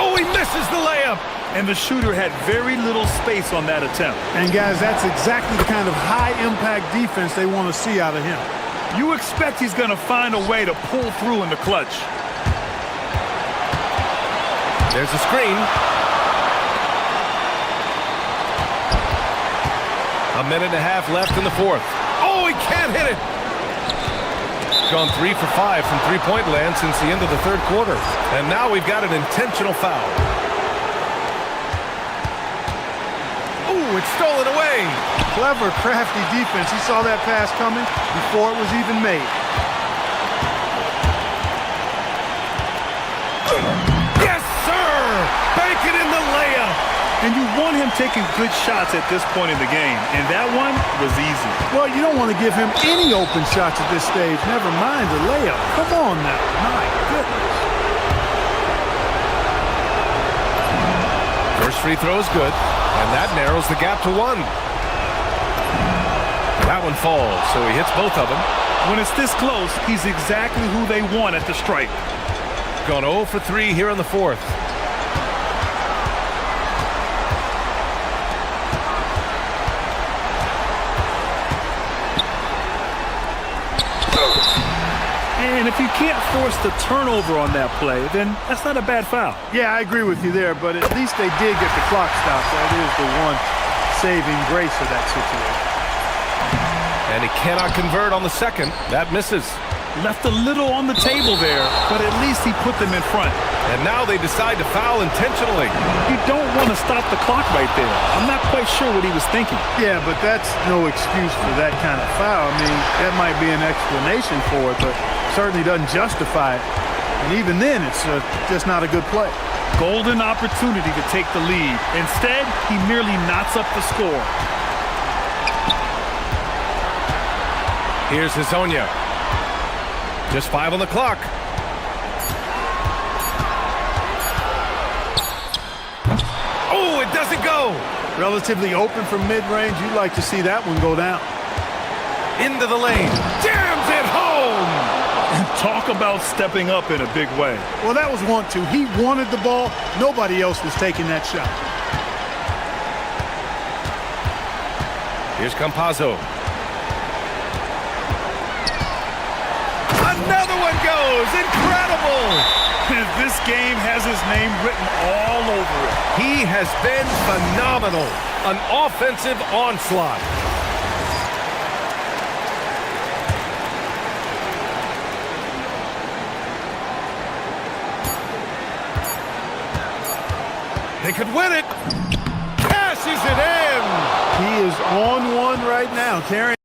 Oh, he misses the layup. And the shooter had very little space on that attempt. And, guys, that's exactly the kind of high-impact defense they want to see out of him. You expect he's going to find a way to pull through in the clutch. There's a screen. A minute and a half left in the fourth. Oh, he can't hit it. Gone 3 for 5 from three-point land since the end of the third quarter. And now we've got an intentional foul. Oh, it's stolen away. Clever, crafty defense. He saw that pass coming before it was even made. Yes, sir! Bank it in the layup. And you want him taking good shots at this point in the game. And that one was easy. Well, you don't want to give him any open shots at this stage. Never mind the layup. Come on now. My goodness. First free throw is good. And that narrows the gap to 1. That one falls, so he hits both of them. When it's this close, he's exactly who they want at the stripe. Gone 0 for 3 here in the fourth. And if you can't force the turnover on that play, then that's not a bad foul. Yeah, I agree with you there, but at least they did get the clock stopped. That is the one saving grace of that situation. And he cannot convert on the second. That misses. Left a little on the table there, but at least he put them in front. And now they decide to foul intentionally. You don't want to stop the clock right there. I'm not quite sure what he was thinking. Yeah, but that's no excuse for that kind of foul. I mean, that might be an explanation for it, but certainly doesn't justify it. And even then, it's just not a good play. Golden opportunity to take the lead. Instead, he merely knots up the score. Here's Hazonia. Just 5 on the clock. Oh, it doesn't go. Relatively open from mid-range. You'd like to see that one go down. Into the lane. Jams it home. And talk about stepping up in a big way. Well, that was 1-2. He wanted the ball. Nobody else was taking that shot. Here's Campazzo. Another one goes. Incredible. This game has his name written all over it. He has been phenomenal. An offensive onslaught. They could win it. Cashes it in. He is on one right now, carrying.